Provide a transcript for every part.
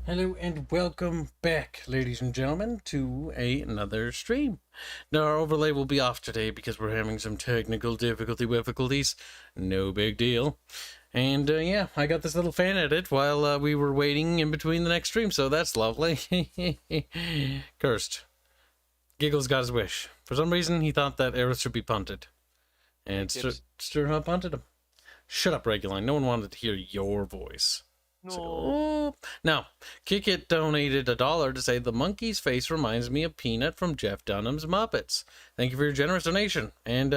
Hello and welcome back, ladies and gentlemen, to another stream. Now, our overlay will be off today because we're having some technical difficulties. No big deal. And yeah, I got this little fan edit while we were waiting in between the next stream, so that's lovely. Cursed. Giggles got his wish. For some reason, he thought that Aerith should be punted. And Stirhub punted him. Shut up, Reguline. No one wanted to hear your voice. No. So, now, Kickit donated $1 to say the monkey's face reminds me of Peanut from Jeff Dunham's Muppets. Thank you for your generous donation. And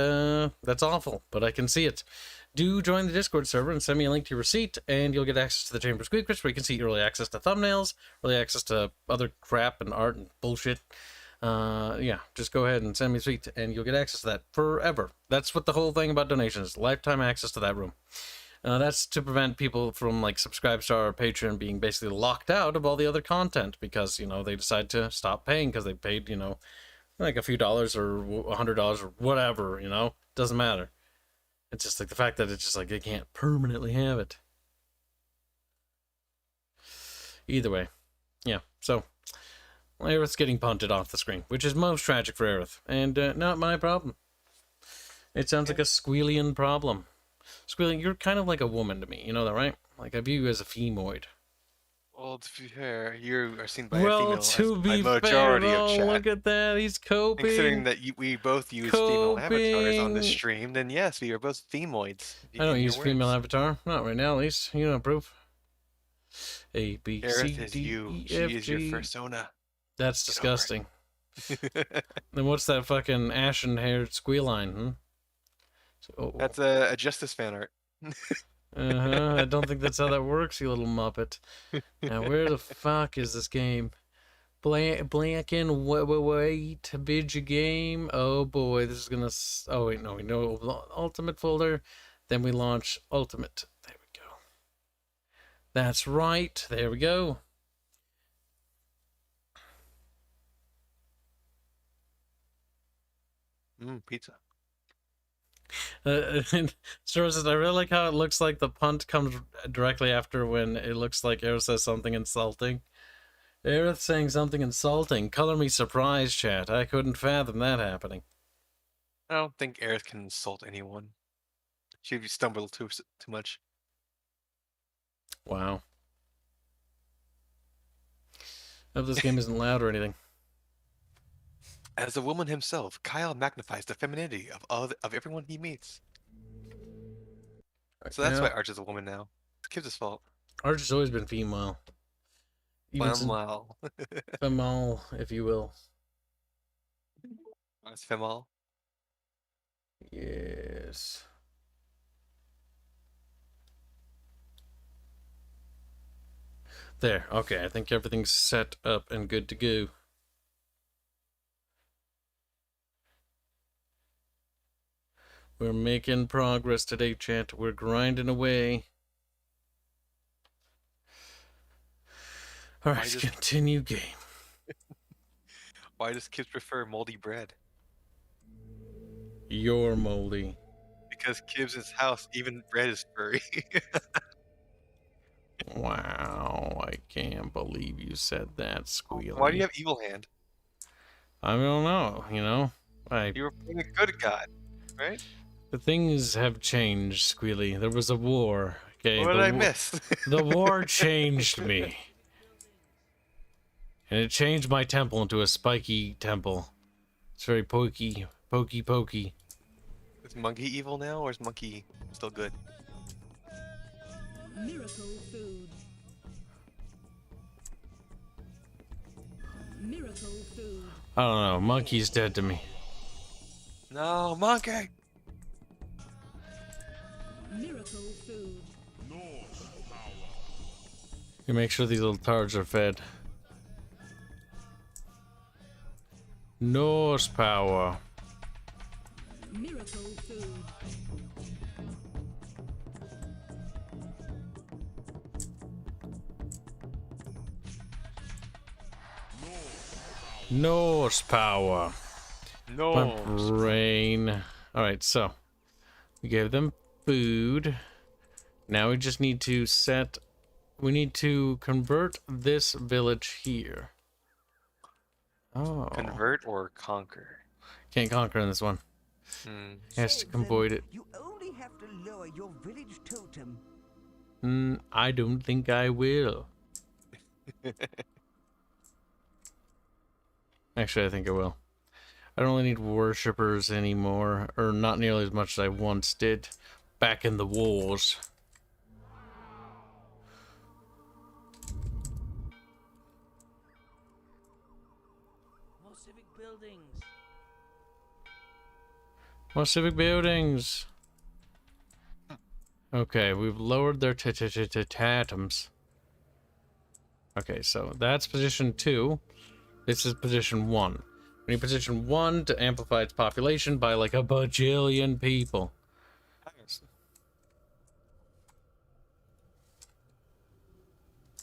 that's awful, but I can see it. Do join the Discord server and send me a link to your receipt, and you'll get access to the Chamber Squeakers, where you can see early access to thumbnails, early access to other crap and art and bullshit. Yeah, just go ahead and send me a receipt, and you'll get access to that forever. That's what the whole thing about donations, lifetime access to that room. That's to prevent people from, like, Subscribestar or Patreon being basically locked out of all the other content because, you know, they decide to stop paying because they paid, you know, like a few dollars or $100 or whatever, you know? Doesn't matter. It's just, like, the fact that it's just, like, they can't permanently have it. Either way. Yeah, so Aerith's getting punted off the screen, which is most tragic for Aerith, and not my problem. It sounds like a Squealian problem. Squealing, you're kind of like a woman to me, you know that, right? Like, I view you as a femoid. Well, to be fair, you are seen by a Well, female to as be by majority fair, of oh, chat. look at that, he's coping. Considering that we both use female avatars on this stream, then yes, we are both femoids. I don't use female avatar. Not right now, at least. You don't approve. A, B, Aerith C, is D, you. E, She F, is G. your persona. That's disgusting. Then what's that fucking ashen-haired squealine, hmm? So, That's a Justice fan art. I don't think that's how that works, you little muppet. Now, where the fuck is this game? Black and white, bid game. Oh boy, this is gonna. Oh wait, no, we know Ultimate folder. Then we launch Ultimate. There we go. That's right. There we go. Pizza. Star says, I really like how it looks like the punt comes directly after when it looks like Aerith says something insulting. Aerith saying something insulting. Color me surprised, chat. I couldn't fathom that happening. I don't think Aerith can insult anyone. She'd stumble too much. Wow. I hope this game isn't loud or anything. As a woman himself, Kyle magnifies the femininity of everyone he meets. So that's why Arch is a woman now. It's Kibs' fault. Arch has always been female. Female. Female, if you will. That's female. Yes. There. Okay, I think everything's set up and good to go. We're making progress today, chat. We're grinding away. All right, continue game. Why does Kibs prefer moldy bread? You're moldy. Because Kibs' house, even bread is furry. Wow, I can't believe you said that, Squealy. Why do you have evil hand? I don't know, you know? You were playing a good god, right? The things have changed, Squealy. There was a war. Okay, what did I miss? The war changed me. And it changed my temple into a spiky temple. It's very pokey. Is Monkey evil now, or is Monkey still good? Miracle food. Miracle food. I don't know. Monkey's dead to me. No, Monkey! Miracle food. You make sure these little tards are fed. Norse power. Miracle food. Norse power. No. My brain. Alright, so we gave them food. Now we just need to set we need to convert this village here. Oh. Convert or conquer? Can't conquer in this one. Hmm. Has to avoid it. You only have to lower your village totem. I don't think I will. Actually, I think I will. I don't really need worshippers anymore, or not nearly as much as I once did back in the wars. More civic buildings. More civic buildings. Okay, we've lowered their tatums. Okay, so that's position 2. This is position 1. We need position 1 to amplify its population by like a bajillion people.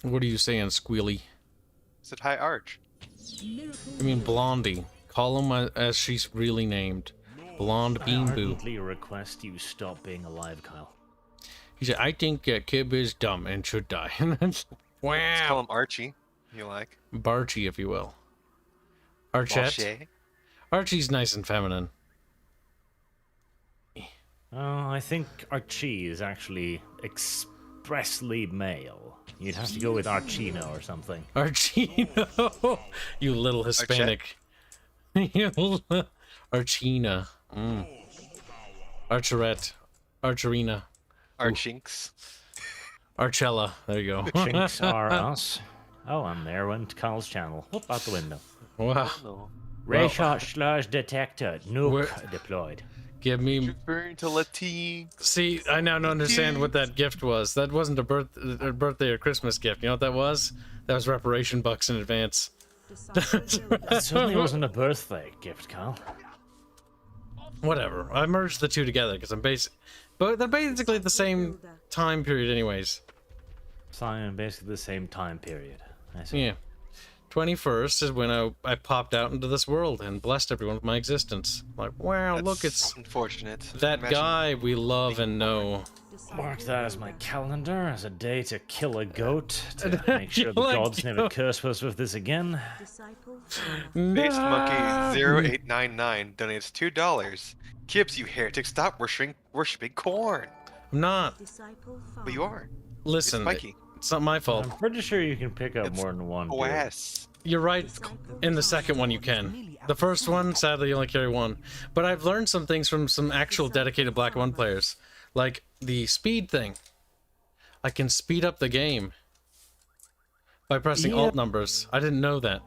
What are you saying, Squealy? Said high arch. Miracle I mean Blondie. Call him as she's really named. Blonde I Bean Boo. ardently request you stop being alive, Kyle. He said, I think Kib is dumb and should die. Let's call Wow. him Archie. You like? Barchie, if you will. Archette. Balche. Archie's nice and feminine. I think Archie is actually expressly male. You'd have to go with Archino or something. Archino. You little Hispanic. You little- Archina. Archerette. Archerina. Archinks. Archella. There you go. Chinks are us. Oh, and there went Kyle's channel. Whoop, out the window. Wow. No. Ray shot sludge detector. Nuke Where- deployed. Give me... Referring to Latinx. See, I now understand what that gift was. That wasn't a birthday or Christmas gift. You know what that was? That was reparation bucks in advance. disciple It certainly wasn't a birthday gift, Kyle. Whatever. I merged the two together because I'm but they're basically the same time period anyways. Simon, basically the same time period. I see. Yeah. 21st is when I popped out into this world and blessed everyone with my existence. Like, wow, look, it's unfortunate. that Imagine- guy we love and know. Mark that as my calendar as a day to kill a goat to make sure the Kill a gods never goat. curse us with this again. Disciple Based No. Monkey 0899 donates $2. Kibs, you heretics, stop worshipping corn. I'm not. disciple But you are. Listen, Spiky. it's not my I'm fault. pretty sure you can pick up It's more than one. dude. OS. You're right. In the second one, you can. The first one, sadly, you only carry one. But I've learned some things from some actual dedicated Black 1 players. Like the speed thing. I can speed up the game by pressing Yeah. alt numbers. I didn't know that.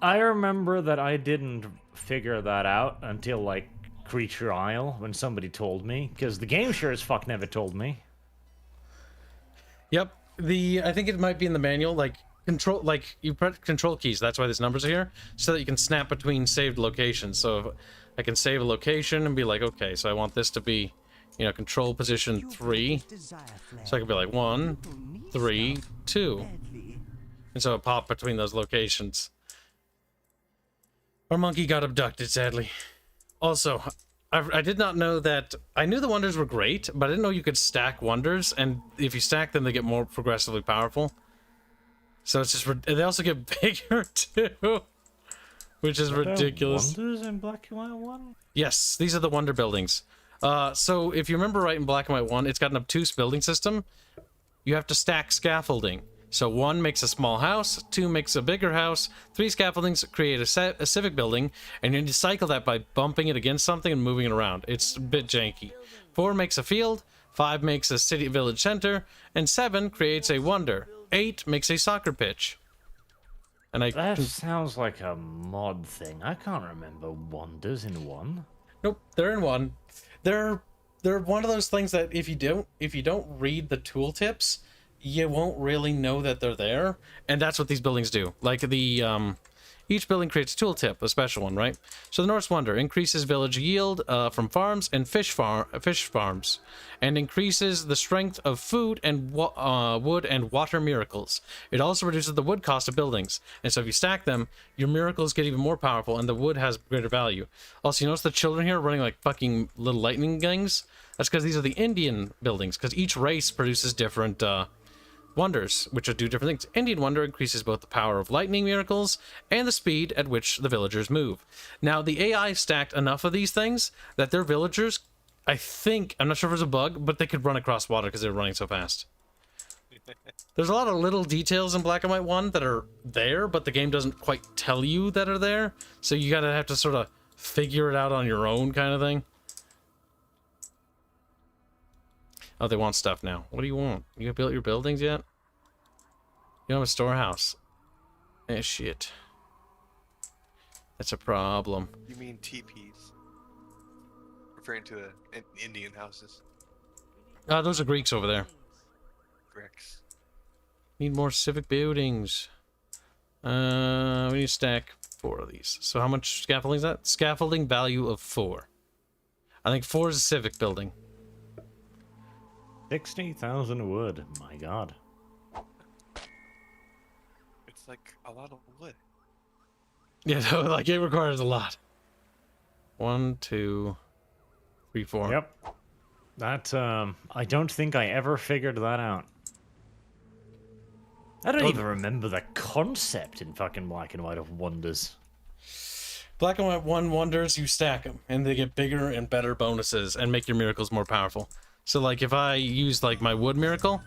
I remember that I didn't figure that out until like Creature Isle when somebody told me, because the game sure as fuck never told me. Yep. I think it might be in the manual, like control, like you press control keys. That's why these numbers are here, so that you can snap between saved locations. So if I can save a location and be like, okay, so I want this to be, control position 3. So I could be like 1, 3, 2, and so it popped between those locations. Our monkey got abducted, sadly. Also, I did not know that. I knew the wonders were great, but I didn't know you could stack wonders, and if you stack them, they get more progressively powerful. So it's just they also get bigger too, which is ridiculous. Wonders in Black and White 1? Yes, these are the wonder buildings. So if you remember right in Black and White 1, it's got an obtuse building system. You have to stack scaffolding. So 1 makes a small house, 2 makes a bigger house, 3 scaffoldings create a civic building, and you need to cycle that by bumping it against something and moving it around. It's a bit janky. 4 makes a field, 5 makes a city village center, and 7 creates a wonder. 8 makes a soccer pitch. And That sounds like a mod thing. I can't remember wonders in 1. Nope, they're in 1. They're one of those things that if you don't read the tooltips, you won't really know that they're there, and that's what these buildings do. Like each building creates a tooltip, a special one, right? So the Norse Wonder increases village yield from farms and fish farms, and increases the strength of food and wood and water miracles. It also reduces the wood cost of buildings, and so if you stack them, your miracles get even more powerful, and the wood has greater value. Also, you notice the children here running like fucking little lightning things? That's because these are the Indian buildings, because each race produces different Wonders, which are do different things. Indian Wonder increases both the power of lightning miracles and the speed at which the villagers move. Now, the AI stacked enough of these things that their villagers, I think, I'm not sure if it's a bug, but they could run across water because they're running so fast. There's a lot of little details in Black and White 1 that are there, but the game doesn't quite tell you that are there. So you gotta have to sort of figure it out on your own kind of thing. Oh, they want stuff now. What do you want? You built your buildings yet? You don't have a storehouse. Eh, shit. That's a problem. You mean TPs? Referring to the Indian houses. Those are Greeks over there. Greeks. Need more civic buildings. We need to stack 4 of these. So how much scaffolding is that? Scaffolding value of 4. I think 4 is a civic building. 60,000 wood. My God. It's like a lot of wood. Yeah, no, like it requires a lot. 1, 2, 3, 4. Yep. That, I don't think I ever figured that out. I don't even remember the concept in fucking Black and White of Wonders. Black and White 1 wonders, you stack them, and they get bigger and better bonuses and make your miracles more powerful. So, like, if I use, like, my wood miracle,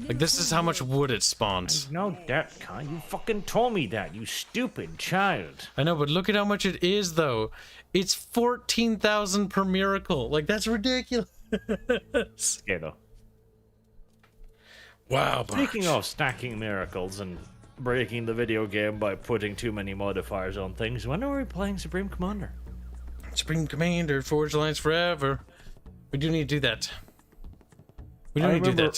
like, this is how much wood it spawns. No, that kind. You fucking told me that, you stupid child. I know, but look at how much it is, though. It's 14,000 per miracle. Like, that's ridiculous. Yeah, though. Wow, Speaking of stacking miracles and breaking the video game by putting too many modifiers on things, when are we playing Supreme Commander? Supreme Commander, Forge Alliance Forever. We do need to do that. We do need to do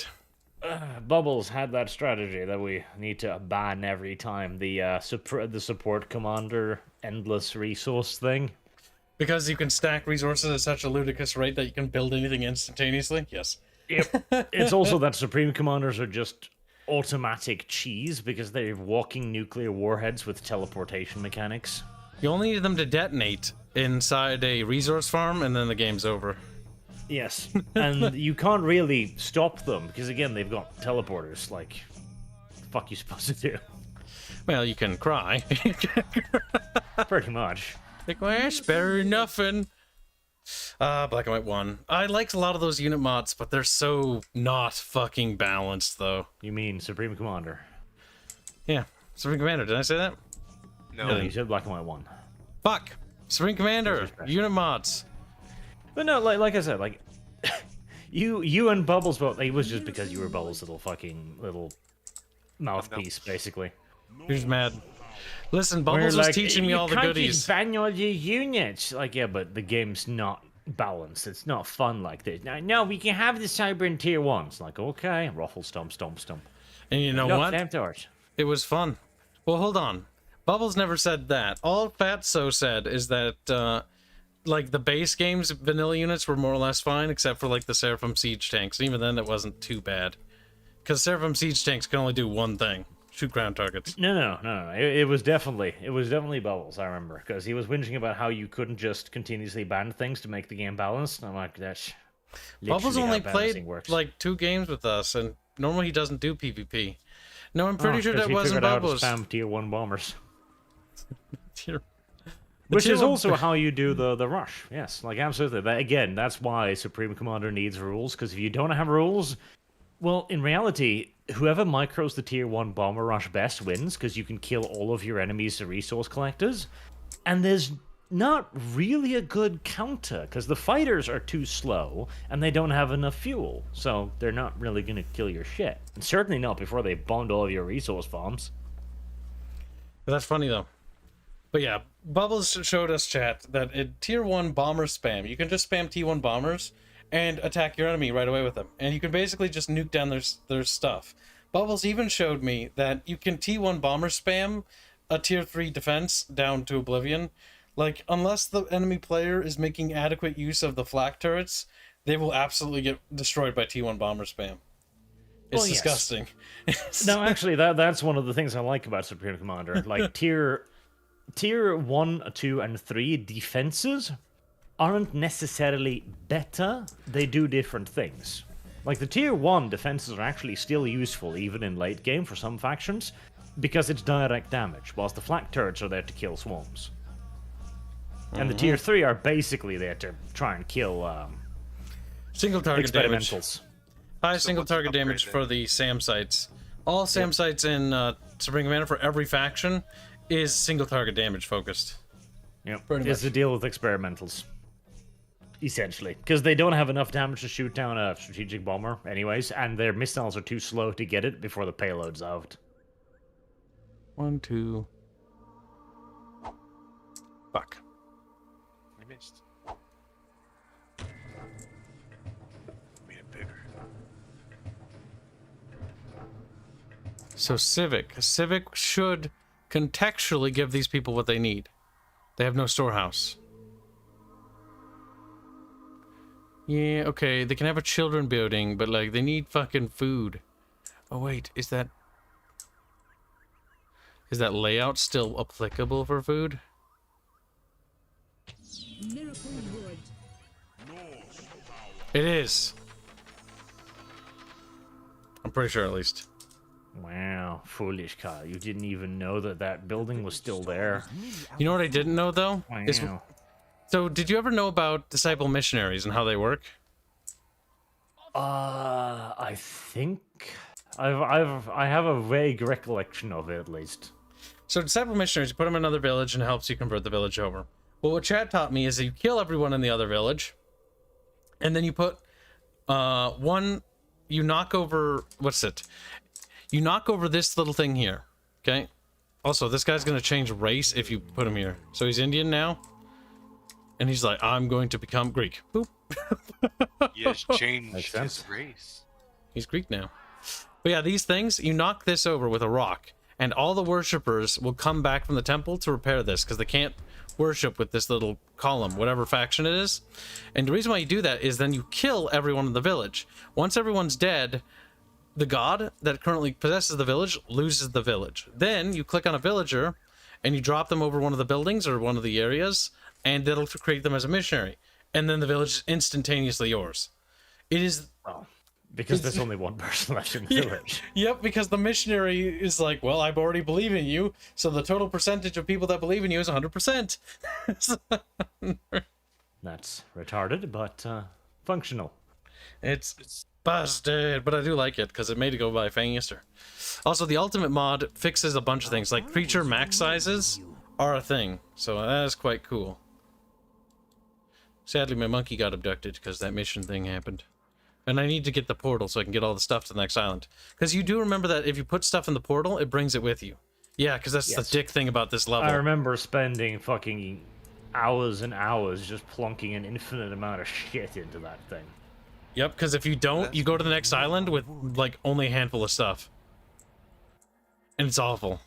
that. Bubbles had that strategy that we need to ban every time, the support commander endless resource thing. Because you can stack resources at such a ludicrous rate that you can build anything instantaneously? Yes. Yep. It's also that Supreme Commanders are just automatic cheese because they're walking nuclear warheads with teleportation mechanics. You only need them to detonate inside a resource farm, and then the game's over. Yes, and you can't really stop them because, again, they've got teleporters. Like, what the fuck you supposed to do? Well, you can cry. Pretty much. Like, well, it's better than nothing. Black and White 1. I liked a lot of those unit mods, but they're so not fucking balanced, though. You mean Supreme Commander? Yeah. Supreme Commander, did I say that? No. You said Black and White 1. Fuck! Supreme Commander! Unit mods. But no, like I said, like, you and Bubbles both, it was just because you were Bubbles' little mouthpiece, basically. Who's mad? Listen, Bubbles was teaching me all the goodies. You can't just ban all your units. Like, yeah, but the game's not balanced. It's not fun like this. No, we can have the cyber in tier 1s. Like, okay, ruffle, stomp, stomp, stomp. And you know No, what? Flamethrower. It was fun. Well, hold on. Bubbles never said that. All Fatso said is that, like, the base game's vanilla units were more or less fine, except for, like, the Seraphim Siege tanks. And even then, it wasn't too bad. Because Seraphim Siege tanks can only do one thing. Shoot ground targets. No. It was definitely Bubbles, I remember. Because he was whinging about how you couldn't just continuously ban things to make the game balanced. And I'm like, that's Bubbles literally only how balancing played, works. like, 2 games with us, and normally he doesn't do PvP. No, I'm pretty sure 'cause that he wasn't figured out how to Bubbles. spam tier 1 bombers. Tier- Which tier is one- also how you do the rush. Yes, like, absolutely. Again, that's why Supreme Commander needs rules, because if you don't have rules, well, in reality, whoever micros the tier 1 bomber rush best wins, because you can kill all of your enemies to resource collectors, and there's not really a good counter, because the fighters are too slow, and they don't have enough fuel, so they're not really going to kill your shit. And certainly not before they bombed all of your resource farms. That's funny, though. But yeah, Bubbles showed us, chat, that in tier 1 bomber spam, you can just spam T1 bombers and attack your enemy right away with them. And you can basically just nuke down their stuff. Bubbles even showed me that you can T1 bomber spam a tier 3 defense down to oblivion. Like, unless the enemy player is making adequate use of the flak turrets, they will absolutely get destroyed by T1 bomber spam. It's Well, yes. disgusting. No, actually, that's one of the things I like about Supreme Commander. Like, tier 1, 2, and 3 defenses aren't necessarily better. They do different things. Like, the tier 1 defenses are actually still useful, even in late game for some factions, because it's direct damage, whilst the flak turrets are there to kill swarms. And the tier 3 are basically there to try and kill Single target damage. experimentals. High So single what's the target upgrade damage then? for the SAM sites. All SAM sites in Supreme Commander for every faction is single target damage focused. Yep. Pretty It's much. the deal with experimentals. Essentially. Because they don't have enough damage to shoot down a strategic bomber, anyways, and their missiles are too slow to get it before the payload's out. 1, 2. Fuck. I missed. Made it bigger. So Civic should contextually give these people what they need. They have no storehouse. Yeah, okay, they can have a children building, but like they need fucking food. Oh wait, is that layout still applicable for food? Miracle wood. It is. I'm pretty sure at least. Wow, foolish Kyle. You didn't even know that that building was still there. You know what I didn't know though? Is, Wow. so did you ever know about disciple missionaries and how they work? I think I have a vague recollection of it, at least. So disciple missionaries, you put them in another village and it helps you convert the village over. Well, what Chad taught me is that you kill everyone in the other village, and then you put you knock over, what's it? You knock over this little thing here, okay? Also, this guy's gonna change race if you put him here. So he's Indian now, and he's like, I'm going to become Greek. Boop. Yes, change Makes his sense. race. He's Greek now. But yeah, these things, you knock this over with a rock, and all the worshippers will come back from the temple to repair this, because they can't worship with this little column, whatever faction it is. And the reason why you do that is then you kill everyone in the village. Once everyone's dead, the god that currently possesses the village loses the village. Then you click on a villager, and you drop them over one of the buildings or one of the areas, and it'll create them as a missionary. And then the village is instantaneously yours. It is... Oh, because there's only one person left in the village. Yep, because the missionary is like, well, I already believe in you, so the total percentage of people that believe in you is 100%. That's retarded, but functional. It's busted, but I do like it, because it made it go by faster. Also, the ultimate mod fixes a bunch of things, like creature max sizes are a thing, so that is quite cool. Sadly, my monkey got abducted, because that mission thing happened. And I need to get the portal so I can get all the stuff to the next island. Because you do remember that if you put stuff in the portal, it brings it with you. Yeah, because that's Yes. the dick thing about this level. I remember spending fucking hours and hours just plunking an infinite amount of shit into that thing. Yep, because if you don't, you go to the next island with, like, only a handful of stuff. And it's awful.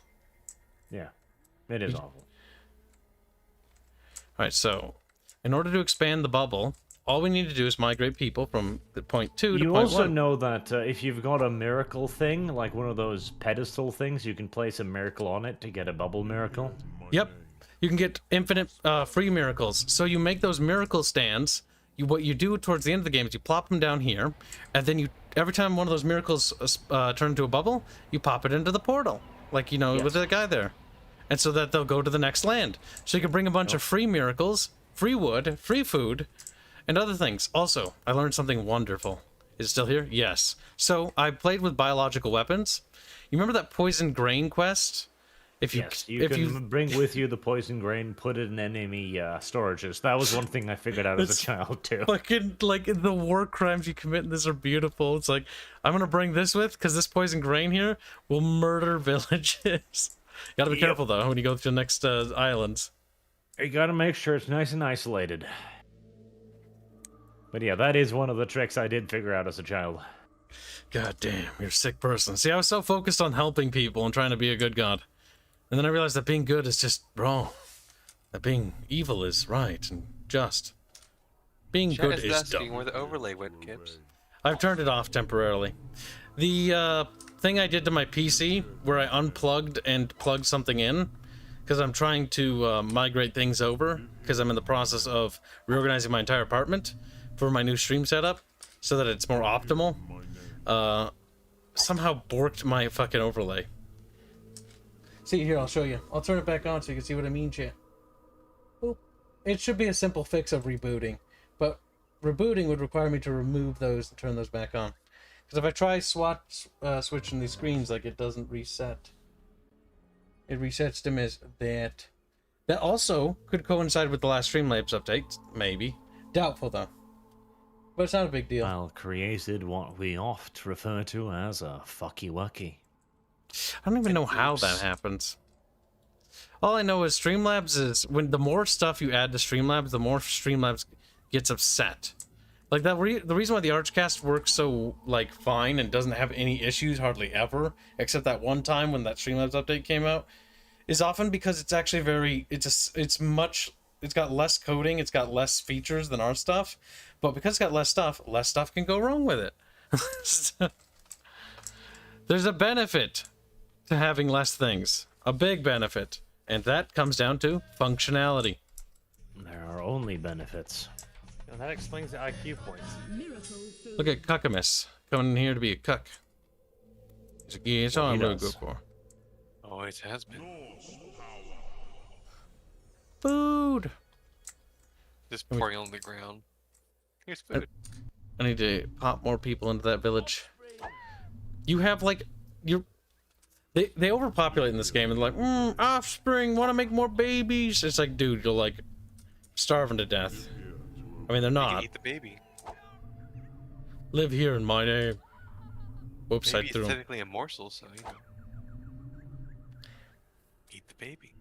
Yeah, it is awful. Alright, so, in order to expand the bubble, all we need to do is migrate people from the point 2 to You point also 1. know that if you've got a miracle thing, like one of those pedestal things, you can place a miracle on it to get a bubble miracle. Yep. You can get infinite free miracles. So you make those miracle stands. What you do towards the end of the game is you plop them down here, and then every time one of those miracles turn into a bubble, you pop it into the portal, like, you know, Yes. with the guy there. And so that they'll go to the next land. So you can bring a bunch of free miracles, free wood, free food, and other things. Also, I learned something wonderful. Is it still here? Yes. So I played with biological weapons. You remember that poison grain quest? If you, Yes, you can bring with you the poison grain, put it in enemy storages. That was one thing I figured out as a child, too. fucking, like, the war crimes you commit in this are beautiful. It's like, I'm gonna bring this with, because this poison grain here will murder villages. You gotta be Yep. careful, though, when you go to the next islands. You gotta make sure it's nice and isolated. But yeah, that is one of the tricks I did figure out as a child. God damn, you're a sick person. See, I was so focused on helping people and trying to be a good god. And then I realized that being good is just wrong. That being evil is right and just. Being Chat good is is asking dumb. where the overlay went, Kibs. I've turned it off temporarily. The thing I did to my PC, where I unplugged and plugged something in, because I'm trying to migrate things over, because I'm in the process of reorganizing my entire apartment for my new stream setup. so that it's more optimal, somehow borked my fucking overlay. See, here, I'll show you. I'll turn it back on so you can see what I mean, chat. Boop. It should be a simple fix of rebooting, but rebooting would require me to remove those and turn those back on. Because if I try switching these screens, like, it doesn't reset. It resets them as that. That also could coincide with the last Streamlabs update, maybe. Doubtful, though. But it's not a big deal. Well, created what we oft refer to as a fucky wucky. I don't even know how that happens. All I know is Streamlabs is when the more stuff you add to Streamlabs, the more Streamlabs gets upset. Like that, the reason why the Archcast works so like fine and doesn't have any issues hardly ever, except that one time when that Streamlabs update came out, is often because it's actually very it's got less coding, it's got less features than our stuff, but because it's got less stuff can go wrong with it. There's a benefit to having less things, a big benefit, and that comes down to functionality. There are only benefits. And that explains the IQ points. Miracle food. Look at Cuckamus coming in here to be a cuck. He's like, yeah, it's all I'm gonna go for. Always has been. Food. Just pouring on the ground. Here's food. I need to pop more people into that village. You have like they overpopulate in this game and they're like, offspring, want to make more babies. It's like, dude, you're like starving to death. I mean, they're You not. can eat the baby. Live here in my name. Whoops, Baby I is threw him. technically a morsel, so you know. Eat the baby.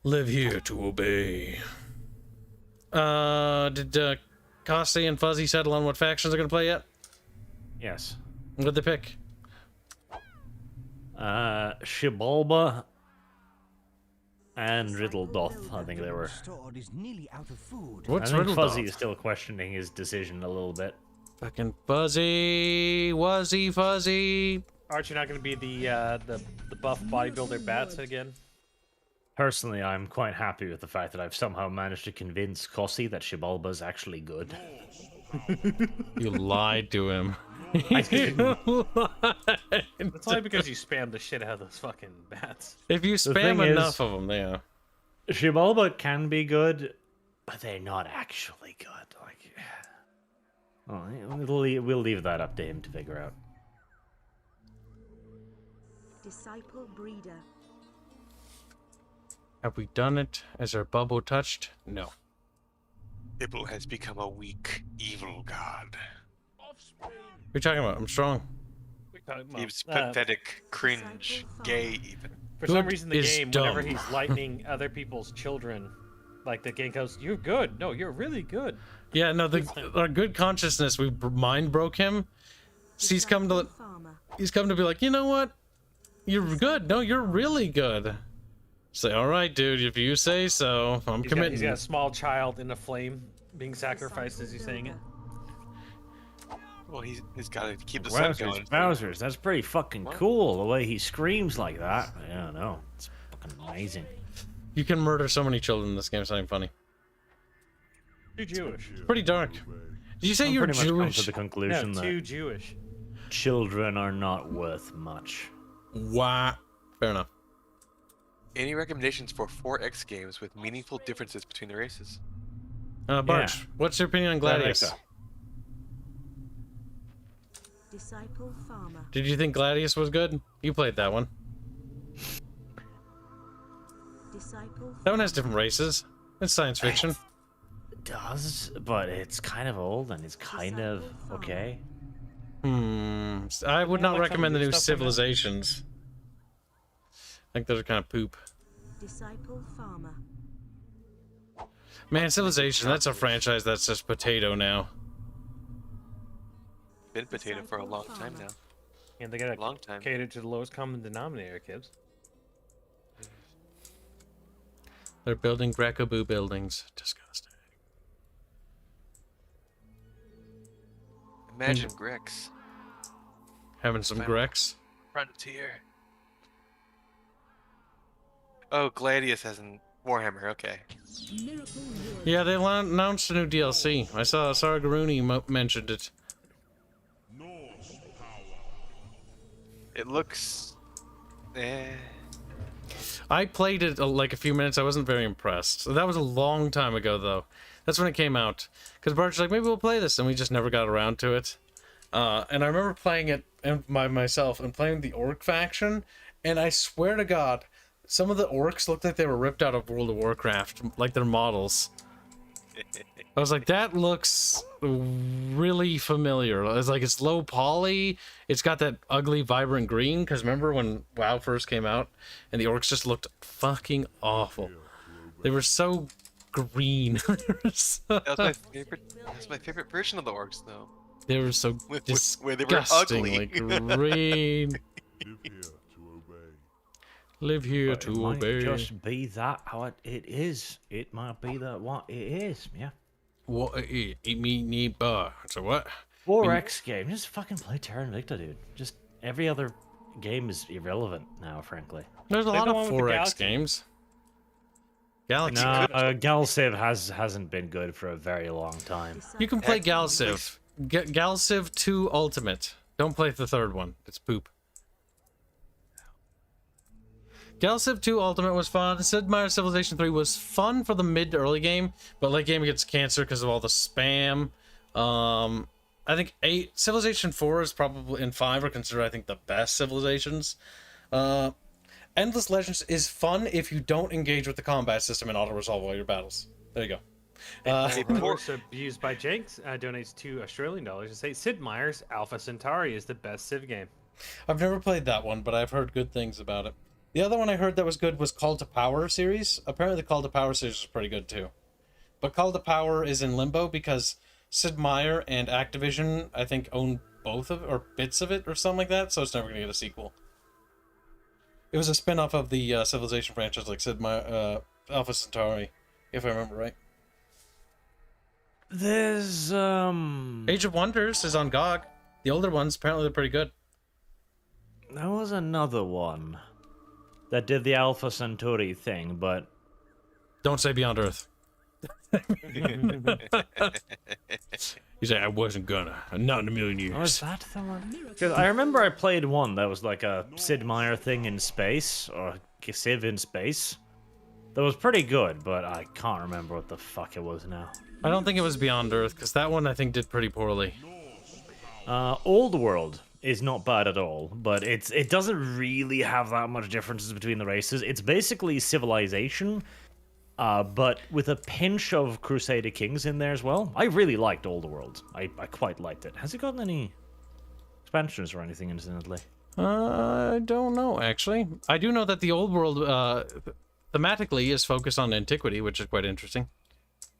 Live here to obey. Did Kosty and Fuzzy settle on what factions they're gonna play yet? Yes. What'd they pick? Shibalba and Riddledoth, I think they were. Stored is nearly out of food. What's I think Riddle Fuzzy Dog? is still questioning his decision a little bit. Fucking Fuzzy, Wuzzy, Fuzzy. Aren't you not going to be the buff bodybuilder bats again? Personally, I'm quite happy with the fact that I've somehow managed to convince Kossi that Shibalba is actually good. You lied to him. I didn't. It's only because you spammed the shit out of those fucking bats. If you thing spam is- enough of them, yeah. Shibalba can be good, but they're not actually good. Like, we'll leave that up to him to figure out. Disciple breeder. Have we done it? Is our bubble touched? No. Ibble has become a weak, evil god. What are you talking about? I'm strong. He's pathetic, cringe, gay, even. For Good some reason, the is game, dumb. whenever he's lightning other people's children, like the game goes, "You're good. No, you're really good." Yeah, no, our good consciousness, we mind broke him. So he's come to be like, you know what? You're good. No, you're really good. Say, all right, dude, if you say so, I'm committing. He's got a small child in a flame being sacrificed as he's saying it. Well, he's got to keep the sun going. Wowzers, that's pretty fucking cool, the way he screams like that. I don't know. It's fucking amazing. You can murder so many children in this game, it's not even funny. Too Jewish. It's pretty dark. Did you say I'm you're pretty much come Jewish? to the conclusion No, that too Jewish. children are not worth much. Why? Fair enough. Any recommendations for 4X games with meaningful differences between the races? Barch, Yeah. what's your opinion on Gladius? Rebecca. Disciple farmer. Did you think Gladius was good? You played that one. Disciple. That one has different races. It's science fiction. It does, but it's kind of old and it's kind of okay. I would not like some recommend the new new stuff in there? Civilizations. I think those are kind of poop. Disciple farmer. Man, Civilization, that's a franchise that's just potato now. Been potato for a long time now. And they gotta Long time. cater to the lowest common denominator, Kibs. They're building Greco-Boo buildings. Disgusting. Imagine Grex. Having some Final. Grex. Frontier. Oh, Gladius hasn't Warhammer, okay. Yeah, they announced a new DLC. I saw Sargaruni mentioned it. It looks... eh. I played it like a few minutes. I wasn't very impressed. That was a long time ago, though. That's when it came out. Because Bart's like, maybe we'll play this, and we just never got around to it. And I remember playing it by myself and playing the Orc faction, and I swear to God, some of the Orcs looked like they were ripped out of World of Warcraft, like their models. I was like, that looks really familiar. It's like it's low poly. It's got that ugly, vibrant green. Because remember when WoW first came out, and the Orcs just looked fucking awful. They were so green. That was my favorite. That's my favorite version of the orcs, though. They were so Where they were ugly. disgustingly green. Live here But it to might obey. just be that how it is. It might be that what it is. Yeah. What it is? Eat me, need bar. So what? 4X game. Just fucking play Terra Invicta, dude. Just every other game is irrelevant now, frankly. There's a Play lot the of one with the 4X Galaxy. games. Galaxy. No, Galciv hasn't been good for a very long time. You can play Heck, Galciv. Galciv 2 Ultimate. Don't play the third one. It's poop. Galciv 2 Ultimate was fun. Sid Meier's Civilization 3 was fun for the mid to early game, but late game gets cancer because of all the spam. I think Civilization 4 is probably, and 5 are considered, I think, the best civilizations. Endless Legends is fun if you don't engage with the combat system and auto-resolve all your battles. There you go. Horse abused by Jenks donates $2 Australian to say Sid Meier's Alpha Centauri is the best Civ game. I've never played that one, but I've heard good things about it. The other one I heard that was good was Call to Power series. Apparently the Call to Power series is pretty good too. But Call to Power is in limbo because Sid Meier and Activision, I think, own both of it, or bits of it, or something like that, so it's never going to get a sequel. It was a spin-off of the Civilization franchise, like Sid Meier, Alpha Centauri, if I remember right. There's Age of Wonders is on GOG. The older ones, apparently they're pretty good. there was another one that did the Alpha Centauri thing, but Don't say Beyond Earth. You say, I wasn't gonna. Not in a million years. was that the one? 'Cause I remember I played one that was like a Sid Meier thing in space, or Civ in space. That was pretty good, but I can't remember what the fuck it was now. I don't think it was Beyond Earth, because that one I think did pretty poorly. Old World is not bad at all, but it doesn't really have that much differences between the races. It's basically Civilization, but with a pinch of Crusader Kings in there as well. I really liked Old World. I quite liked it. Has it gotten any expansions or anything, incidentally? I don't know, actually. I do know that the Old World, thematically, is focused on antiquity, which is quite interesting.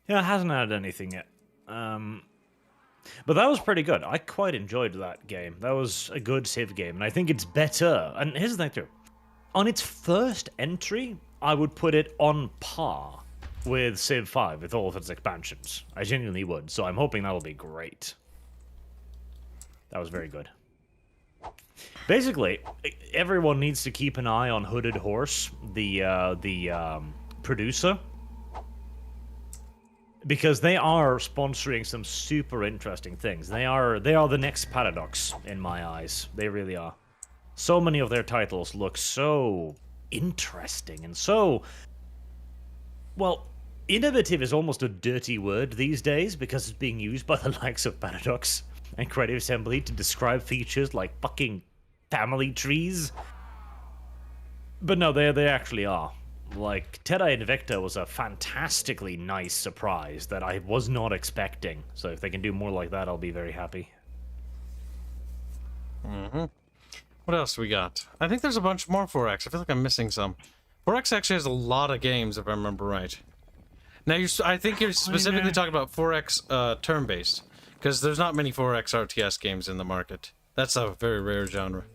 Yeah, it hasn't had anything yet. But that was pretty good. I quite enjoyed that game. That was a good Civ game, and I think it's better. And here's the thing, too. On its first entry, I would put it on par with Civ 5 with all of its expansions. I genuinely would, so I'm hoping that'll be great. That was very good. Basically, everyone needs to keep an eye on Hooded Horse, the producer, because they are sponsoring some super interesting things. They are the next Paradox in my eyes. They really are. So many of their titles look so interesting and so, well, innovative is almost a dirty word these days because it's being used by the likes of Paradox and Creative Assembly to describe features like fucking family trees. But no, they actually are. Like, Terra Invicta was a fantastically nice surprise that I was not expecting. So if they can do more like that, I'll be very happy. What else we got? I think there's a bunch more 4X. I feel like I'm missing some. 4X actually has a lot of games, if I remember right. Now, I think you're specifically talking about 4X turn-based, because there's not many 4X RTS games in the market. That's a very rare genre.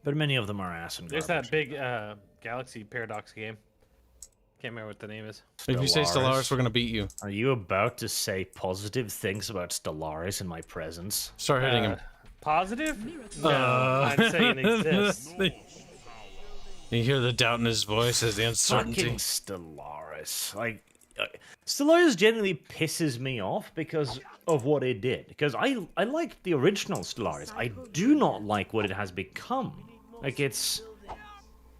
But many of them are ass and There's garbage. that big Galaxy Paradox game. Can't remember what the name is. If you say Stellaris, we're gonna beat you. Are you about to say positive things about Stellaris in my presence? Start hitting him. Positive? No, I'm saying it exists. You hear the doubt in his voice as the uncertainty. Fucking Stellaris. Like, Stellaris generally pisses me off because of what it did. Because I liked the original Stellaris. I do not like what it has become. Like, it's...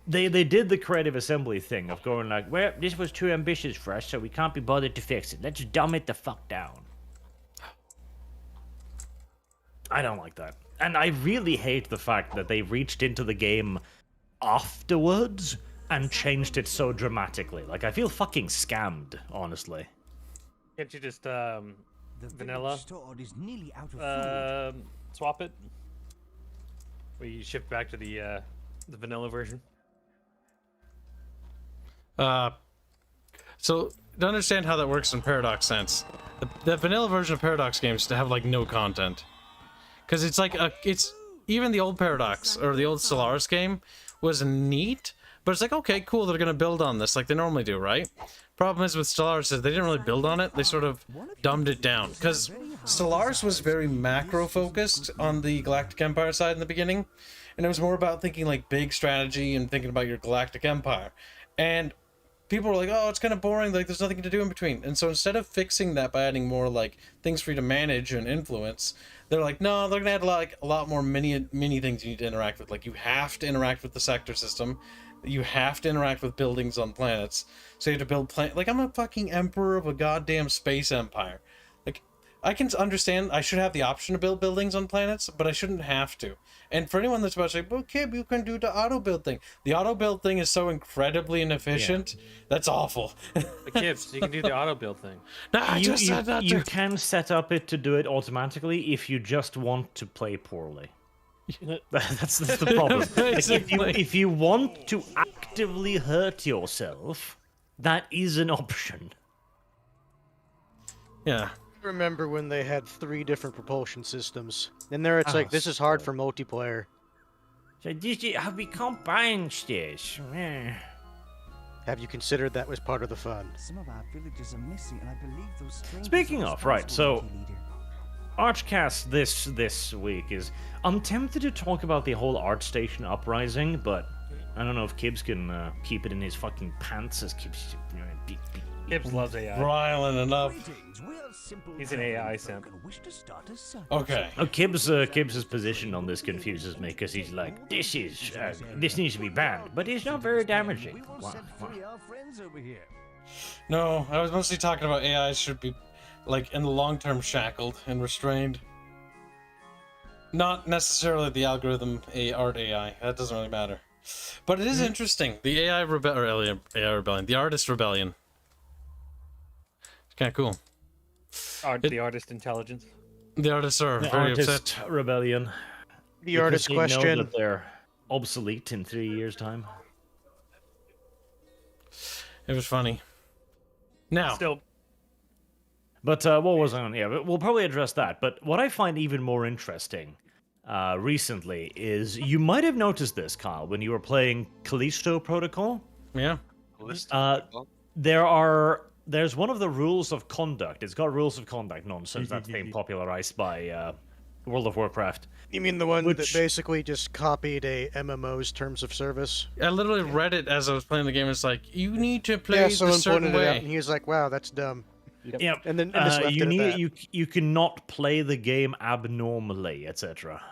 They did the creative assembly thing of going like, well, this was too ambitious for us, so we can't be bothered to fix it. Let's dumb it the fuck down. I don't like that. And I really hate the fact that they reached into the game afterwards and changed it so dramatically. Like, I feel fucking scammed, honestly. Can't you just The vanilla village store is nearly out of food. swap it? Where you shift back to the vanilla version? So to understand how that works in Paradox sense, the vanilla version of Paradox games to have like no content, because it's like it's even the old Paradox or the old Stellaris game was neat, but it's like, okay, cool, they're gonna build on this like they normally do, right? Problem is with Stellaris is they didn't really build on it. They sort of dumbed it down because Stellaris was very macro focused on the Galactic Empire side in the beginning, and it was more about thinking like big strategy and thinking about your Galactic Empire. And people were like, oh, it's kind of boring, like there's nothing to do in between. And so instead of fixing that by adding more like things for you to manage and influence, they're like, no, they're gonna add a lot more mini things you need to interact with. Like you have to interact with the sector system, you have to interact with buildings on planets, so you have to build like I'm a fucking emperor of a goddamn space empire. Like I can understand I should have the option to build buildings on planets, but I shouldn't have to. And for anyone that's about to say, well, Kib, you can do the auto build thing. The auto build thing is so incredibly inefficient. Yeah. That's awful. The Kibs, you can do the auto build thing. Nah, you can set up it to do it automatically if you just want to play poorly. That's the problem. Like, if you want to actively hurt yourself, that is an option. Yeah. Remember when they had 3 different propulsion systems? And there it's like, this is hard for multiplayer. So have we combined this? Have you considered that was part of the fun? Some of our villagers are missing, and I believe those strangers Speaking are of, right, so responsible, Leader. Archcast this week is... I'm tempted to talk about the whole ArtStation uprising, but I don't know if Kibs can keep it in his fucking pants as Kibs... Kibs loves AI. Riling enough. Greetings, we are simple He's an AI simp. and wish to start a circus. Okay. Oh, Kibs' position on this confuses me, because he's like, this needs to be banned, but it's not very damaging. We will Wow, set free our friends over here. No, I was mostly talking about AI should be, like, in the long term shackled and restrained. Not necessarily the algorithm art AI. That doesn't really matter. But it is interesting. The AI rebellion, the artist rebellion. It's kind of cool. The artist intelligence. The artists are the very artist upset. rebellion. The Because artist they know question. that they're obsolete in 3 years' time. It was funny. Now, Still, But what was I on? Yeah, we'll probably address that. But what I find even more interesting recently is you might have noticed this, Kyle, when you were playing Callisto Protocol. yeah. There's one of the rules of conduct. It's got rules of conduct nonsense that's been popularized by World of Warcraft. You mean the one that Which- basically just copied a MMO's terms of service? I literally read it as I was playing the game. It's like, you need to play Yeah, the someone certain pointed it out, and way. he was like, "Wow, that's dumb." Yeah, And then just left it at that. you cannot play the game abnormally, etc.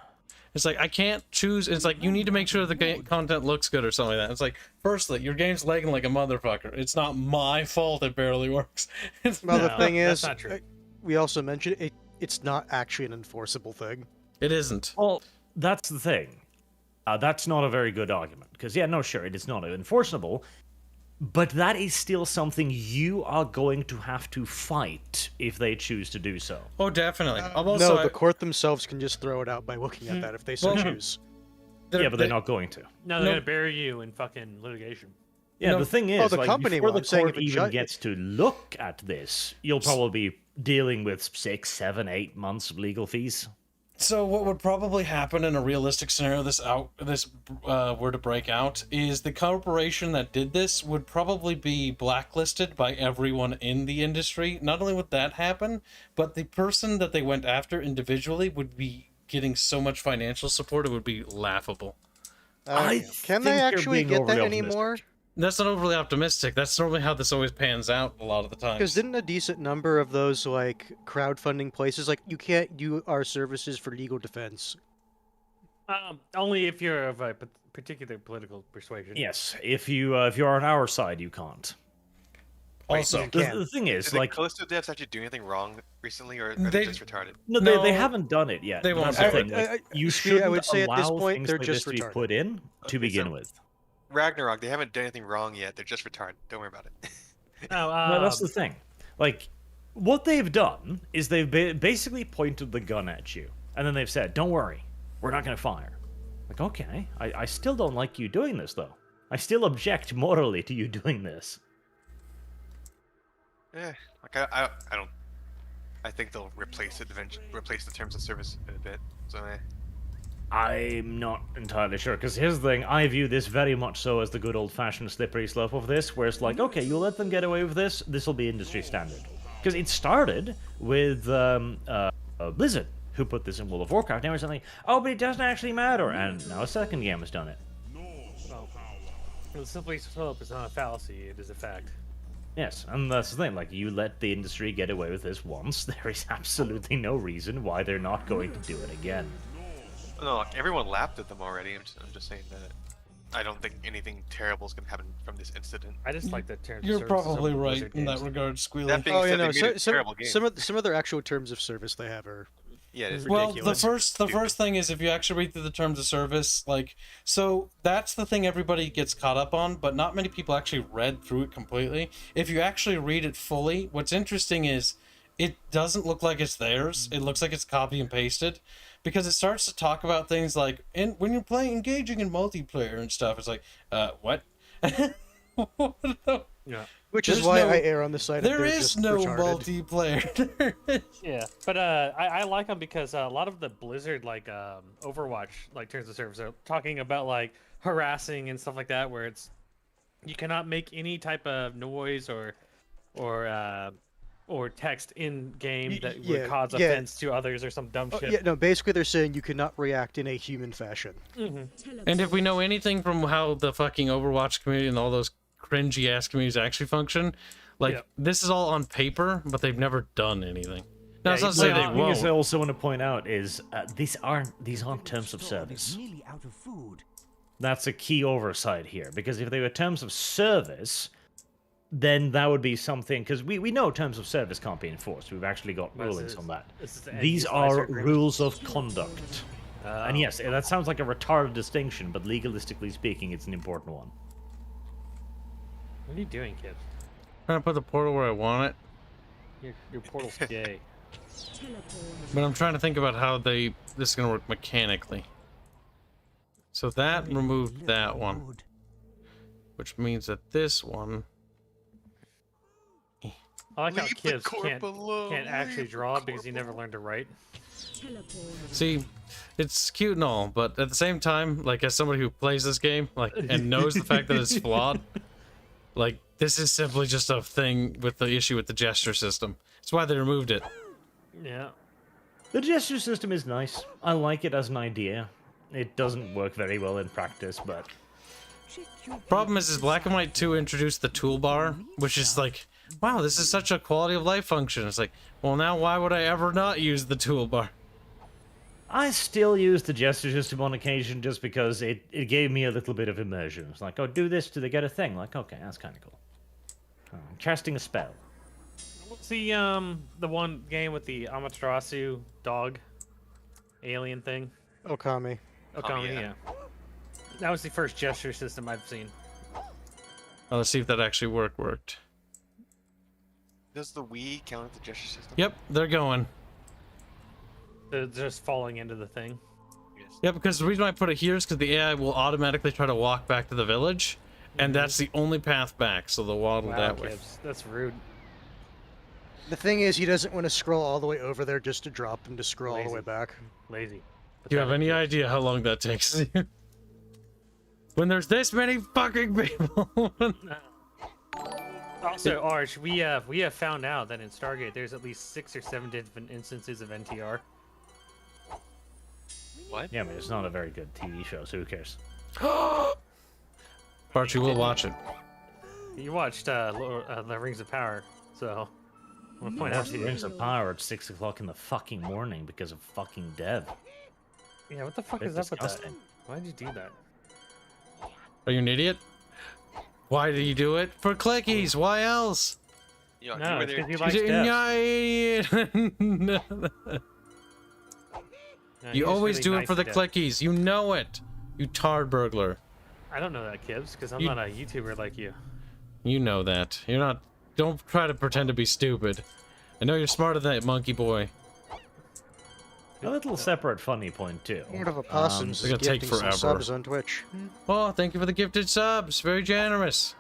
It's like, I can't choose. It's like, you need to make sure the content looks good or something like that. It's like, firstly, your game's lagging like a motherfucker. It's not my fault it barely works. Well, the No, thing that's is, not true. we also mentioned it's not actually an enforceable thing. It isn't. Well, that's the thing. That's not a very good argument. Because, yeah, no, sure, it is not enforceable. But that is still something you are going to have to fight if they choose to do so. Oh, definitely. Also, No, the court themselves can just throw it out by looking at that if they so Well, choose. Yeah, but they're not going to. no, they're gonna bury you in fucking litigation. Yeah, No. the thing is, the like, company before will. the I'm saying court if it even shut- gets to look at this, you'll probably be dealing with 6, 7, 8 months of legal fees. So what would probably happen in a realistic scenario this were to break out is the corporation that did this would probably be blacklisted by everyone in the industry. Not only would that happen, but the person that they went after individually would be getting so much financial support it would be laughable. Can think they you're actually being get that overly anymore? optimistic. That's not overly optimistic. That's normally how this always pans out a lot of the time. Because didn't a decent number of those like crowdfunding places like you can't do our services for legal defense? Only if you're of a particular political persuasion. Yes, if you're on our side, you can't. Also, The thing Did is, the like, Callisto devs actually do anything wrong recently, or are They- they just retarded? no, No, they haven't done it yet. they but won't that's the do it. thing. Like, you Speedy, I shouldn't would say at this allow point, things they're like just this to be retarded. put in to Okay, begin so- with. Ragnarok, they haven't done anything wrong yet. They're just retarded. Don't worry about it. No, that's the thing. Like, what they've done is they've basically pointed the gun at you, and then they've said, "Don't worry, we're not going to fire." Like, okay, I still don't like you doing this, though. I still object morally to you doing this. Yeah, like I don't. I think they'll replace it eventually. Replace the terms of service in a bit. So I'm not entirely sure, because here's the thing, I view this very much so as the good old-fashioned slippery slope of this, where it's like, okay, you let them get away with this, this'll be industry standard. Because it started with Blizzard, who put this in World of Warcraft, now it's something, oh, but it doesn't actually matter, and now a second game has done it. The slippery slope is not a fallacy; it is a fact. Yes, and that's the thing, like, you let the industry get away with this once, there is absolutely no reason why they're not going to do it again. no, like, everyone laughed at them already. I'm just saying that. I don't think anything terrible is going to happen from this incident. I just like the terms. you're of service of probably some right Blizzard in that games. regard, Squealy. That being Oh yeah, said, no. they made a terrible game. Some of their actual terms of service they have are Yeah, it's Well, ridiculous. the first thing is if you actually read through the terms of service, like, so that's the thing everybody gets caught up on, but not many people actually read through it completely. If you actually read it fully, what's interesting is it doesn't look like it's theirs. It looks like it's copy and pasted, because it starts to talk about things like, when you're engaging in multiplayer and stuff, it's like, what? Yeah. which is There's why no- I err on the side of There they're is just no retarded. multiplayer. Yeah, but I like them because a lot of the Blizzard like Overwatch like terms of service are talking about like harassing and stuff like that, where it's you cannot make any type of noise or text in game that would yeah, cause yeah. offense to others or some dumb Oh, shit. yeah, no. Basically, they're saying you cannot react in a human fashion. And if we know anything from how the fucking Overwatch community and all those cringy ass communities actually function, like, Yeah. this is all on paper, but they've never done anything. Now, Yeah, it's not to you say play they on- The thing is I won't. also want to point out is these aren't terms of Store is service. nearly out of food. That's a key oversight here, because if they were terms of service, then that would be something, because we know terms of service can't be enforced. We've actually got This rulings is- on that. this is the These end-use license are agreement. rules of conduct. And Oh. yes, that sounds like a retarded distinction, but legalistically speaking, it's an important one. What are you doing, kid? Trying to put the portal where I want it, Your portal's gay. but I'm trying to think about how this is going to work mechanically. So that removed that one, Good. which means that this one... I like how Leave the kids corp alone, can't actually leave the draw because corp he never learned to write. See, it's cute and all, but at the same time, like, as somebody who plays this game, like, and knows the fact that it's flawed, like, this is simply just a thing with the issue with the gesture system. That's why they removed it. Yeah. The gesture system is nice. I like it as an idea. It doesn't work very well in practice, but Problem is Black and White 2 introduced the toolbar, which is like, wow, this is such a quality of life function. It's like, well, now why would I ever not use the toolbar? I still use the gesture system on occasion just because it gave me a little bit of immersion. It's like, oh, do this, do they get a thing? Like, okay, that's kind of cool. Casting a spell. What's the one game with the Amaterasu dog alien thing? Okami. Okami, yeah. yeah. That was the first gesture system I've seen. Oh, let's see if that actually worked. Does the Wii count as the gesture system? Yep, they're going. They're just falling into the thing. Yes. Yeah, because the reason why I put it here is because the AI will automatically try to walk back to the village, and that's the only path back, so they'll waddle Wow, that way. Kibs, that's rude. The thing is, he doesn't want to scroll all the way over there just to drop him to scroll all the Lazy. way back. Lazy. Do you have any idea how long that takes? When there's this many fucking people. Also, Arch, we have found out that in Stargate there's at least 6 or 7 different instances of NTR. What? Yeah, I mean, it's not a very good TV show, so who cares? Archie will watch it. You watched The Rings of Power, so I'm gonna point out to you. Rings of Power at 6 o'clock in the fucking morning because of fucking dev. Yeah, what the fuck Bit is up with that? disgusting. Why did you do that? Are you an idiot? Why do you do it? For clickies. Why else? You know, No, you it's were because there- he likes You're devs. an idiot. No, You he's always really do it nice for the to devs. clickies. You know it. You tard burglar. I don't know that, Kibs, because I'm You- not a YouTuber like you. You know that. You're not. Don't try to pretend to be stupid. I know you're smarter than that, monkey boy. A little separate funny point too. One of opossums they're is gonna take gifting some forever. subs on Twitch. Oh, thank you for the gifted subs. Very generous.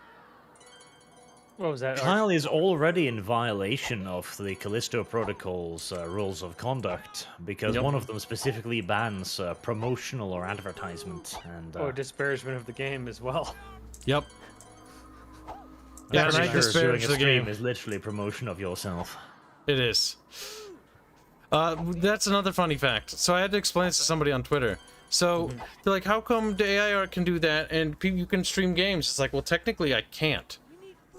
What was that? Kyle is already in violation of the Callisto Protocol's rules of conduct because Yep. one of them specifically bans promotional or advertisement. And Or disparagement of the game as well. Yep. Yeah, That's and I sure doing disparage a the stream game. is literally promotion of yourself. It is. That's another funny fact. So I had to explain this to somebody on Twitter. So they're like, how come the AI art can do that and you can stream games? It's like, well, technically I can't.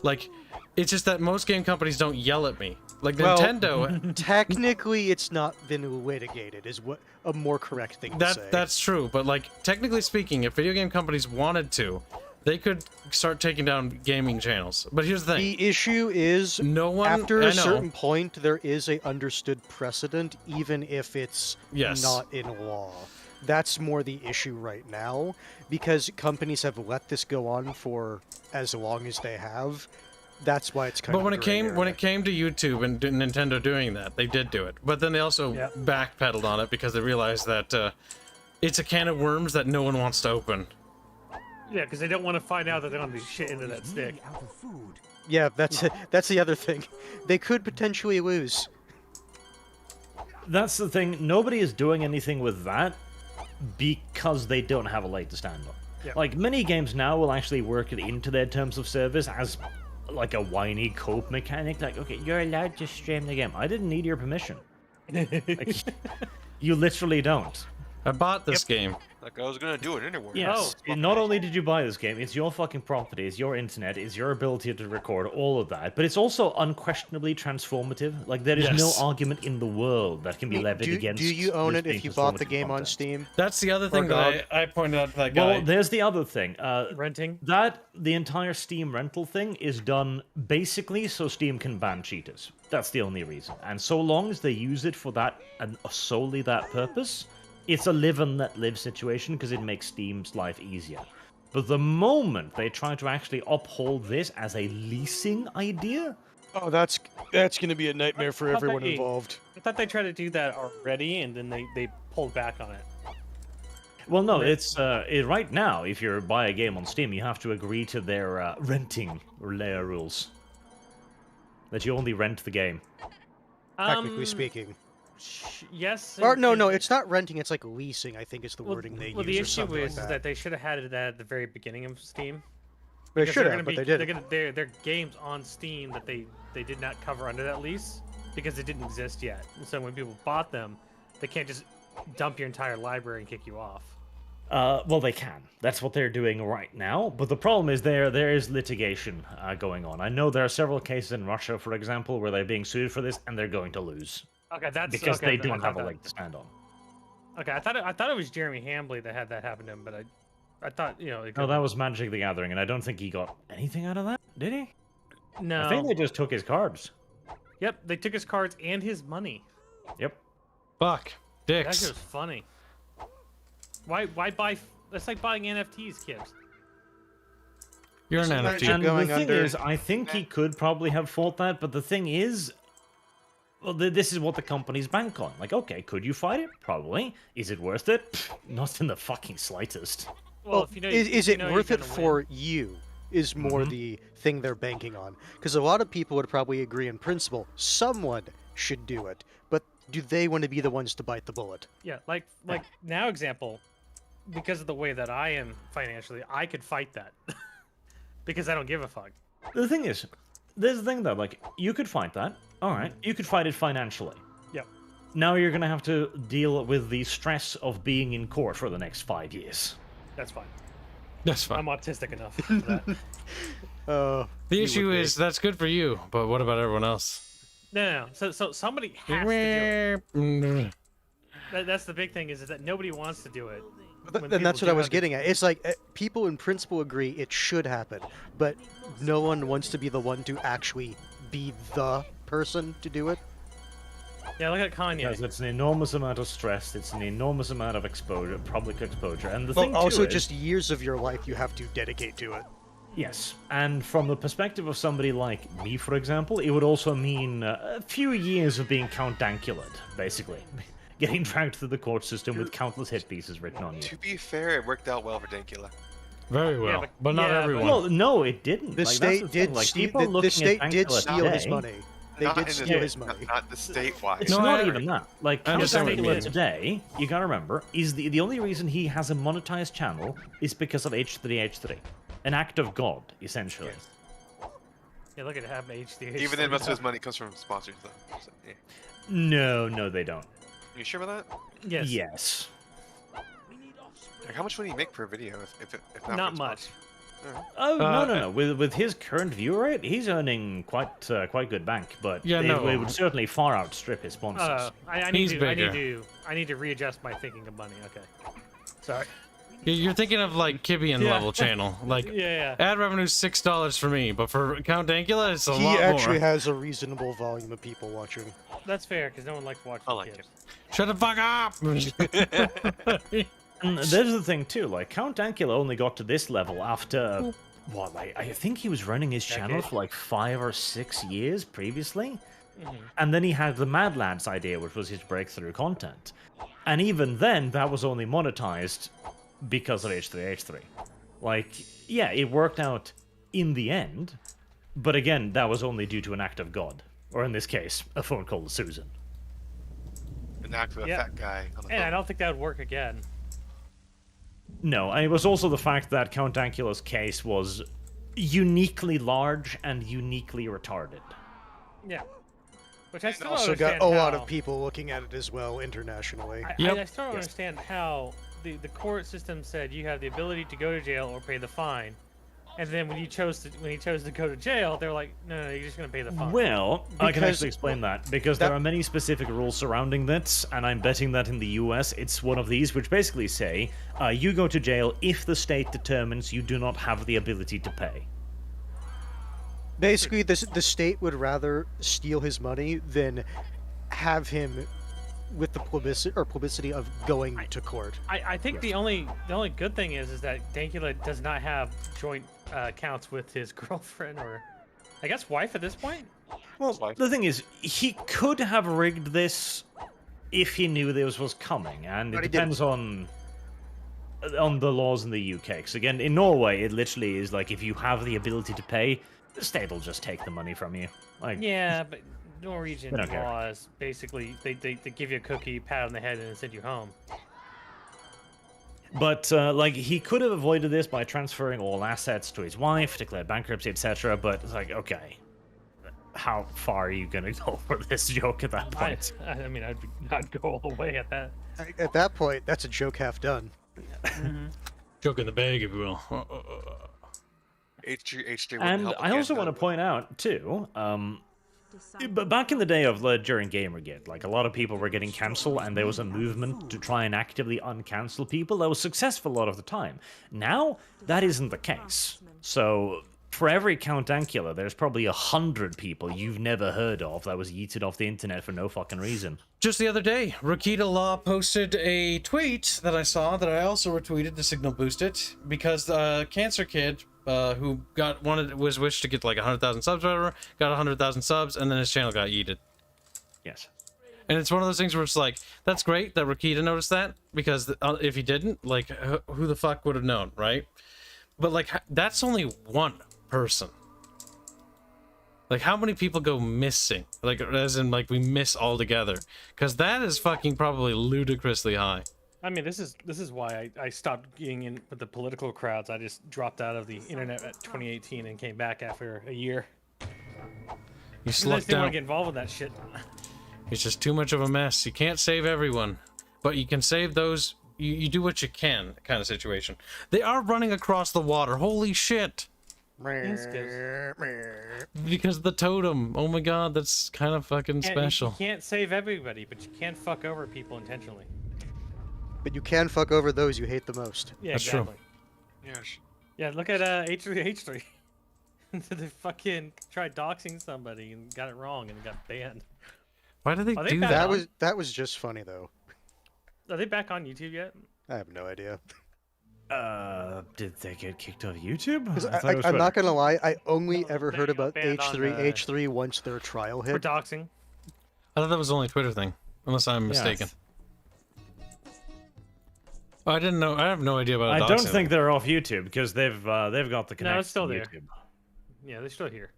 Like, it's just that most game companies don't yell at me. Like Well, Nintendo, Technically, it's not been litigated, is what a more correct thing to say. that's true. But like, technically speaking, if video game companies wanted to, they could start taking down gaming channels. But here's the thing. The issue is, No one, after I a know. certain point, there is a understood precedent, even if it's Yes. not in law. That's more the issue right now, because companies have let this go on for as long as they have. That's why it's kind But of when a it gray came area. to YouTube and Nintendo doing that, they did do it. But then they also Yeah. backpedaled on it because they realized that it's a can of worms that no one wants to open. Yeah, because they don't want to find out that they're going to be shit into that stick. Out of food. Yeah, that's the other thing. They could potentially lose. That's the thing. Nobody is doing anything with that because they don't have a leg to stand on. Yeah. Like, many games now will actually work it into their terms of service as like a whiny cope mechanic. Like, okay, you're allowed to stream the game. I didn't need your permission. Like, you literally don't. I bought this game. Like I was gonna do it anyway. Yes. Not only did you buy this game, it's your fucking property, it's your internet, it's your ability to record, all of that. But it's also unquestionably transformative. Like, there is no Yes. argument in the world that can be levied against. Do you own this it being if you bought the transformative game on content. Steam? That's the other thing God. that I pointed out to that guy. Well, there's the other thing. Renting? That the entire Steam rental thing is done basically so Steam can ban cheaters. That's the only reason. And so long as they use it for that and solely that purpose, it's a live and let live situation because it makes Steam's life easier. But the moment they try to actually uphold this as a leasing idea, Oh, that's going to be a nightmare for How everyone about you? involved. I thought they tried to do that already, and then they pulled back on it. well, no, it's right now. If you buy a game on Steam, you have to agree to their renting rules. That you only rent the game. Technically speaking. Yes. Or and- no, and- it's not renting. It's like leasing. I think is the well, wording they well, use. the or issue something is like that they should have had it at the very beginning of Steam. They Because should they're have, gonna but be- they didn't. They're games on Steam that they did not cover under that lease because it didn't exist yet. And so when people bought them, they can't just dump your entire library and kick you off. Well, they can. That's what they're doing right now. But the problem is there is litigation going on. I know there are several cases in Russia, for example, where they're being sued for this, and they're going to lose Okay, that's because okay, they I don't thought have a that- leg to stand on. Okay, I thought it was Jeremy Hambley that had that happen to him, but I thought it No, could- that was Magic the Gathering, and I don't think he got anything out of that. Did he? no. I think they just took his cards. Yep, they took his cards and his money. Yep. Fuck. That Dicks. was funny. Why buy? That's like buying NFTs, kids. You're an Isn't that NFT. just- And the going thing under- is, I think he could probably have fought that, but the thing is, well, this is what the companies bank on. Like, okay, could you fight it? Probably. Is it worth it? Pfft, not in the fucking slightest. Well, if you know, is you it know worth you're it gonna for win. you? Is more the thing they're banking on. Because a lot of people would probably agree in principle, someone should do it. But do they want to be the ones to bite the bullet? Yeah, like now example, because of the way that I am financially, I could fight that because I don't give a fuck. The thing is, there's the thing though, like, you could fight that. Alright, you could fight it financially. Yep. Now you're gonna have to deal with the stress of being in court for the next 5 years. That's fine. That's fine. I'm autistic enough for that. The you issue would be. is that's good for you, but what about everyone else? No. So somebody has to do it. That's the big thing is that nobody wants to do it. when And people that's what do I was have the- getting at. It's like people in principle agree it should happen, but no one wants to be the one to actually be the person to do it. Yeah, look at Kanye. Because it's an enormous amount of stress, it's an enormous amount of exposure, public exposure, and the Well, thing also too is, just years of your life you have to dedicate to it. yes, and from the perspective of somebody like me, for example, it would also mean a few years of being Count Dankulaed, basically. Getting dragged through the court system with countless hit pieces written on you. To be fair, it worked out well for Dankula. Very well, but- but not yeah, but- everyone. Well, no, it didn't. The Like, that's state the did thing. Like, steal. people looking The at state did Dankula steal his today- money. They Not did in the steal his state- money. Not the statewide. It's No, not I- even that. Like, I Count understand what you Dankula mean. today, you gotta remember, is the only reason he has a monetized channel is because of H3H3. An act of God, essentially. Yeah, look at him HD. Even then, most of his money comes from sponsors, though. So, yeah. No, they don't. You sure about that? Yes. Yes. Like, how much would he make per video if not, Not for much. sponsors? Alright. Oh no. With his current view rate, he's earning quite good bank, but Yeah, no. it would certainly far outstrip his sponsors. I He's need bigger. to readjust my thinking of money. Okay. Sorry. You're thinking of like Kibian Yeah. level channel. Like Yeah. ad revenue's $6 for me, but for Count Dankula, it's a He lot actually more. has a reasonable volume of people watching. That's fair because no one likes watching. I like kids. Shut the fuck up! And there's the thing too, like Count Dankula only got to this level after what? Like, I think he was running his channel Decade. for like 5 or 6 years previously, Mhm. and then he had the Mad Lads idea, which was his breakthrough content, and even then, that was only monetized because of H3H3. Like, yeah, it worked out in the end, but again, that was only due to an act of God, or in this case, a phone call to Susan. An act with a Yeah. fat guy on the And I phone. don't think that would work again. No, and it was also the fact that Count Dankula's case was uniquely large and uniquely retarded. Yeah. Which I And still don't also got understand a lot how- of people looking at it as well internationally. Yep. I still don't understand how the court system said you have the ability to go to jail or pay the fine, and then when he chose to go to jail, they're like, no, you're just gonna pay the fine. Well, I can Because actually explain that, because that- there are many specific rules surrounding that, and I'm betting that in the US it's one of these, which basically say, you go to jail if the state determines you do not have the ability to pay. Basically, the state would rather steal his money than have him with the publicity of going to court. I think the only good thing is that Dankula does not have joint accounts with his girlfriend or, I guess, wife at this point. Well, Life. the thing is, he could have rigged this if he knew this was coming, and it But he depends on the laws in the UK. Because again, in Norway, it literally is like if you have the ability to pay, the state will just take the money from you. Like, Yeah, but Norwegian They don't care. laws basically they give you a cookie, pat on the head, and then send you home. But like he could have avoided this by transferring all assets to his wife, declared bankruptcy, etc. But it's like, okay, how far are you gonna go for this joke at that point? I mean, I'd go all the way at that. At that point, that's a joke half done. Joke in the bag, if you will. H3 wouldn't And help I again, also though, want to but- point out too, Disciple but back in the day of during Gamergate, like a lot of people were getting cancelled, and there was a movement to try and actively uncancel people that was successful a lot of the time. Now that isn't the case. So for every Count Dankula, there's probably 100 people you've never heard of that was yeeted off the internet for no fucking reason. Just the other day, Rakita Law posted a tweet that I saw that I also retweeted to signal boost it because the cancer kid who was wished to get like 100,000 subs or whatever, got 100,000 subs, and then his channel got yeeted. Yes. And it's one of those things where it's like, that's great that Rakita noticed that, because if he didn't, like, who the fuck would have known, right? But like, that's only one person. Like, how many people go missing? Like, as in, like, we miss altogether? Because that is fucking probably ludicrously high. I mean, this is why I stopped getting in with the political crowds. I just dropped out of the internet at 2018 and came back after a year. You I just slucked didn't want down. to get involved with that shit. It's just too much of a mess. You can't save everyone, but you can save those you do what you can kind of situation. They are running across the water. Holy shit! Yes, Kibs. Because of the totem. Oh my god, that's kind of fucking special. You can't save everybody, but you can fuck over people intentionally. But you can fuck over those you hate the most. Yeah, That's true. exactly. Yes. Yeah, look at H3H3. They fucking tried doxing somebody and got it wrong and got banned. Why do they Are they do back that? on? That was just funny though. Are they back on YouTube yet? I have no idea. Did they get kicked off YouTube? 'Cause I thought it was I'm not Twitter. gonna lie, I only No, ever they heard got about banned on, H3 once their trial For hit. doxing. I thought that was only a Twitter thing, unless I'm mistaken. Oh, I didn't know. I have no idea about. I don't doxing. think they're off YouTube because they've got the connection. No, it's still to there. YouTube. Yeah, they're still here.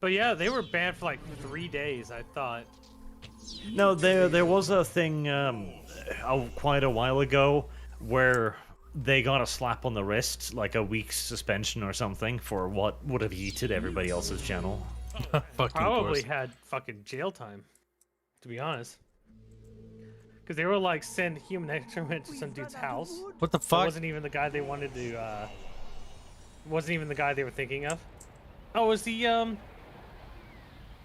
But yeah, they were banned for like 3 days, I thought. No, there was a thing quite a while ago where they got a slap on the wrist, like a week's suspension or something, for what would have yeeted everybody else's channel. Fucking Probably course. had fucking jail time, to be honest. Because they were like send human excrement to some dude's house. What the That fuck? wasn't even the guy they wanted to. Wasn't even the guy they were thinking of. Oh, it was the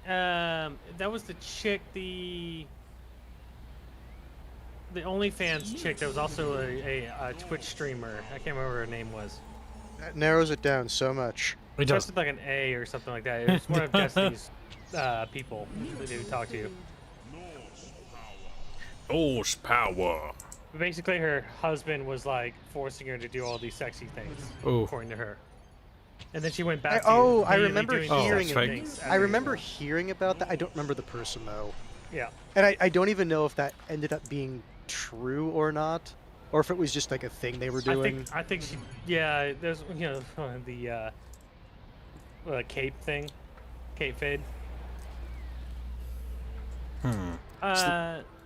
that was the chick, the OnlyFans chick that was also a Twitch streamer. I can't remember what her name was. That narrows it down so much. It Starts does. with like an A or something like that. It was one of Destiny's people that they would talk to. Horsepower. Basically, her husband was like forcing her to do all these sexy things, Ooh. according to her. And then she went back. I to remember doing hearing sex it. things I after remember he hearing about that. I don't remember the person though. Yeah. And I don't even know if that ended up being true or not. Or if it was just like a thing they were doing. I think she. Yeah, there's the cape thing, cape fade.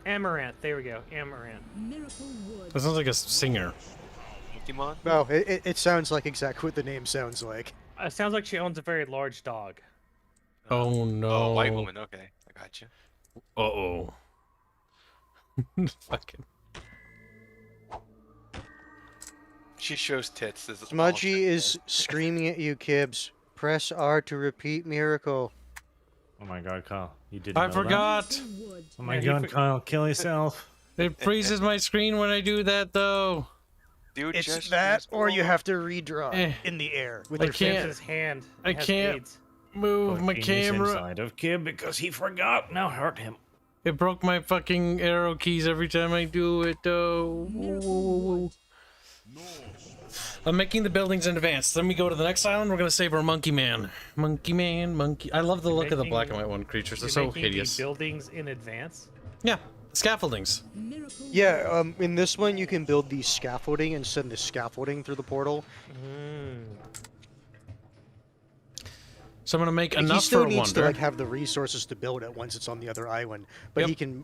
Amaranth. There we go. Amaranth. Miracle Wood. That sounds like a singer. Pokemon? Oh, it sounds like exactly what the name sounds like. It sounds like she owns a very large dog. Oh no. Oh, white woman. Okay, I got you. Uh-oh. Fucking. She shows tits. This is all Smudgy she is says. screaming at you, Kibs. Press R to repeat miracle. Oh my god, Kyle, you didn't. I know forgot. Miracle Wood. That? Oh my Yeah, god, Kyle, kill yourself. It freezes my screen when I do that, though. Dude, It's just that, use or you all- have to redraw Eh. in the air with I your can't- finger. His hand. I has can't- AIDS. Move my Put a penis camera. inside of Kib because he forgot. Now hurt him. It broke my fucking arrow keys every time I do it, though. Miracle Wood. I'm making the buildings in advance. Then we go to the next island. We're gonna save our monkey man. Monkey man, monkey. I love the look of the black and white one creatures. They're You're so making the hideous. buildings in advance. Yeah, scaffoldings. Miracle Yeah, in this one you can build the scaffolding and send the scaffolding through the portal. So I'm gonna make He enough still for a needs to wonder. like have the resources to build it once it's on the other island, but Yep. he can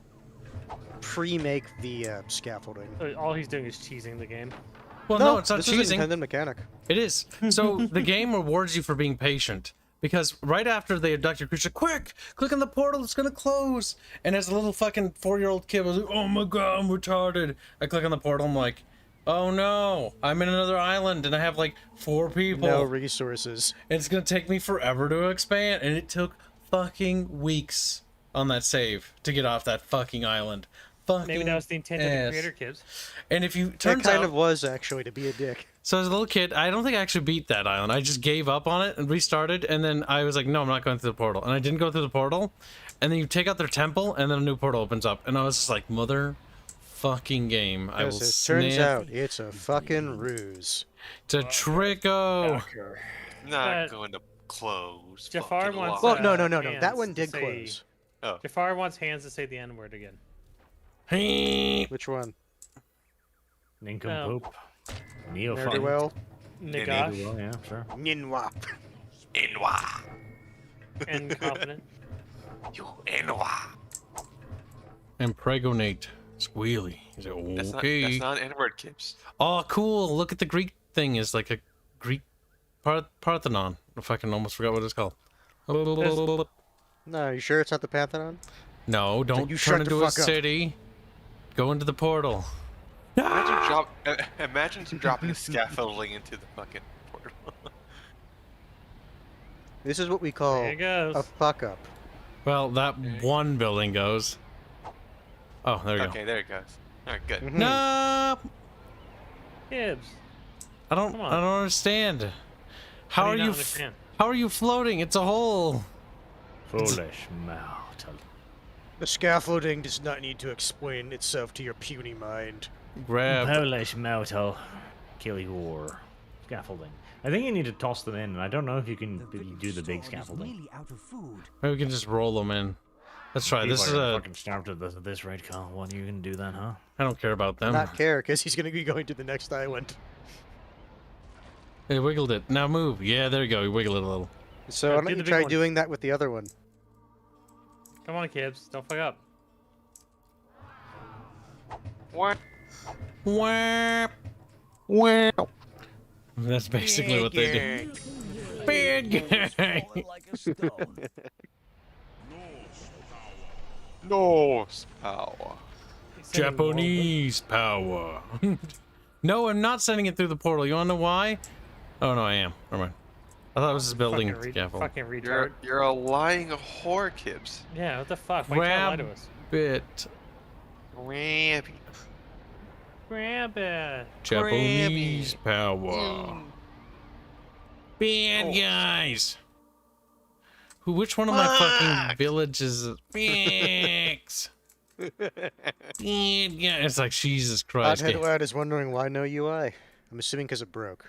pre-make the scaffolding. All he's doing is cheesing the game. Well, no, it's not this is an cheesing. intended mechanic. It is. So the game rewards you for being patient. Because right after they abduct your creature, quick! Click on the portal, it's gonna close! And as a little fucking 4-year-old kid, I was like, oh my god, I'm retarded. I click on the portal, I'm like, oh no, I'm in another island and I have like 4 people. No resources. And it's gonna take me forever to expand. And it took fucking weeks on that save to get off that fucking island. Fucking Maybe that was the intent of the ass. creator, Kibs. And if you It turns kind out, of was actually to be a dick. so as a little kid, I don't think I actually beat that island. I just gave up on it and restarted, and then I was like, no, I'm not going through the portal. And I didn't go through the portal, and then you take out their temple, and then a new portal opens up. And I was just like, mother fucking game. I will As it turns snap. out, it's a fucking ruse. It's a tricko. Not going to close. Jafar fucking wants- law. Well, no. hands That one to did say- close. Jafar wants hands to say the N word again. Hey. Which one? Nincompoop. Very Neophyte. well. Nagash Well, yeah, sure. Ninwa. Inwa. and confident. You Inwa. Impregnate. Squealy. He's like, That's okay. not, that's not an N-word, Kibs. Oh, cool. Look at the Greek thing. Is like a Greek Parthenon. I fucking almost forgot what it's called. No, you sure it's not the Pantheon? No, don't you turn shut the into a fuck up. city. Go into the portal. Imagine dropping scaffolding into the fucking portal. This is what we call There it goes. a fuck up. Well, that one building goes. Oh, there we Okay, there it goes. All right, good. Mhm. No, Kibs. I don't. Come on. I don't understand. How do are you you? not understand? How are you floating? It's a hole. Foolish mortal. The scaffolding does not need to explain itself to your puny mind. Grab. Polish mortal. Kill your scaffolding. I think you need to toss them in, and I don't know if you can do the big Sword is scaffolding. nearly out of food. Maybe we can just roll them in. Let's try. This is People are a. fucking starved at this rate, Carl. What, you can do that, huh? I don't care about them. Not care, because he's going to be going to the next island. They wiggled it. Now move. Yeah, there you go. You wiggle it a little. So Yeah, why do don't the you big try one. doing that with the other one? Come on, Kibs. Don't fuck up. What? Wow. Wow. That's basically what they do. Big guy. Like a stone. No power. He's sending more- Japanese power. No, I'm not sending it through the portal. You wanna know why? Oh no, I am. Never mind. I thought it was just building scaffold. Fucking retard. You're a lying whore, Kibs. Yeah, what the fuck? Why you trying to lie Grab to us? it. Rampy. Grab it. Japanese power. Bad guys. Who? Which one of my fucking villages? Bix. Bad guys. It's like Jesus Christ. Oddhead Lad is wondering why no UI. I'm assuming because it broke.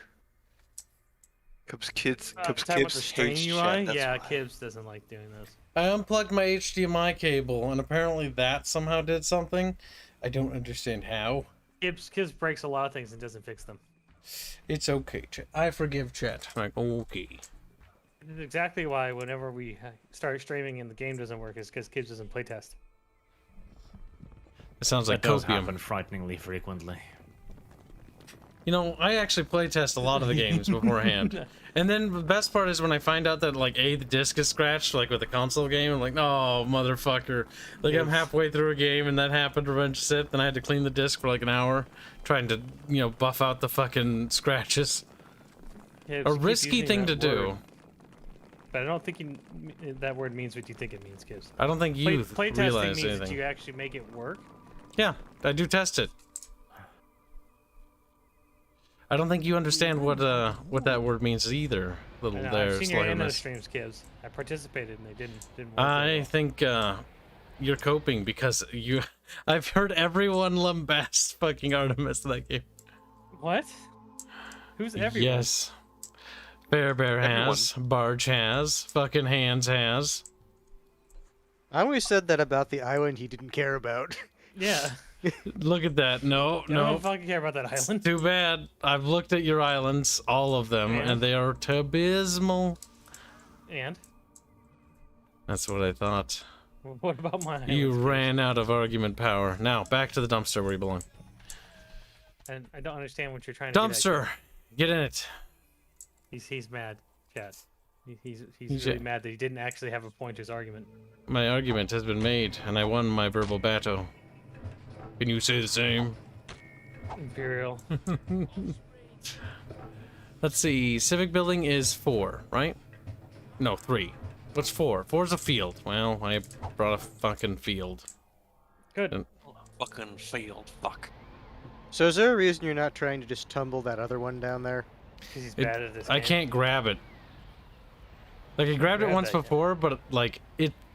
Cubs kids. Cubs Talking about kids the string hates UI? chat, that's Yeah, why. Kibs doesn't like doing this. I unplugged my HDMI cable, and apparently that somehow did something. I don't understand how. Kibs breaks a lot of things and doesn't fix them. It's okay, chat. I forgive chat. Like, okay. This is exactly why whenever we start streaming and the game doesn't work is because Kibs doesn't playtest. It sounds like That does copium. happen frighteningly frequently. You know, I actually playtest a lot of the games beforehand. And then the best part is when I find out that, like, the disc is scratched, like with the console game, I'm like, oh, motherfucker. Like, I'm halfway through a game and that happened, Revenge Sith, and I had to clean the disc for like an hour, trying to, you know, buff out the fucking scratches. Kibs, A you keep risky using thing to that do. word, but I don't think that word means what you think it means, Kibs. I don't think you Playtesting realize means anything. that you actually make it work. Yeah, I do test it. I don't think you understand what that word means either, little I know, there, I've seen your anime Slayermas. streams, Kibs. I participated and they didn't work. very I well. think you're coping because I've heard everyone lambast fucking Artemis in that game. What? Who's everyone? Yes. Bear has, Barge has, fucking Hands has. I always said that about the island he didn't care about. Yeah. Look at that. No, I don't no. fucking care about that island. Too bad. I've looked at your islands, all of them, And? and they are abysmal. And That's what I thought. what about my You islands, Kibs? ran out of argument power. Now, back to the dumpster where you belong. And I don't understand what you're trying to get at, Dumpster! Get in it. He's mad, Chad. He's He's really a- mad that he didn't actually have a point to his argument. My argument has been made, and I won my verbal battle. Can you say the same? Imperial. Let's see. Civic building is 4, right? No, 3. What's 4? 4 is a field. Well, I brought a fucking field. Good. And- Fucking failed. Fuck. So is there a reason you're not trying to just tumble that other one down there? 'Cause he's It- bad at this. I game. can't grab it. Like, I grabbed it grab once that yet. before, but, like,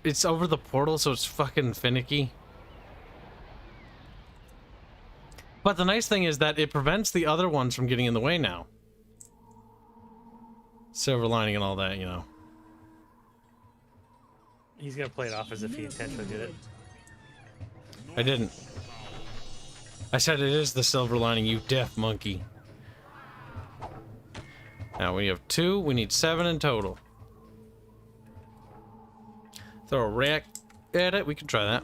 it's over the portal, so it's fucking finicky. But the nice thing is that it prevents the other ones from getting in the way now. Silver lining and all that, you know. He's gonna play it off as if he intentionally did it. I didn't. I said it is the silver lining, you deaf monkey. Now we have 2, we need 7 in total. Throw a rack at it, we can try that.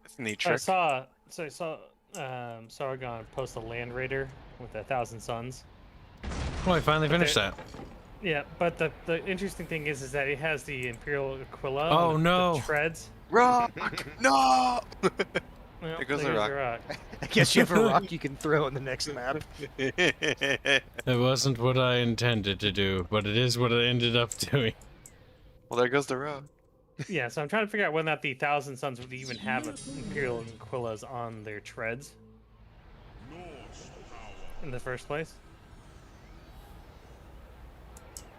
That's a neat I trick. saw Sargon post a Land Raider with 1,000 suns. Oh, I finally finished there- that. Yeah, but the interesting thing is that it has the Imperial Aquila. Oh, with no. The treads. Rock! No! Well, There goes the there's rock. your rock. I guess you have a rock you can throw on the next map. It wasn't what I intended to do, but it is what I ended up doing. Well, there goes the rock. Yeah, so I'm trying to figure out whether or not the Thousand Suns would even have Imperial Inquillas on their treads in the first place.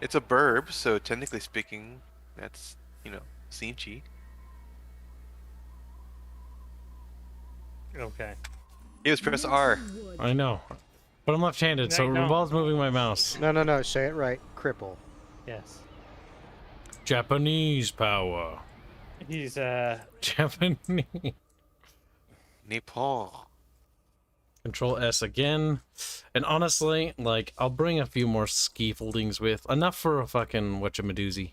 It's a burb, so technically speaking, that's, Sinchi. Okay. He was press R. I know. But I'm left-handed, No, so you it don't. involves moving my mouse. No, say it right. Cripple. Yes. Japanese power. He's Japanese. Nippon. Control S again. And honestly, like, I'll bring a few more skeefoldings with. Enough for a fucking whatchamadoozy.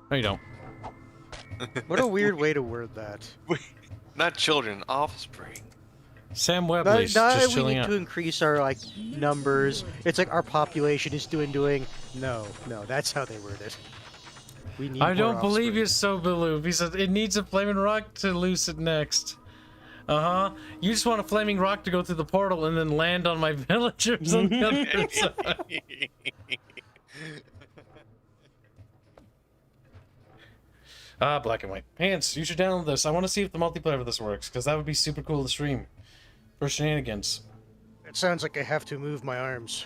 No, you don't. What a weird way to word that. Not children, offspring. Sam Now, Webley's now just we chilling need out. to increase our numbers. It's like our population is doing. No, that's how they word it. We need. I more don't believe you offspring. so, Baloof. He said it needs a flaming rock to loose it next. Uh-huh. You just want a flaming rock to go through the portal and then land on my villagers on the other side. Ah, black and white. Hanse, you should download this. I want to see if the multiplayer of this works, because that would be super cool to stream. For shenanigans. It sounds like I have to move my arms.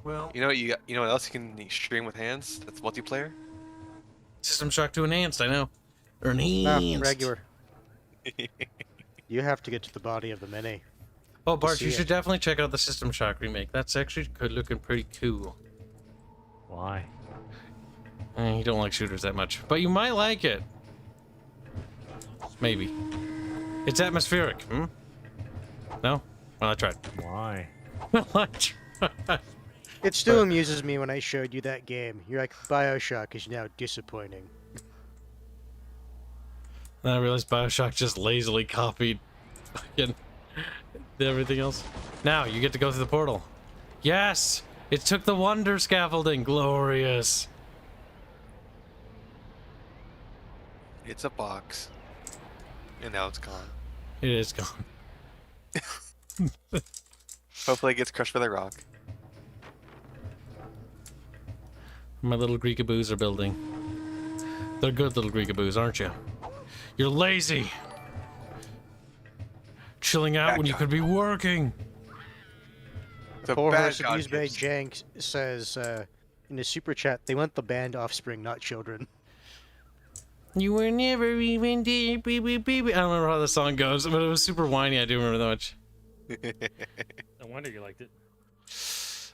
Well, You know what else you can stream with hands? That's multiplayer. System Shock 2 enhanced, I know. Or No, enhanced. regular. You have to get to the body of the mini. Oh, Bart, see you it. should definitely check out the System Shock remake. That's actually good looking pretty cool. Why? You don't like shooters that much, but you might like it. Maybe. It's atmospheric, hmm? No? Well, I tried. Why? Well, I tried. It still amuses me when I showed you that game. You're like, Bioshock is now disappointing. Then I realized Bioshock just lazily copied fucking everything else. Now, you get to go through the portal. Yes! It took the wonder scaffolding. Glorious. It's a box. And now it's gone. It is gone. Hopefully it gets crushed by the rock. My little Greekaboos are building. They're good little Greekaboos, aren't you? You're lazy. Chilling out when you could be working. The Poor bad Horse god Abused by gives- Jank says in the super chat they want the band offspring, not children. You were never even there, baby, baby. I don't remember how the song goes, but it was super whiny. I do remember that much. No wonder you liked it.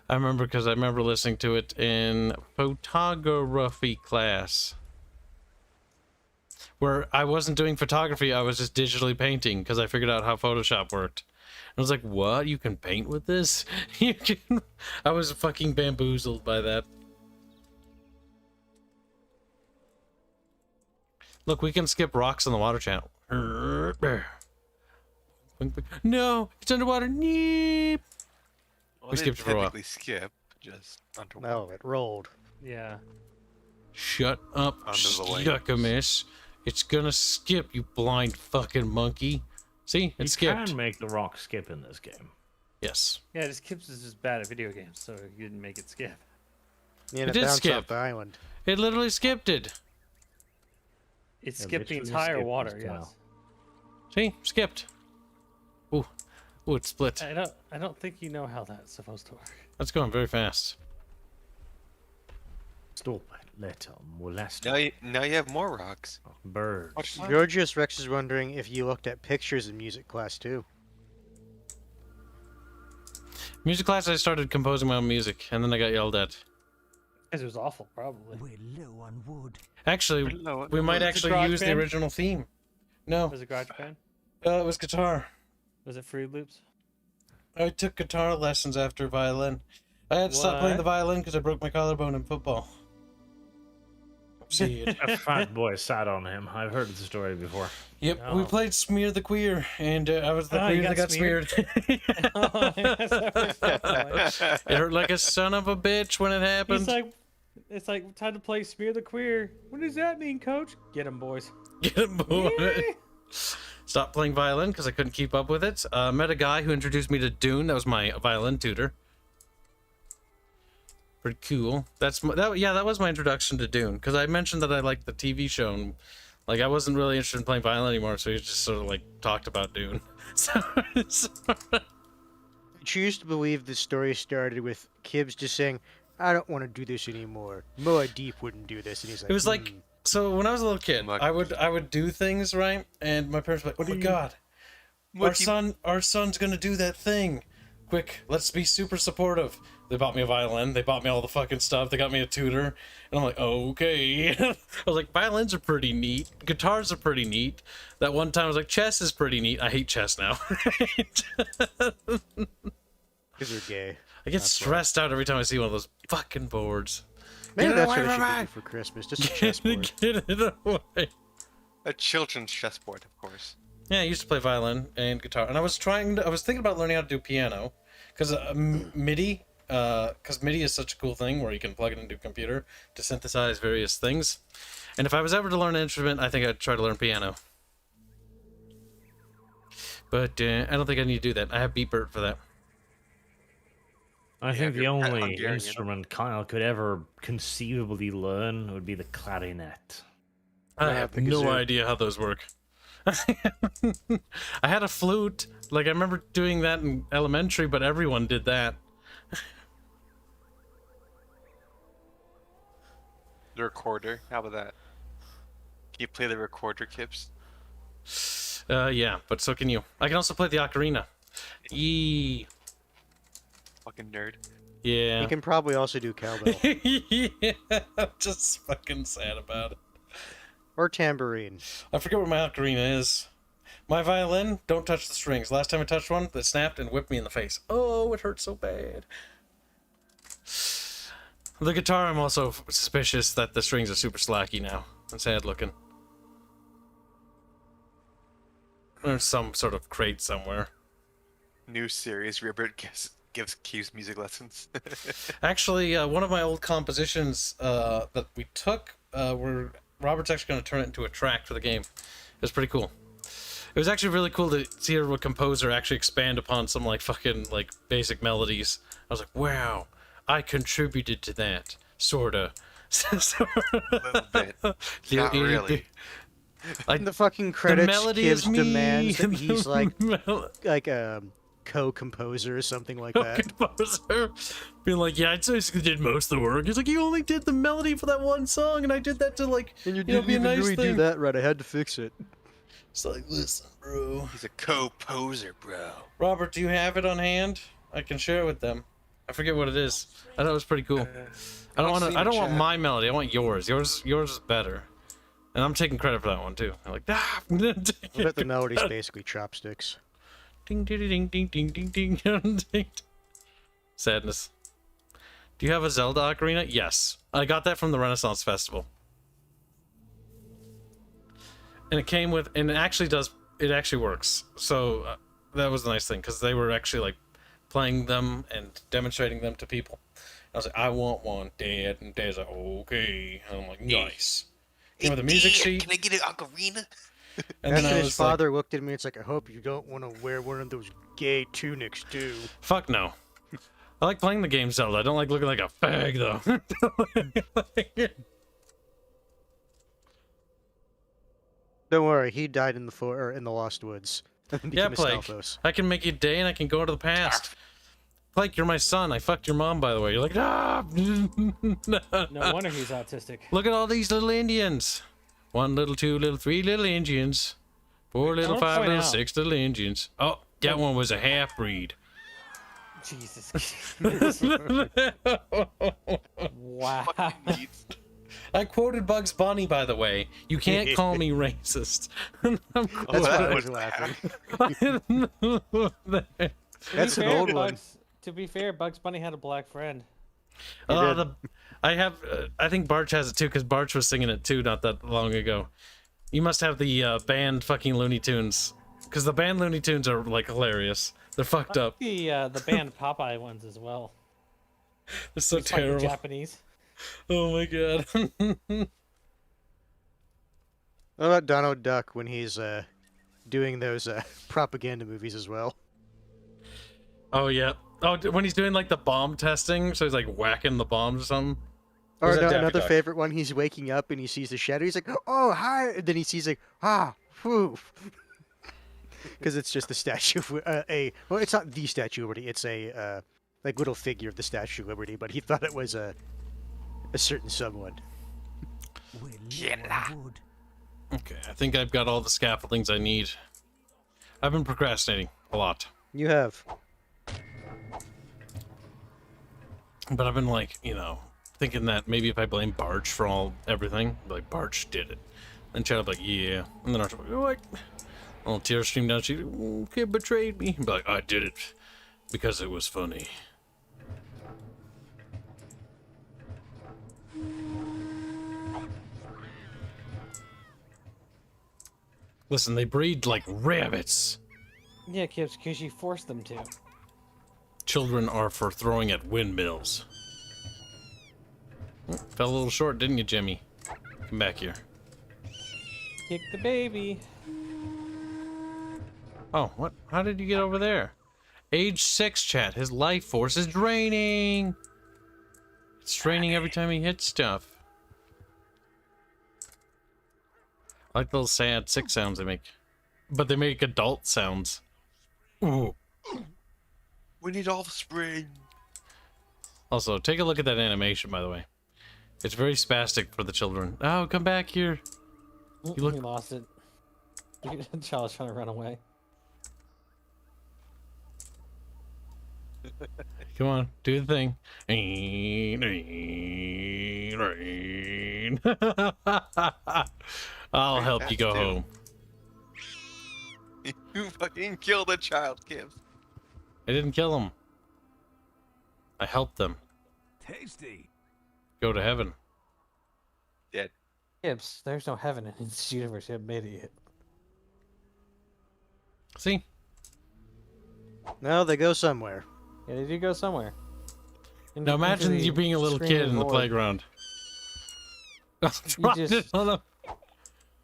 I remember because I remember listening to it in photography class. Where I wasn't doing photography, I was just digitally painting because I figured out how Photoshop worked. I was like, what? You can paint with this? You can... I was fucking bamboozled by that. Look, we can skip rocks in the water channel. No, it's underwater. Neep. Well, We it skipped didn't for a while. technically skip, just underwater. No, it rolled. Yeah. Shut up, Under the waves. Stuckamus. It's gonna skip, you blind fucking monkey. See, it You skipped. can make the rock skip in this game. Yes. Yeah, just Kibs is just bad at video games, so he didn't make it skip. Yeah, It it did bounced skip. off the island. It literally skipped it. It Yeah, skipped the literally entire skipped water, this yes. tile. See? Skipped. Ooh. Ooh, it split. I don't think you know how that's supposed to work. That's going very fast. Stop it, little molester. Now you have more rocks. Birds. Watch that. Georgius Rex is wondering if you looked at pictures in music class too. Music class, I started composing my own music, and then I got yelled at. Because it was awful, probably. we're low on wood. Actually, Hello, we might Was it actually Garage use the Band? original theme. No, Was it GarageBand? it was guitar. Was it Fruit Loops? I took guitar lessons after violin. I had to stop playing the What? violin because I broke my collarbone in football. See it. A fat boy sat on him. I've heard the story before. Yep, we Oh. played Smear the Queer, and I was the Oh, you queer that got got smeared. It hurt like a son of a bitch when it happened. It's like time to play Smear the Queer. What does that mean, Coach? Get him, boys. Get him, boy. Stopped playing violin because I couldn't keep up with it. Met a guy who introduced me to Dune. That was my violin tutor. Pretty cool. That was my introduction to Dune, because I mentioned that I liked the TV show, and like I wasn't really interested in playing violin anymore, so he just sort of like talked about Dune. So I choose to believe the story started with Kibs just saying, "I don't want to do this anymore. Moa Deep wouldn't do this," and he's like, it was like, so when I was a little kid, Muck. I would do things right, and my parents were like, "Oh my god, our son's gonna do that thing. Quick, let's be super supportive." They bought me a violin. They bought me all the fucking stuff. They got me a tutor. And I'm like, okay. I was like, violins are pretty neat. Guitars are pretty neat. That one time I was like, chess is pretty neat. I hate chess now. "Because you're gay." I get stressed out every time I see one of those fucking boards. Maybe Get it that's away what I from should me! get you for Christmas. Just a chessboard. Get it away. A children's chessboard, of course. Yeah, I used to play violin and guitar. And I was thinking about learning how to do piano. Because MIDI... because MIDI is such a cool thing where you can plug it into a computer to synthesize various things. And if I was ever to learn an instrument, I think I'd try to learn piano. But I don't think I need to do that. I have Beatbird for that. I think the you're only Hungarian. instrument Kyle could ever conceivably learn would be the clarinet. I have the no kazoo. idea how those work. I had a flute. Like, I remember doing that in elementary, but everyone did that. The recorder. How about that? Can you play the recorder, Kibs? Yeah, but so can you. I can also play the ocarina. Yee. Fucking nerd. Yeah. You can probably also do cowbell. Yeah, I'm just fucking sad about it. Or tambourine. I forget what my ocarina is. My violin, don't touch the strings. Last time I touched one, it snapped and whipped me in the face. Oh, it hurt so bad. The guitar, I'm also suspicious that the strings are super slacky now. And sad looking. There's some sort of crate somewhere. New series. Robert gives Kibs music lessons. Actually, one of my old compositions that we took, Robert's actually going to turn it into a track for the game. It was pretty cool. It was actually really cool to see a composer actually expand upon some like fucking like basic melodies. I was like, wow, I contributed to that, sorta. A little bit. Not really. In the fucking credits, melody Kibs is me. demands that he's The like a co-composer or something like that. composer being like, yeah, I basically did most of the work. He's like, you only did the melody for that one song, and I did that to like, And you know, didn't be a even nice really thing. do that right. I had to fix it. It's like, listen, bro. He's a co-poser, bro. Robert, do you have it on hand? I can share it with them. I forget what it is. I thought it was pretty cool. I don't want see to. the I don't want chat. my melody. I want yours. Yours is better. And I'm taking credit for that one too. I'm like, ah. I bet the melody's basically chopsticks. Ding ding ding ding ding ding ding ding. Sadness. Do you have a Zelda ocarina? Yes, I got that from the Renaissance Festival. And it came with, and it actually works. So that was the nice thing, because they were actually like playing them and demonstrating them to people. I was like, I want one, Dad. And Dad's like, okay. And I'm like, nice. Came with a music sheet. Can I get an ocarina? And then After I his was like, father looked at me, it's like, I hope you don't want to wear one of those gay tunics, too. fuck no. I like playing the game Zelda. I don't like looking like a fag, though. Don't worry, he died in the Lost Woods. And Yeah, became a Plague. Stalfos. I can make you a day and I can go into the past. Plague, you're my son. I fucked your mom, by the way. You're like, ah! No wonder he's autistic. Look at all these little Indians. 1 little, 2 little, 3 little Indians. 4 little, Don't 5 point little, out. 6 little Indians. Oh, that one was a half-breed. Jesus. Wow. Fucking needs. I quoted Bugs Bunny, by the way. You can't call me racist. I'm That's Oh, why I that was was laughing. That's an old one. To be fair, Bugs Bunny had a black friend. I think Barch has it too, because Barch was singing it too not that long ago. You must have the band fucking Looney Tunes, because the band Looney Tunes are like hilarious. They're fucked up. The band Popeye ones as well. They're so It's like the terrible. Japanese. Oh my god. What about Donald Duck when he's doing those propaganda movies as well. Oh yeah. Oh, when he's doing like the bomb testing, so he's like whacking the bombs or something. Or is that Daffy another Duck? favorite one, he's waking up and he sees the shadow. He's like, oh, hi. And then he sees like, whew. Because it's just the statue of well, it's not the Statue of Liberty. It's a like little figure of the Statue of Liberty, but he thought it was a certain someone. Okay, I think I've got all the scaffoldings I need. I've been procrastinating a lot. You have. But I've been like, you know, thinking that maybe if I blame Barch for everything, like Barch did it. And Chad will be like, yeah. And then Archie will be like, what? A little tear stream down. She, kid betrayed me. He'll be like, I did it because it was funny. Listen, they breed like rabbits. Yeah, Kibs, because you forced them to. Children are for throwing at windmills. Fell a little short, didn't you, Jimmy? Come back here. Kick the baby. Oh, what? How did you get over there? Age 6, chat. His life force is draining. It's draining every time he hits stuff. I like the little sad, sick sounds they make. But they make adult sounds. Ooh. We need all the spring. Also, take a look at that animation, by the way. It's very spastic for the children. Oh, come back here. You look... He lost it. The child's trying to run away. Come on, do the thing. I'll help you go home. You fucking killed a child, Kibs. I didn't kill him. I helped them Tasty. go to heaven. Dead. Kibs, there's no heaven in this universe. You haven't made it yet. See? No, they go somewhere. Yeah, they do go somewhere. Now imagine you being a little kid in the playground.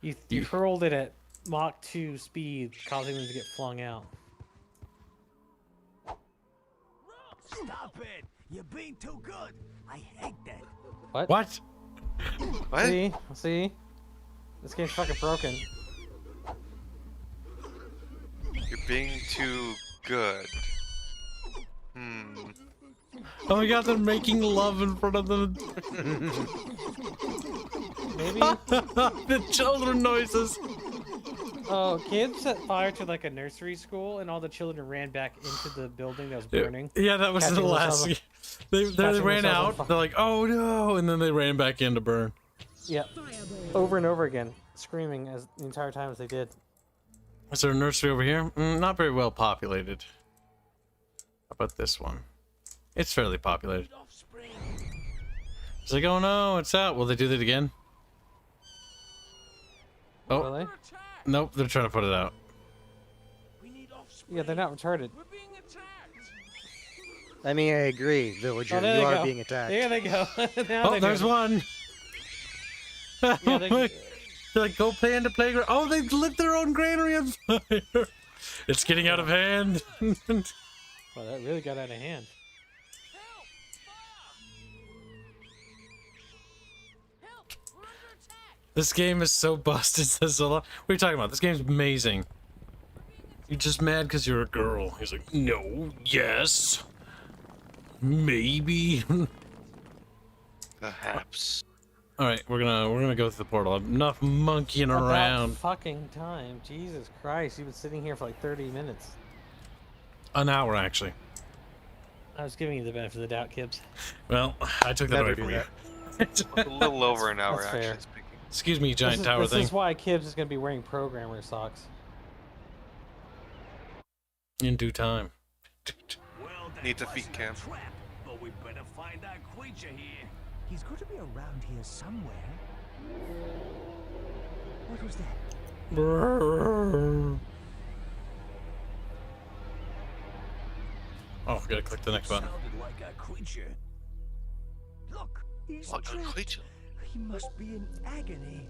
You hurled it at Mach 2 speed, causing them to get flung out. Stop it! You're being too good. I hate that. What? What? What? See? This game's fucking broken. You're being too good. Oh my god, they're making love in front of them. Maybe? The children noises. Oh, kids set fire to like a nursery school, and all the children ran back into the building that was burning. Yeah, that was the Catching last. themselves They ran themselves on out. fire. They're like, oh no, and then they ran back in to burn. Yep. Over and over again, screaming as the entire time as they did. Is there a nursery over here? Not very well populated. How about this one? It's fairly populated. It's like, oh no, it's out. Will they do that again? Oh, Really? nope, they're trying to put it out. Yeah, they're not retarded. I mean, I agree, villager. Oh, there you they are go. being attacked. There they go. Now Oh, they there's do. one. Yeah, they- They're like, go play in the playground. Oh, they lit their own granary on fire. It's getting out of hand. Well, that really got out of hand. This game is so busted, says Sala. What are you talking about? This game's amazing. You're just mad because you're a girl. He's like, no, yes, maybe. Perhaps. All right, we're gonna go through the portal. Enough monkeying About around. fucking time. Jesus Christ, you've been sitting here for like 30 minutes. An hour, actually. I was giving you the benefit of the doubt, Kibs. Well, I took that Never away do from you. A little over an hour, That's actually fair. speaking. Excuse me, giant tower this thing. is why Kibs is going to be wearing programmer socks. In due time. Well, that Needs a feet wasn't cam. trap, but we better find that creature here. He's got to be around here somewhere. What was that? Oh, gotta click the next button. Sounded like a creature. Look, he's Like a trapped. creature. He must be in agony.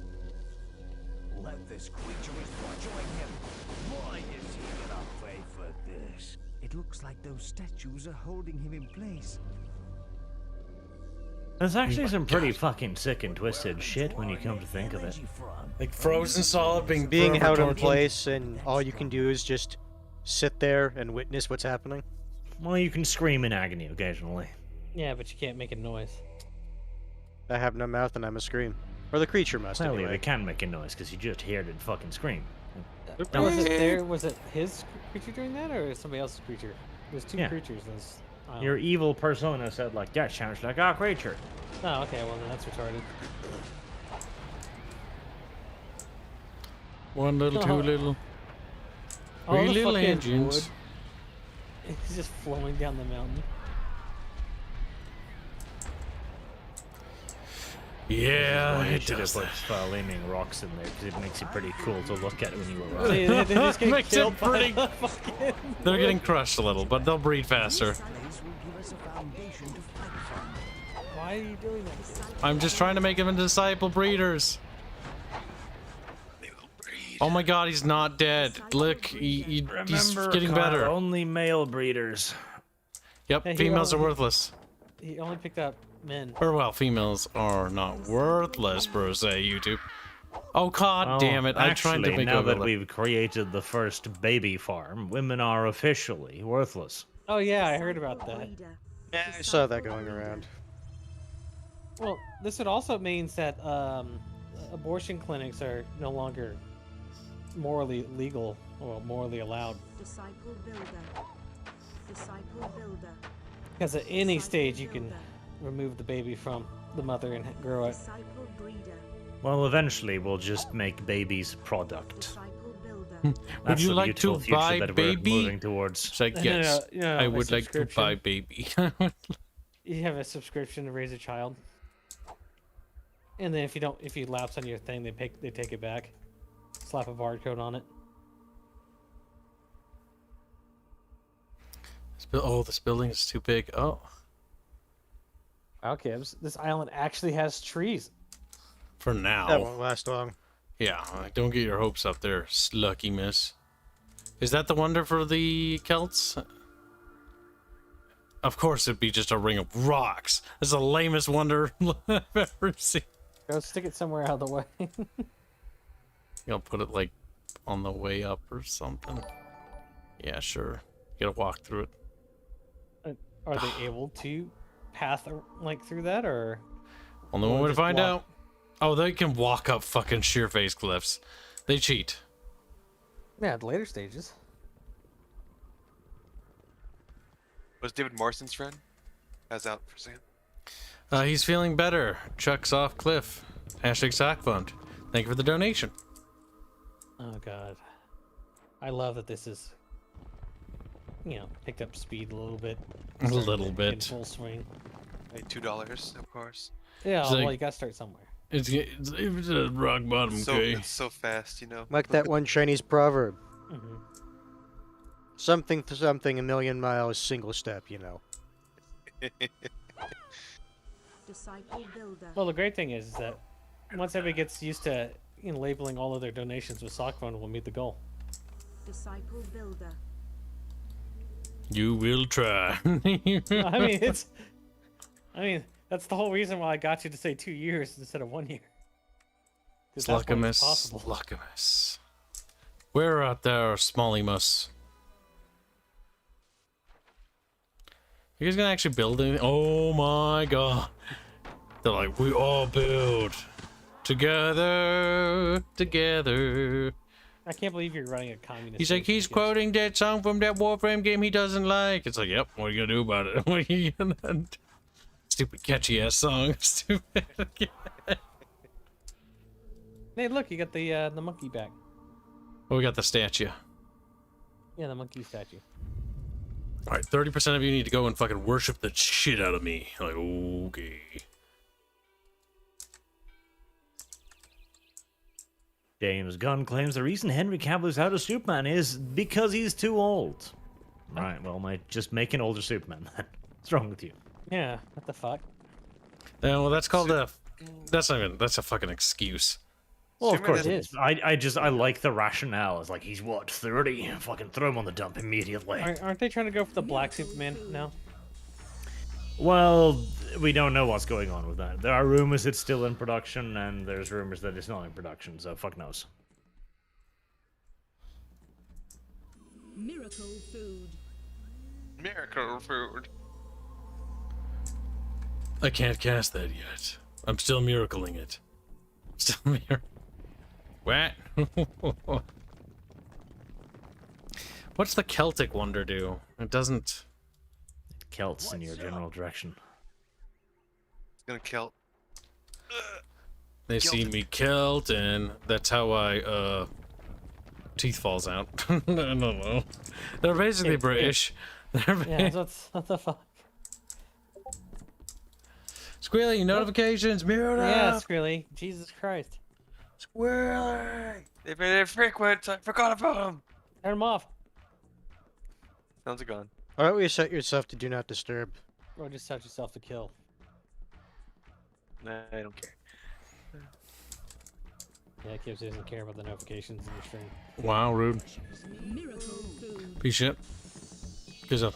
let this creature join him. Why is he gonna pay for this? It looks like those statues are holding him in place. There's actually some pretty fucking sick and twisted shit when you come to think of it. Like frozen solid being Being forever held in tortured. place, and all you can do is just sit there and witness what's happening. Well, you can scream in agony occasionally. Yeah, but you can't make a noise. I have no mouth and I must scream. Or the creature must, Well, yeah, anyway. they can make a noise because you just heard it fucking scream. Was it his creature doing that, or somebody else's creature? There's two Yeah. creatures in this. Your evil persona said, like, that sounds like our creature. Oh, okay. Well, then that's retarded. One little, two Oh. little. All Three the little fucking engines. wood is just flowing down the mountain. Yeah, Well, you it should have does put that. flaming rocks in there because it makes it pretty cool to look at when you See, arrive. they just get Makes it killed by pretty- the fucking... They're getting crushed a little, but they'll breed faster. This place will give us a foundation to fight from. Why are you doing that? I'm just trying to make them into disciple breeders. Oh my god, he's not dead. Look, he's getting better. Only male breeders. Yep, Hey, he females are only- worthless. He only picked up men. Or well, females are not worthless, per se, YouTube. Oh god Well, damn it, I tried to actually, make now a that we've created the first baby farm, women are officially worthless. Oh yeah, I heard about that. Yeah, I saw that going around. Well, this would also means that abortion clinics are no longer morally legal or morally allowed. Disciple builder. Disciple builder. Because at any stage you can remove the baby from the mother and grow it. Disciple breeder. Well, eventually we'll just make babies product. Disciple builder. Would That's you the like to beautiful future buy that baby? we're moving towards. It's like, No, yes, no, I a would like to subscription. buy baby. You have a subscription to raise a child, and then if you lapse on your thing, they take it back, slap a barcode on it. Oh, this building is too big. Oh, Wow, Kibs, this island actually has trees. for That now. won't last long. Yeah, don't get your hopes up there, slucky miss. Is that the wonder for the Celts? Of course, it'd be just a ring of rocks. That's the lamest wonder I've ever seen. Go stick it somewhere out of the way. I'll put it like on the way up or something. Yeah, sure. You gotta walk through it. Are they able to path like through that, or? Only one Or way to just find walk. out. Oh, they can walk up fucking sheer face cliffs. They cheat. Yeah, at later stages. Was David Morrison's friend? That's out for sale. He's feeling better. Chuck's off cliff. Hashtag sock fund. Thank you for the donation. Oh god, I love that this is, picked up speed a little bit. A Starting little in bit. full swing. Like $2, of course. Yeah, It's well, like- you gotta start somewhere. It's a rock bottom, So okay? it's so fast, you know. Like that one Chinese proverb. Hmm. Something to something, a million miles, single step, you know. Disciple builder. Well, the great thing is that once everybody gets used to labeling all of their donations with sock phone, we'll meet the goal. Disciple builder. You will try. I mean, that's the whole reason why I got you to say 2 years instead of 1 year. 'Cause that's when it's Sluckamus. possible. Sluckamus. Where art thou, Smallymus? You guys gonna actually build anything? Oh my god. They're like, we all build. Together. Together. I can't believe you're running a communist. He's like, nation, he's kids. quoting that song from that Warframe game he doesn't like. It's like, yep, what are you gonna do about it? What are you gonna do? Stupid catchy ass song. Stupid. Hey, look, you got the monkey back. Oh, we got the statue. Yeah, the monkey statue. Alright, 30% of you need to go and fucking worship the shit out of me. Like, okay. James Gunn claims the reason Henry Cavill is out of Superman is because he's too old. Right, well, just make an older Superman then. What's wrong with you? Yeah, what the fuck? Well, that's called a... That's not even... That's a fucking excuse. Well, of Assuming course that- it is. I like the rationale. It's like, he's what, 30? Fucking throw him on the dump immediately. Aren't they trying to go for the black Superman now? Well, we don't know what's going on with that. There are rumors it's still in production, and there's rumors that it's not in production, so fuck knows. Miracle food. Miracle food. I can't cast that yet. I'm still miracling it. Still What? What's the Celtic wonder do? It doesn't. Celts in your general direction. It's gonna kill. They see me kilt, and that's how I teeth falls out. I don't know. They're basically British. Yeah, what the fuck? Squealy notifications, mute Yeah, up. Skrilley. Jesus Christ. Squealy. They've been frequent. I forgot about them. Turn them off. Sounds are gone. Why don't you set yourself to do not disturb? Or just set yourself to kill. Nah, I don't care. Yeah, Kibs doesn't care about the notifications in the stream. Wow, rude. Miracle food. Piece of shit. Goes up.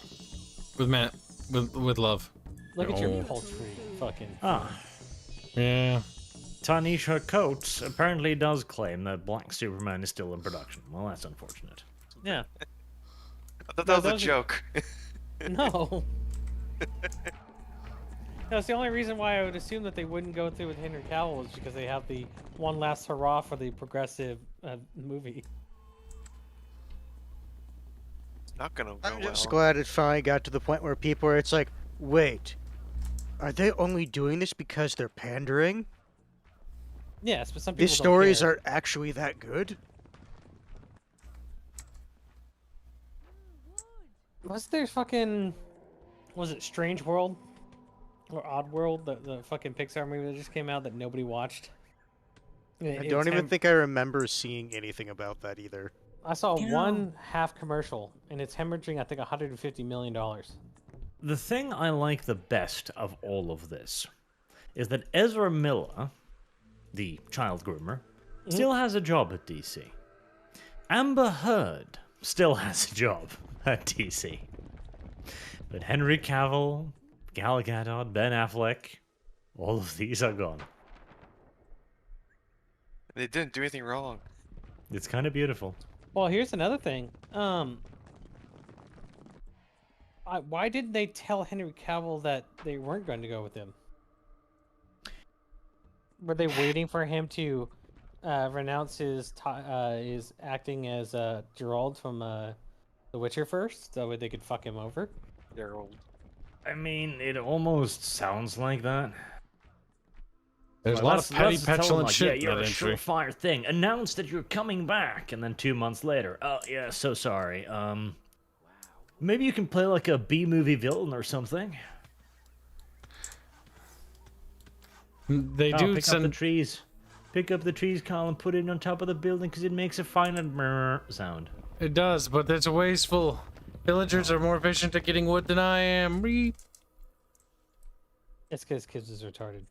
With Matt. With love. Look at your Oh. poultry fucking. Ah, Yeah. Tanisha Coates apparently does claim that Black Superman is still in production. Well, that's unfortunate. Yeah. I thought No, that was a those are- joke. No. That's the only reason why I would assume that they wouldn't go through with Henry Cavill is because they have the one last hurrah for the progressive movie. Not gonna go I'm just well. glad it finally got to the point where people are. It's like, wait, are they only doing this because they're pandering? Yes, but some people These don't stories care. are actually that good? Was there fucking... Was it Strange World? Or Odd World? The fucking Pixar movie that just came out that nobody watched? I don't even think I remember seeing anything about that either. I saw one half commercial, and it's hemorrhaging, I think, $150 million. The thing I like the best of all of this is that Ezra Miller, the child groomer, still has a job at DC. Amber Heard still has a job at DC. But Henry Cavill, Gal Gadot, Ben Affleck, all of these are gone. They didn't do anything wrong. It's kind of beautiful. Well, here's another thing. Why didn't they tell Henry Cavill that they weren't going to go with him? Were they waiting for him to renounce his acting as Geralt from The Witcher first, so that way they could fuck him over? They're old. I mean, it almost sounds like that. There's a Well, lot of petty, petulant shit in you're that a entry. surefire thing. Announce that you're coming back, and then 2 months later, oh yeah, so sorry. Maybe you can play like a B-movie villain or something. They Oh, do pick up the send. trees. Pick up the trees, Colin. Put it on top of the building because it makes a fine sound. It does, but it's wasteful. Villagers are more efficient at getting wood than I am. Reep. It's because Kibs is retarded.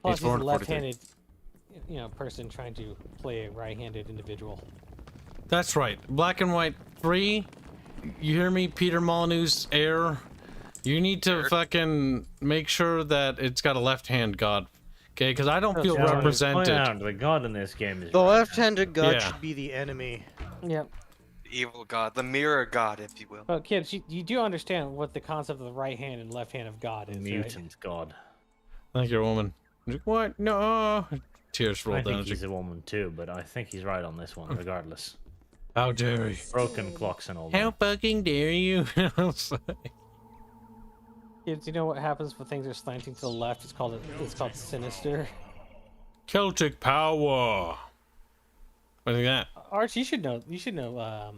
Plus, he's a 443. left-handed, person trying to play a right-handed individual. That's right. Black and White 3. You hear me, Peter Molyneux's heir? You need to fucking make sure that it's got a left-hand god. Okay, because I don't feel Yeah, represented. The god in this game is The right. left-handed god Yeah. should be the enemy. Yep. The evil god, the mirror god, if you will. But Kibs, you do understand what the concept of the right hand and left hand of God is, right? Mutant god. Thank you, woman. What? No. Tears I rolled down. think he's a woman too, but I think he's right on this one, regardless. How dare you? Broken clocks and all How that. fucking dare you? Kibs, you know what happens when things are slanting to the left? It's called sinister. Celtic power. What is that? Arch, you should know. You should know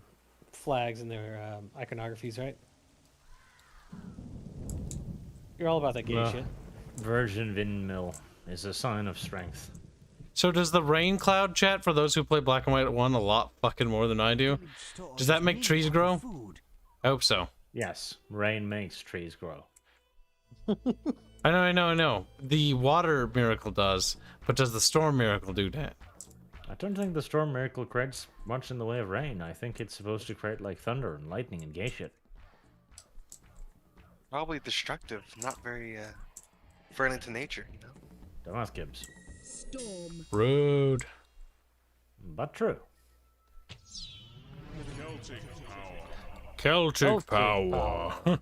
flags and their iconographies, right? You're all about that gay shit. Virgin windmill is a sign of strength. So does the rain cloud chat for those who play Black and White 1 a lot fucking more than I do? Does that make trees grow? I hope so. Yes, rain makes trees grow. I know. The water miracle does, but does the storm miracle do that? I don't think the storm miracle creates much in the way of rain. I think it's supposed to create like thunder and lightning and gay shit. Probably destructive, not very friendly to nature, you know? Don't ask Kibs. Storm. Rude. But true. Celtic power.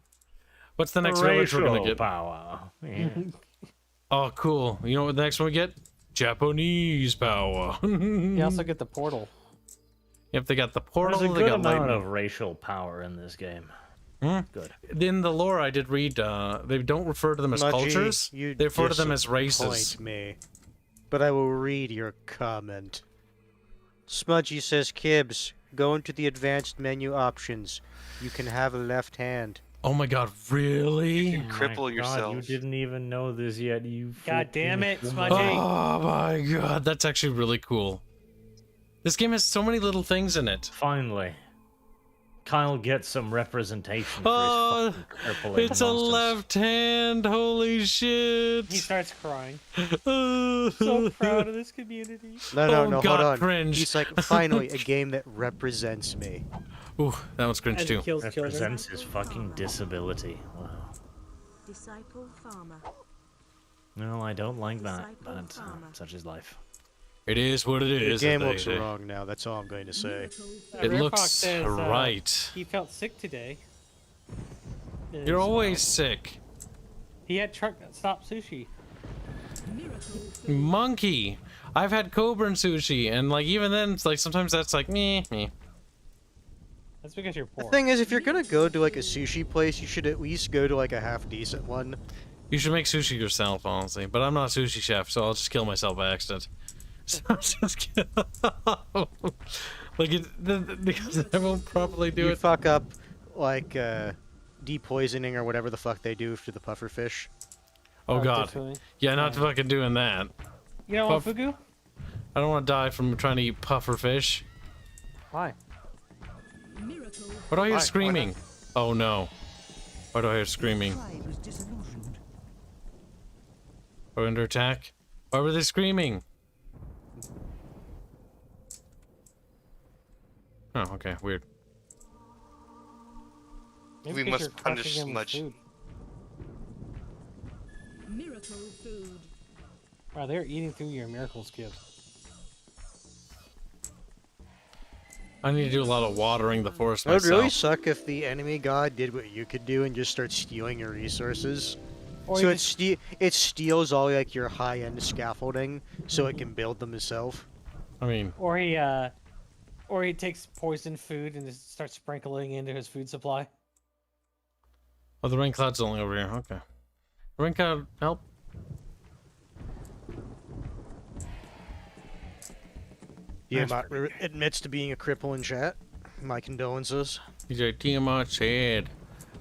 What's the next village we're gonna Racial get? power. Yeah. Oh, cool. You know what the next one we get? Japanese power. You also get the portal. If they got the portal, There's a they good got amount lightning. of racial power in this game. Hmm? Good. In the lore I did read, they don't refer to them as Smudgy, cultures. you They refer to them as races. disappoint me. But I will read your comment. Smudgy says, Kibs, go into the advanced menu options. You can have a left hand. Oh my god, really? You can cripple My God, yourself. you didn't even know this yet. You. God damn it, flipping Smudgy. woman. Oh my god, that's actually really cool. This game has so many little things in it. Finally, Kyle gets some representation Oh, for his fucking crippling it's a monsters. left hand, holy shit. He starts crying. so So proud of this community. No, Oh, hold God, on. cringe. He's like, finally, a game that represents me. Ooh, that one's cringe And too. kills children. Represents his fucking disability. Wow. Disciple farmer. No, I don't like that, Disciple but farmer. such is life. It is what it The is. game as they looks say. wrong now, that's all I'm going to say. It Rare Fox looks says, right. He felt sick today. You're always sick. He had truck stop sushi. Miracle food. Monkey. I've had cobra and sushi, and like even then, it's like sometimes that's like meh. That's because you're The poor. thing is, if you're gonna go to like a sushi place, you should at least go to like a half decent one. You should make sushi yourself, honestly. But I'm not a sushi chef, so I'll just kill myself by accident. So I'm just kidding. Like because I won't properly do You it. fuck up like depoisoning or whatever the fuck they do to the puffer fish. Oh god. Definitely. Yeah, not fucking doing that. You know what, Puff- Fugu? I don't want to die from trying to eat puffer fish. Why? Miracle. What do I hear Why? screaming? Oh no. Why do I hear screaming? Tribe is disillusioned. We're under attack? Why were they screaming? Oh, okay, weird. Maybe We 'cause must you're punish crushing him with Smudge. food. Miracle food. Wow, they're eating through your miracles, kid. I need to do a lot of watering the forest It would myself. really suck if the enemy god did what you could do and just start stealing your resources. Or So he it steals all like your high-end scaffolding, so it can build them itself. I mean, or he takes poison food and just starts sprinkling into his food supply. oh, the rain cloud's only over here. Okay. Rain cloud, help. Tiamat admits to being a cripple in chat. My condolences. He's a Tiamat's head.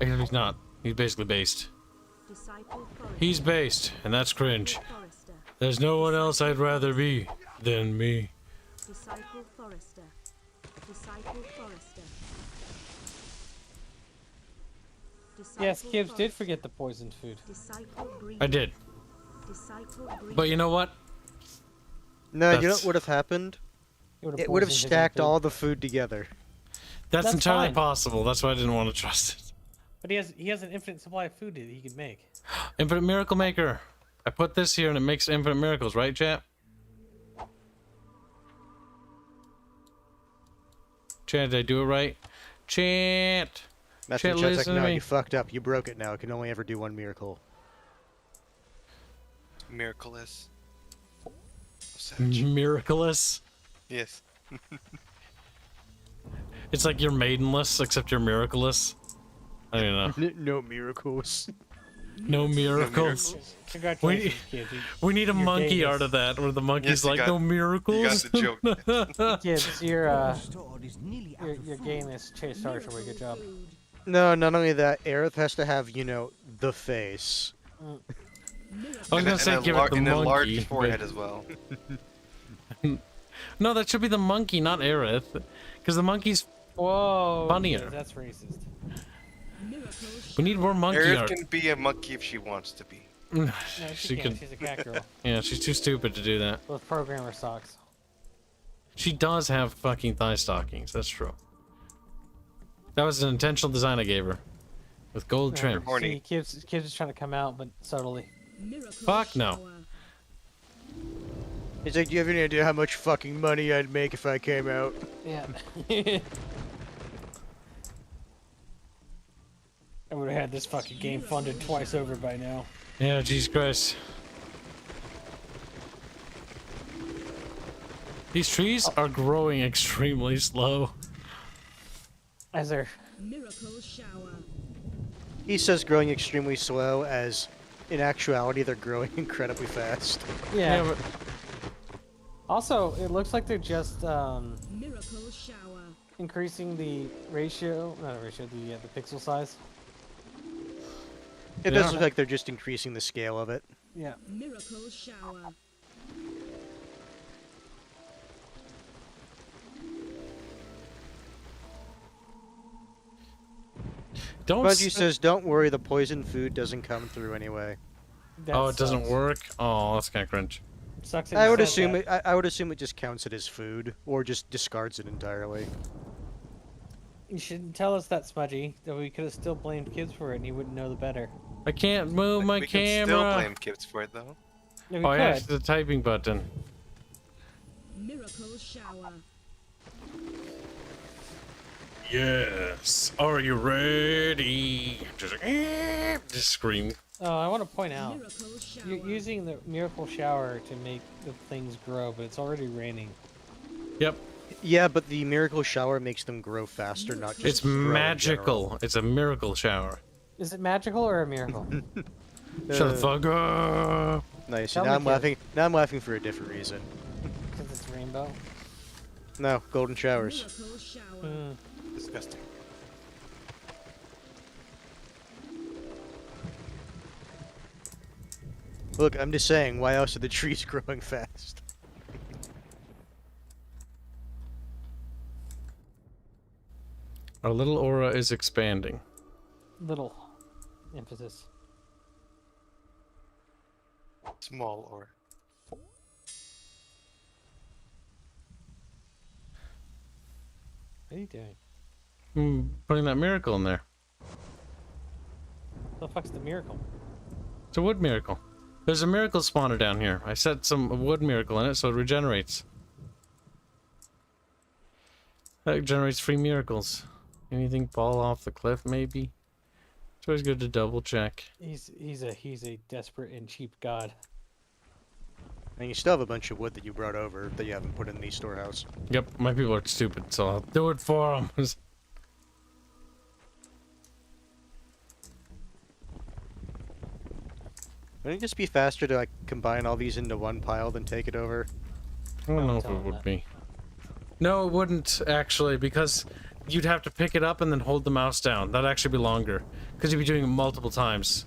Except he's not. He's basically based. Disciple forester. He's based, and that's cringe. Forester. There's no one else I'd rather be than me. Disciple forester. Disciple forester. Yes, Disciple Kibs did forester. forget the poisoned food. Disciple breeder. I did. Disciple breeder. But you know what? No, you know That's- what would have happened? would've It would have poisoned his own stacked food. all the food together. That's That's entirely fine. possible. That's why I didn't want to trust it. But he has an infinite supply of food that he could make. Infinite Miracle Maker. I put this here and it makes infinite miracles, right, chat? Chat, did I do it right? Chat. That's Chat, what chat's like, listen to no, me. you fucked up. You broke it now. It can only ever do one miracle. Miraculous. Miraculous. Yes. It's like you're maidenless, except you're miraculous. I don't know. No miracles. No miracles. Congratulations, kids. We need a Your monkey gayness. art of that, where the monkey's Yes, you like, got- no You got miracles. the joke. Kids, Stored is nearly out your of your food. gayness chased Starship. Good job. Food. No, not only that, Aerith has to have, you know, the face. I was gonna say give it the and a large monkey. forehead but- as well. No, that should be the monkey, not Aerith. Because the monkey's... Whoa. Funnier. Kids, that's racist. Miracles. We need more monkey Aerith art. can be a monkey if she wants to be. No, she she can. can't. She's a cat girl Yeah, she's too stupid to do that. with programmer socks. She does have fucking thigh stockings. That's true. That was an intentional design I gave her, with gold Yeah, trim. horny. See, Kibs is trying to come out, but subtly. Miracle Fuck no. shower. He's like, do you have any idea how much fucking money I'd make if I came out? Yeah. I would have had this fucking game funded twice over by now. Yeah, Jesus Christ. These trees are growing extremely slow. As they're Miracle shower. He says growing extremely slow, as in actuality they're growing incredibly fast. yeah. but Also, it looks like they're just Miracle shower. increasing the ratio, not a ratio, the pixel size. It Yeah. does look like they're just increasing the scale of it. Yeah. Miracle shower. don't. Bungie says, don't worry, the poison food doesn't come through anyway. That Oh, it doesn't sucks. work. Oh, that's kind of cringe. Sucks that I you would said assume that. I would assume it just counts it as food, or just discards it entirely. You shouldn't tell us that, Smudgy. That we could have still blamed kids for it, and he wouldn't know the better. I can't move my we camera. can still blame Kibs for it though. No, we Oh, yeah, could. it's the typing button. Miracle shower. Yes. Are you ready? Just scream. Oh, I want to point out, Miracle shower. you're using the miracle shower to make the things grow, but it's already raining. Yep. Yeah, but the miracle shower makes them grow faster, not just It's grow in general. magical. It's a miracle shower. Is it magical or a miracle? Shut the fuck up. Nice. Tell Now me, I'm kid. laughing. Now I'm laughing for a different reason. Because it's rainbow. No, golden showers. Miracle shower. Hmm. Disgusting. Look, I'm just saying, why else are the trees growing fast? Our little aura is expanding. Little emphasis. Small or What are you doing? Putting that miracle in there. What the fuck's the miracle? It's a wood miracle. There's a miracle spawner down here. I set some wood miracle in it so it regenerates. That generates free miracles. Anything fall off the cliff, maybe? It's always good to double check. He's a desperate and cheap god. And you still have a bunch of wood that you brought over that you haven't put in the storehouse. Yep, my people are stupid, so I'll do it for them. Wouldn't it just be faster to like combine all these into one pile than take it over? I don't know if tell it them would that. be. No, it wouldn't, actually, because you'd have to pick it up and then hold the mouse down. That'd actually be longer, because you'd be doing it multiple times.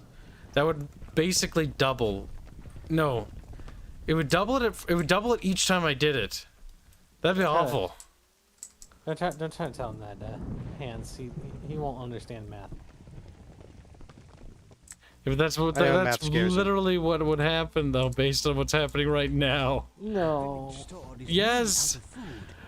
That would basically double. No. It would double it each time I did it. That'd be awful. Don't try to tell him that, Hanse. He won't understand math. If that's what I know, that's math scares him. literally what would happen though, based on what's happening right now. No. Yes.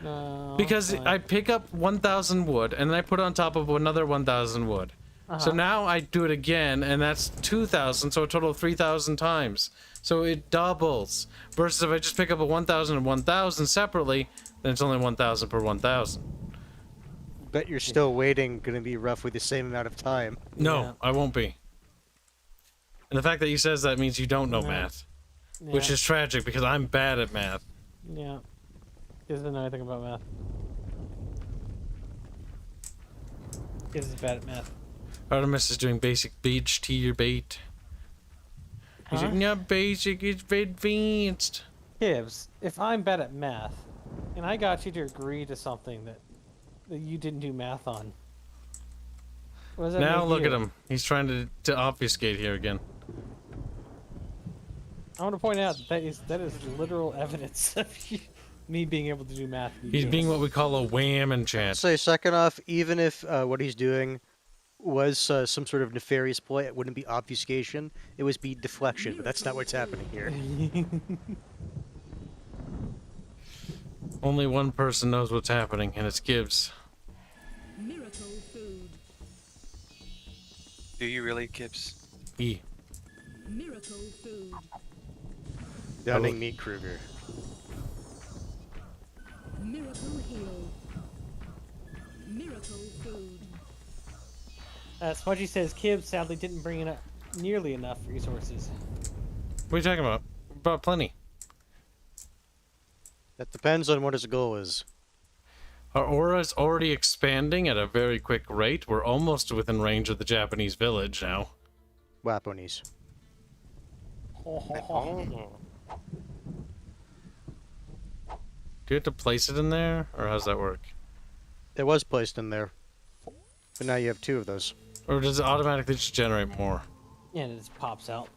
No. Because fine. I pick up 1,000 wood and then I put it on top of another 1,000 wood. So now I do it again, and that's 2,000, so a total of 3,000 times. So it doubles. Versus if I just pick up a 1,000 and 1,000 separately, then it's only 1,000 per 1,000. Bet you're still waiting gonna be roughly the same amount of time. No, Yeah. I won't be. And the fact that you says that means you don't know No. math, Yeah. which is tragic because I'm bad at math. Yeah. He doesn't know anything about math. Kids is bad at math. Artemis is doing basic beach tier bait. He's Huh? like, not basic, it's advanced. Kibs, if I'm bad at math, and I got you to agree to something that you didn't do math on, what does that Now make look you? at him. He's trying to obfuscate here again. I want to point out that is literal evidence of me being able to do math. and you He's can't. being what we call a wham in chat. So second off, even if what he's doing was some sort of nefarious ploy, it wouldn't be obfuscation. It would be deflection, but that's not what's happening here. Only one person knows what's happening, and it's Kibs. Miracle food. Do you really, Kibs? E. Miracle food. Downing meat Kruger. Miracle heal. Miracle food. Smudgy says Kibs sadly didn't bring in nearly enough resources. What are you talking about? About plenty. That depends on what his goal is. Our aura is already expanding at a very quick rate. We're almost within range of the Japanese village now. Waponies. Do you have to place it in there, or how's that work? It was placed in there. But now you have 2 of those. Or does it automatically just generate more? Yeah, it just pops out.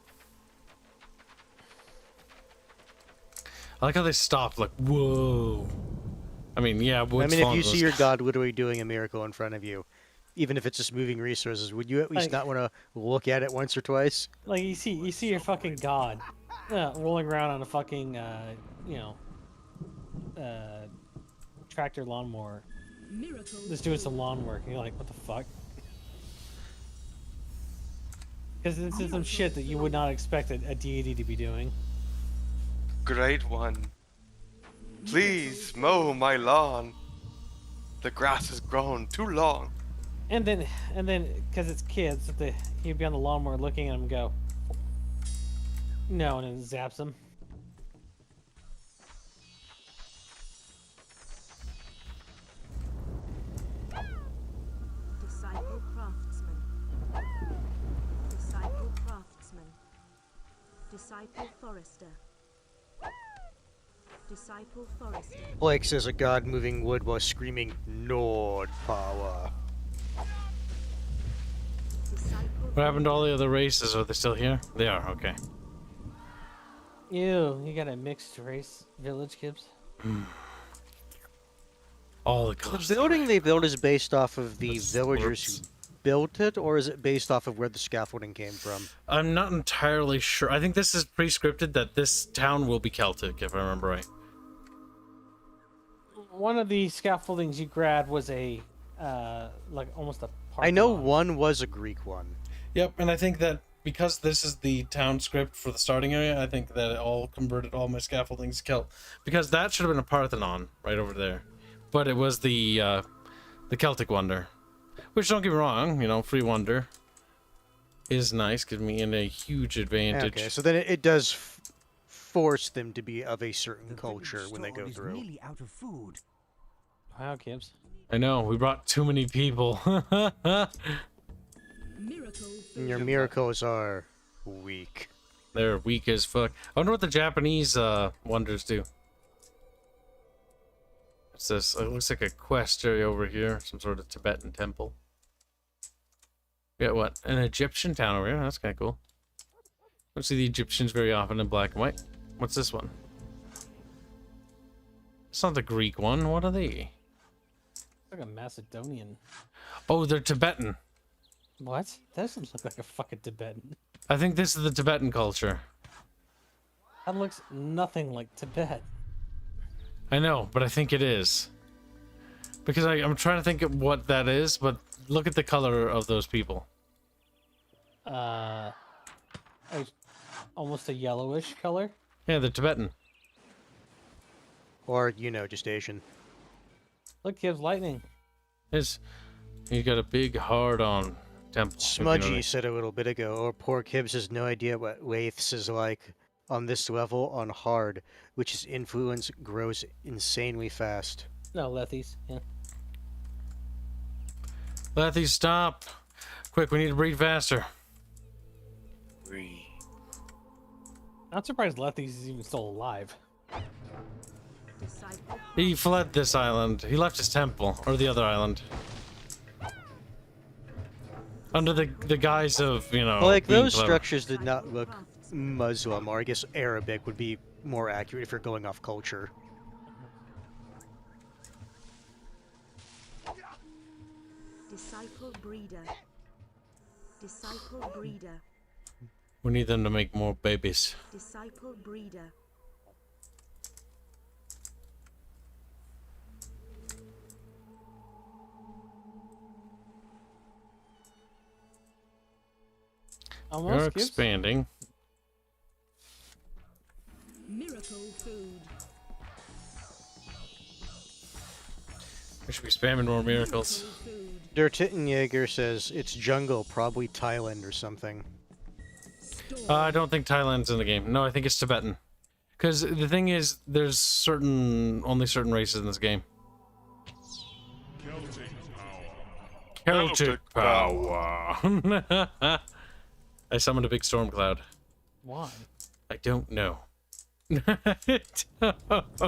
I like how they stopped, like, whoa. I mean, yeah, I mean, if you see your god literally doing a miracle in front of you, even if it's just moving resources, would you at least not want to look at it once or twice? Like you see your fucking god rolling around on a fucking tractor lawnmower, Miracle just doing some lawn work, and you're like, what the fuck? Because this is some shit that you would not expect a deity to be doing. Great one. Please mow my lawn. The grass has grown too long. And then, because it's kids, he'd be on the lawnmower looking at him and go, no, and then zaps him. Disciple craftsman. Disciple craftsman. Disciple forester. Disciple forester. Blake says a god moving wood while screaming Nord power. Disciple What happened to all the other races? Are they still here? They are, okay. Ew, you got a mixed race village, Kibs? All the The colors. building they built is based off of the villagers who built it, or is it based off of where the scaffolding came from? I'm not entirely sure. I think this is pre-scripted that this town will be Celtic, if I remember right. One of the scaffoldings you grabbed was a, like almost a I know Parthenon. one was a Greek one. Yep, and I think that because this is the town script for the starting area, I think that it all converted all my scaffoldings to Celt. Because that should have been a Parthenon right over there. But it was the Celtic Wonder. Which, don't get me wrong, you know, free wonder is nice, gives me in a huge advantage. Okay, so then it does force them to be of a certain The culture village when they store go is through. nearly out of food. Wow, Kibs. I know, we brought too many people. Miracle And food. your miracles are weak. They're weak as fuck. I wonder what the Japanese wonders do. What's this? It looks like a quest area over here. Some sort of Tibetan temple. We got what? An Egyptian town over here. That's kind of cool. Don't see the Egyptians very often in black and white. What's this one? It's not the Greek one. What are they? Like a Macedonian. Oh, they're Tibetan. What? That doesn't look like a fucking Tibetan. I think this is the Tibetan culture. That looks nothing like Tibet. I know, but I think it is. Because I'm trying to think of what that is, but look at the color of those people. Almost a yellowish color. Yeah, they're Tibetan. Or, you know, just Asian. Look, Kibs, lightning. He's got a big hard-on temple. if you know Smudgy what said a little bit ago, or poor Kibs has no idea what Laths is like on this level on hard, which his influence grows insanely fast. No, Lethies. Yeah. Lethy, stop! Quick, we need to breed faster. Not surprised Lethies is even still alive. Disciple He fled this island. He left his temple, or the other island. Under the guise of, you know, Like, being those clever. structures did not look craftsman. Muslim, or I guess Arabic would be more accurate if you're going off culture. Disciple breeder. Disciple breeder. We need them to make more babies. Disciple breeder. Almost. We're Kibs? expanding. Miracle food. We should be spamming more miracles. Food. Der Tittenjäger says it's jungle, probably Thailand or something. I don't think Thailand's in the game. No, I think it's Tibetan. Because the thing is, there's only certain races in this game. Celtic power. I summoned a big storm cloud. Why? I don't know.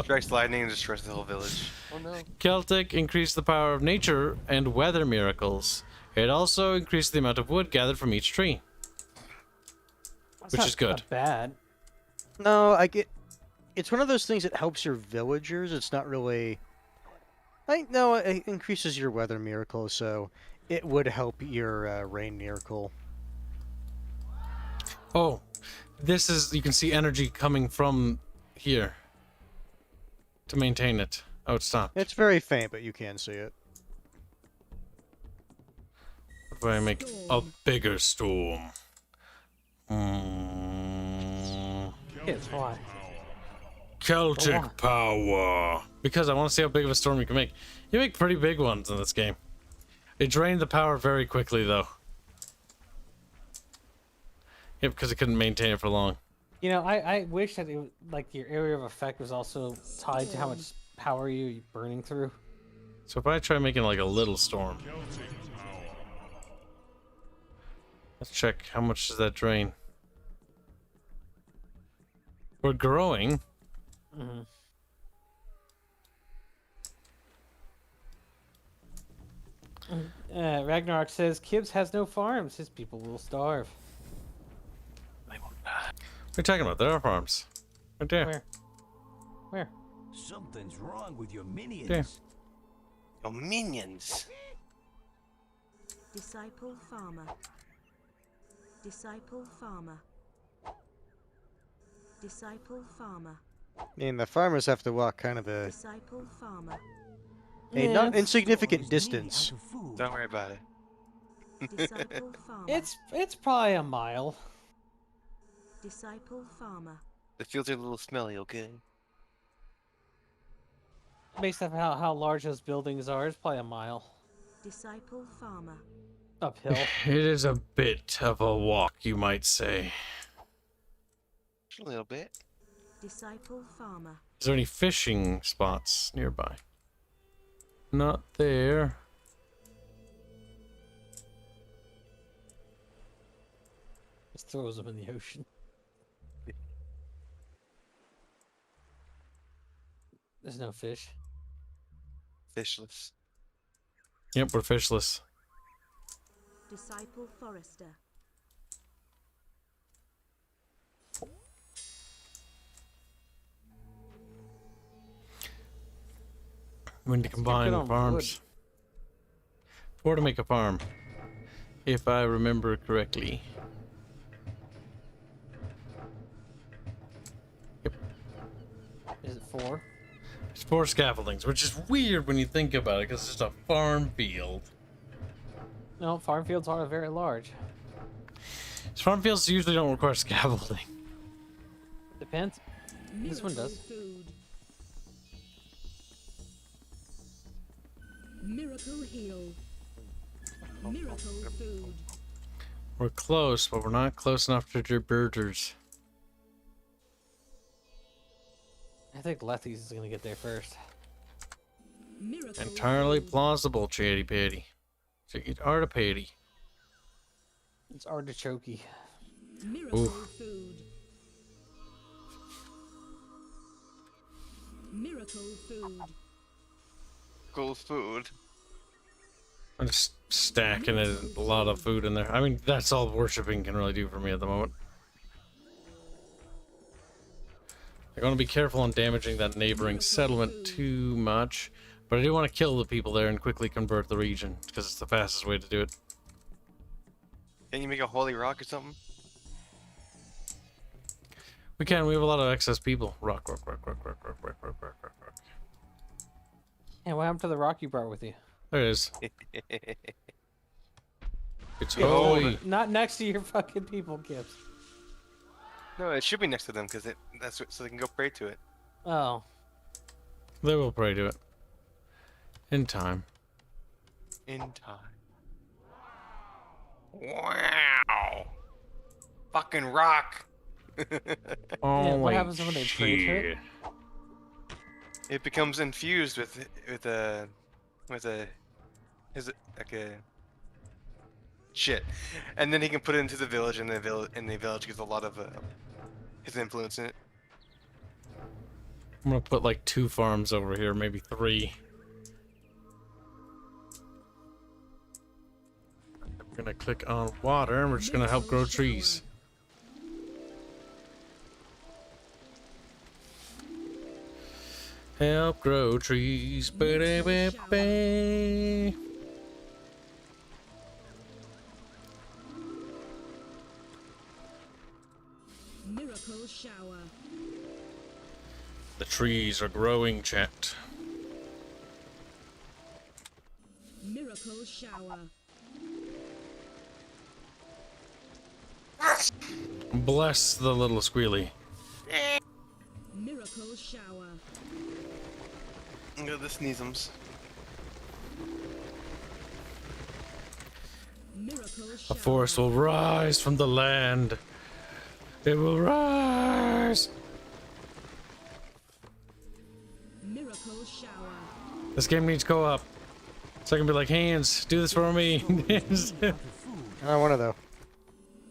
Strikes lightning and destroys the whole village. Oh no. Celtic increased the power of nature and weather miracles. It also increased the amount of wood gathered from each tree. That's Which not is good. that bad. No, I get. It's one of those things that helps your villagers. It's not really. No, it increases your weather miracle, so it would help your rain miracle. Oh, this is, you can see energy coming from here to maintain it. Oh, it stopped. It's very faint, but you can see it. If I make a bigger storm. Mm. Kibs, why? Celtic Why? power. Because I want to see how big of a storm you can make. You make pretty big ones in this game. It drained the power very quickly, though. Yep, because it couldn't maintain it for long. You know, I wish that it, like your area of effect was also tied to how much power you're burning through. So if I try making like a little storm. Let's check how much does that drain. We're growing. Mm-hmm. Ragnarok says Kibs has no farms. His people will starve. What are you talking about? There are farms. Right there. Where? Where? Something's wrong with your minions. Yeah. Oh, minions. Disciple farmer. Disciple farmer. Disciple farmer. I mean, the farmers have to walk kind of a Disciple farmer. not Yeah, insignificant Nearly out distance. of food. Don't worry about it. Disciple farmer. it's probably a mile. Disciple farmer. The fields are a little smelly, okay? Based off how large those buildings are, it's probably a mile. Disciple farmer. Uphill. It is a bit of a walk, you might say. Just a little bit. Disciple farmer. Is there any fishing spots nearby? Not there. Just throws them in the ocean. There's no fish. Fishless. Yep, we're fishless. Disciple forester. When to combine on farms. 4 to make a farm. If I remember correctly. Yep. Is it 4? It's 4 scaffoldings, which is weird when you think about it, because it's just a farm field. No, farm fields are very large. Farm fields usually don't require scaffolding. Depends. This one does. Food. Miracle heal. Miracle food. We're close, but we're not close enough to your birders. I think Letty's is gonna get there first. Miracle Entirely food. plausible, Chatty Patty. Chicken Artipatty. It's artichokey. Miracle Oof. food. Miracle food. Cool food. I'm just stacking a lot of food in there. I mean, that's all worshipping can really do for me at the moment. I want to be careful on damaging that neighboring settlement too much, but I do want to kill the people there and quickly convert the region, because it's the fastest way to do it. Can't you make a holy rock or something? We can. We have a lot of excess people. Rock, rock, rock, rock, rock, rock, rock, rock, rock, rock, rock. Yeah, what happened to the rock you brought with you? There it is. It's Oh, holy. Not next to your fucking people, Kibs. No, it should be next to them because that's what, so they can go pray to it. Oh. They will pray to it. In time. In time. Wow. Fucking rock. Oh, Yeah, what happens when they pray to it? It becomes infused with a shit, and then he can put it into the village, and the village gets a lot of his influence in it. I'm gonna put like 2 farms over here, maybe 3. We're gonna click on water, and we're just gonna help grow trees. Help grow trees. Ba-da-ba-ba. Miracle shower. The trees are growing, chat. Miracle shower. Bless the little squealy. Miracle shower. Look at the sneezums. Miracle A shower. forest will rise from the land. It will rise. Miracle shower. This game needs co-op. So I can be like, Hanse, do this for me. I want to though.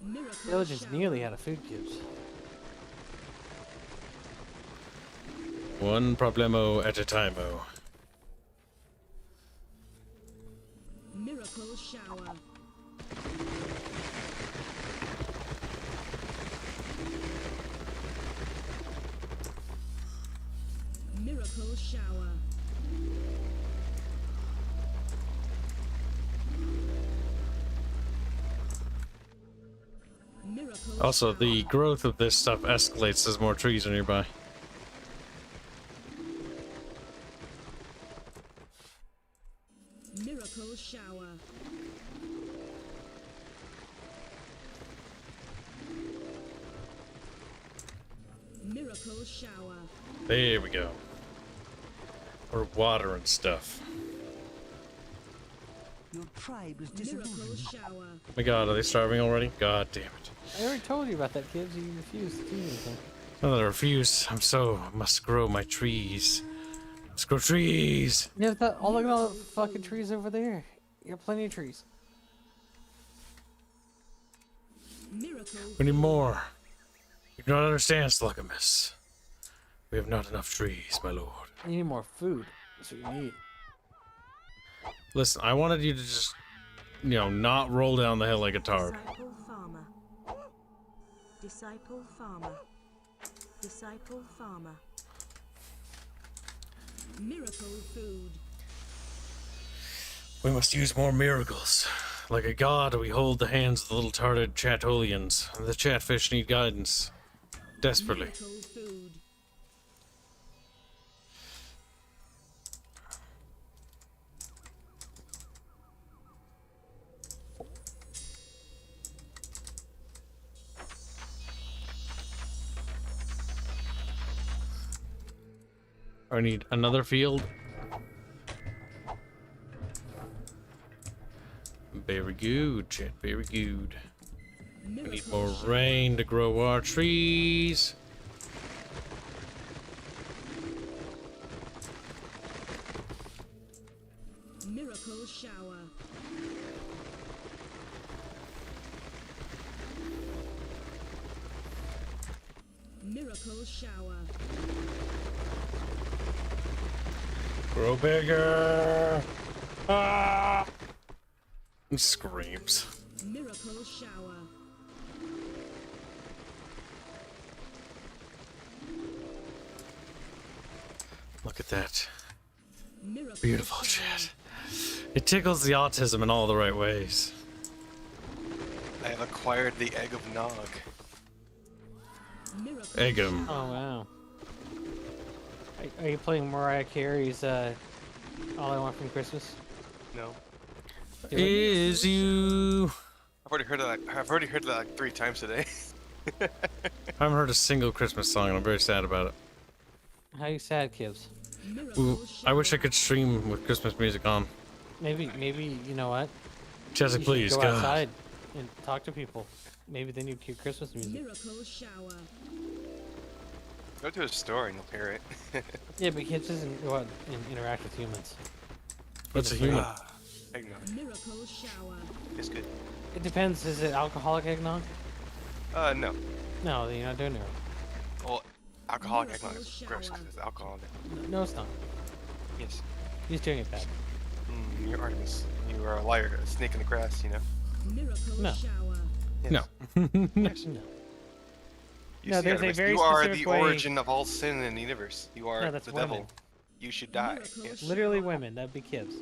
Miracle Village is shower. nearly out of food cubes. One problemo at a time. Miracle shower. Miracle shower. Miracle Also, shower. the growth of this stuff escalates as more trees are nearby. Miracle shower. Miracle shower. There we go. Or water and stuff. Your tribe is Miracle disillusioned. shower. Oh my god, are they starving already? God damn it. I already told you about that, Kibs. You refused to do anything. Oh, I refuse. Must grow my trees. Must grow trees. Yeah, oh, look at all the fucking trees over there. You got plenty of trees. Miracle. We need more. You do not understand, Sluggamus. We have not enough trees, my lord. You need more food. That's what you need. Listen, I wanted you to just, not roll down the hill like a tard. Disciple farmer. Disciple farmer. Disciple farmer. Miracle food. We must use more miracles. Like a god, we hold the hands of the little tarded chatolians. The chatfish need guidance. Desperately. Miracle food. I need another field. Very good, chat. Very good. We need Miracle more shower. rain to grow our trees. Miracle shower. Miracle shower. Grow bigger. Ah! He screams. Miracle shower. Look at that. Miracle Beautiful shower. chat. It tickles the autism in all the right ways. I have acquired the egg of Nog. Miracle Egg 'em. shower. Oh wow. Are you playing Mariah Carey's "All I Want from Christmas"? No. Do it. Is you. I've already heard of that. I've already heard that like 3 times today. I haven't heard a single Christmas song, and I'm very sad about it. How you sad, Kibs? Miracle Ooh, I wish I shower. could stream with Christmas music on. Maybe you know what? Jessica, You should please, go God. outside and talk to people. Maybe then you hear Christmas music. Miracle shower. Go to a store and you'll hear it. Yeah, but kids doesn't go out and interact with humans. What's a human? Eggnog. Miracle shower. It's good. It depends. Is it alcoholic eggnog? No. No, then you're not doing it. Well, alcoholic Miracle eggnog is gross shower. because there's alcohol in it. No, it's not. Yes. He's doing it bad. You're Artemis. You are a liar, a snake in the grass, you know? Miracle No. shower. Yes. No. Yes, no. You No, see, there's a Artemis, very you are specific the way- origin of all sin in the universe. You are No, that's the women. devil. You should die. Miracle Yes. shower. Literally women. That'd be Kibs.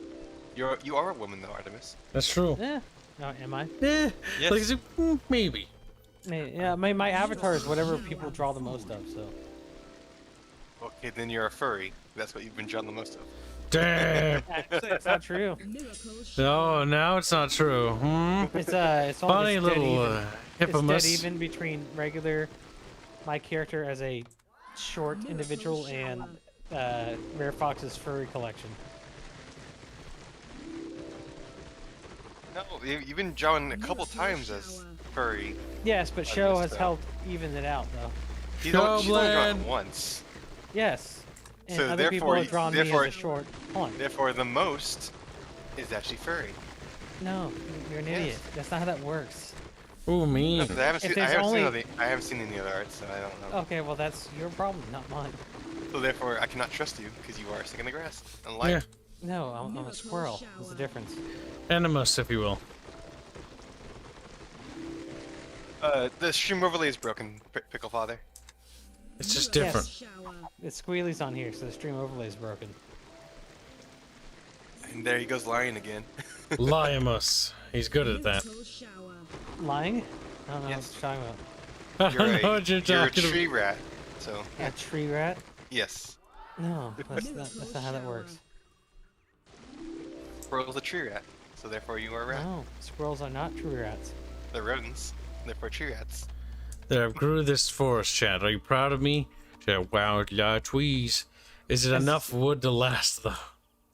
You are a woman though, Artemis. That's true. Eh. No, am I? Eh, Yes. like, is it- maybe. Yeah, my avatar is whatever people draw the most of. So. Okay, then you're a furry. That's what you've been drawn the most of. Damn. Actually, it's not true. Miracle shower. No, now it's not true. It's all Funny it's dead little even. It's dead hippomus. even between regular my character as a short individual and Rare Fox's furry collection. No, you've been drawn a couple Miracle times as shower. furry. Yes, but I Show missed has that. helped even it out though. She's only drawn Goblin. once. Yes. And So other people therefore have you- drawn me therefore- as a short. Hold on. Therefore, the most is actually furry. No, you're an Yes. idiot. That's not how that works. Ooh, me. No, 'cause I haven't If seen. I there's haven't, only- I haven't seen any other art, so I don't know. Okay, well that's your problem, not mine. So therefore, I cannot trust you because you are a snake in the grass. And Yeah. liar. No, I'm a Miracle squirrel. What's the shower. difference? Animus, if you will. The stream overlay is broken, Pickle Father. It's just Miracle different. shower. The squealy's on here, so the stream overlay is broken. And there he goes lying again. Liamus. He's good at that. Miracle shower. Lying? I don't know Yes. what you're talking about. I You're don't a, know what you're you're a talking tree rat. So, A tree rat? yes. No, that's not how that works. Squirrel's a tree rat. So therefore, you are a rat. No, squirrels are not tree rats. They're rodents. Therefore, tree rats. There, I grew this forest, Chad. Are you proud of me? Chad, wow, large trees. Is it enough wood to last, though?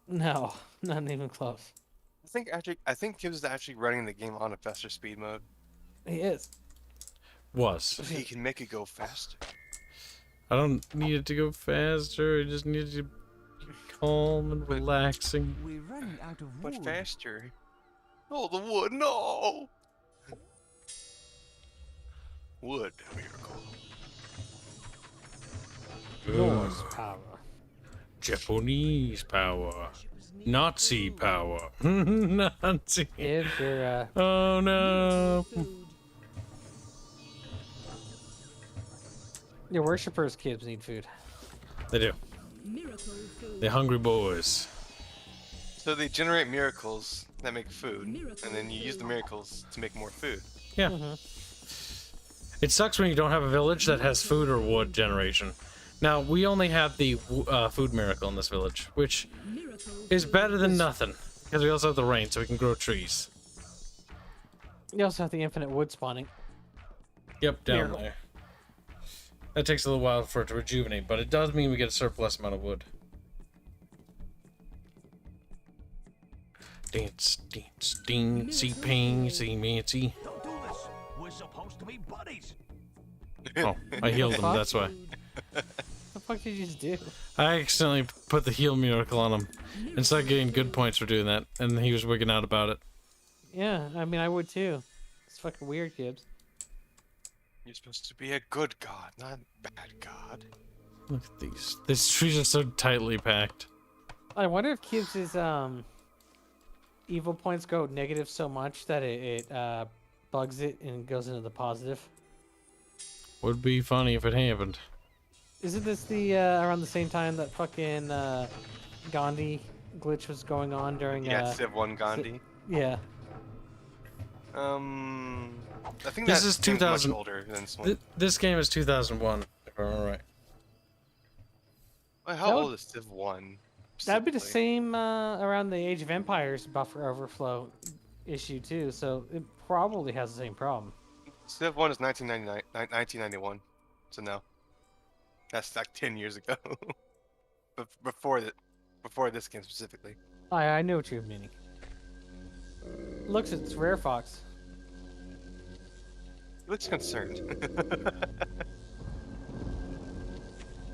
No, not even close. I think Kibs is actually running the game on a faster speed mode. He is. Was. So he can make it go faster. I don't need it to go faster. I just need it to be calm and relaxing. We're running out of But wood. faster. Oh, the wood, no! Wood miracle. Norse power. Japanese power. Nazi power. Nazi. If you're Oh no. Food. your worshippers' kids need food. They do. Miracle food. They're hungry boys. So they generate miracles that make food, Miracle and then you use the food. miracles to make more food. Yeah. Mm-hmm. It sucks when you don't have a village that has food or wood generation. Now, we only have the food miracle in this village, which Miracle is food. better than nothing. Because we also have the rain, so we can grow trees. You also have the infinite wood spawning. Yep, down Miracle. there. That takes a little while for it to rejuvenate, but it does mean we get a surplus amount of wood. Dance, dance, dancy, pansy, mancy. Don't do this. We're supposed to be buddies. Oh, I healed him, that's why. What the fuck did you just do? I accidentally put the heal miracle on him and started getting good points for doing that, and he was wigging out about it. Yeah, I mean I would too. It's fucking weird, Kibs. You're supposed to be a good god, not a bad god. Look at these. These trees are so tightly packed. I wonder if Kibs' evil points go negative so much that it bugs it and goes into the positive. Would be funny if it happened. Isn't this the around the same time that fucking Gandhi glitch was going on during Yeah, Civ 1 Gandhi. yeah. I think This that is game's much 2000 older than this one. This game is 2001, if I'm right. Wait, how That old would- is Civ 1? That'd be the specifically? same around the Age of Empires buffer overflow issue too, so it probably has the same problem. Civ 1 is 1991. So no. That's like 10 years ago. before this game specifically. I know what you're meaning. Looks, it's Rare Fox. He looks concerned.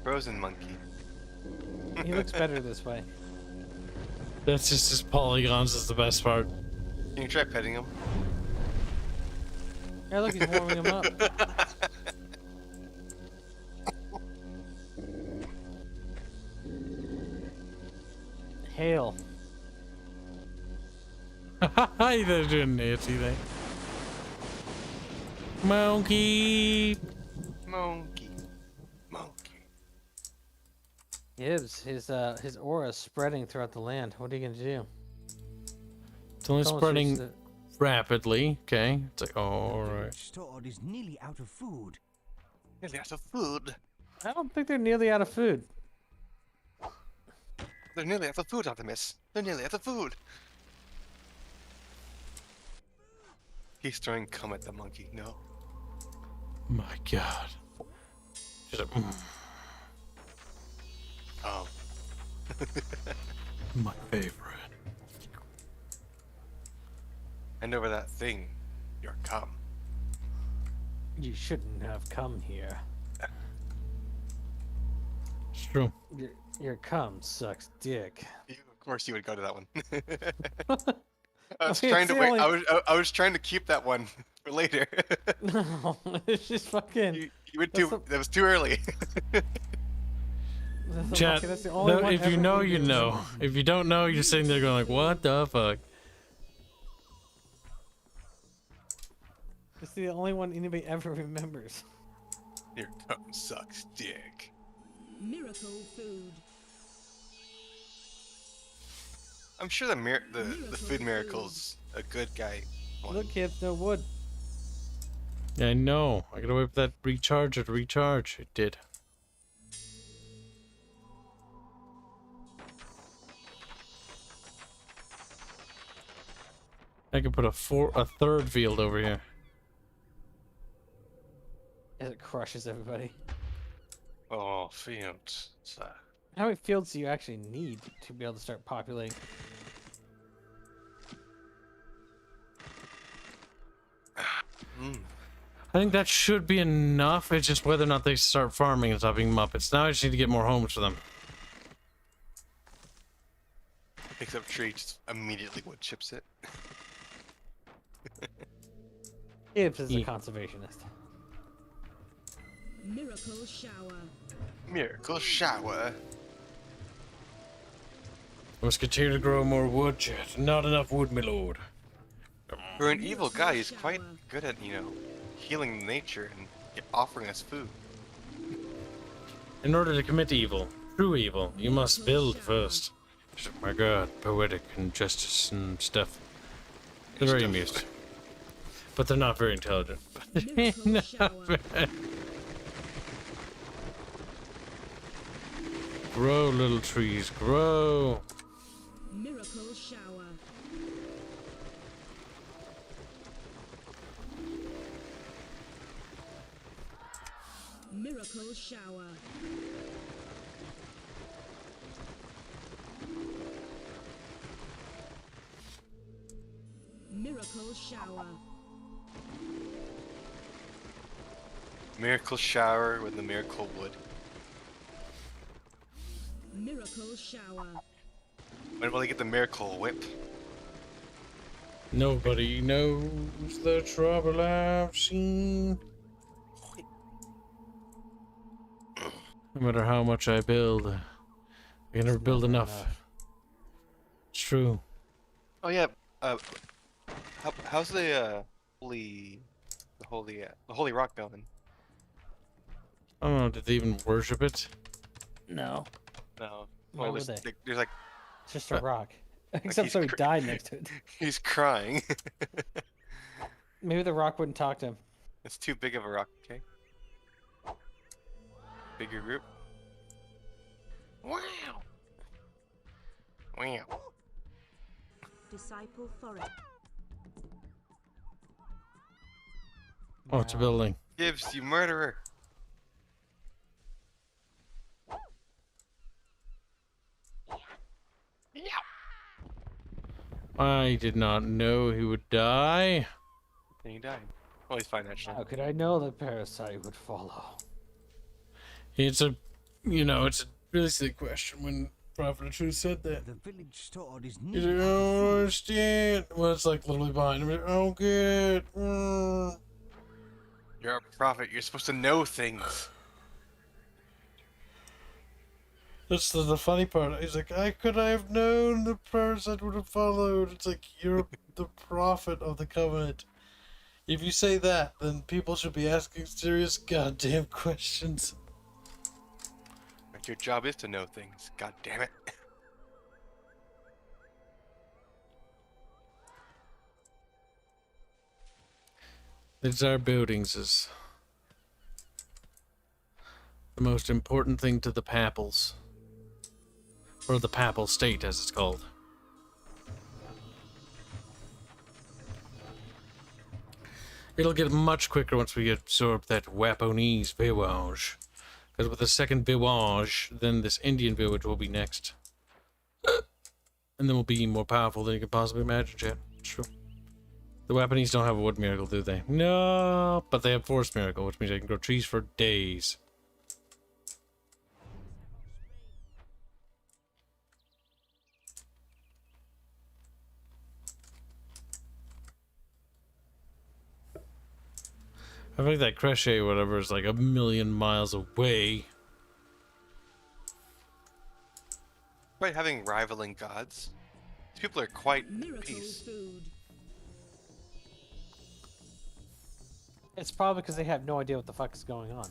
Frozen monkey. He looks better this way. That's just his polygons is the best part. Can you try petting him? Yeah, look, he's warming him up. Hail. They're doing Nancy thing. Monkey. Monkey. Monkey. Kibs, his aura is spreading throughout the land. What are you gonna do? It's only Someone spreading switched rapidly. Okay. It's like, oh, all The right. village store is nearly out of food. Nearly out of food. I don't think they're nearly out of food. They're nearly out of food, Optimus. They're nearly out of food. He's throwing cum at the monkey. No. My God. She's like, Oh. my favorite. Hand over that thing. Your cum. You shouldn't have come here. It's true. Your cum sucks dick. Of course, you would go to that one. I was It's trying to the wait. only- I was trying to keep that one for later. No, it's just fucking. you went That's too. That was too early. Chat, That's the only no, one if you ever know, we you do. know. If you don't know, you're sitting there going like, what the fuck? It's the only one anybody ever remembers. Your cum sucks dick. Miracle food. I'm sure the food miracle's a good guy one. Look, Kibs, no wood. Yeah, I know. I gotta wait for that recharge to recharge. It did. I could put a third field over here. As it crushes everybody. Oh, fields. How many fields do you actually need to be able to start populating? I think that should be enough. It's just whether or not they start farming and stop being Muppets. Now I just need to get more homes for them. Picks up tree, just immediately wood chips it. Kibs is a Yeah. conservationist. Miracle shower. Miracle shower. I must continue to grow more wood, chat. Not enough wood, my lord. For an evil guy, he's quite good at, healing nature and offering us food. In order to commit evil, true evil, you must build first. My God, poetic and justice and stuff. They're very amused. But they're not very intelligent. Miracle shower. Grow, little trees, grow. Miracle shower. Miracle shower. Miracle shower. Miracle shower with the miracle wood. Miracle shower. When will they get the miracle whip? Nobody knows the trouble I've seen. No matter how much I build, I can never build enough. It's true. Oh yeah. How's the holy rock going? I don't know, did they even worship it? No, No. Why Well, would there's, they? there's like it's just a rock. Except he's so he cr- died next to it. he's crying. Maybe the rock wouldn't talk to him. It's too big of a rock, okay? Bigger group. Wow. Wow. Disciple forest. Oh, it's a building. Kibs, you murderer. I did not know he would die. And he died. Well, he's fine, actually. How could I know the parasite would follow? It's a, it's a really silly question when Prophet of Truth said that. The village store is He's near. like, I don't understand. Well, it's like literally behind him. I don't get it. You're a prophet. You're supposed to know things. That's the funny part. He's like, I could I have known the parasite would have followed. It's like, you're the prophet of the covenant. If you say that, then people should be asking serious goddamn questions. But your job is to know things. God damn it. These our buildings is the most important thing to the Papals. Or the Papal State, as it's called. It'll get much quicker once we absorb that Waponese village. Because with the second village, then this Indian village will be next. And then we'll be more powerful than you can possibly imagine, chat. It's true. The Waponese don't have a wood miracle, do they? No, but they have forest miracle, which means they can grow trees for days. I think that crochet or whatever is like 1,000,000 miles away. Despite having rivaling gods, these people are quite at Miracle peace. food. It's probably because they have no idea what the fuck is going on.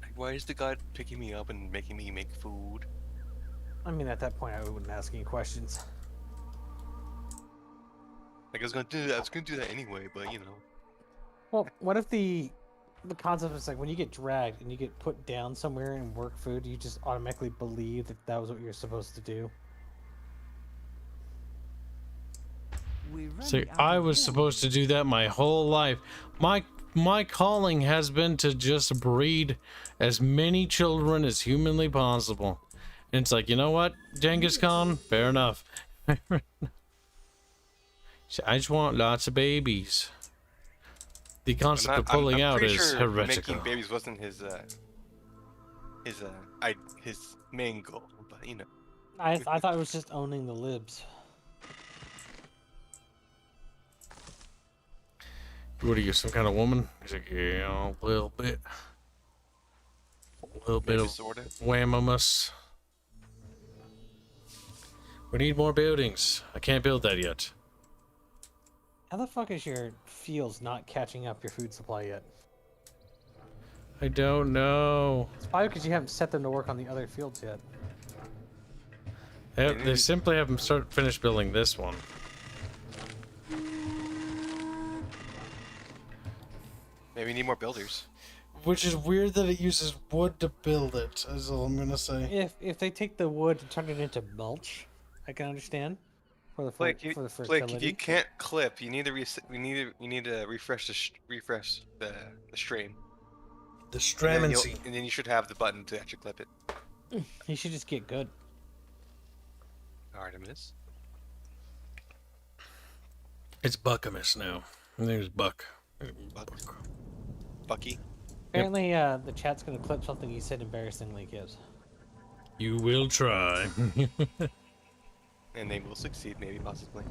Like, why is the god picking me up and making me make food? I mean, at that point, I wouldn't ask any questions. Like, I was gonna do that. I was gonna do that anyway, but you know. Well, what if the concept is like when you get dragged and you get put down somewhere and work food, you just automatically believe that that was what you're supposed to do? See, I was supposed to do that my whole life. My calling has been to just breed as many children as humanly possible. And it's like, you know what, Genghis Khan? Fair enough. I just want lots of babies. The concept of pulling out pretty is sure heretical. Making babies wasn't his main goal, but you know. I thought it was just owning the libs. What are you, some kind of woman? He's like, yeah, a little bit. A little bit Maybe of sorta. whammamus. We need more buildings. I can't build that yet. How the fuck is your fields not catching up your food supply yet? I don't know. It's probably because you haven't set them to work on the other fields yet. They simply haven't finished building this one. Maybe we need more builders. Which is weird that it uses wood to build it, is all I'm gonna say. If they take the wood and turn it into mulch, I can understand. For the Like, for the if fertility. you can't clip, you need to refresh the stream. The And then, Stramancy. and then you should have the button to actually clip it. You should just get good. Artemis. It's Buckamus now. His name is Buck. Bucky. Apparently, the chat's gonna clip something he said embarrassingly, Kibs. You will try. And they will succeed, maybe, possibly.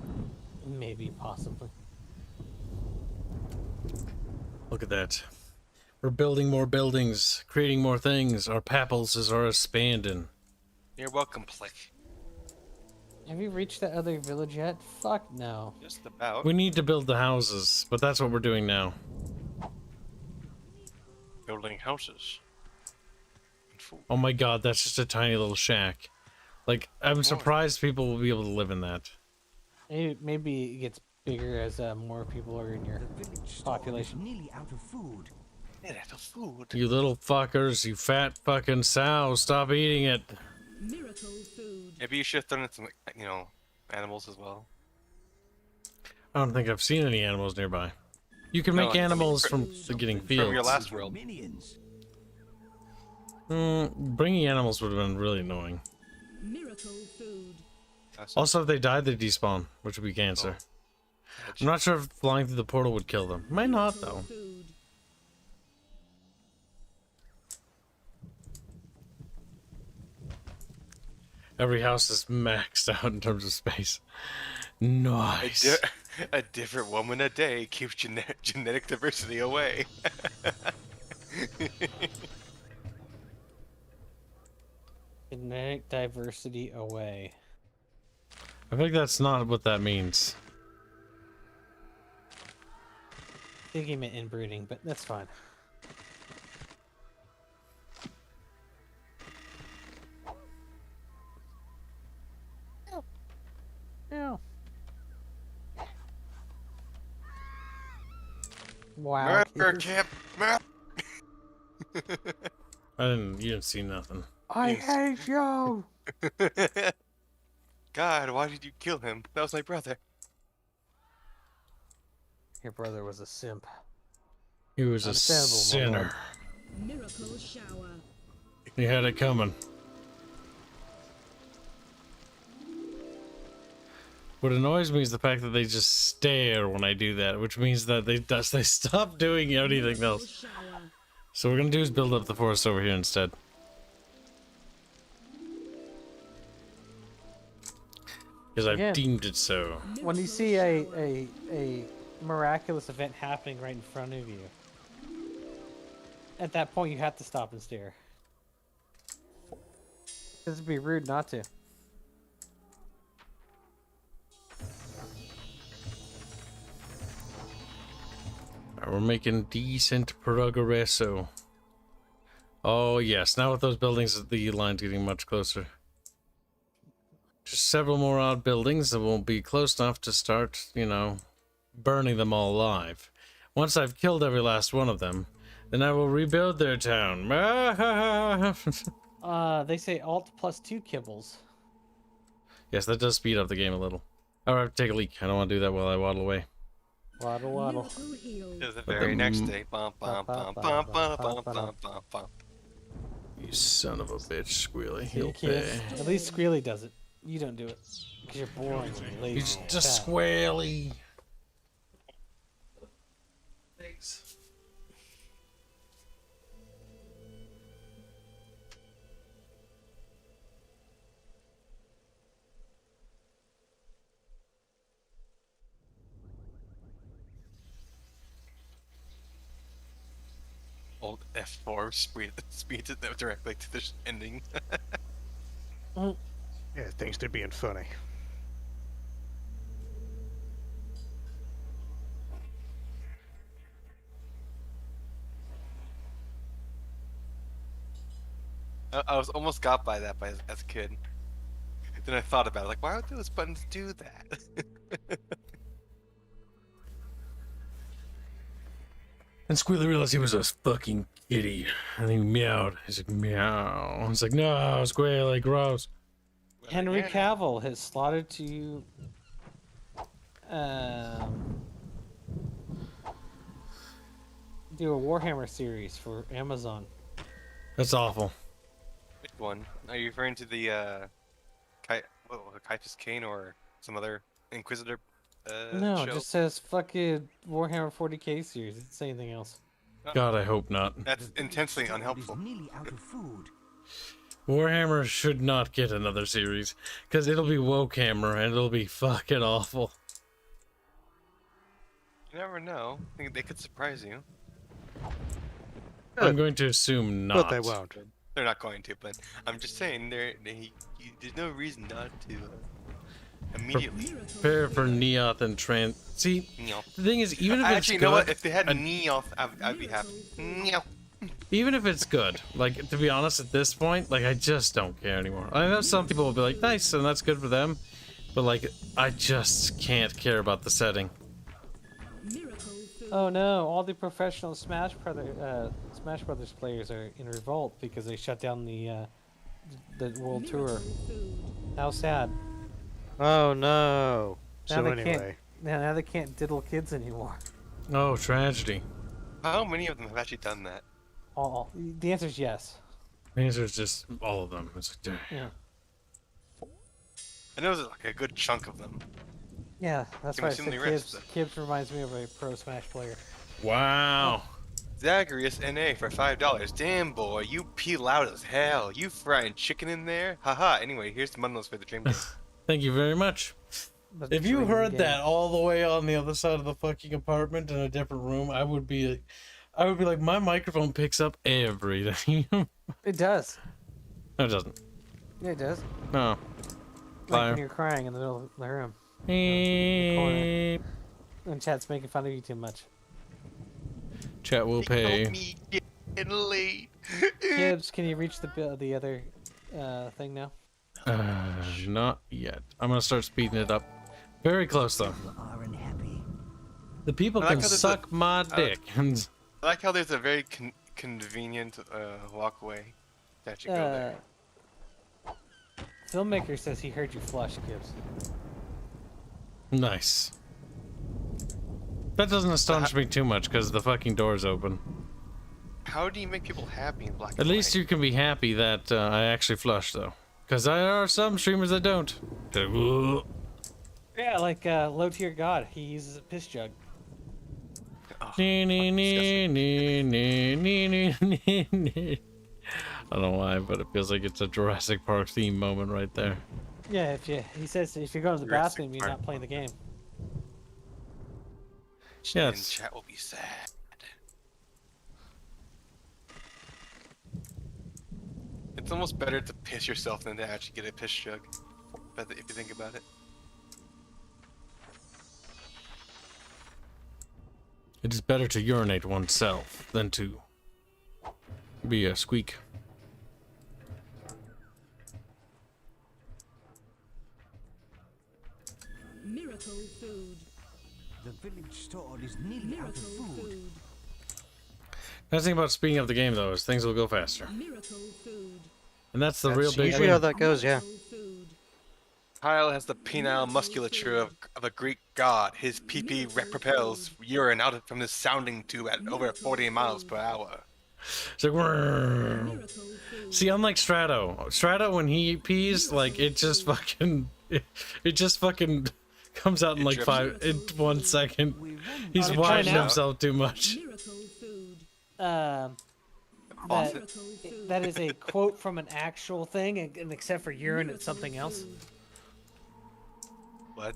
Maybe, possibly. Look at that. We're building more buildings, creating more things. Our papals are expanding. You're welcome, Plick. Have you reached that other village yet? Fuck no. Just about. We need to build the houses, but that's what we're doing now. Building houses. And food. Oh my god, that's just a tiny little shack. Like, I'm surprised people will be able to live in that. Maybe it gets bigger as more people are in your The village store population. is nearly out of food. Yeah, that's food. You little fuckers, you fat fucking sow, stop eating it. Miracle food. Maybe you should have thrown in some, animals as well. I don't think I've seen any animals nearby. You can No, make I mean, animals from- from the getting From fields. your last world. Minions. Bringing animals would have been really annoying. Miracle food. Also, if they died, they despawn, which would be cancer. I'm not sure if flying through the portal would kill them. Might not, though. Food. Every house is maxed out in terms of space. Nice. A different woman a day keeps genetic diversity away. Genetic diversity away. I think that's not what that means. I think he meant inbreeding, but that's fine. Yeah. Wow. Murder, Kip! You didn't see nothing. I hate you. God, why did you kill him? That was my brother. Your brother was a simp. He was a Understandable, my sinner. Miracle shower. He had it coming. What annoys me is the fact that they just stare when I do that, which means that they stop doing anything Miracle else. shower. So what we're gonna do is build up the forest over here instead. Because I've Again. deemed it so. When you see a miraculous event happening right in front of you, at that point you have to stop and stare. Because it'd be rude not to. Alright, we're making decent progresso. Oh yes, now with those buildings, the line's getting much closer. Just several more odd buildings that won't be close enough to start, burning them all alive. Once I've killed every last one of them, then I will rebuild their town. They say Alt +2 kibbles. Yes, that does speed up the game a little. Alright, take a leak. I don't want to do that while I waddle away. Waddle waddle. Miracle heal. It was the But very the next m- day. Bum, bum, Bum, bum, bum, bum, bum, bum, bum, bum, bum, bum, bum. You son of a bitch, Squealy. See, He'll kid? pay. At least Squealy does it. You don't do it. Because you're boring and lazy. He's and just fat. Squealy. Thanks. Old F4 speeds it directly to the ending. Yeah, thanks to being funny. I was almost got by that as a kid. Then I thought about it, like, why would those buttons do that? And Squealy realized he was a fucking kitty. And he meowed. He's like, meow. It's like, no, Squealy, gross. Henry Cavill has slotted to do a Warhammer series for Amazon. That's awful. Which one? Are you referring to the Caiaphas Cain or some other Inquisitor No, show? it just says fucking Warhammer 40k series. It doesn't say anything else. God, I hope not. That's intensely Store unhelpful. is nearly out of food. Warhammer should not get another series. Because it'll be Wokehammer and it'll be fucking awful. You never know. I think they could surprise you. I'm going to assume not. But they won't. They're not going to, but I'm just saying there's no reason not to immediately. Prepare for Neoth and Trans. See, Neoth. the thing is, even if it's Actually, you good, know what? If they had Neoth, I'd be happy. Neoth. even if it's good, like, to be honest, at this point, like, I just don't care anymore. I know some people will be like, nice, and that's good for them. But like, I just can't care about the setting. Miracle food. Oh no! All the professional Smash Brothers players are in revolt because they shut down the world tour. Miracle food. How sad. Oh no. Now So they anyway, can't. Now they can't diddle kids anymore. Oh, tragedy. How many of them have actually done that? All. The answer is yes. The answer is just all of them. It's like, Yeah. I know there's like a good chunk of them. Yeah, that's Can why we I assume said the Kibs. rest, Kibs reminds me of a pro Smash player. wow. Zagreus NA for $5. Damn boy, you pee loud as hell. You frying chicken in there? Haha. Anyway, here's the Mundos for the dream game. Thank you very much. The If you dream heard game. that all the way on the other side of the fucking apartment in a different room, I would be like, my microphone picks up everything. No, It does. it doesn't. Yeah, it does. No. Like Liar. when you're crying in the middle of the room. Beep. And chat's making fun of you too much. Chat will Help pay. me getting late. Kibs, can you reach the other thing now? Not yet. I'm gonna start speeding it up. Very close though. People are unhappy. The people I like can how there's suck my dick. I like how there's a very convenient walkway that you go there. Filmmaker says he heard you flush, Kibs. Nice. That doesn't astonish me too much because the fucking door's open. How do you make people happy in black At and least white? you can be happy that I actually flush though. Because there are some streamers that don't. Yeah, like low tier god. He uses a piss jug. Oh, Nee, nee, nee, disgusting. nee, nee, nee, nee, nee. I don't know why, but it feels like it's a Jurassic Park theme moment right there. Yeah, he says if you're going to the Jurassic bathroom, you're Park. not playing the game. Yeah, And it's- chat will be sad. It's almost better to piss yourself than to actually get a piss jug. But if you think about it. It is better to urinate oneself than to be a squeak. Miracle food. The village store is nearly out Miracle of food. food. Nice thing about speeding up the game though is things will go faster. Miracle food. And that's the that's real big usually how win. that goes. Yeah. Miracle food. Kyle has the penile musculature of a Greek god. His PP propels urine out from his sounding tube at over 40 miles per hour. It's like, "Whirr." Miracle food. See, unlike Strato when he pees, like it just fucking, it just fucking comes out in It like drips. in 1 second. We won. He's It washing drips himself too much. Miracle food. That, Faucet. Miracle food. that is a quote from an actual thing, and except for urine, it's something else. What?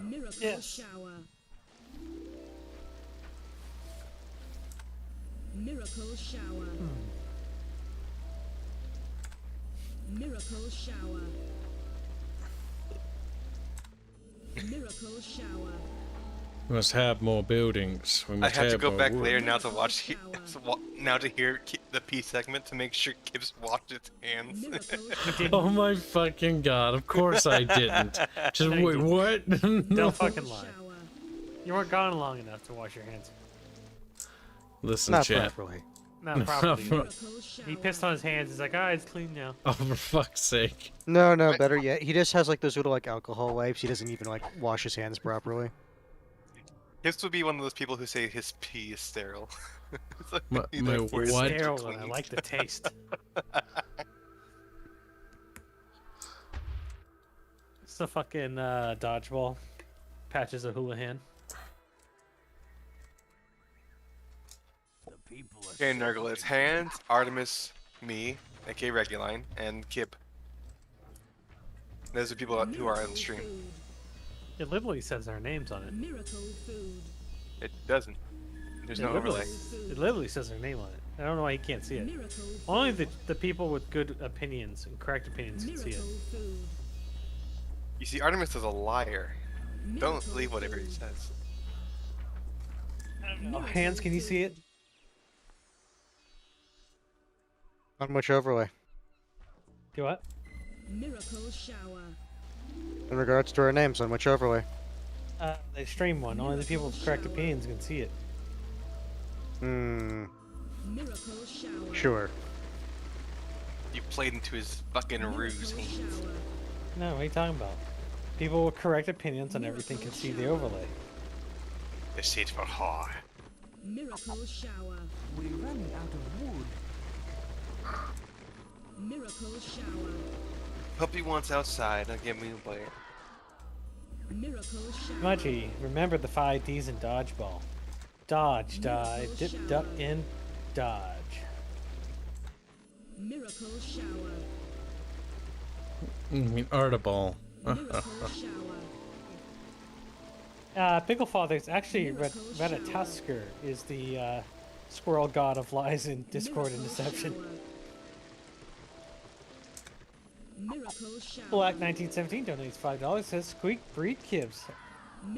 Miracle Yes. shower. Miracle shower. Miracle shower. Miracle shower. We must have more buildings. We I must have to have go more back wood. later now to watch now to hear the P segment to make sure Kibs washed its hands. Miracle Oh my fucking god! Of course I didn't. Just No, you wait, didn't. what? Don't No. fucking lie. shower. You weren't gone long enough to wash your hands. Listen, Not chat. properly. Not probably. Miracle shower. He pissed on his hands. He's like, it's clean now. Oh, for fuck's sake! No, no, better yet, he just has like those little like alcohol wipes. He doesn't even like wash his hands properly. Kibs would be one of those people who say his pee is sterile. It's like, My- he's my like, "Where's what? it Sterile, and I clean?" like the taste. It's the fucking dodgeball. Patches a hula-hand. The people are Okay, so Nurgle, it's Hands, Artemis, me, aka Reguline, and Kib. Those are people who are on the stream. Food. It literally says our names on it. Miracle food. It doesn't. There's no literally, overlay. it literally says our name on it. I don't know why you can't see it. Miracle food. Only the people with good opinions and correct opinions can see Miracle it. food. You see, Artemis is a liar. Don't Miracle believe whatever he food. says. Oh, hands, can you see it? Not much overlay. Do what? Miracle shower. In regards to our names on which overlay? They stream one. Only the people with correct opinions can see it. Hmm. Miracle shower. Sure. You played into his fucking ruse. Miracle shower. No, what are you talking about? People with correct opinions on everything can see the overlay. The seat for high. Miracle shower. We're running out of wood. Miracle shower. Puppy wants outside. Now give me a bite. Miracle shower. Smudgy, remember the 5 Ds in dodgeball. Dodge, dive, dip, duck, and dodge. Miracle shower. You mean Artiball. Miracle shower. Picklefather's actually Ratatusker is the squirrel god of lies and discord and deception. Miracle shower. Black 1917 donates $5. Says Squeak breed Kibs.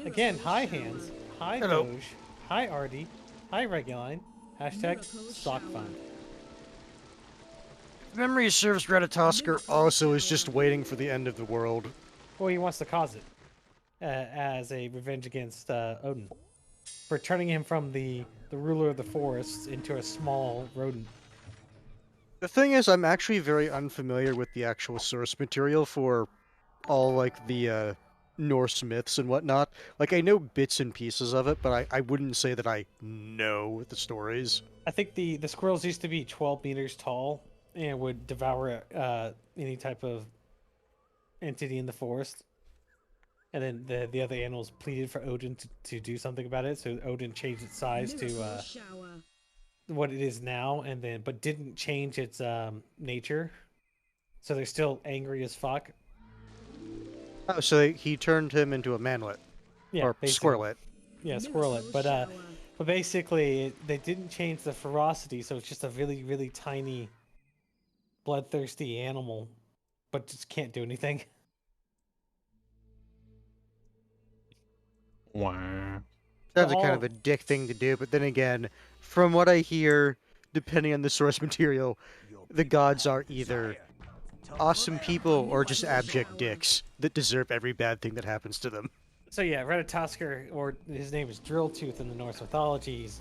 Again, hi Hands, hi Hello. Doge, hi Artie, hi Reguline. Hashtag stock fund. Memory serves, Ratatosker also is just waiting for the end of the world. Well, he wants to cause it as a revenge against Odin for turning him from the ruler of the forests into a small rodent. The thing is, I'm actually very unfamiliar with the actual source material for all, like, the Norse myths and whatnot. Like, I know bits and pieces of it, but I wouldn't say that I know the stories. I think the squirrels used to be 12 meters tall and would devour any type of entity in the forest. And then the other animals pleaded for Odin to do something about it, so Odin changed its size to Miracle shower. what it is now, but didn't change its nature. So they're still angry as fuck. Oh, so he turned him into a manlet. Yeah, or basically. squirrelet. Yeah, squirrelet. Miracle But shower. but basically they didn't change the ferocity, so it's just a really really tiny, bloodthirsty animal, but just can't do anything. Wow. Sounds like kind all- of a dick thing to do, but then again, from what I hear, depending on the source material, the gods are either awesome people or just abject dicks that deserve every bad thing that happens to them. So yeah, Ratatosker, or his name is Drilltooth in the Norse mythology's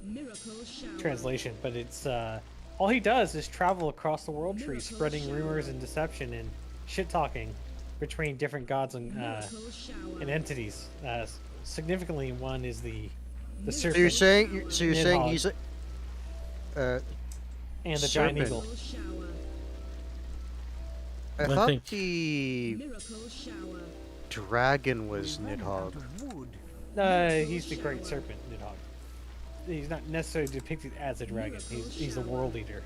Miracle shower. translation, but it's all he does is travel across the world tree, spreading rumors and deception and shit talking between different gods and Miracle shower. entities. Significantly, one is the So serpent you're saying Nidhogg. he's a and the giant serpent. eagle. Miracle shower. I I thought think- the Miracle shower. dragon was Nidhogg. He's the great serpent, Nidhogg. He's not necessarily depicted as a dragon. He's the world eater.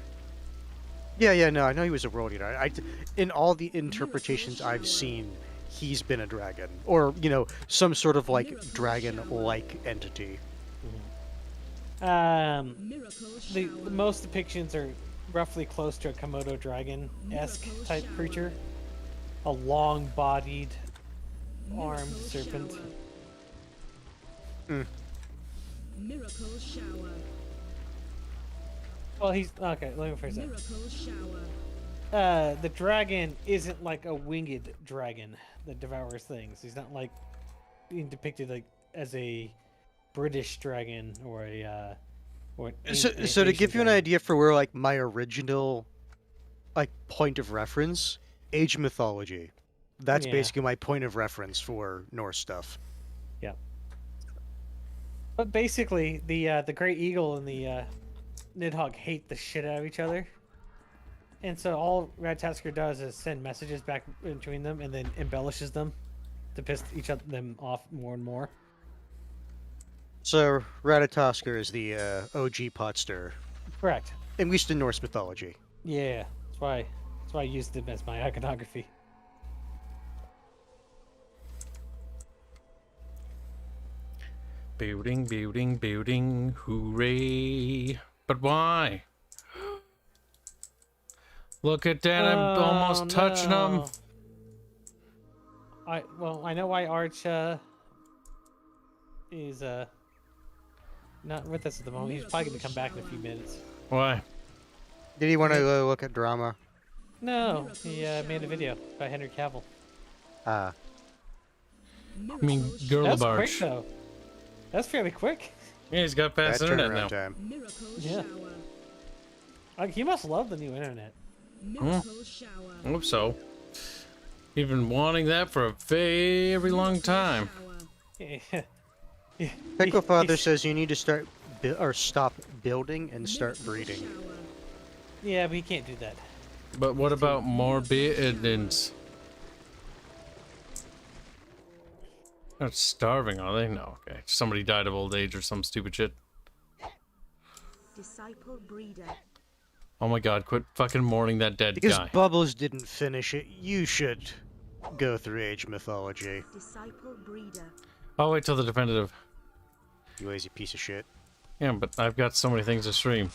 Yeah, no, I know he was a world eater. In all the interpretations I've seen, he's been a dragon, or some sort of like dragon-like entity. Miracle The shower. most depictions are roughly close to a Komodo dragon-esque type creature, a long-bodied, armed Miracle serpent. shower. Miracle shower. Well, he's okay. Let me phrase that. Miracle shower. The dragon isn't like a winged dragon that devours things. He's not like being depicted like as a British dragon or a So to give you an idea for where like my original like point of reference, age mythology. That's Yeah. basically my point of reference for Norse stuff. Yeah. But basically, the great eagle and the Nidhogg hate the shit out of each other, and so all Ratatasker does is send messages back between them and then embellishes them to piss them off more and more. So Ratatosker is the OG pot stirrer, Correct. at least in Norse mythology. Yeah, that's why I used him as my iconography. Building, building, building. Hooray. But why? Look at that. I'm almost touching them. I know why Arch is not with us at the moment. He's probably gonna come back in a few minutes. Why? Did he want to look at drama? No, he made a video by Henry Cavill. Ah. I mean, That's quick Girlabarge. though. That's fairly quick. Yeah, he's got That fast internet now. turnaround time. Miracle Yeah. shower. Like, he must love the new internet. Miracle shower. I hope so. He's been wanting that for a very long time. Shower. Pickle Father He's- says you need to start or stop building and start Miracle breeding. shower. Yeah, but he can't do that. But what about more Biddens? Not starving, are they? No, okay. Somebody died of old age or some stupid shit. Disciple breeder. Oh my god, quit fucking mourning that dead Because guy. Bubbles didn't finish it, you should go through Age Mythology. Disciple breeder. I'll wait till the definitive. You lazy piece of shit. Yeah, but I've got so many things to stream.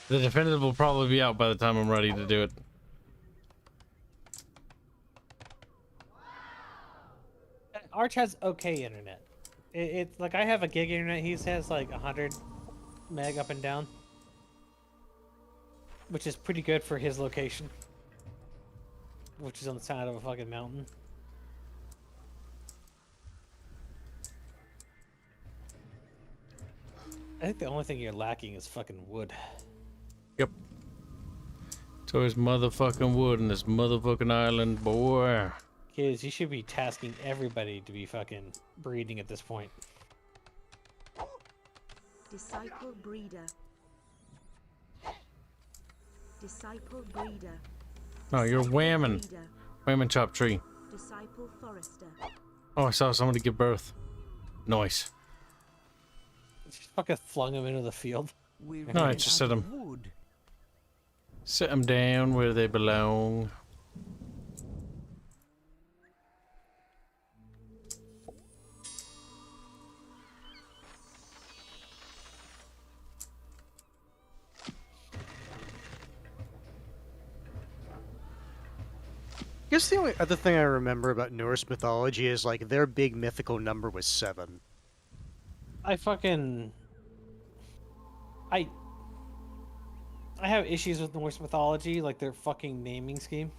The definitive will probably be out by the time I'm ready to do it. Arch has okay internet. It's like I have a gig internet. He has like 100 meg up and down, which is pretty good for his location, which is on the side of a fucking mountain. I think the only thing you're lacking is fucking wood. Yep. So it's motherfucking wood in this motherfucking island, boy. Kids, you should be tasking everybody to be fucking breeding at this point. Disciple breeder. Disciple breeder. No, you're Disciple whamming. breeder. Whamming chop tree. Disciple forester. Oh, I saw somebody give birth. Nice. Just fucking flung him into the field. We're No, I running just out said of 'em. wood. Sit them down where they belong. I guess the only other thing I remember about Norse mythology is like their big mythical number was 7. I fucking I have issues with Norse mythology, like their fucking naming scheme.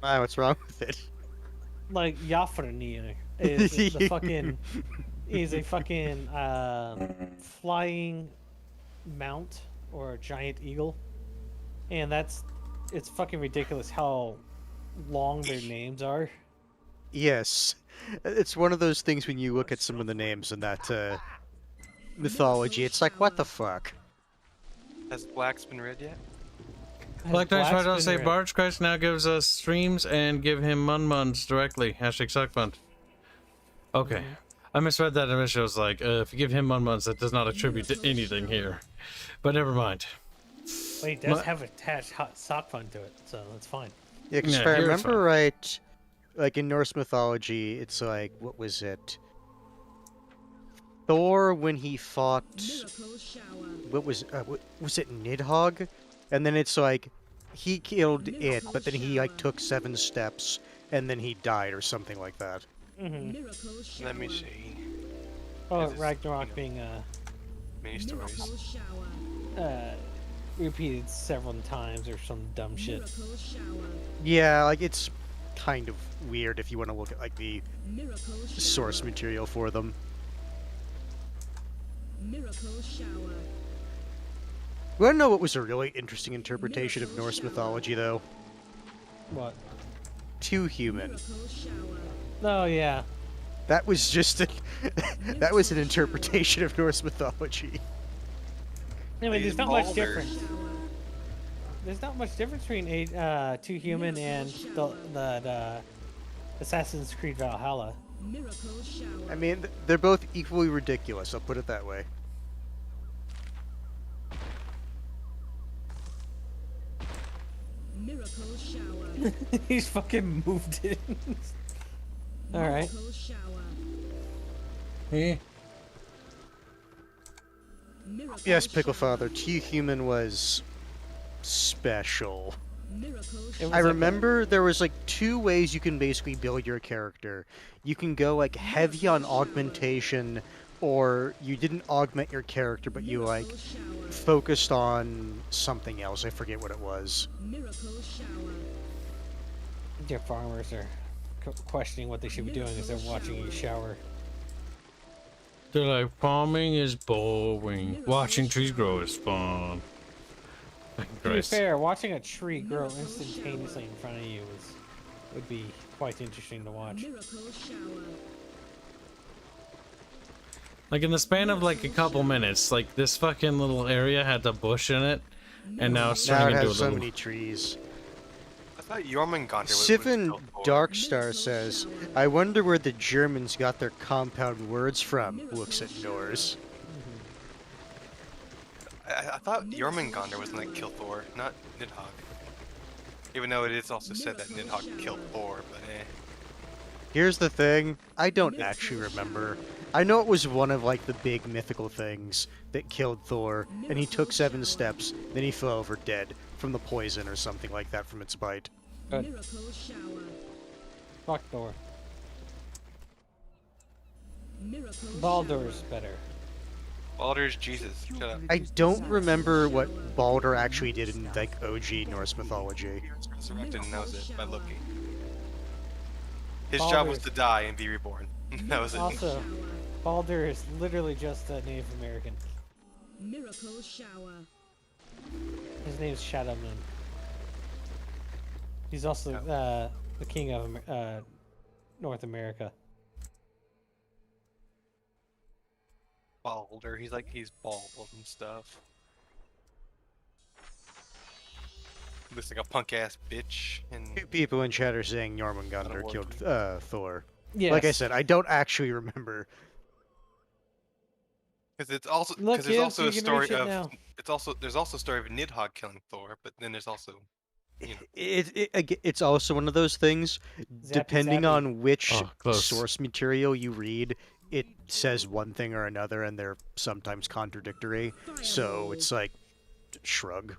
Wow, what's wrong with it? Like Jafnir is the fucking is a fucking flying mount or a giant eagle, and it's fucking ridiculous how long their names are. Yes. It's one of those things when you look at some of the names in that mythology, it's like, what the fuck? Has Black's been read yet? Black Dice Black's Right been say red. Barge Christ now gives us streams and give him mun-muns directly. Hashtag suck fund. Okay. I misread that initially. I was like, if you give him mun-muns, that does not attribute to anything here. But never mind. Well, he does My- have attached hot sock fun to it, so that's fine. Yeah, 'cause Yeah, if I here's remember fine. right, like in Norse mythology, it's like, what was it? Thor, when he fought, Miracle shower. what was it Nidhogg? And then it's like, he killed it, but then he like took 7 steps, and then he died or something like that. Mm-hmm. Miracle shower. Let me see. Oh, This is, Ragnarok you know, being Mini stories. Miracle shower. repeated several times or some dumb shit. Miracle shower. Yeah, like it's kind of weird if you want to look at like the Miracle shower. source material for them. Miracle shower. You want to know what was a really interesting interpretation of Norse mythology, though? What? Too human. Miracle shower. Oh yeah. That was just that was an interpretation of Norse mythology. Anyway, These there's not much boulders. difference. There's not much difference between Too Human and the Assassin's Creed Valhalla. Miracle shower. I mean, they're both equally ridiculous. I'll put it that way. Miracle shower. He's fucking moved it. All right. Miracle shower. Eh? Miracle Yes, Pickle shower. Father. Too human was special. Miracle It shower. was I like a- remember there was like 2 ways you can basically build your character. You can go like heavy on augmentation, or you didn't augment your character, but you like focused on something else. I forget what it was. Miracle shower. Your farmers are questioning what they should be doing as they're watching you shower. They're like, farming is boring. Watching trees grow is fun. Fucking To be Christ. fair, watching a tree grow instantaneously in front of you would be quite interesting to watch. Miracle shower. Like in the span of like a couple minutes, like this fucking little area had a bush in it, and now it's Now it turning into a has so little. many trees. I thought Jormungandr was Sivan killed for. Darkstar says, I wonder where the Germans got their compound words from. Looks at Norse. I thought Jormungandr was gonna kill Thor, not Nidhogg. Even though it is also said that Nidhogg killed Thor, but eh. Here's the thing, I don't actually remember. I know it was one of like the big mythical things that killed Thor, and he took 7 steps, then he fell over dead from the poison or something like that from its bite. Good. Miracle shower. Fuck Thor. Miracle Baldur's better. Baldur's Jesus. Shut up. I don't remember what Baldur actually did in like OG Norse mythology. He was resurrected and that was it by Loki. His job was to die and be reborn. That was it. Also, Baldur is literally just a Native American. Miracle shower. His name's Shadow Moon. He's also the king of North America. Baldur. He's bald and stuff. Looks like a punk ass bitch. And 2 people in chat are saying Jormungandr killed Thor. Yes. Like I said, I don't actually remember. because it's also Look, because there's Kibs, also you a can story reach it of now. there's also a story of Nidhogg killing Thor, but then there's also It's also one of those things, Zappy depending zappy. on which Oh, close. source material you read, it says one thing or another, and they're sometimes contradictory. So it's like, shrug.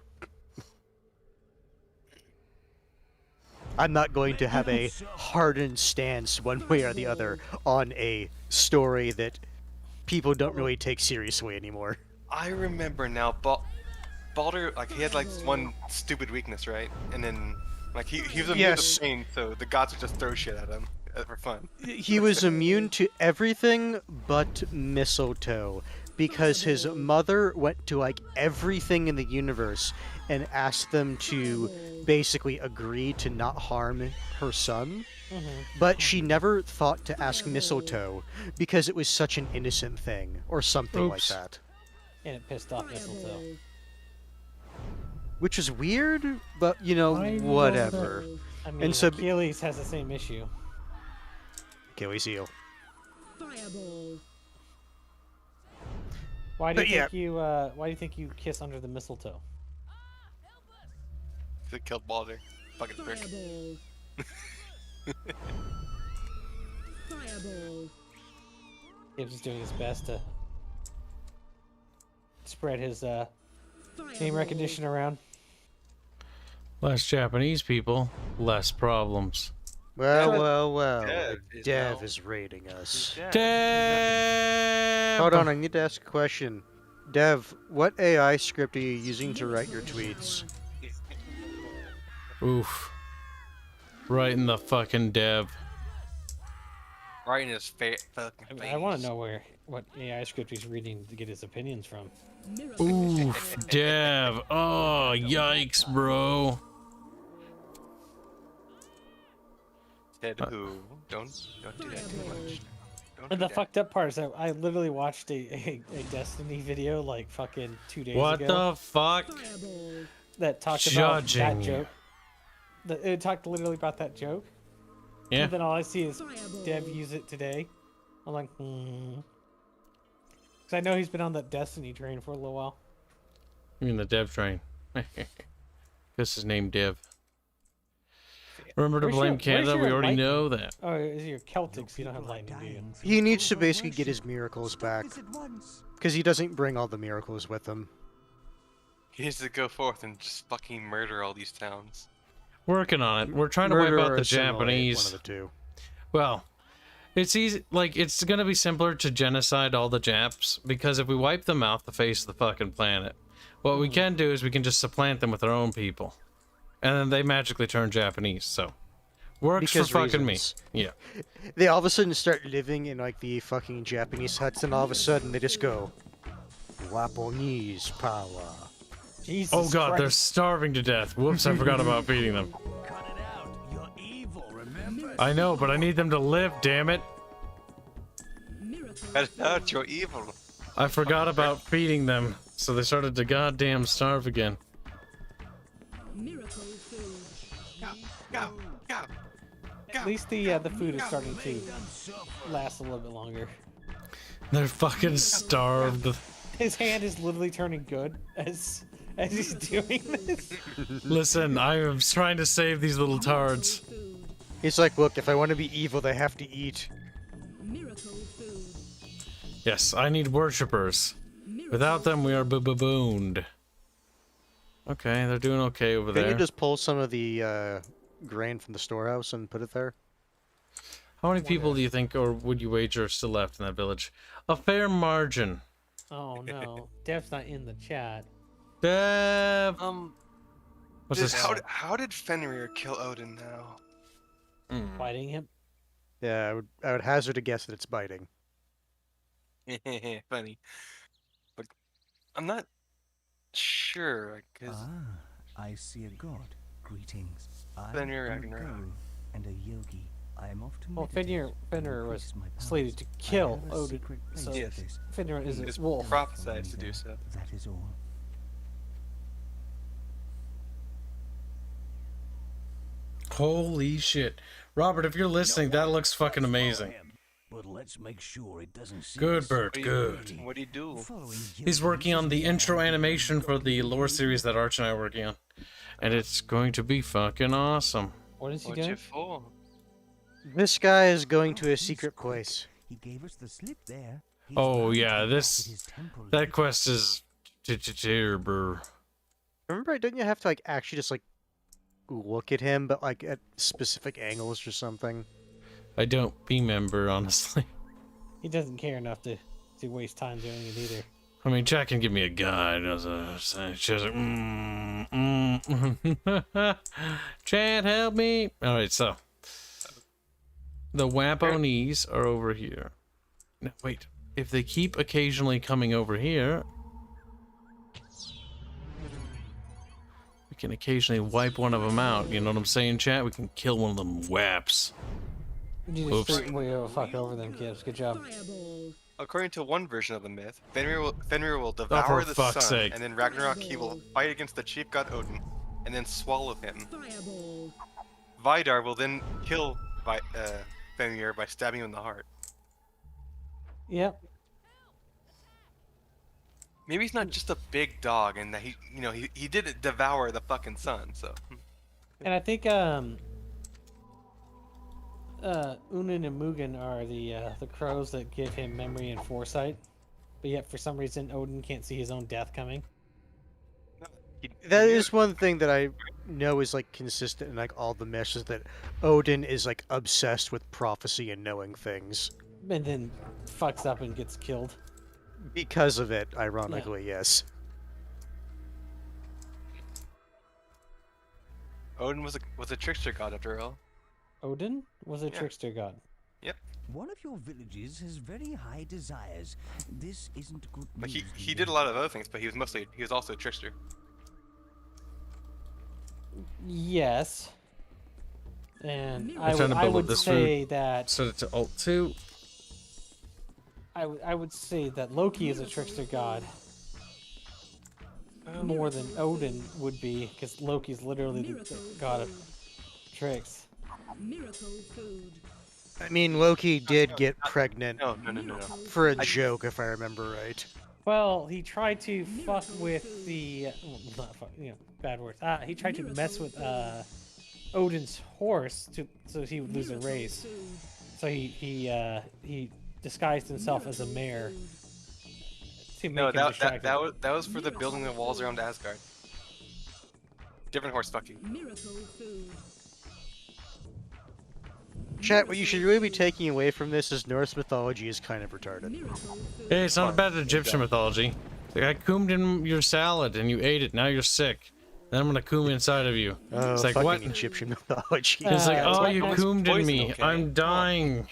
I'm not going to have a hardened stance one way or the other on a story that people don't really take seriously anymore. I remember now. Baldur, like he had like one stupid weakness, right? And then like he was immune Yes. to pain, so the gods would just throw shit at him for fun. He was immune to everything but mistletoe because his mother went to like everything in the universe and asked them to basically agree to not harm her son. But she never thought to ask mistletoe because it was such an innocent thing or something like Oops. that. And it pissed off Mistletoe. Which is weird, but you know, whatever. I mean, And so- Achilles has the same issue. Achilles heel. Fireball. Why do But you yeah. think you Why do you think you kiss under the mistletoe? They killed Baldur. Fucking prick. Fireball. Fireball. Gibbs is doing his best to spread his name Fireball. recognition around. Less Japanese people, less problems. Well. Dev is Dev now- is raiding us. Deb! Hold on, I need to ask a question. Dev, what AI script are you using to write your tweets? Oof. Right in the fucking Dev. Right in his fucking face. I want to know what AI script he's reading to get his opinions from. Miracle Oof, Dev. Oh, yikes, bro. Ted who? Don't do that too much. Don't And do the that. fucked up part is that I literally watched a Destiny video like fucking 2 days What ago the fuck? Fireball. that talked about that Judging. joke. It talked literally about that joke. Yeah. And then all I see is Fireball. Dev use it today. I'm like, Because I know he's been on that Destiny train for a little while. You mean the Dev train? This is named Dev. Remember to Where's blame your- Canada. where's We your already lightning? know that. Oh, is your Celtics? You don't have lightning, do you? He needs to basically get his miracles back. Because he doesn't bring all the miracles with him. He needs to go forth and just fucking murder all these towns. Working on it. We're trying to Murder wipe out or the assimilate, Japanese. One of the two. Well, It's easy, like, it's gonna be simpler to genocide all the Japs, because if we wipe them off the face of the fucking planet, what we can do is we can just supplant them with our own people. And then they magically turn Japanese, so. Works Because for fucking reasons. me. Yeah. They all of a sudden start living in like the fucking Japanese huts, and all of a sudden they just go, Japanese power. Jesus Oh god, they're Christ. starving to death. Whoops, I forgot about feeding them. Cut it out. You're evil, remember? I know, but I need them to live, damn it. Miracle Cut it out, you're evil. I forgot about feeding them, so they started to goddamn starve again. Miracle food. Go, go, go. At least the food is starting to last a little bit longer. They're fucking starved. His hand is literally turning good as he's doing this. Listen, I am trying to save these little tards. Food. He's like, look, if I want to be evil, they have to eat. Miracle food. Yes, I need worshippers. Without them, we are boo-boo-booned. Okay, they're doing okay over Can there. you just pull some of the grain from the storehouse and put it there? How many people do you think, or would you wager, are still left in that village? A fair margin. Oh no, Dev's not in the chat. Dev! What's this? How did Fenrir kill Odin now? Fighting him. Yeah, I would hazard a guess that it's biting. Funny. But I'm not sure, because I see a god. Greetings. I Fenrir am a Ragnarok. guru and a yogi. I am off to Well, meditate Fenrir and was increase my powers. slated to I kill have a Odin, secret place so for Yes. this. Fenrir is It's a wolf. prophesied to do so. That is all. Holy shit. Robert, if you're listening, that looks fucking amazing. But let's make sure it doesn't see Good, us. Bert, good. What do you do? Following He's working on the intro animation for the lore series that Arch and I are working on. And it's going to be fucking awesome. What is he What's doing? it for? This guy is going to a secret place. He gave us the slip there. He's Oh, bound to yeah, come back this- with his temple That later. quest is... terrible. Remember, didn't you have to like actually just like look at him, but like at specific angles or something? I don't remember, honestly. He doesn't care enough to waste time doing it either. I mean, Jack can give me a guide. She's like, Chad, help me. All right, so the Waponies are over here. Now, wait, if they keep occasionally coming over here, we can occasionally wipe one of them out. You know what I'm saying, chat? We can kill one of them Waps. You Oops. just way fuck over them, Kibs. Good job. Fireball. According to one version of the myth, Fenrir will devour the fuck's sun, sake. and then Ragnarok he will fight against the chief god Odin, and then swallow him. Fireball. Vidar will then kill Fenrir by stabbing him in the heart. Yep. Maybe he's not just a big dog, and that he did devour the fucking sun. So And I think Unin and Mugen are the crows that give him memory and foresight, but yet for some reason Odin can't see his own death coming. That is one thing that I know is like consistent in like all the myths, is that Odin is like obsessed with prophecy and knowing things. And then fucks up and gets killed. Because of it, ironically, yes. Odin was a trickster god after all. Odin was a Yeah. trickster god. One of your villages has very high desires. This isn't good Like news. he did a lot of other things, but he was also a trickster. Yes. And I'm trying to I build up would this say that Set it to Alt 2. I would say that Loki is a trickster god more than Odin would be, because Loki's literally the god of tricks. Miracle food. I mean, Loki did get pregnant No. for a joke, if I remember right. Well, he tried to fuck with the well, not fuck, bad words. He tried to mess with Odin's horse so he would lose a race. So he disguised himself as a mare to make No, him that distracted. was for the building the walls around Asgard. Different horse fucking. Miracle food. Chat, what you should really be taking away from this is Norse mythology is kind of retarded. Miracle food. Hey, it's not about Egyptian mythology. Like, I coomed in your salad and you ate it. Now you're sick. Then I'm gonna coom inside of you. Oh, It's like, fucking what? Egyptian mythology. It's like, oh, Black you Man's coomed in poison, me. okay. I'm dying.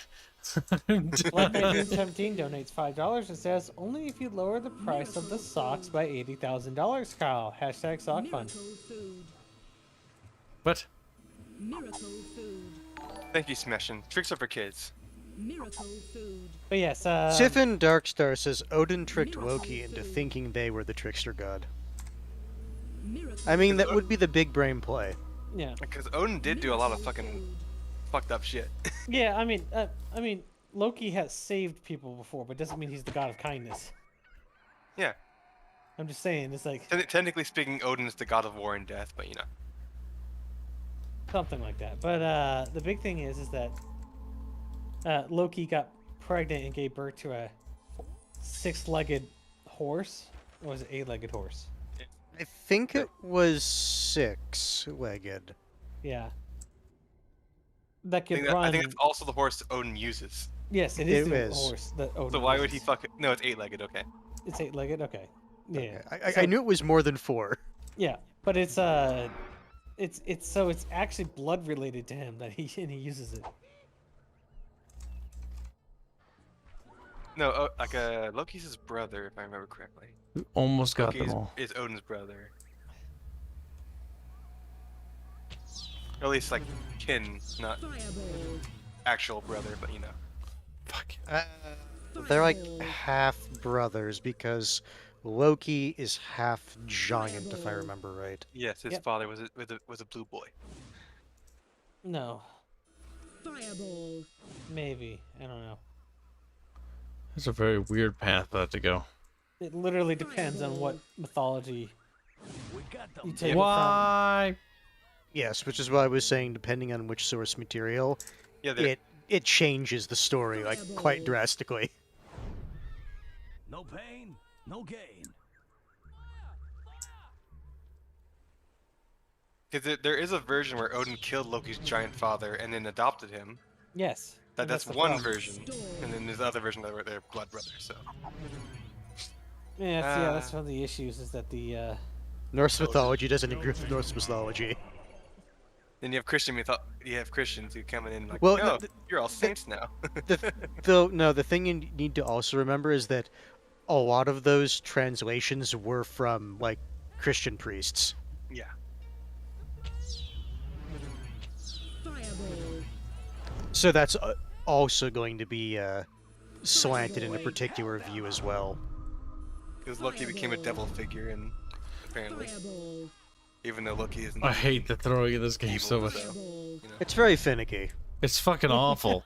Black Man 17 donates $5 and says, only if you lower the price of the socks by $80,000, Kyle. Hashtag sock fun. Miracle food. What? Miracle food. Thank you, Smeshin. Tricks are for kids. Miracle food. But yes, Siphon Darkstar says Odin tricked Loki into thinking they were the trickster god. Miracle I mean, that would be the big brain play. yeah. Because Odin did do a lot of fucking fucked up shit. Yeah, I mean, Loki has saved people before, but doesn't mean he's the god of kindness. Yeah. I'm just saying, it's like Technically speaking, Odin is the god of war and death, but you know. something like that. But the big thing is that Loki got pregnant and gave birth to a six-legged horse. Or was it eight-legged horse? I think it was six-legged. Yeah. That I could think, run. I think it's also the horse Odin uses. Yes, it is It the is. horse that Odin So why would he uses. fuck it? No, it's eight-legged, okay. It's eight-legged. Okay. Yeah. I knew it was more than four. Yeah, but it's actually blood related to him that he uses it. No, like Loki's his brother, if I remember correctly. We almost got Loki them all. is Odin's brother. Or at least like kin, not fireball. actual brother, but you know. Fuck. They're like half brothers because Loki is half giant, if I remember right. Yes, his Yep. father was a blue boy. No, Fireball. maybe I don't know. That's a very weird path for that to go. It literally depends on what mythology We got them. you take it from. Why? Yes, which is why I was saying, depending on which source material, Yeah, they're- it changes the story like quite drastically. No pain, no gain. because there is a version where Odin killed Loki's giant father and then adopted him. Yes, and That's the one problem. version, and then there's the other version where they're blood brothers. So Yeah, that's one of the issues is that the Norse mythology doesn't agree with Norse mythology. then you have you have Christians who come in like, Well, no, the- you're all saints now. The thing you need to also remember is that a lot of those translations were from like Christian priests. Yeah. Fireball. So that's also going to be slanted in a particular view as well. Because Loki became a devil figure, and apparently, Fireball. even though Loki isn't. I hate the throwing of this game evil, so much. so, Fireball. you know. It's very finicky. It's fucking awful.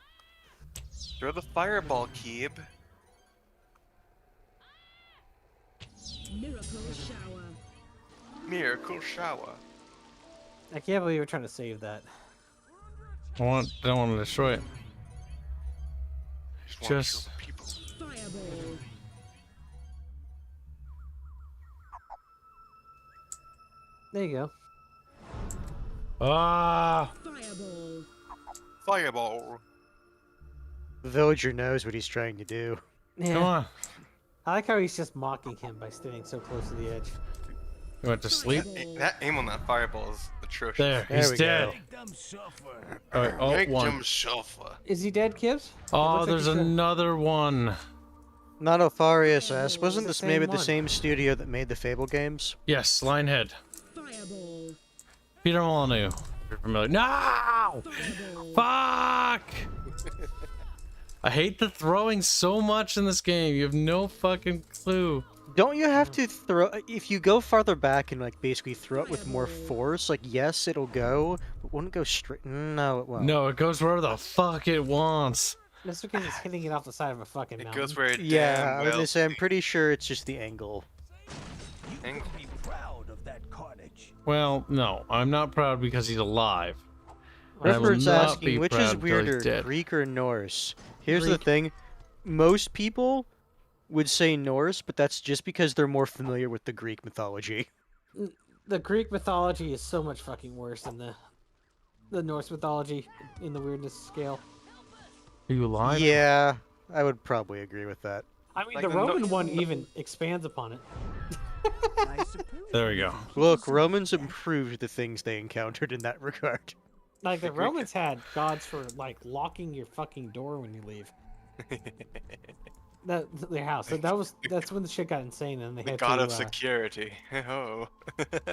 Throw the fireball, Kib. Miracle shower. Miracle shower. I can't believe you're trying to save that. I don't want to destroy it. Wanna Just- kill the people. Fireball. There you go. Ah! Fireball. Fireball. The villager knows what he's trying to do. Yeah. Come on. I like how he's just mocking him by standing so close to the edge. You went to sleep? That aim on that fireball is atrocious. There, There he's we dead. go. Make them suffer. Alright, oh, Make one. them suffer. Is he dead, Kibs? Oh, looks like there's he's dead. another one. Not Alfarius S. Wasn't It's this the maybe same the one. same studio that made the Fable games? Yes, Linehead. Fireball. Peter Molyneux. You're familiar. No! Fireball. Fuck! I hate the throwing so much in this game. You have no fucking clue. Don't you have to throw if you go farther back and like basically throw it with more force? Like yes, it'll go, but won't it go straight? No, it won't. No, it goes wherever the fuck it wants. That's because it's hitting it off the side of a fucking It mountain. goes where it Yeah, damn I was well. gonna say I'm pretty sure it's just the angle. You Hang- can be proud of that carnage. Well, no, I'm not proud because he's alive. I will Ripper's not asking be which proud is until he's weirder, dead. Greek or Norse. Here's the Greek. thing: most people would say Norse, but that's just because they're more familiar with the Greek mythology. The Greek mythology is so much fucking worse than the Norse mythology in the weirdness scale. Are you alive? Yeah, I would probably agree with that. I mean, Like the the no- Roman one even expands upon it. I suppose There we you go. think it Look, is Romans something improved the things they encountered in that regard. Like the The Greek- Romans had gods for like locking your fucking door when you leave. That their house. That's when the shit got insane and they The had god to. of security. Oh.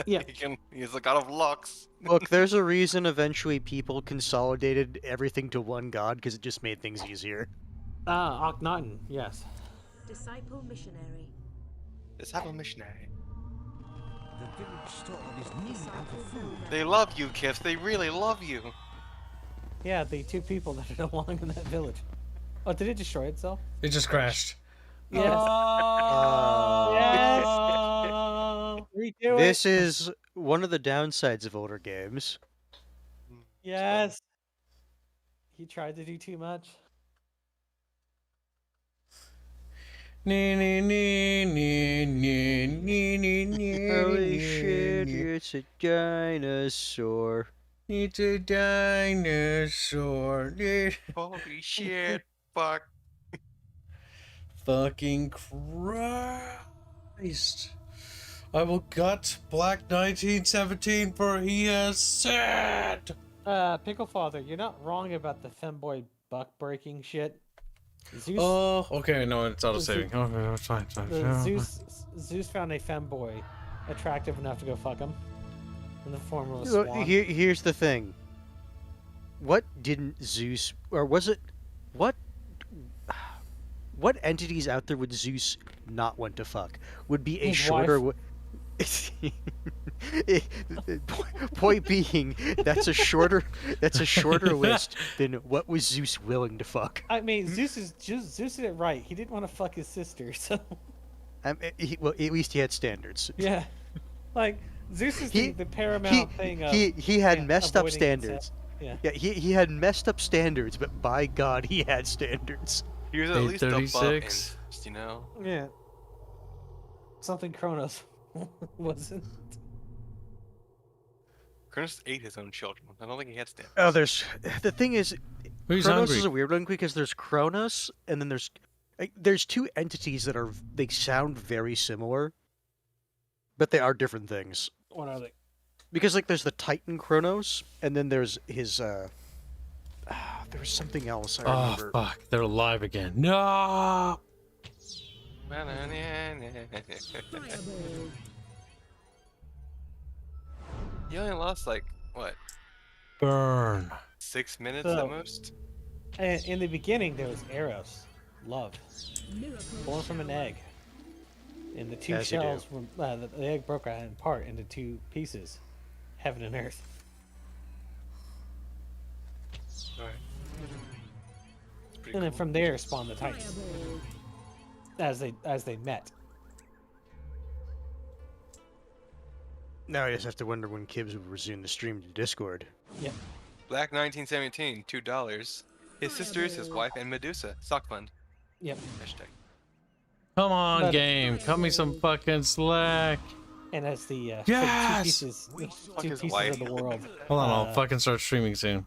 Yeah. He's the god of locks. Look, there's a reason eventually people consolidated everything to one god because it just made things easier. Akhenaten, yes. Disciple missionary. Let's have a missionary. The village store is nearly out of food. They love you, Kibs. They really love you. Yeah, the two people that are belong in that village. Oh, did it destroy itself? It just crashed. Yes. Redo This it. is one of the downsides of older games. Yes. He tried to do too much. Holy shit, it's a dinosaur. It's a dinosaur. Holy shit. Fuck. Fucking Christ. I will gut Black 1917 for he has said. Pickle Father, you're not wrong about the femboy buck breaking shit. Zeus, Oh, okay, no, it's auto saving. Okay, it's fine, it's fine. Zeus found a femboy attractive enough to go fuck him in the form of a Look, swan. here's the thing. What didn't Zeus, or was it, what entities out there would Zeus not want to fuck? Would be a His shorter. wife. Point being, that's a shorter list than what was Zeus willing to fuck. I mean, Zeus did it right. He didn't want to fuck his sister, so Well, at least he had standards. yeah. Like Zeus is He- the paramount thing of He had yeah, messed up avoiding standards. incest. Yeah, he had messed up standards, but by God, he had standards. He was at least above 836. incest, you know? Yeah. Something Kronos wasn't. Kronos ate his own children. I don't think he had standards. Oh, the thing is, Who's Kronos hungry? is a weird one because there's Kronos, and then there's two entities that they sound very similar, but they are different things. What are they? Because like there's the Titan Kronos, and then there's his there was something else I Oh, remember. fuck, they're alive again. No! Fireball. You only lost like, what, Burn. 6 minutes So- at most? And in the beginning, there was Eros, love, Miracle. born from an egg. And the two As you do. shells, were, the egg broke apart into two pieces, heaven and earth. Alright. It's pretty And then cool. from there spawned the Titans Fireball. as they met. Now I just have to wonder when Kibs will resume the stream to Discord. Yep. Black 1917, $2. His sisters, his wife, and Medusa. Sock fund. Yep. Hashtag. Come on, But- game. Cut me some fucking slack. And as the Yes! two his pieces wife. of the world, Hold on, I'll Uh, fucking start streaming soon.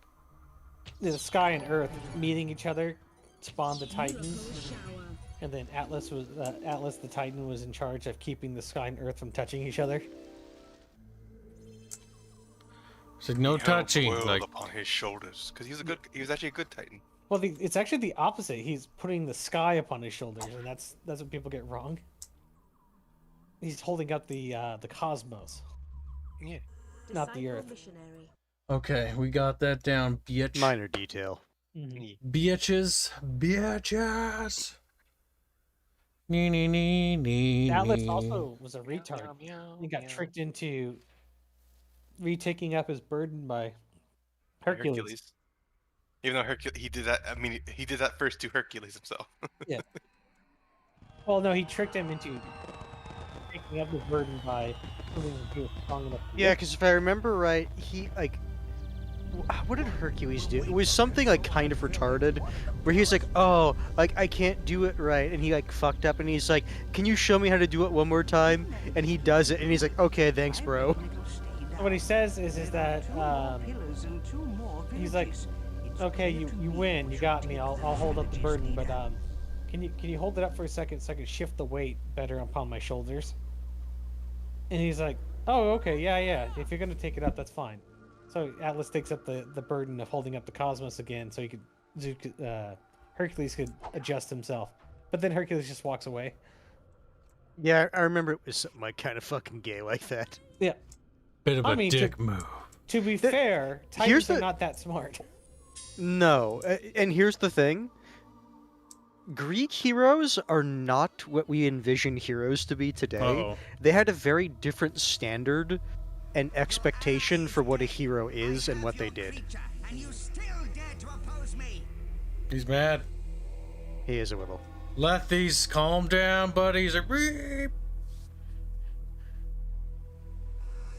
the sky and earth meeting each other, spawned the Miracle Titans. shower. And then Atlas the Titan was in charge of keeping the sky and earth from touching each other. Said no He held the touching. world Like, upon his shoulders, because he was actually a good Titan. Well, it's actually the opposite. He's putting the sky upon his shoulders, and that's what people get wrong. He's holding up the cosmos, Yeah. not the Disciple earth. missionary. okay, we got that down, bitch. Minor detail. Bitches. Bitches. Nee, nee, nee, nee, Atlas nee. also was a retard. He got tricked into retaking up his burden by Hercules. Even though Hercules, he did that. I mean, he did that first to Hercules himself. Well, no, he tricked him into taking up his burden by proving he was strong enough. to Yeah, lift because if I remember right, he like, what did Hercules do? It was something like kind of retarded, where he's like, oh, like I can't do it right, and he like fucked up, and he's like, can you show me how to do it one more time? And he does it, and he's like, okay, thanks, bro. what he says is that Two more pillars and two more he's like, villages. It's okay, you clear to win, me you got which me. way I'll the hold up the villages burden, lead but out. can you hold it up for a second so I can shift the weight better upon my shoulders? And he's like, oh, okay, yeah. If you're gonna take it up, that's fine. So Atlas takes up the burden of holding up the cosmos again, so he could Hercules could adjust himself. But then Hercules just walks away. Yeah, I remember it was something like kind of fucking gay like that. Yeah. Bit of I a mean, dick move. To be fair, here's Titans are the- not that smart. No, and here's the thing. Greek heroes are not what we envision heroes to be today. Uh-oh. They had a very different standard and expectation for what a hero is and what they did. And you still dare to oppose me. He's mad. He is a little. Let these calm down, buddy. He's like, "Reep."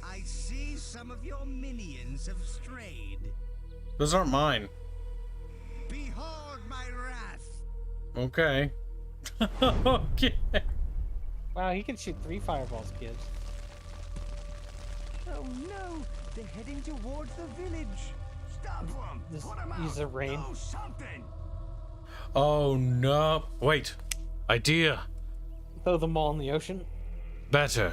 I see some of your minions have strayed. Those aren't mine. Behold my wrath. Okay. Okay. Wow, he can shoot 3 fireballs, kids. Oh no, they're heading towards the village. Stop them. This Put 'em out. use the rain. Do something. Oh no. Wait. Idea. Throw them all in the ocean. Better.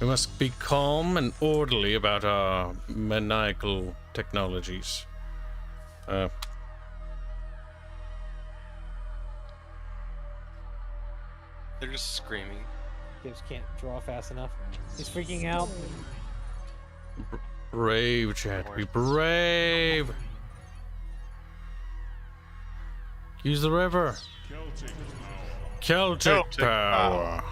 We must be calm and orderly about our maniacal technologies. They're just screaming. Gibbs can't draw fast enough. He's freaking out. Brave, Chad. Be brave. Use the river. Celtic power.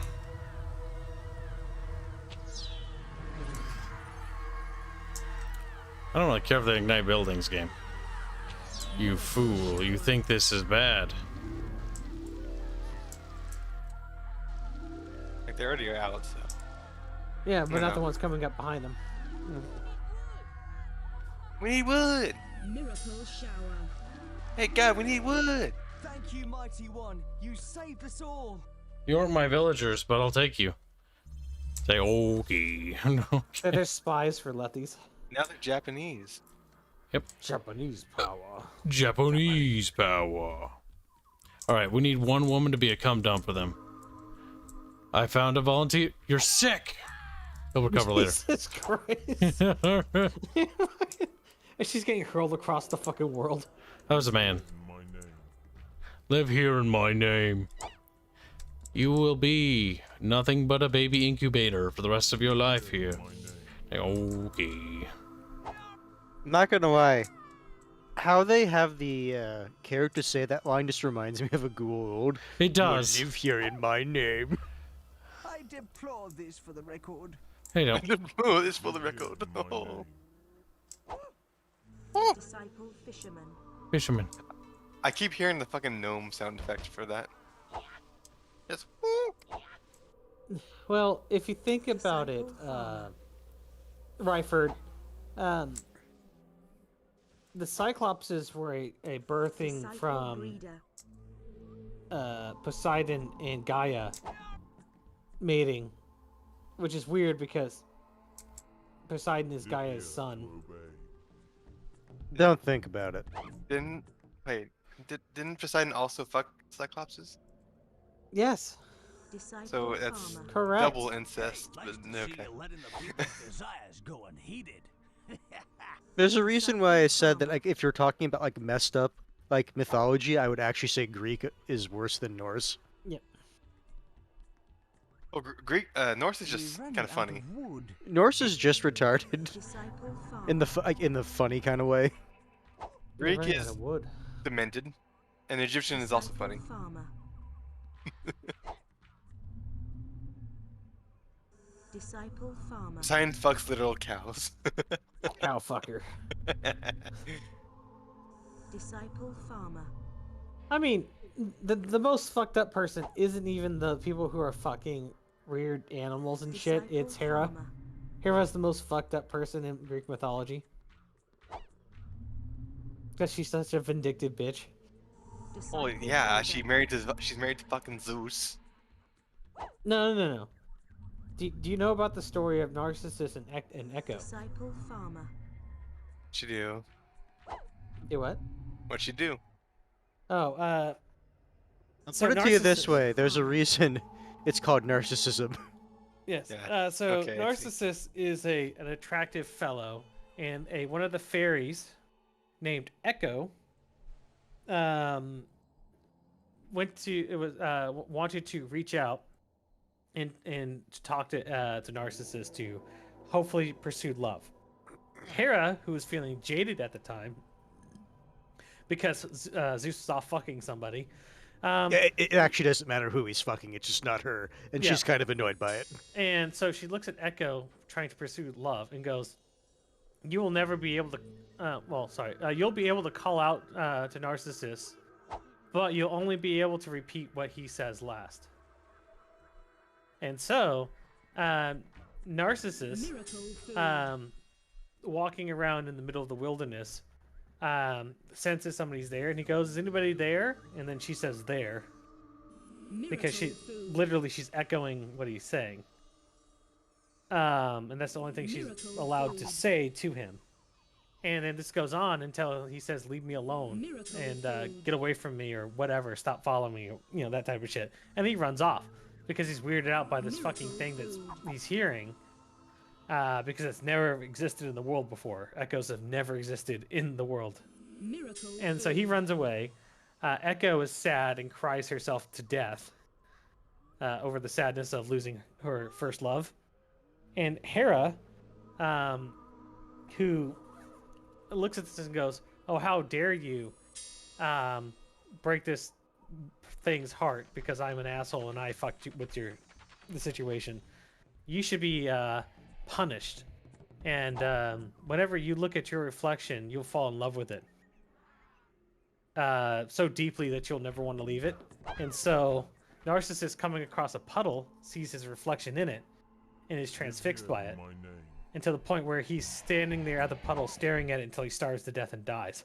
I don't really care if they ignite buildings, game. You fool. You think this is bad. Like they already are out, so. Yeah, but not Yeah. the ones coming up behind them. We need wood! Miracle shower. Hey God, we need wood! Thank you, mighty one. You saved us all. You aren't my villagers, but I'll take you. Say okay. So they're spies for Lethies. Now they're Japanese. Japanese power. Japanese power. Alright, we need one woman to be a cum dump for them. I found a volunteer. You're sick! He'll recover later. Jesus Christ. And she's getting hurled across the fucking world. That was a man. Live here in my name. You will be nothing but a baby incubator for the rest of your life here. Okay. Not gonna lie. How they have the characters say that line just reminds me of a Gould. It does. Live here in my name. I deplore this for the record. Hey, no. Oh, this for the record. Disciple fisherman. Fisherman. I keep hearing the fucking gnome sound effect for that. Just Well, if you think about it, Ryford, the Cyclopses were a birthing Disciple from breeder. Poseidon and Gaia mating, which is weird because Poseidon is Gaia's son. Don't think about it. didn't didn't Poseidon also fuck Cyclopses? Yes, Disciple So that's farmer. correct. double incest. Nice But to no, see okay. you letting the people's desires go unheeded. There's a reason why I said that, like, if you're talking about like messed up like mythology, I would actually say Greek is worse than Norse. Oh, Greek, Norse is just We're kind running of funny. out of wood. Norse is just retarded Disciple farmer. in the funny kind of way. Greek Running out is of wood. demented, and Egyptian is also funny. Disciple farmer. Disciple farmer. Poseidon fucks literal cows. Cow fucker. Disciple farmer. I mean, the most fucked up person isn't even the people who are fucking weird animals and shit. Disciple It's Hera. farmer. Hera's the most fucked up person in Greek mythology. Because she's such a vindictive bitch. Oh Disciple yeah, breeder. she's married to fucking Zeus. No. Do you know about the story of Narcissus and Echo? Disciple farmer. What'd she do? Do what? What'd she do? Oh, I'll so put it to you this Narcissus- way: there's a reason it's called narcissism. Yes. Yeah, So okay, I see. Narcissus is an attractive fellow, and one of the fairies named Echo wanted to reach out and to talk to Narcissus to hopefully pursue love. Hera, who was feeling jaded at the time because Zeus was off fucking somebody. It actually doesn't matter who he's fucking; it's just not her, and Yeah. she's kind of annoyed by it. And so she looks at Echo trying to pursue love and goes, "You will never be able to. You'll be able to call out to Narcissus, but you'll only be able to repeat what he says last." And so, Narcissus, Miracle food. walking around in the middle of the wilderness, senses somebody's there, and he goes, "Is anybody there?" And then she says, "There," because Miracle food. literally she's echoing what he's saying. And that's the only thing she's Miracle allowed to food. say to him. And then this goes on until he says, "Leave me alone," Miracle and food. "Get away from me," or whatever, "Stop following me," or, that type of shit. And he runs off because he's weirded out by this fucking thing that he's hearing. Because it's never existed in the world before. Echoes have never existed in the world. Miracle And so he food. runs away. Echo is sad and cries herself to death over the sadness of losing her first love. And Hera, who looks at this and goes, "Oh, how dare you break this thing's heart because I'm an asshole and I fucked you with the situation. You should be punished. And whenever you look at your reflection, you'll fall in love with it so deeply that you'll never want to leave it." And so Narcissus, coming across a puddle, sees his reflection in it and is transfixed by it, and to the point where he's standing there at the puddle staring at it until he starves to death and dies.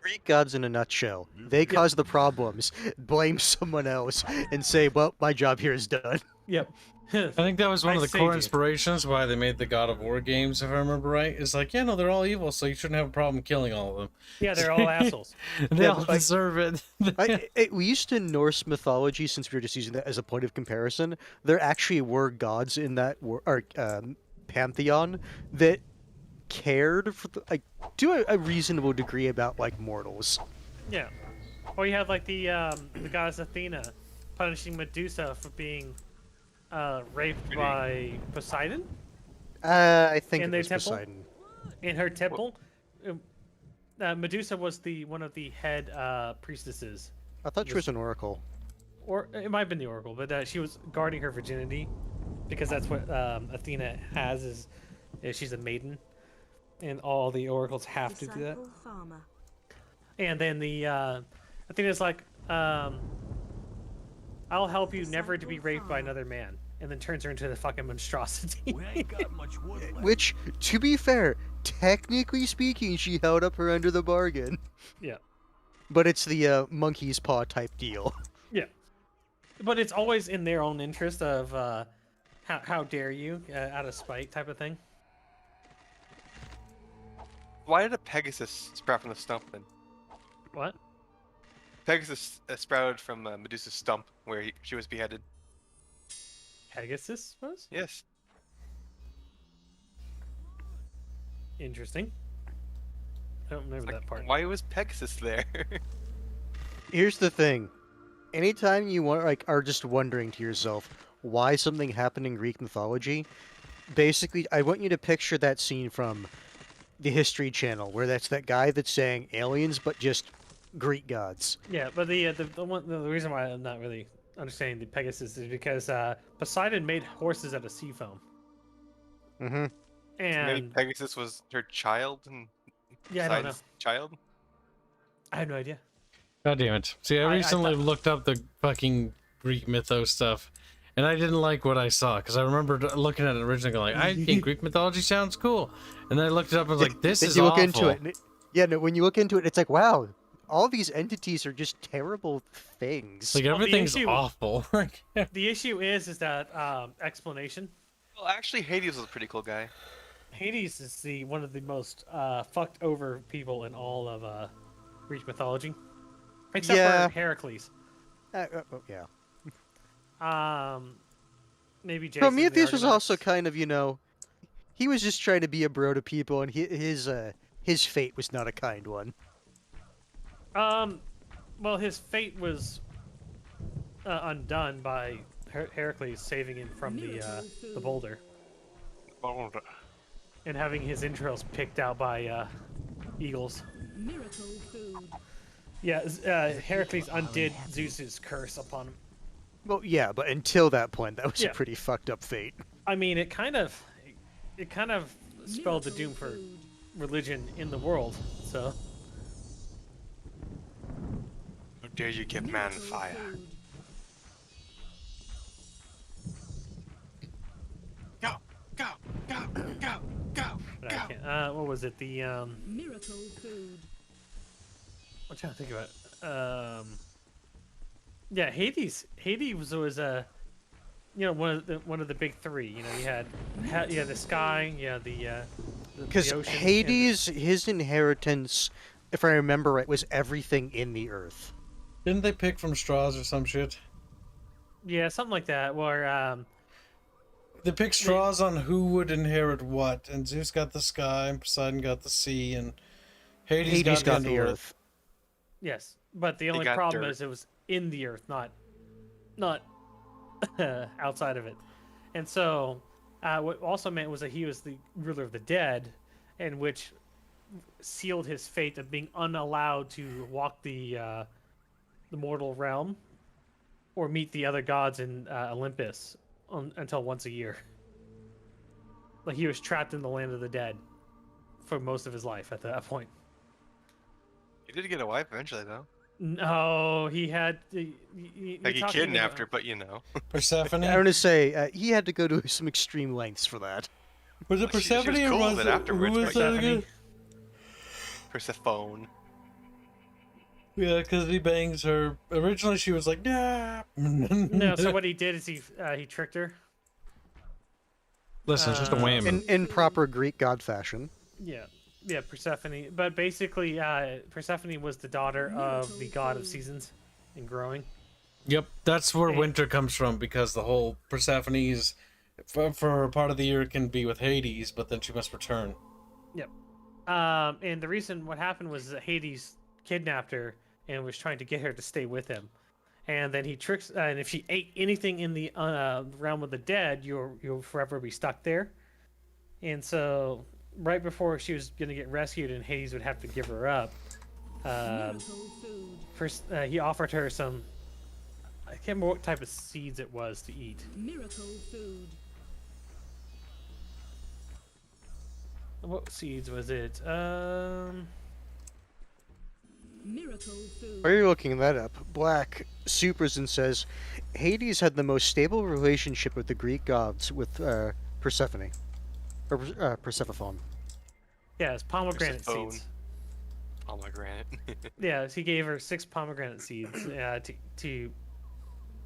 Greek gods in a nutshell. They cause the problems, blame someone else, and say, "Well, my job here is done." Yep. I think that was one of I the saved core you. inspirations why they made the God of War games, if I remember right. It's like, yeah, no, they're all evil, so you shouldn't have a problem killing all of them. Yeah, they're all assholes. They Yeah, all but, like, deserve it. We used in Norse mythology, since we were just using that as a point of comparison, there actually were gods in that pantheon that cared for to a reasonable degree about like mortals. Yeah. Or you have like the goddess Athena punishing Medusa for being raped by Poseidon I think In it their was temple? Poseidon. in her temple. Medusa was one of the head priestesses, I thought she was an oracle. or it might have been the oracle, but she was guarding her virginity because that's what Athena has is she's a maiden, and all the oracles have to do that. Disciple farmer. And then the Athena's like, "I'll help you never to be raped by another man," and then turns her into the fucking monstrosity. We ain't got much wood left. Which, to be fair, technically speaking, she held up her end of the bargain. Yeah. But it's the monkey's paw type deal. Yeah. But it's always in their own interest of how dare you, out of spite type of thing. Why did a Pegasus sprout from the stump then? What? Pegasus sprouted from Medusa's stump where she was beheaded. Pegasus was? Yes. Interesting. I don't remember that part. Why was Pegasus there? Here's the thing. Anytime you are just wondering to yourself why something happened in Greek mythology, basically, I want you to picture that scene from the History Channel, where that's that guy that's saying aliens, but just Greek gods. Yeah, but the reason why I'm not really understanding the Pegasus is because Poseidon made horses out of sea foam. Mm-hmm. Maybe And Pegasus was her child and yeah, I don't know. Poseidon's child? I have no idea. God damn it. See, I I recently thought- looked up the fucking Greek mythos stuff, and I didn't like what I saw, because I remember looking at it originally going, I think Greek mythology sounds cool. And then I looked it up and was like, this Then is you look awful. into it. And when you look into it, it's like, wow, all these entities are just terrible things. Like Well, the everything's issue- awful. The issue is that explanation. Well, actually, Hades was a pretty cool guy. Hades is one of the most fucked over people in all of Greek mythology, except Yeah. for Heracles. Yeah. Maybe Jason. Prometheus the was also Argonauts. kind of, he was just trying to be a bro to people, and his fate was not a kind one. Well, his fate was undone by Heracles saving him from the boulder and having his entrails picked out by eagles. Miracle food. Yeah, Heracles undid Zeus's curse upon him. Well, yeah, but until that point, that was Yeah. a pretty fucked up fate. I mean, it kind of spelled the doom for religion in the world. So How dare you give man fire? Go, go, go, go, go, but go. I can't. What was it? The Miracle food. I'm trying to think about it. Yeah, Hades. Hades was one of the big three. You know, you had the sky, the Because ocean, and Hades, his inheritance, if I remember right, was everything in the earth. Didn't they pick from straws or some shit? yeah, something like that. Where They picked straws on who would inherit what, and Zeus got the sky, and Poseidon got the sea, and Hades, got the the underworld. earth. yes, but the only got problem dirt. is it was in the earth, not outside of it. And so, what also meant was that he was the ruler of the dead, and which sealed his fate of being unallowed to walk the mortal realm or meet the other gods in Olympus until once a year. Like he was trapped in the land of the dead for most of his life at that point. He did get a wife eventually, though. No, he had. Like he kidnapped her, but Persephone? I want to say he had to go to some extreme lengths for that. Was it She was Persephone or cool was with it it afterwards, who but was that again? Persephone. Yeah, because he bangs her. Originally, she was like, nah. No, so what he did is he tricked her. Listen, it's just a whammy. In proper Greek god fashion. Yeah, Persephone. But basically, Persephone was the daughter of the god of seasons and growing. Yep, that's where winter comes from, because the whole Persephone's for a part of the year can be with Hades, but then she must return. Yep. And the reason what happened was that Hades kidnapped her and was trying to get her to stay with him. And then he tricks, and if she ate anything in the realm of the dead, you'll forever be stuck there. And so, right before she was going to get rescued and Hades would have to give her up, Miracle food. first he offered her some, I can't remember what type of seeds it was to eat. Miracle food. What seeds was it? Miracle food. While you're looking that up, Black supers and says Hades had the most stable relationship with the Greek gods with Persephone. Or Persephone. Yeah, it's pomegranate Persephone. seeds. Pomegranate. Yeah, he gave her 6 pomegranate seeds to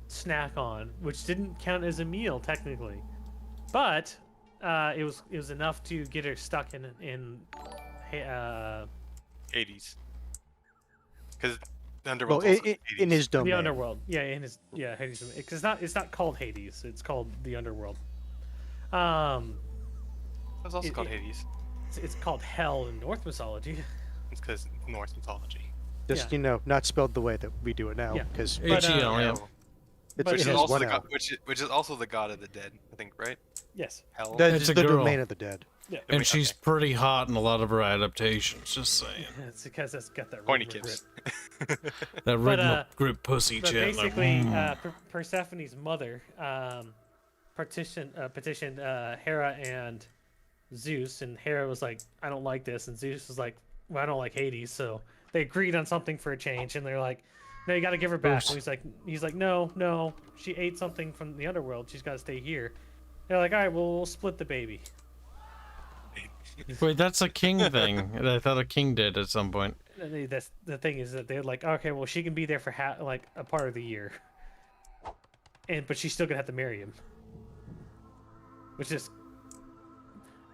snack on, which didn't count as a meal technically, but it was enough to get her stuck in Hades. Because the Well, underworld's also in Hades. his domain. the underworld. Yeah, in his Hades. Because it's not called Hades. It's called the underworld. It's also it- called it- Hades. It's called Hell in Norse mythology. It's because Norse mythology. Just Yeah. not spelled the way that we do it now, Yeah. because But, H-E-L, yeah. Hell. it But Which is has also one the L. god, which is also the god of the dead, I think, right? Yes. Hell. That It's is a the girl. domain of the dead. And she's pretty hot in a lot of her adaptations, just saying. It's because it's got that Pointy red kips. grip. That But, red grip pussy But chat. basically, like, Persephone's mother petitioned Hera and Zeus, and Hera was like, "I don't like this," and Zeus was like, "Well, I don't like Hades," so they agreed on something for a change, and they're like, "No, you got to give her back." Oops. And he's like, "No, she ate something from the underworld. She's got to stay here." They're like, "All right, well, we'll split the baby." Wait, that's a king thing. I thought a king did at some point. That's the thing is that they're like, okay, well, she can be there for like a part of the year, but she's still gonna have to marry him, which is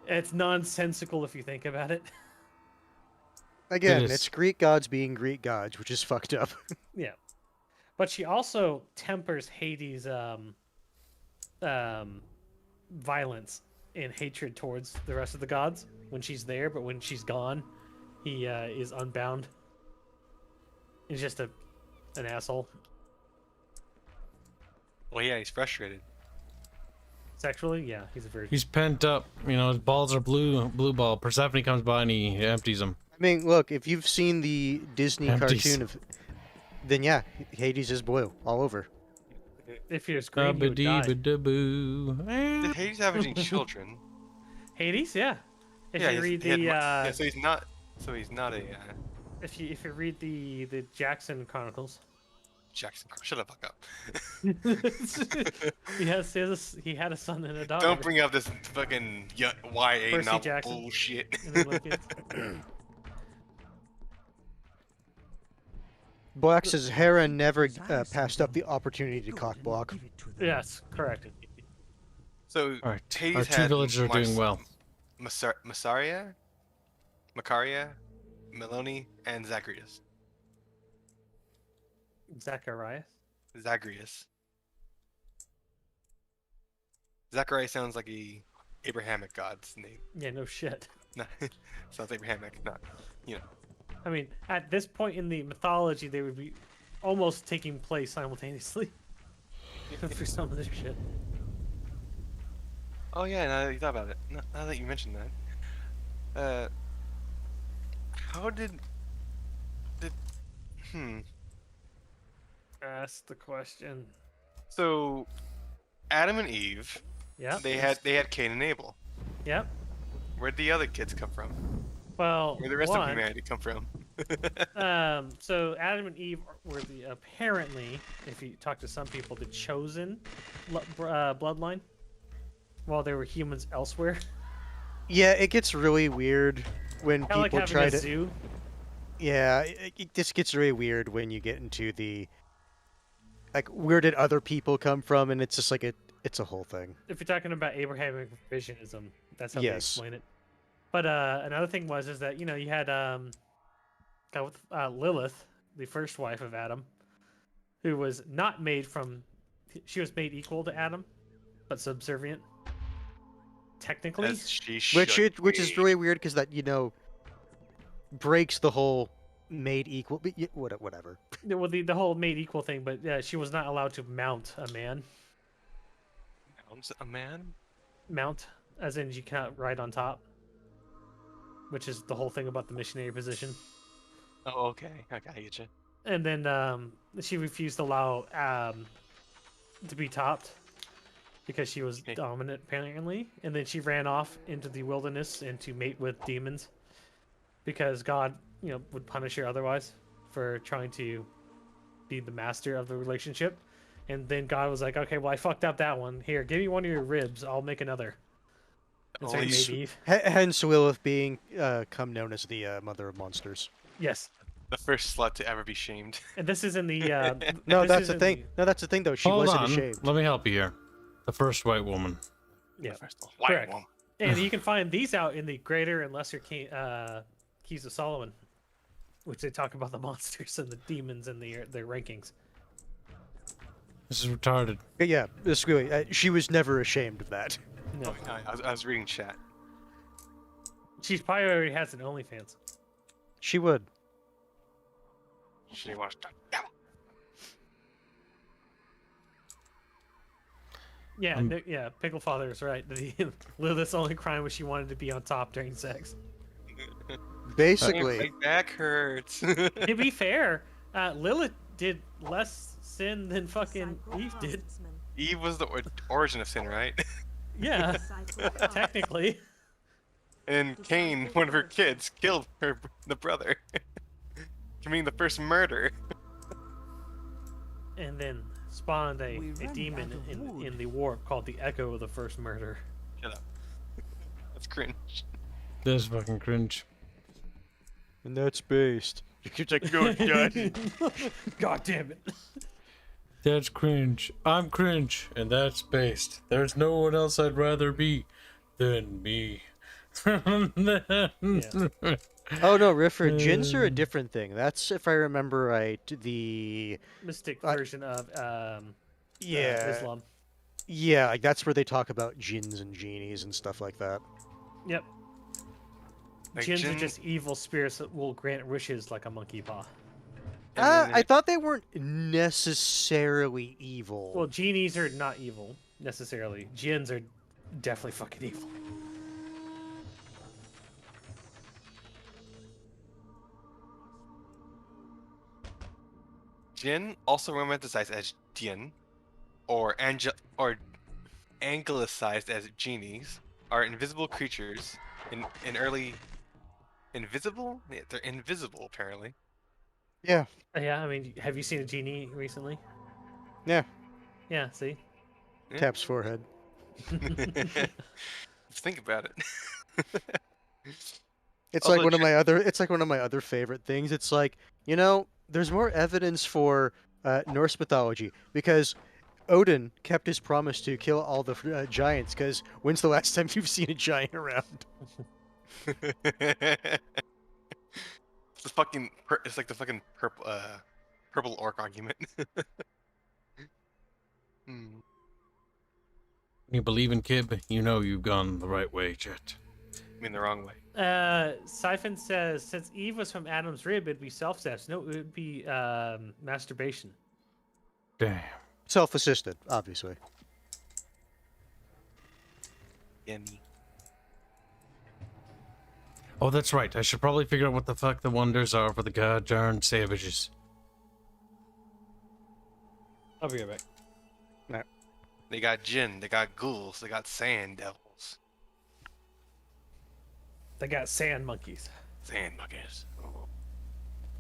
it's nonsensical if you think about it. Again, is. it's Greek gods being Greek gods, which is fucked up. Yeah, but she also tempers Hades' violence and hatred towards the rest of the gods when she's there, but when she's gone, he is unbound. He's just an asshole. Well, yeah, he's frustrated. Sexually, yeah, he's a virgin. He's pent up. You know, his balls are blue ball. Persephone comes by and he empties them. I mean, look, if you've seen the Disney Empties. cartoon of, then yeah, Hades is blue all over. If he was green, he would die. Boo. Did Hades have any children? Hades, yeah. If Yeah, you read the yeah, so he's not. So he's not a if you read the Jackson Chronicles, Jackson. Shut the fuck up. he had a son and a daughter. Don't bring up this fucking YA Percy novel Jackson. bullshit. And they love kids. Black says Hera never passed up the opportunity to cock block. Yes, correct. So All right, Hades our two had villagers are doing well. Macaria, Meloni, and Zacharias. Zacharias. Zacharias sounds like a Abrahamic god's name. Yeah, no shit. No, sounds Abrahamic, not, you know. I mean, at this point in the mythology, they would be almost taking place simultaneously for some of this shit. Oh yeah, now that you thought about it. Now that you mentioned that. How did... Ask the question. So, Adam and Eve, Yeah. they had Cain and Abel. Yep. Where'd the other kids come from? Well, Where'd the rest of humanity come from? so Adam and Eve were apparently, if you talk to some people, the chosen bloodline, while there were humans elsewhere. Yeah, it gets really weird when Kind of like people having try a to. zoo. Yeah, it just gets really weird when you get into the. Like, where did other people come from? And it's just like it's a whole thing. If you're talking about Abrahamic revisionism, that's how they Yes. explain it. But another thing is that you had Lilith, the first wife of Adam, who was not made from. She was made equal to Adam, but subservient. Technically, As she Which should is be. really weird because that breaks the whole made equal. But whatever. well, the whole made equal thing, but she was not allowed to mount a man. A man? Mount, as in you cannot ride on top, which is the whole thing about the missionary position. Oh, okay. Okay, I get you. And then she refused to allow to be topped because she was Okay. dominant apparently, and then she ran off into the wilderness and to mate with demons because God, would punish her otherwise for trying to be the master of the relationship. And then God was like, okay, well, I fucked up that one. Here, give me one of your ribs. I'll make another. And so he Holy made sh- Eve. Hence Lilith being known as the mother of monsters. Yes. The first slut to ever be shamed. And this is in the... No, this that's is the in thing. No, that's the thing though. She Hold wasn't on. ashamed. Let me help you here. The first white woman. Yeah. First white Correct. woman. And you can find these out in the Greater and Lesser Keys of Solomon, which they talk about the monsters and the demons and their rankings. This is retarded. But yeah, this really. She was never ashamed of that. No. Oh, I was reading chat. She probably already has an OnlyFans. She would. She watched that. Yeah, yeah. Pickle Father is right. Lilith's only crime was she wanted to be on top during sex. Basically, My back hurts. To be fair, Lilith did less sin than fucking Eve did. Eve was the origin of sin, right? Yeah, technically. And Cain, one of her kids, killed the brother, committing the first murder. And then spawned a demon in the warp called the Echo of the First Murder. Shut up. That's cringe. That's fucking cringe. And that's based. It's like, no, it's not. God damn it. That's cringe. I'm cringe, and that's based. There's no one else I'd rather be than me. Oh no, Riffer, djinns are a different thing. That's, if I remember right, the Mystic version of yeah, Islam. yeah, like that's where they talk about jinns and genies and stuff like that. Yep. Like Jinns are jinn- just evil spirits that will grant wishes like a monkey paw. and then I thought they weren't necessarily evil. Well, genies are not evil necessarily. Jinns are definitely fucking evil. Jinn, also romanticized as Dien, or anglicized as genies, are invisible creatures in early. Invisible? Yeah, they're invisible apparently. Yeah, Yeah, I mean, have you seen a genie recently? yeah. Yeah, see? Yeah. Tap's forehead. Think about it. It's Also like one of Jin- my other. It's like one of my other favorite things. It's like, you know, there's more evidence for Norse mythology because Odin kept his promise to kill all the giants. Because when's the last time you've seen a giant around? It's the fucking. It's like the fucking purple orc argument. Hmm. You believe in Kib, you know you've gone the right way, Jet. I mean the wrong way. Siphon says, since Eve was from Adam's rib, it'd be self-sex. No, it would be masturbation. Damn. Self-assisted, obviously. Yummy. Oh, that's right. I should probably figure out what the fuck the wonders are for the god-darn savages. I'll be right back. They got Jinn, they got ghouls, they got sand devils. They got sand monkeys. Sand buckets.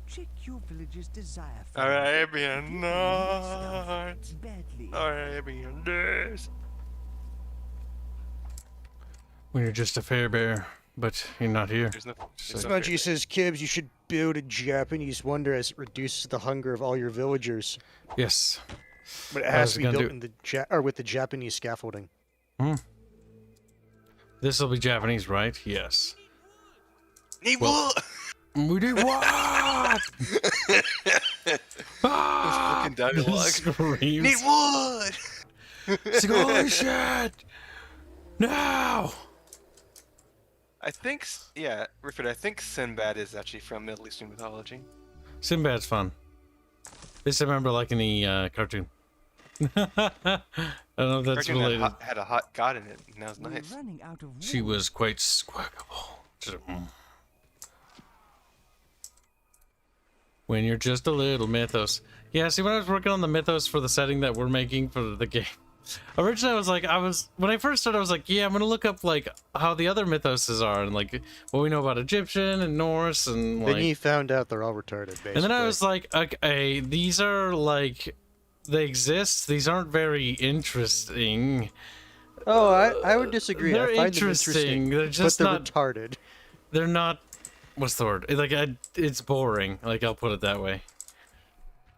Check your village's desire for Arabian Nights. badly. Arabian days. When you're just a fair bear, but you're not here. There's no. So- Spongy says, Kibs, you should build a Japanese wonder as it reduces the hunger of all your villagers. Yes. But it I has was to be gonna built do- in the or with the Japanese scaffolding. This will be Japanese, right? Yes. Need Well- wood. We did what? Fucking dialogue. Screams. Need wood. It's like, holy shit! No! I think, yeah, Rifford, I think Sinbad is actually from Middle Eastern mythology. Sinbad's fun. This I remember like in the cartoon. I don't know if that's Cartoon related. had a hot god in it, and that was We're nice. running out of She wood. was quite squackable. When you're just a little mythos. Yeah, see, when I was working on the mythos for the setting that we're making for the game, originally when I first started, I was like, yeah, I'm gonna look up like how the other mythoses are and like what we know about Egyptian and Norse and like. Then you found out they're all retarded, basically. And then I was like, okay, these are like, they exist. These aren't very interesting. oh, I would disagree. They're I find interesting. them interesting, They're just but they're not. retarded. They're not. What's the word? It's boring. Like, I'll put it that way.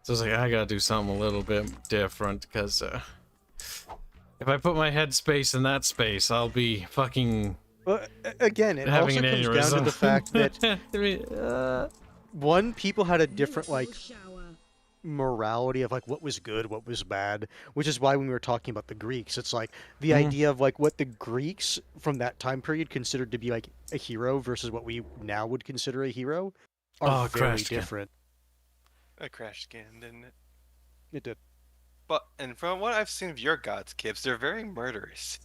So I was like, I gotta do something a little bit different because if I put my headspace in that space, I'll be fucking Well, again, it having also an comes aneurysm. down to the fact that I mean, one, people had a different like Miracle shower. morality of like what was good, what was bad, which is why when we were talking about the Greeks, it's like the idea of like what the Greeks from that time period considered to be like a hero versus what we now would consider a hero are Oh, very crashed again. different. That crashed again, didn't it? It did. But, and from what I've seen of your gods, Kibs, they're very murderous.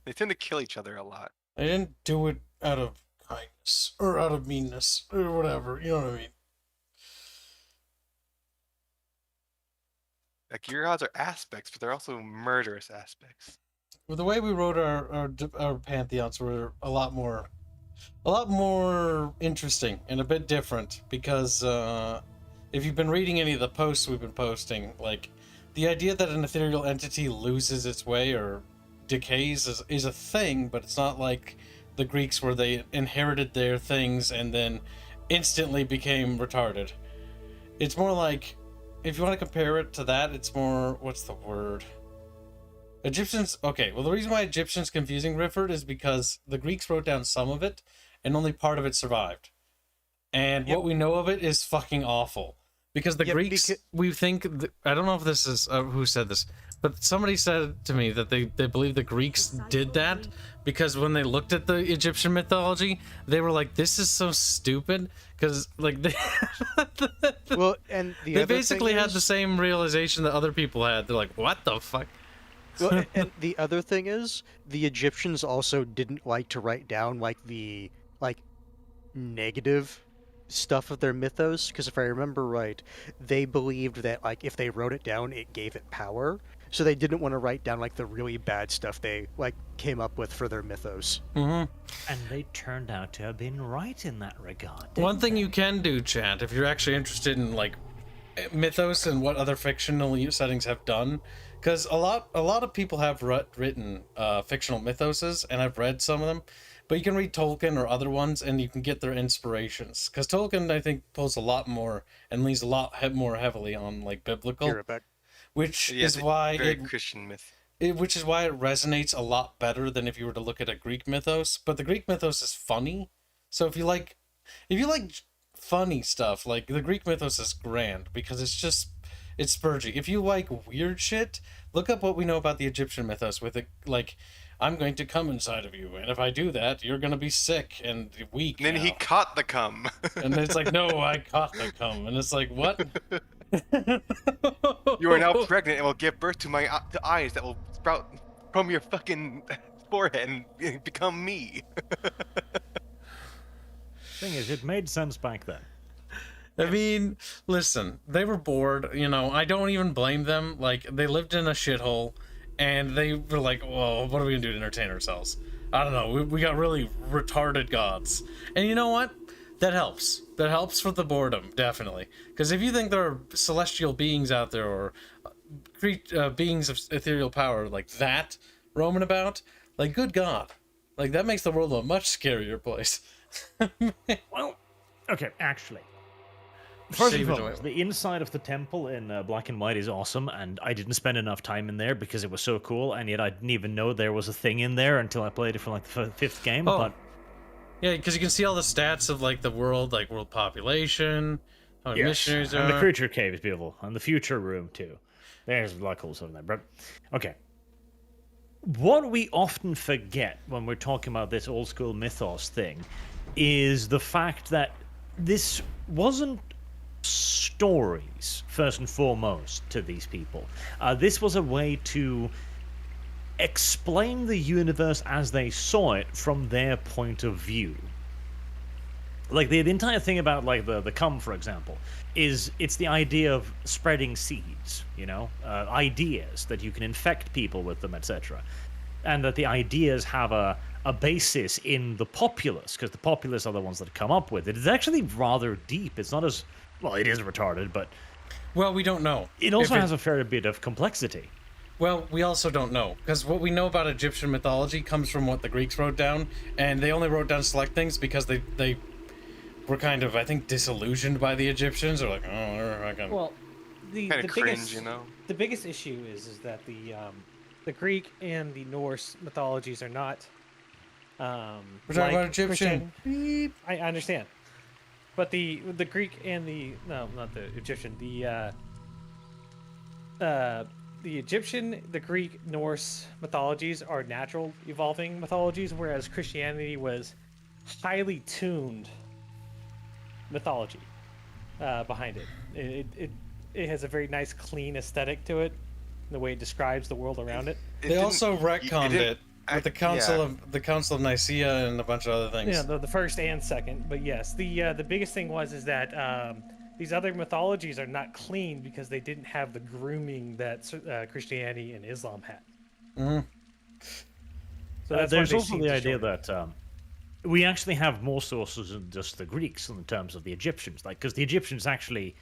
They tend to kill each other a lot. I didn't do it out of kindness or out of meanness or whatever. You know what I mean? Like, your gods are aspects, but they're also murderous aspects. Well, the way we wrote our pantheons were a lot more interesting and a bit different because if you've been reading any of the posts we've been posting, like the idea that an ethereal entity loses its way or decays is a thing, but it's not like the Greeks where they inherited their things and then instantly became retarded. It's more like, if you want to compare it to that, it's more, what's the word? Egyptians, okay, well the reason why Egyptians confusing Rifford is because the Greeks wrote down some of it and only part of it survived. And what we know of it is fucking awful. Because the Greeks, we think, I don't know if this is, who said this, but somebody said to me that they believe the Greeks did that because when they looked at the Egyptian mythology, they were like, this is so stupid. Because, like, they, Well, and they basically had the same realization that other people had. They're like, what the fuck? Well, and the other thing is, the Egyptians also didn't like to write down, like, the, like, negative stuff of their mythos, because if I remember right, they believed that, like, if they wrote it down, it gave it power. So they didn't want to write down, like, the really bad stuff they, like, came up with for their mythos. And they turned out to have been right in that regard. One thing you can do, chat, if you're actually interested in, like, mythos and what other fictional settings have done, because a lot of people have written fictional mythoses, and I've read some of them, but you can read Tolkien or other ones, and you can get their inspirations. Because Tolkien, I think, pulls a lot more and leans a lot more heavily on, like, biblical, which is why very Christian myth. Which is why it resonates a lot better than if you were to look at a Greek mythos. But the Greek mythos is funny, so if you like funny stuff, like, the Greek mythos is grand because it's spurgy. If you like weird shit, look up what we know about the Egyptian mythos with it, like, I'm going to come inside of you, and if I do that, you're going to be sick and weak. And then he caught the cum. And it's like, no, I caught the cum. And it's like, what? You are now pregnant and will give birth to to eyes that will sprout from your fucking forehead and become me. Thing is, it made sense back then. I mean, listen, they were bored, you know, I don't even blame them. Like, they lived in a shithole, and they were like, well, what are we gonna do to entertain ourselves? I don't know, we got really retarded gods. And you know what? That helps. That helps for the boredom, definitely. Because if you think there are celestial beings out there, or beings of ethereal power like that roaming about, like, good God. Like, that makes the world a much scarier place. Well, okay, actually. First Save and it foremost, away. the inside of the temple in Black and White is awesome, and I didn't spend enough time in there because it was so cool, and yet I didn't even know there was a thing in there until I played it for, like, the fifth game, Oh. but... Yeah, because you can see all the stats of, like, the world, like, world population, how many missionaries there and the are. creature cave is beautiful, and the future room, too. There's a lot of cool stuff in there, but... Okay. What we often forget when we're talking about this old-school mythos thing is the fact that this wasn't stories, first and foremost, to these people. This was a way to explain the universe as they saw it from their point of view. Like, the entire thing about, like, the cum, for example, is it's the idea of spreading seeds, you know? Ideas, that you can infect people with them, etc. And that the ideas have a basis in the populace, because the populace are the ones that come up with it. It's actually rather deep. It's not as... Well, it is retarded, but... Well, we don't know. It also has a fair bit of complexity. Well, we also don't know, because what we know about Egyptian mythology comes from what the Greeks wrote down, and they only wrote down select things because they were kind of, I think, disillusioned by the Egyptians. They're like, oh, they're fucking... Well, the Kinda cringe, biggest, you know? The biggest issue is that the Greek and the Norse mythologies are not. We're talking about Egyptian. Beep. I understand, but the Greek and not the Egyptian, the Egyptian, the Greek, Norse mythologies are natural evolving mythologies, whereas Christianity was highly tuned mythology behind it. It has a very nice, clean aesthetic to it, the way it describes the world around it. They also retconned it with the Council yeah. of Nicaea and a bunch of other things. Yeah, the first and second, but yes, the biggest thing is that these other mythologies are not clean because they didn't have the grooming that Christianity and Islam had. Mm-hmm. So that's there's also the idea that we actually have more sources than just the Greeks in terms of the Egyptians, like, because the Egyptians actually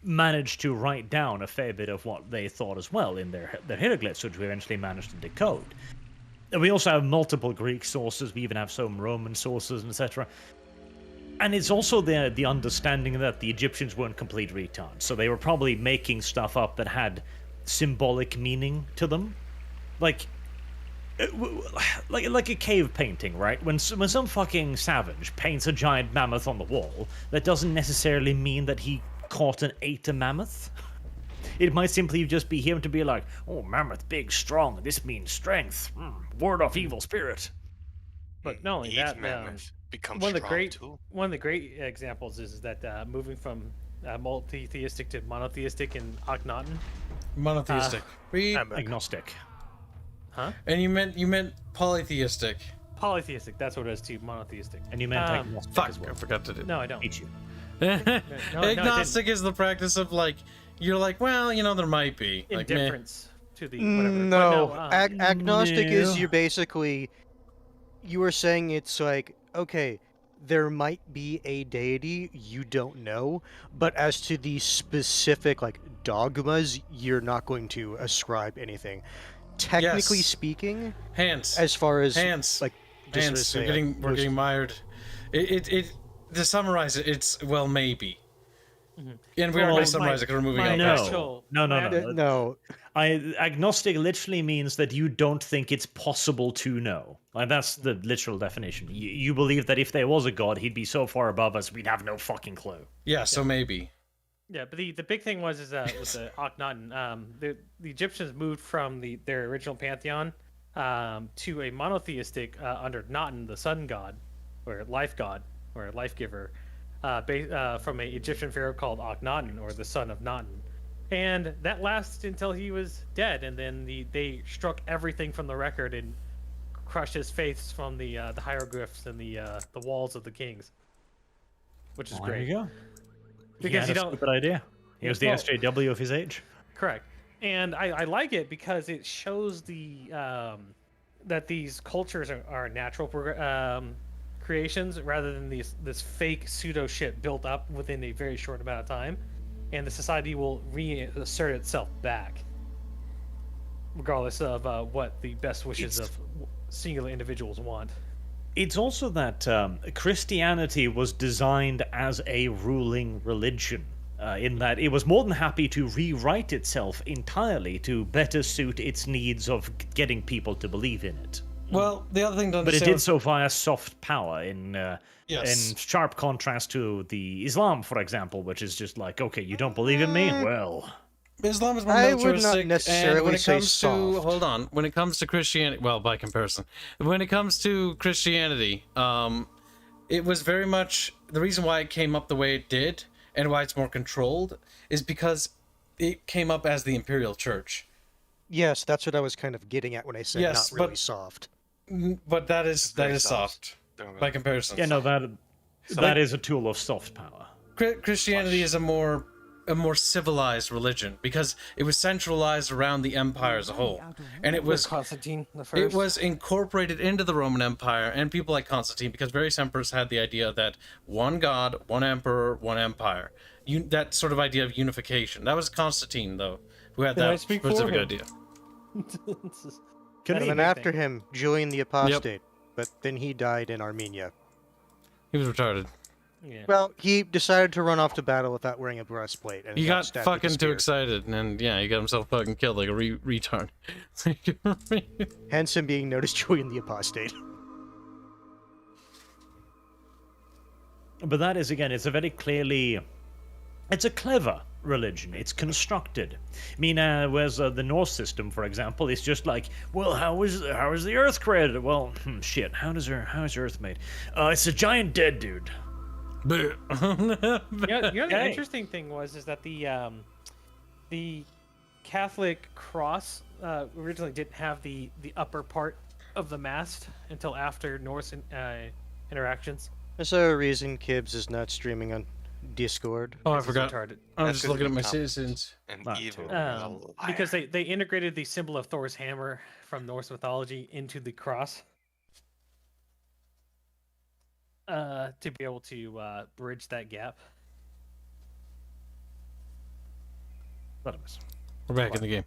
managed to write down a fair bit of what they thought as well in their hieroglyphs, which we eventually managed to decode. We also have multiple Greek sources. We even have some Roman sources, etc. And it's also the understanding that the Egyptians weren't complete retards, so they were probably making stuff up that had symbolic meaning to them, like a cave painting, right? When some fucking savage paints a giant mammoth on the wall, that doesn't necessarily mean that he caught and ate a mammoth. It might simply just be him to be like, oh, mammoth, big, strong. This means strength. Ward off evil spirit. But not only Eat that, mammoth, become one of the strong great too. one of the great examples is that moving from multi-theistic to monotheistic in Akhenaten. Monotheistic. Agnostic. Huh? And you meant polytheistic. Polytheistic. That's what it is too. Monotheistic. And you meant agnostic Fuck, as well. I forgot to do. No, I don't. Hate you. Agnostic is the practice of like, you're like, well, there might be. Like, meh. Indifference to the whatever. No, But agnostic is no. you're basically, you are saying it's like, okay, there might be a deity you don't know, but as to the specific like dogmas, you're not going to ascribe anything. Technically Yes. speaking, Hanse. as far as Hanse. like just Hanse. to say, We're getting mired. It to summarize it, it's well maybe. And we aren't going to summarize it because we're moving on. past it. No. Agnostic literally means that you don't think it's possible to know. Like, that's the literal definition. You believe that if there was a god, he'd be so far above us, we'd have no fucking clue. Yeah, so maybe. Yeah, but the big thing was with the Akhenaten, the Egyptians moved from their original pantheon to a monotheistic under Natan, the sun god, or life giver, from an Egyptian pharaoh called Akhenaten, or the son of Natan. And that lasted until he was dead, and then they struck everything from the record and crushed his faiths from the hieroglyphs and the walls of the kings, which is Well, great. there you go. Because he had you a don't. stupid idea. He was the Well- SJW of his age. Correct, and I like it because it shows that these cultures are natural creations rather than this fake pseudo shit built up within a very short amount of time, and the society will reassert itself back, regardless of what the best wishes of singular individuals want. It's also that Christianity was designed as a ruling religion, in that it was more than happy to rewrite itself entirely to better suit its needs of getting people to believe in it. Well, the other thing to But it understand... did so via soft power, in sharp contrast to the Islam, for example, which is just like, okay, you don't believe in me? Well... Islam is more I would militaristic, not necessarily and when it say comes to soft. hold on, when it comes to Christianity, well, by comparison, when it comes to Christianity, it was very much the reason why it came up the way it did and why it's more controlled is because it came up as the imperial church. yes, that's what I was kind of getting at when I said Yes, not really but- soft. But that is very soft Don't by really- comparison. Yeah, no, that is a tool of soft power. Christianity is a more civilized religion because it was centralized around the empire as a whole, and it was Constantine the First. it was incorporated into the Roman Empire and people like Constantine because various emperors had the idea that one god, one emperor, one empire. That sort of idea of unification. That was Constantine though, who had Can I that speak for specific him? idea. And then after him, Julian the Apostate, but then he died in Armenia. He was retarded. Yeah. Well, he decided to run off to battle without wearing a breastplate. And He got stabbed with a fucking too spear. excited, and yeah, he got himself fucking killed like a retard. Hence him being known as Julian the Apostate. But that is, again, it's a very clearly... It's a clever religion. It's constructed. I mean, whereas the Norse system, for example, is just like, well, how is the Earth created? Well, shit. How is Earth made? It's a giant dead dude. You know, the Okay. interesting thing is that the Catholic cross originally didn't have the upper part of the mast until after Norse interactions. Is there a reason Kibs is not streaming on Discord? Oh, I It's forgot. retarded. I'm That's just 'cause looking at of my the citizens. And Not evil. too. and a liar. Because they integrated the symbol of Thor's hammer from Norse mythology into the cross to be able to bridge that gap. What of us? We're back in the game.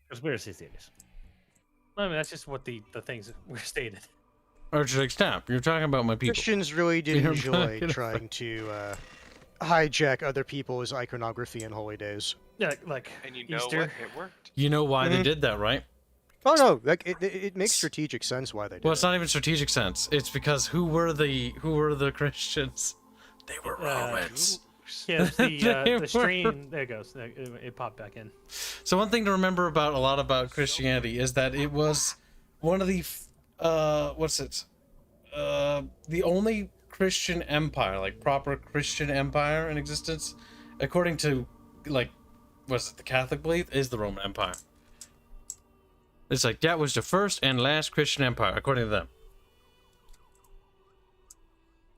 Conspiracy theories. I mean, that's just what the things were stated. Archer's like, stop. You're talking about my people. Christians really did You're enjoy fucking trying to hijack other people's iconography and holy days. Yeah, like And you know Easter. what? It worked. You know why they did that, right? Oh no, like it makes strategic sense why they did Well, it's it. not even strategic sense. It's because who were the Christians? They were Romans. Yeah, it's They the were- stream. There it goes. It popped back in. So one thing to remember about a lot about Christianity is that it was one of the the only Christian empire, like proper Christian empire in existence, according to like the Catholic belief, is the Roman Empire. It's like that was the first and last Christian empire, according to them.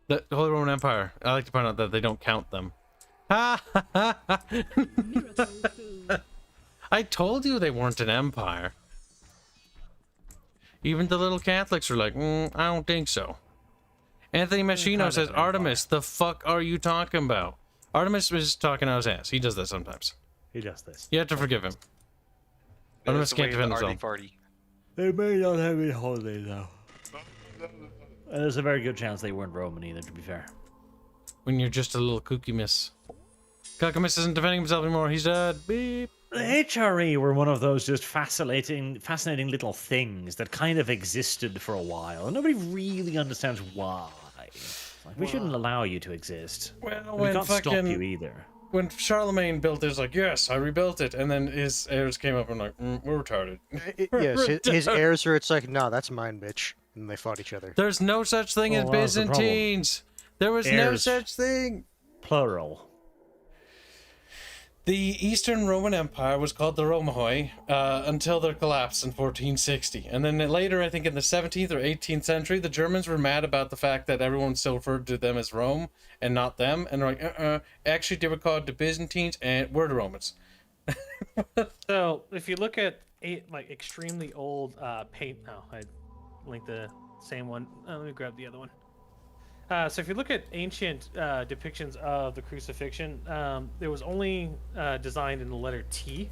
The Holy Roman Empire. I like to point out that they don't count them. Ha ha ha ha! Miracle food. I told you they weren't an empire. Even the little Catholics are like, I don't think so. Anthony Machino kind of says, an Artemis, the fuck are you talking about? Artemis is talking out his ass. He does that sometimes. He does this. You have to forgive him. Artemis can't defend himself. They may not have any holiday though. And there's a very good chance they weren't Roman either, to be fair. When you're just a little kooky miss. Cuckamus isn't defending himself anymore. He's dead. Beep. The HRE were one of those just fascinating little things that kind of existed for a while, and nobody really understands why. Like, we shouldn't allow you to exist. Well, We when can't stop fucking you either. when Charlemagne built it, it's like, yes, I rebuilt it, and then his heirs came up and like, we're retarded. Yes, his heirs are. It's like, no, that's mine, bitch, and they fought each other. There's no such thing as Well, that's the problem. Byzantines. There was no Heirs. such thing. Plural. The Eastern Roman Empire was called the Romahoi until their collapse in 1460. And then later, I think in the 17th or 18th century, the Germans were mad about the fact that everyone still referred to them as Rome and not them. And they're like, actually, they were called the Byzantines and we're the Romans. So if you look at like extremely old paint, I linked the same one. Let me grab the other one. So if you look at ancient depictions of the crucifixion, it was only designed in the letter T.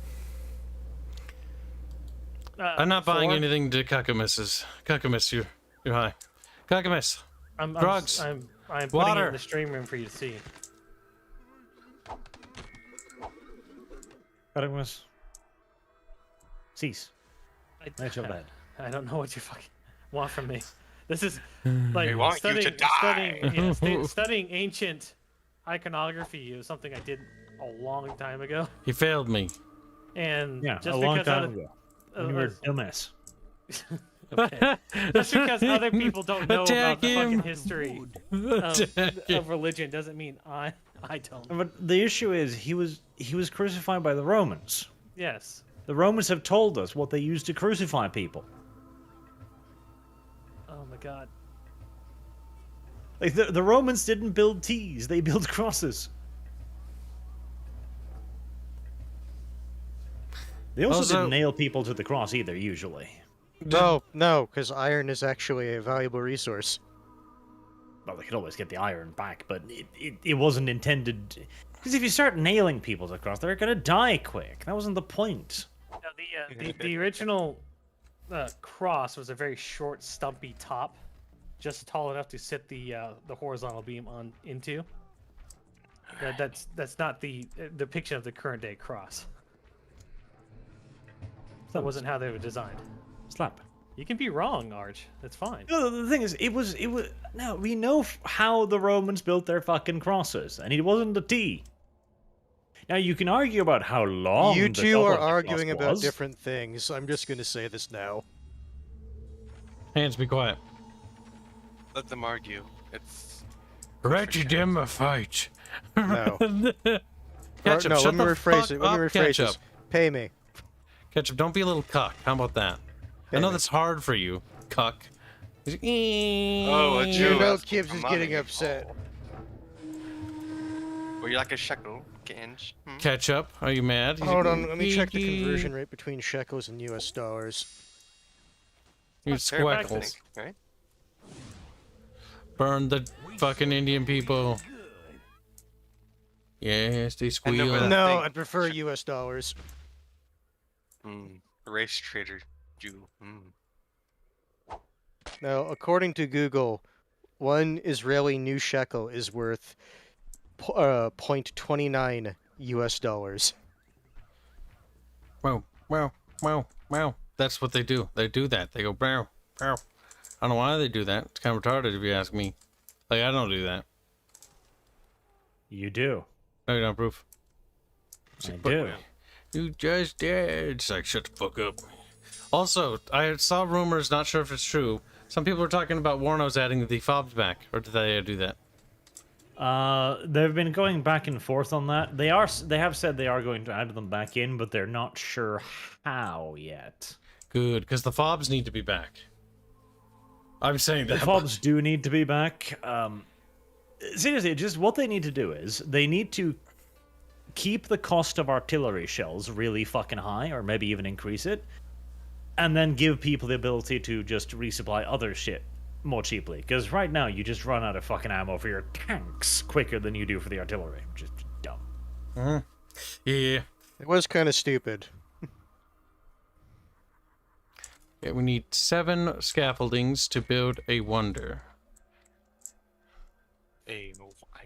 I'm not buying for- anything to Cuckamus's. Cuckamus, you're high. Cuckamus, drugs, I'm putting it water. in the stream room for you to see. Cuckamus. Cease. That's your bad. I don't know what you fucking want from me. This is like We want you to die. studying ancient iconography is something I did a long time ago, He failed me. and Yeah, just a long because time other, ago. When you were a dumbass. okay. Just because other people don't know about the Attack fucking him. history Attack him. of religion doesn't mean I don't. But the issue is, he was crucified by the Romans. Yes. The Romans have told us what they used to crucify people. Oh my god. Like the Romans didn't build T's; they built crosses. They also Also- didn't nail people to the cross either. Usually, No, because iron is actually a valuable resource. well, they could always get the iron back, but it wasn't intended. Because if you start nailing people to the cross, they're gonna die quick. That wasn't the point. Now, the original cross was a very short, stumpy top, just tall enough to sit the horizontal beam on into. That's not the depiction of the current day cross. That wasn't how they were designed. Slap. You can be wrong, Arch. That's fine. No, the thing is, it was. No, we know how the Romans built their fucking crosses, and it wasn't a T. Now you can argue about how long. You the two top are of the cross arguing about was. different things. I'm just gonna say this now. Hands, be quiet. Let them argue. It's Ready them a fight. No. Ketchup, no, shut let me the rephrase fuck it. Let me up, rephrase Ketchup. this. Pay me. Ketchup, don't be a little cuck. How about that? I know that's hard for you, cuck. He's like, Oh, a You Jew know has Kibs is money. getting upset. Or you're like a shekel, Ganj. Ketchup, are you mad? He's Hold like, on, let me check the conversion rate between shekels and US dollars. You Fair back, I squackles. think, right? Burn the fucking Indian people. Yes, they I squeal. know where that No, thing- I'd prefer US dollars. Race trader Jew. Now, according to Google, one Israeli new shekel is worth 0.29 US dollars. Wow, wow, wow, wow. That's what they do. They do that. They go, brow, brow. I don't know why they do that. It's kind of retarded if you ask me. Like, I don't do that. You do. No, you don't, proof. I do. You just did. It's like, shut the fuck up. Also, I saw rumors, not sure if it's true. Some people were talking about Warno's adding the fobs back. Or did they do that? They've been going back and forth on that. They have said they are going to add them back in, but they're not sure how yet. Good, because the fobs need to be back. I'm saying The that. fobs do need to be back. Seriously, just what they need to do is they need to keep the cost of artillery shells really fucking high, or maybe even increase it, and then give people the ability to just resupply other shit more cheaply. Because right now, you just run out of fucking ammo for your tanks quicker than you do for the artillery, which is dumb. Yeah. It was kind of stupid. Yeah, we need 7 scaffoldings to build a wonder. I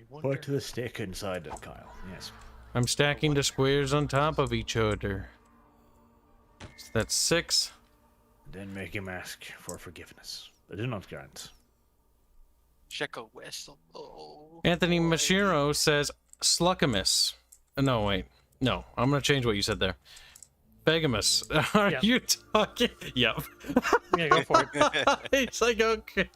wonder. Put the stick inside it, Kyle. Yes. I'm stacking the squares on top of each other. So that's 6. Then make him ask for forgiveness. They do not grant. Shekel Whistle. Oh, Anthony boy. Mashiro says Sluckamus. No, wait. No, I'm going to change what you said there. Begamus. Are Yep. you talking? Yep. Yeah, go for it. It's like, okay.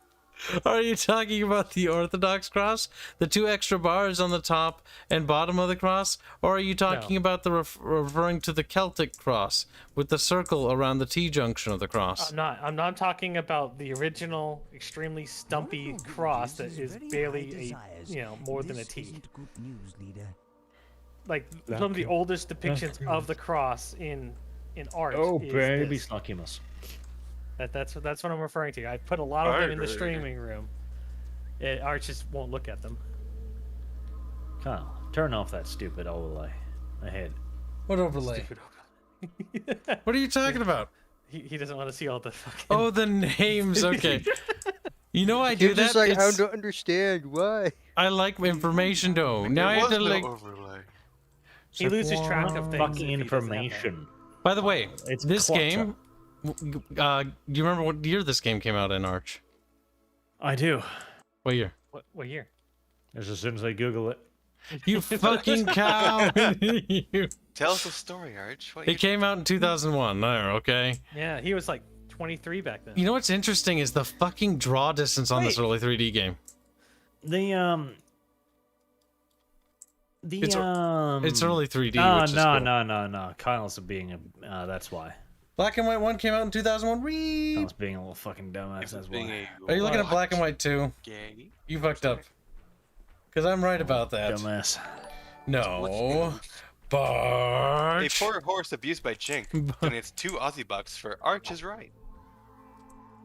Are you talking about the Orthodox cross? The 2 extra bars on the top and bottom of the cross? Or are you talking about the referring to the Celtic cross with the circle around the T-junction of the cross? I'm not talking about the original, extremely stumpy cross that is barely more than a T. Like some of the oldest depictions of the cross in art. Oh, is baby, this. Sluckimus. That's what I'm referring to. I put a lot of them in the streaming room. Art just won't look at them. Kyle, turn off that stupid overlay. Ahead. What overlay? What are you talking about? He doesn't want to see all the fucking. Oh, the names. Okay. You know I do You're that. just like, I It's- don't understand why. I like information though. Now I There have was to no like. overlay. He loses track of things. Fucking if he doesn't have that. information. By the way, It's this clutter. game. Do you remember what year this game came out in, Arch? I do. What year? What year? As soon as I Google it. You fucking cow! You- Tell us a story, Arch. What It came out in 2001. There, okay. Yeah, he was like 23 back then. You know what's interesting is the fucking draw distance on this Wait. early 3D game. It's early 3D. Oh, which is no, cool. no. Kyle's being a. That's why. Black and White 1 came out in 2001. Whee! Kyle's being a little fucking dumbass. That's why. Are you looking at Black and White 2? Gay. You fucked up. Because I'm right about that. Dumbass. No. A Barch. poor horse abused by Chink donates 2 Aussie bucks for Arch is right.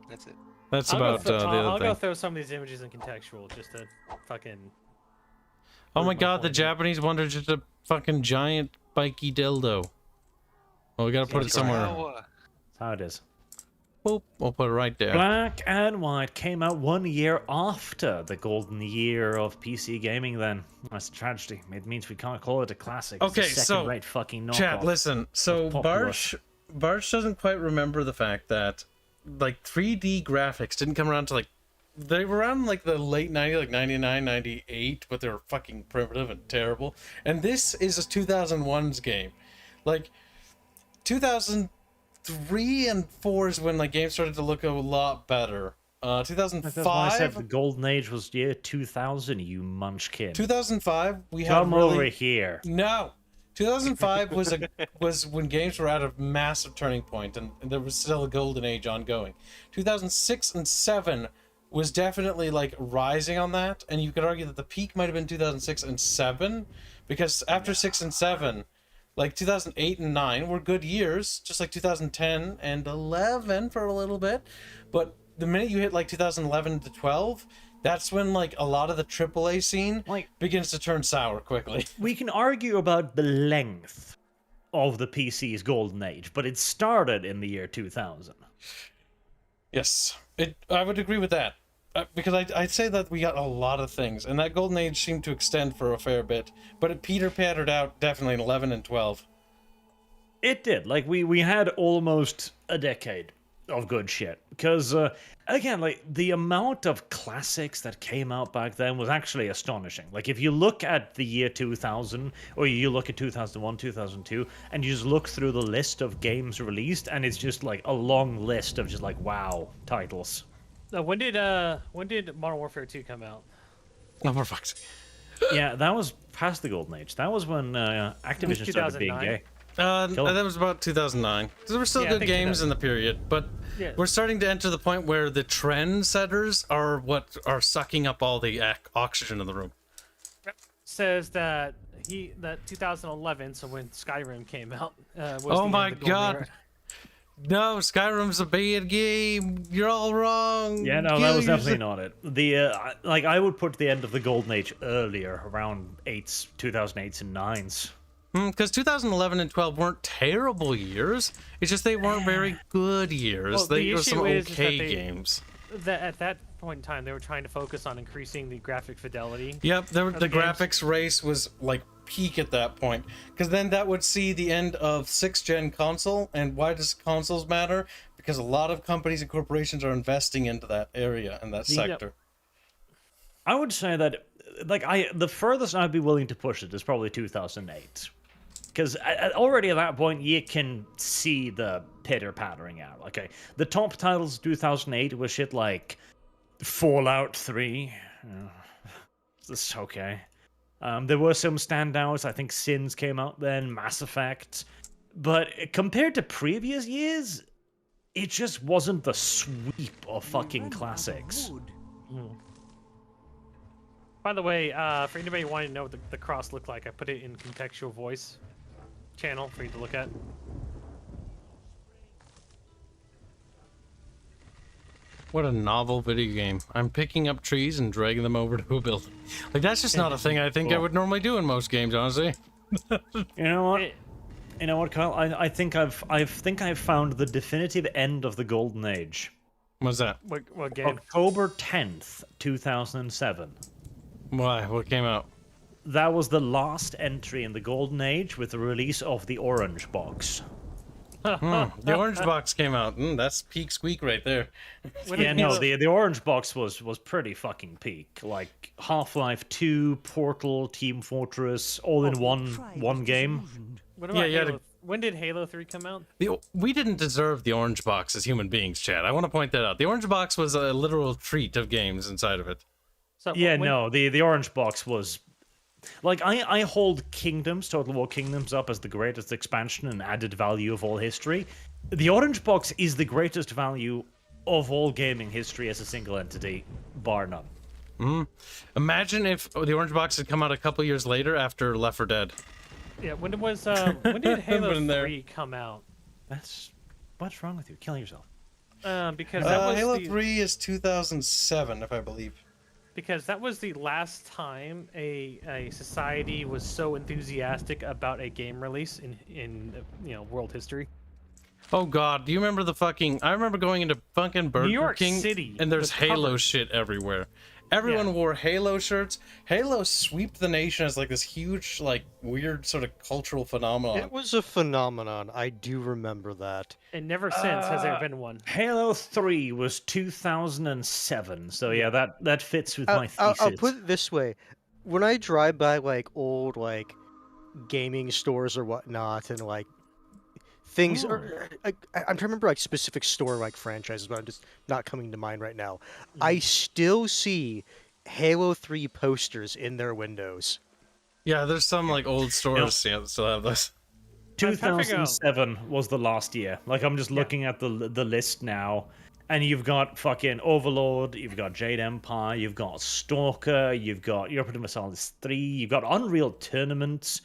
That's it. That's I'll about go the I'll other go thing. throw some of these images in contextual just to fucking. Oh my prove my god, the point. Japanese wonder's just a fucking giant spiky dildo. Well, we gotta put it somewhere. That's how it is. Boop. We'll put it right there. Black and White came out 1 year after the golden year of PC gaming. Then that's a tragedy. It means we can't call it a classic. It's a Okay, so, second-rate fucking knockoff. Chat, listen. So popular. Barch doesn't quite remember the fact that like 3D graphics didn't come around to like they were around like the late 90s, like 99, 98, but they were fucking primitive and terrible. And this is a 2001's game. Like 2003 and 4 is when like games started to look a lot better. That's why I said the 2005, golden age was year 2000. You munchkin. 2005 we had Come really over here. No, 2005 was when games were at a massive turning point, and there was still a golden age ongoing. 2006 and 7 was definitely like rising on that, and you could argue that the peak might have been 2006 and 7, because after 6 and 7, like 2008 and 9 were good years, just like 2010 and 11 for a little bit, but the minute you hit like 2011 to 12. That's when like a lot of the AAA scene Like- begins to turn sour quickly. We can argue about the length of the PC's golden age, but it started in the year 2000. Yes, I would agree with that. Because I'd say that we got a lot of things, and that golden age seemed to extend for a fair bit, but it peter-pattered out definitely in 11 and 12. It did. Like, we had almost a decade of good shit. Because, again, like, the amount of classics that came out back then was actually astonishing. Like, if you look at the year 2000, or you look at 2001, 2002, and you just look through the list of games released, and it's just, like, a long list of just, like, wow titles. When did Modern Warfare 2 come out? Oh, for fuck's sake. Yeah, that was past the golden age. That was when Activision started being 2009? gay. That was about 2009. There were still Yeah, I good think games 2000. in the period, but Yeah. we're starting to enter the point where the trendsetters are what are sucking up all the oxygen in the room. Says that 2011, so when Skyrim came out, was the Oh end my of the golden god. era. No, Skyrim's a bad game. You're all wrong. Yeah, no, Kill that was yourself. definitely not it. The I would put the end of the golden age earlier, around 2008s and 9s. Because 2011 and 12 weren't terrible years. It's just they weren't very good years. Well, They the were some issue is that okay they- games. At that point in time, they were trying to focus on increasing the graphic fidelity. Yep, the the games. graphics race was like peak at that point. Because then that would see the end of 6th-gen console. And why does consoles matter? Because a lot of companies and corporations are investing into that area and that Yep. sector. I would say that, like, the furthest I'd be willing to push it is probably 2008. Because already at that point, you can see the pitter-pattering out. Okay, the top titles of 2008 was shit like Fallout 3. This is okay. There were some standouts. I think Sins came out then, Mass Effect. But compared to previous years, it just wasn't the sweep of fucking classics. By the way, for anybody wanting to know what the cross looked like, I put it in contextual voice channel for you to look at. What a novel video game. I'm picking up trees and dragging them over to a building. Like, that's just not a thing I think I would normally do in most games, honestly. You know what? It- You know what, Kyle? I think I've found the definitive end of the golden age. What's that? What game? October 10th, 2007. Why? What came out? That was the last entry in the golden age with the release of the orange box. The orange box came out. That's peak squeak right there. Yeah, no, the orange box was pretty fucking peak. Like Half-Life 2, Portal, Team Fortress, all in one game. What about you had Halo? When did Halo 3 come out? We didn't deserve the orange box as human beings, Chad. I want to point that out. The orange box was a literal treat of games inside of it. So Yeah, when- no, the orange box was... Like, I hold Kingdoms, Total War Kingdoms, up as the greatest expansion and added value of all history. The orange box is the greatest value of all gaming history as a single entity, bar none. Imagine if the orange box had come out a couple years later after Left 4 Dead. Yeah, when did Halo Been there. 3 come out? What's wrong with you? Kill yourself. Because that was Halo the, 3 is 2007, if I believe. because that was the last time a society was so enthusiastic about a game release in world history. Oh god, do you remember the fucking... I remember going into fucking Burger York King City and there's was Halo covered. shit everywhere. Everyone Yeah. wore Halo shirts. Halo swept the nation as like this huge, like, weird sort of cultural phenomenon. It was a phenomenon. I do remember that. And never since has there been one. Halo 3 was 2007, so yeah, that fits with my I'll thesis. put it this way: when I drive by like old like gaming stores or whatnot, and like things, I'm trying to remember like specific store like franchises, but I'm just not coming to mind right now. I still see Halo 3 posters in their windows. Yeah, there's some like old stores that still have those. I'm trying to figure out- 2007 was the last year. Like, I'm just looking at the list now, and you've got fucking Overlord, you've got Jade Empire, you've got Stalker, you've got Europe Universalis 3, you've got Unreal Tournament,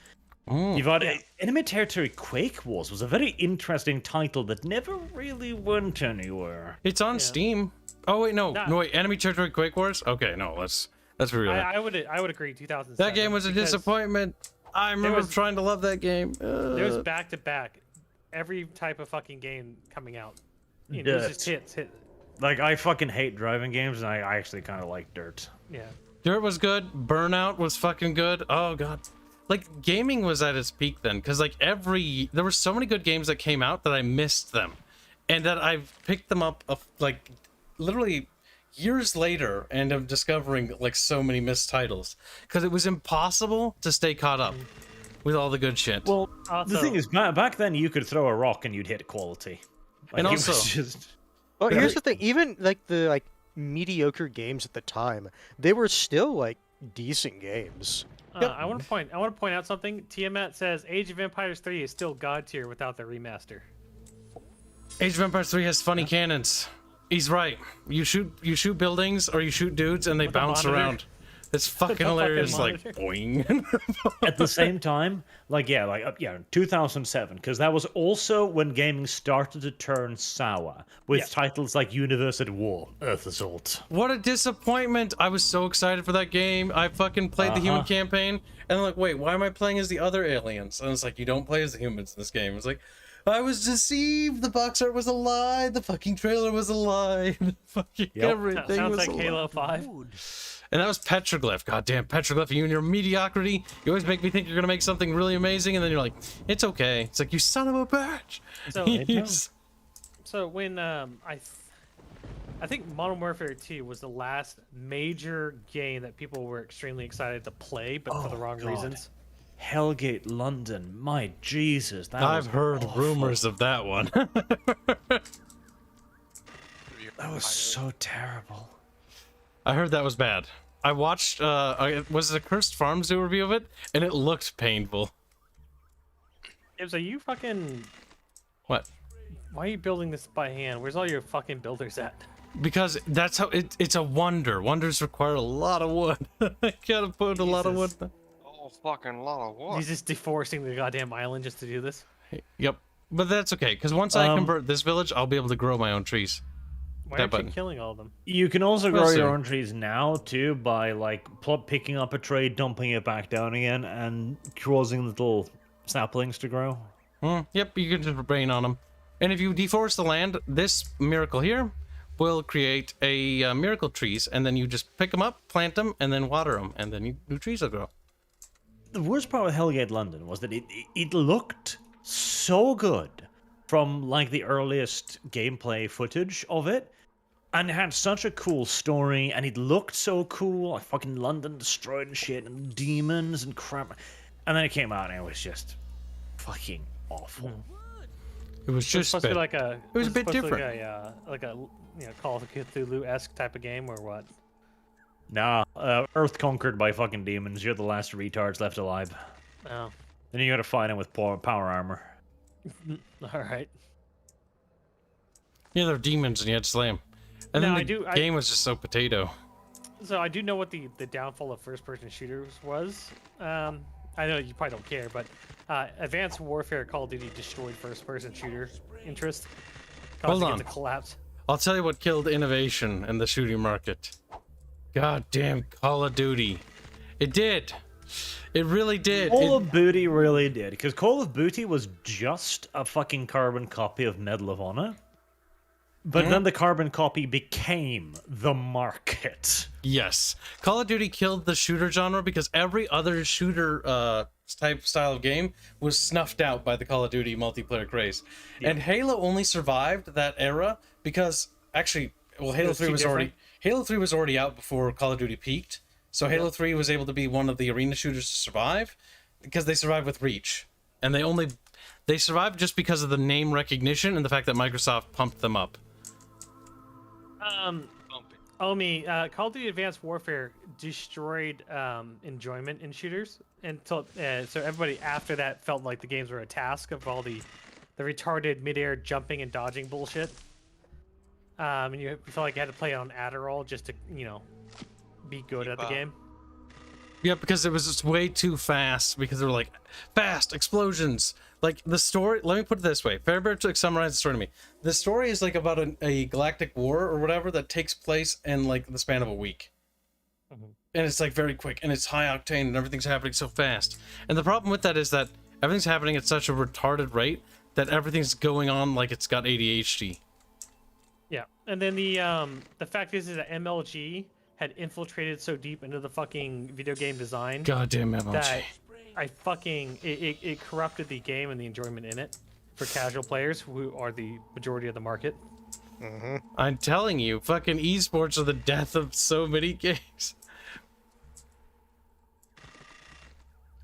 you've got Enemy Territory Quake Wars was a very interesting title that never really went anywhere. It's on Steam. Oh wait, no, Nah. no wait, Enemy Territory Quake Wars. Okay, no, let's be real. I would agree. 2007. That game was a because disappointment. I remember was- trying to love that game. There was back to back, every type of fucking game coming out. you know, it's just Dirt. hit. Like, I fucking hate driving games, and I actually kind of like Dirt. Yeah. Dirt was good. Burnout was fucking good. Oh god, like gaming was at its peak then, because like there were so many good games that came out that I missed them, and that I've picked them up like literally years later, and I'm discovering like so many missed titles because it was impossible to stay caught up with all the good shit. Well, Also- the thing is, back then you could throw a rock and you'd hit quality. Like, And it was also- just... Well, here's the thing. Even like the mediocre games at the time, they were still like decent games. I want to point out something. Tiamat says Age of Empires 3 is still god tier without the remaster. Age of Empires 3 has funny cannons. He's right. You shoot buildings or you shoot dudes and they With a bounce monitor. around. It's fucking fucking hilarious. Like monitor. boing. At the same time, 2007, because that was also when gaming started to turn sour, with Yeah. titles like Universe at War, Earth Assault. What a disappointment! I was so excited for that game. I fucking played the human campaign, and I'm like, wait, why am I playing as the other aliens? And it's like, you don't play as the humans in this game. It's like, I was deceived. The box art was a lie. The fucking trailer was a lie. Fucking Yep. everything Sounds was like a lie. Halo 5. And that was Petroglyph. Goddamn Petroglyph, you and your mediocrity. You always make me think you're gonna make something really amazing, and then you're like, it's okay. It's like, you son of a bitch. So- Yes. So when I think Modern Warfare 2 was the last major game that people were extremely excited to play, but for the wrong God. reasons. Hellgate London, my Jesus, that I've was heard awful. rumors of that one. That was so terrible. I heard that was bad. I watched, was it a Cursed Farm Zoo review of it? And it looked painful. Kibs, are you fucking... What? Why are you building this by hand? Where's all your fucking builders at? Because that's how, it's a wonder. Wonders require a lot of wood. I gotta put a lot of wood. Jesus. Oh, fucking lot of what? He's just deforesting the goddamn island just to do this. Yep. But that's okay, because once I convert this village, I'll be able to grow my own trees. Why That aren't button. you killing all of them? You can also Well, grow soon. your own trees now, too, by, like, picking up a tree, dumping it back down again, and causing little saplings to grow. Yep, you can just rain on them. And if you deforest the land, this miracle here will create a miracle trees, and then you just pick them up, plant them, and then water them, and then new trees will grow. The worst part of Hellgate London was that it looked so good from, like, the earliest gameplay footage of it, and it had such a cool story, and it looked so cool, like fucking London destroyed and shit, and demons and crap. And then it came out, and it was just fucking awful. It was It's just supposed to be bit- like a. it was a bit supposed to be different. Like a Call of Cthulhu-esque type of game, or what? Nah, Earth conquered by fucking demons. You're the last retards left alive. Oh, Then you gotta fight them with power armor. all right. Yeah, they're demons, and you had to slay them. And No, then the game was just so potato. So I do know what the downfall of first-person shooters was. I know you probably don't care, but Advanced Warfare Call of Duty destroyed first-person shooter interest. Hold causing it on. to collapse. I'll tell you what killed innovation in the shooting market. Goddamn Call of Duty. It did. It really did. Call of Duty really did, because Call of Duty was just a fucking carbon copy of Medal of Honor. But then the carbon copy became the market. Yes. Call of Duty killed the shooter genre because every other shooter type style of game was snuffed out by the Call of Duty multiplayer craze. And Halo only survived that era because actually, well, Halo was 3 too was already out before Call of Duty peaked. So Halo 3 was able to be one of the arena shooters to survive because they survived with Reach. And they survived just because of the name recognition and the fact that Microsoft pumped them up. Omi, Call of Duty Advanced Warfare destroyed enjoyment in shooters until so everybody after that felt like the games were a task of all the retarded midair jumping and dodging bullshit. And you felt like you had to play on Adderall just to be good at the game. Yeah, because it was just way too fast. Because they were like, fast explosions. Like the story. Let me put it this way. Fairbear to summarize the story to me. The story is like about a galactic war or whatever that takes place in like the span of a week, and it's like very quick and it's high octane and everything's happening so fast. And the problem with that is that everything's happening at such a retarded rate that everything's going on like it's got ADHD. Yeah, and then the fact is that MLG had infiltrated so deep into the fucking video game design Goddamn MLG. that it corrupted the game and the enjoyment in it for casual players who are the majority of the market. I'm telling you, fucking esports are the death of so many games.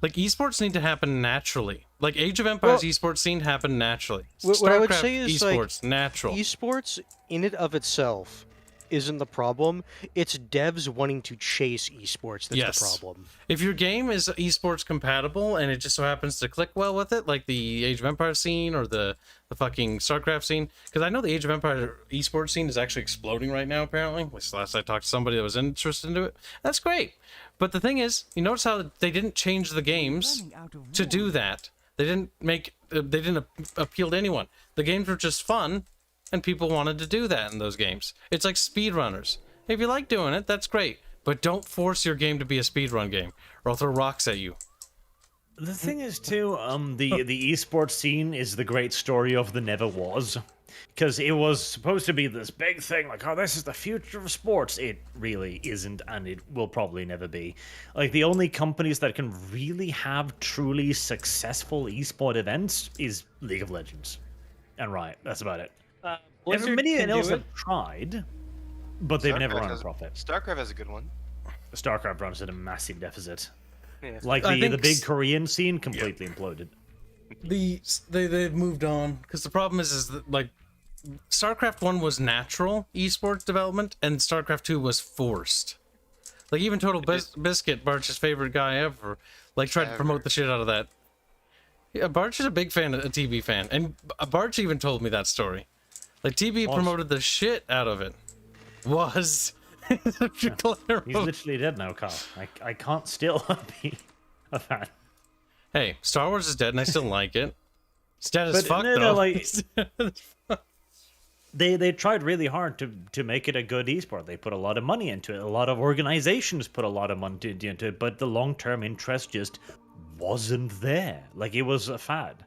Like, esports need to happen naturally. Like, Age of Empires esports scene happen naturally. What I would StarCraft say is, esports, like, natural. esports in and of itself isn't the problem. It's devs wanting to chase esports that's the problem. If your game is esports compatible and it just so happens to click well with it, like the Age of Empires scene or the fucking StarCraft scene, because I know the Age of Empires esports scene is actually exploding right now, apparently. At least last I talked to somebody that was interested into it. That's great. But the thing is, you notice how they didn't change the games to do that. They didn't appeal to anyone. The games were just fun, and people wanted to do that in those games. It's like speedrunners. If you like doing it, that's great. But don't force your game to be a speedrun game, or I'll throw rocks at you. The thing is, too, the esports scene is the great story of the never was. Because it was supposed to be this big thing, like, oh, this is the future of sports. It really isn't, and it will probably never be. Like, the only companies that can really have truly successful esport events is League of Legends. And Riot, that's about it. Many else have tried, but they've never run a profit. StarCraft has a good one. StarCraft runs at a massive deficit. Yeah. Like, the big Korean scene completely imploded. They've moved on, because the problem is that, like, StarCraft 1 was natural esports development, and StarCraft 2 was forced. Like, even Total Biscuit, Barch's favorite guy ever, like, tried to promote the shit out of that. Yeah, Barch is a big fan, a TB fan, and Barch even told me that story. Like, TB promoted the shit out of it. He's literally dead now, Carl. I can't still be a fan. Hey, Star Wars is dead, and I still like it. It's dead as fuck, though. Like, they tried really hard to make it a good esport. They put a lot of money into it. A lot of organizations put a lot of money into it, but the long-term interest just wasn't there. Like, it was a fad.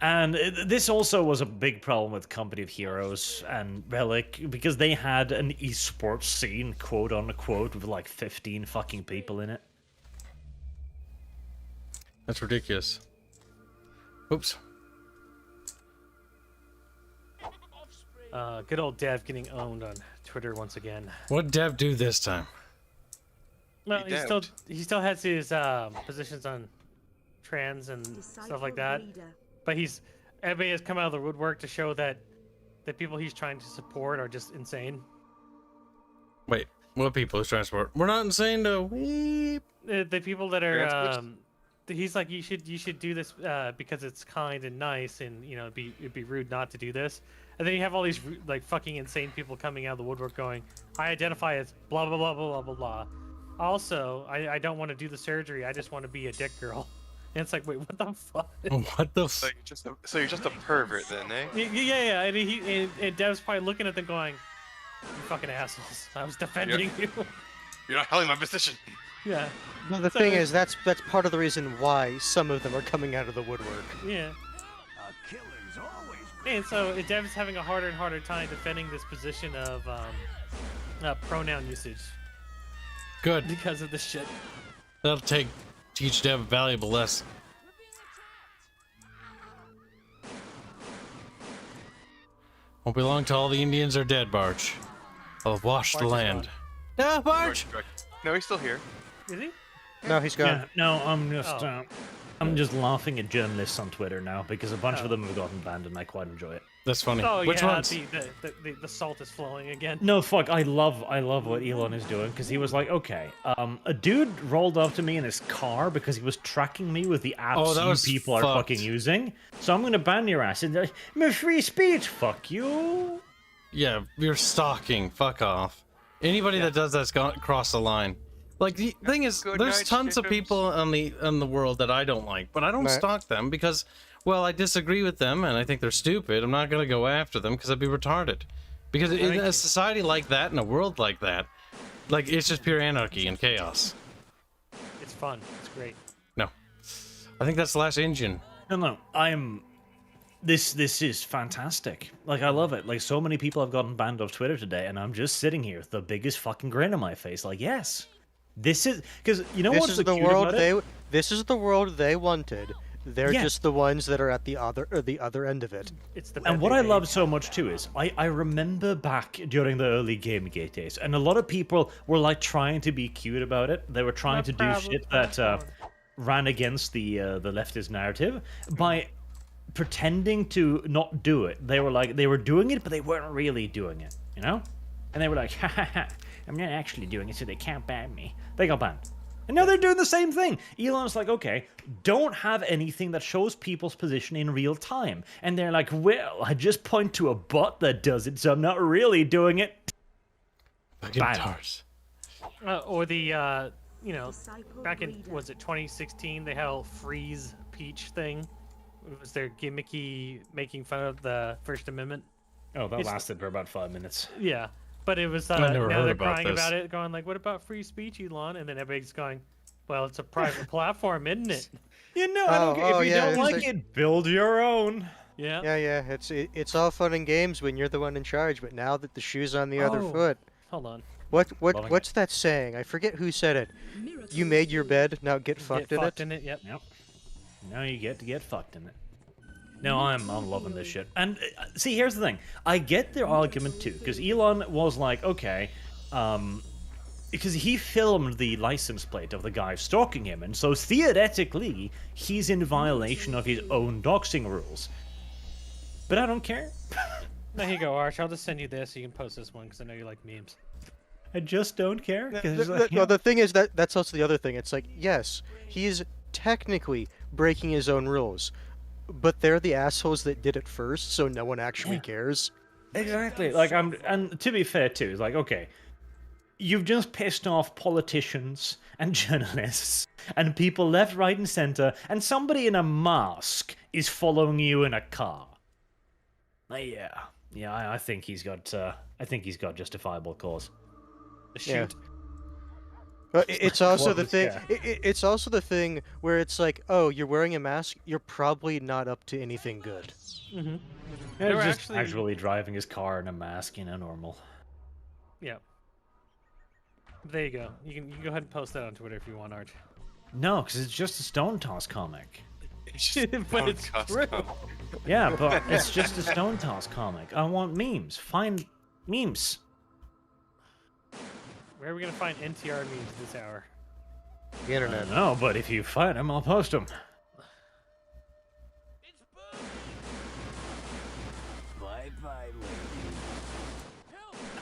And this also was a big problem with Company of Heroes and Relic, because they had an esports scene, quote unquote, with like 15 fucking people in it. That's ridiculous. Oops. Good old Dev getting owned on Twitter once again. What'd Dev do this time? Well, he still has his positions on trans and stuff like that. But everybody has come out of the woodwork to show that the people he's trying to support are just insane. Wait, what people he's trying to support? We're not insane, though. The people that are he's like, you should do this because it's kind and nice, and you know it'd be rude not to do this. And then you have all these like fucking insane people coming out of the woodwork going, I identify as blah blah blah blah blah blah. Also, I don't want to do the surgery. I just want to be a dick girl. And it's like, wait, what the fuck? What the So you're just a pervert then, eh? Yeah. And Dev's probably looking at them going, you fucking assholes. I was defending you. You're not holding my position. Yeah. No, the thing is, that's part of the reason why some of them are coming out of the woodwork. Yeah. A killer's always And so Dev's having a harder and harder time defending this position of pronoun usage Good. because of this shit. That'll teach Dev a valuable lesson. Won't be long till all the Indians are dead, Barch. I'll have washed the Barch is land. Ah, Barch! No, he's still here. Is he? No, he's gone. Yeah, no, I'm just laughing at journalists on Twitter now because a bunch of them have gotten banned and I quite enjoy it. That's funny. Oh Which yeah, ones? the salt is flowing again. No, fuck, I love what Elon is doing because he was like, okay, a dude rolled up to me in his car because he was tracking me with the apps that was people are fucked. fucking using, so I'm gonna ban your ass. And my free speech, fuck you. Yeah, you're stalking. Fuck off. Anybody that does that's gone crossed the line. Like, the thing is, Good there's night, tons of chickens. people in the world that I don't like, but I don't Right. stalk them because, well, I disagree with them and I think they're stupid. I'm not gonna go after them because I'd be retarded. Because in a society like that, in a world like that, like, it's just pure anarchy and chaos. It's fun. It's great. No, I think that's the last engine. No, this is fantastic. Like, I love it. Like, so many people have gotten banned off Twitter today, and I'm just sitting here with the biggest fucking grin on my face. Like, yes, this is because you know This what's is so the cute world about it? This is the world they wanted. They're Yeah. just the ones that are at the other end of it. It's the And what bad I day. love so much too is I remember back during the early Gamergate days, and a lot of people were like trying to be cute about it. They were trying to do shit that ran against the leftist narrative by pretending to not do it. They were like they were doing it, but they weren't really doing it, you know? And they were like, ha ha ha, I'm not actually doing it, so they can't ban me. They got banned. And now they're doing the same thing. Elon's like, okay, don't have anything that shows people's position in real time. And they're like, well, I just point to a bot that does it, so I'm not really doing it. Fucking Banned. tars. Or the you know, Disciple back in breeder. was it 2016? They had a freeze peach thing. It was their gimmicky making fun of the First Amendment. Oh, that It's- lasted for about 5 minutes. Yeah, but it was I never now heard they're about crying this. about it, going like, "What about free speech, Elon?" And then everybody's going, "Well, it's a private platform, isn't it?" You know, I don't care. oh, If you yeah, don't it's like like- it, build your own. Yeah. Yeah, it's all fun and games when you're the one in charge, but now that the shoe's on the other Oh. foot. Hold on. What's that saying? I forget who said it. You made your bed, now get fucked Get in fucked it. in it. Yep. Yep. Now you get to get fucked in it. No, I'm loving this shit. And see, here's the thing. I get their argument too, because Elon was like, okay, because he filmed the license plate of the guy stalking him, and so theoretically, he's in violation of his own doxing rules. But I don't care. There you go, Arch. I'll just send you this so you can post this one because I know you like memes. I just don't care. 'cause, No, the thing is that's also the other thing. It's like, yes, he's technically breaking his own rules, but they're the assholes that did it first, so no one actually cares. Exactly. Like and to be fair too, it's like, okay, you've just pissed off politicians and journalists and people left, right, and center, and somebody in a mask is following you in a car. Yeah, I think he's got justifiable cause. Yeah. But it's also the Close, thing. yeah. It's also the thing where it's like, oh, you're wearing a mask. You're probably not up to anything good. Mm-hmm. Yeah, were just actually- casually driving his car in a mask, normal. Yeah. There you go. You can go ahead and post that on Twitter if you want, Arch. No, because it's just a Stone Toss comic. But it's true. Yeah, but it's just a Stone Toss comic. I want memes. Find memes. Where are we gonna find NTR memes this hour? The internet. No, but if you find them, I'll post them. Bye-bye,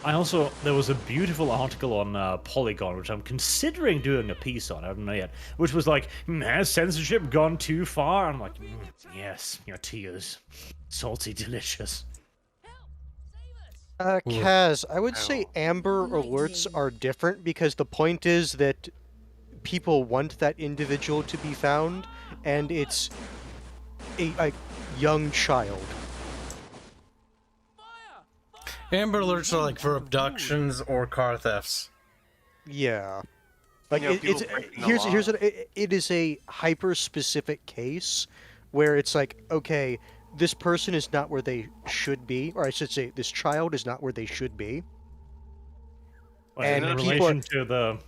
I also, there was a beautiful article on Polygon, which I'm considering doing a piece on, I don't know yet, which was like, has censorship gone too far? I'm like, yes, your tears. Salty, delicious. Kaz, I would say Amber Alerts are different because the point is that people want that individual to be found, and it's a young child. Amber alerts are like for abductions or car thefts. Yeah. Like You know, it's people breaking the here's law. what it is a hyper specific case where it's like, okay, this person is not where they should be, or I should say this child is not where they should be. And in people relation to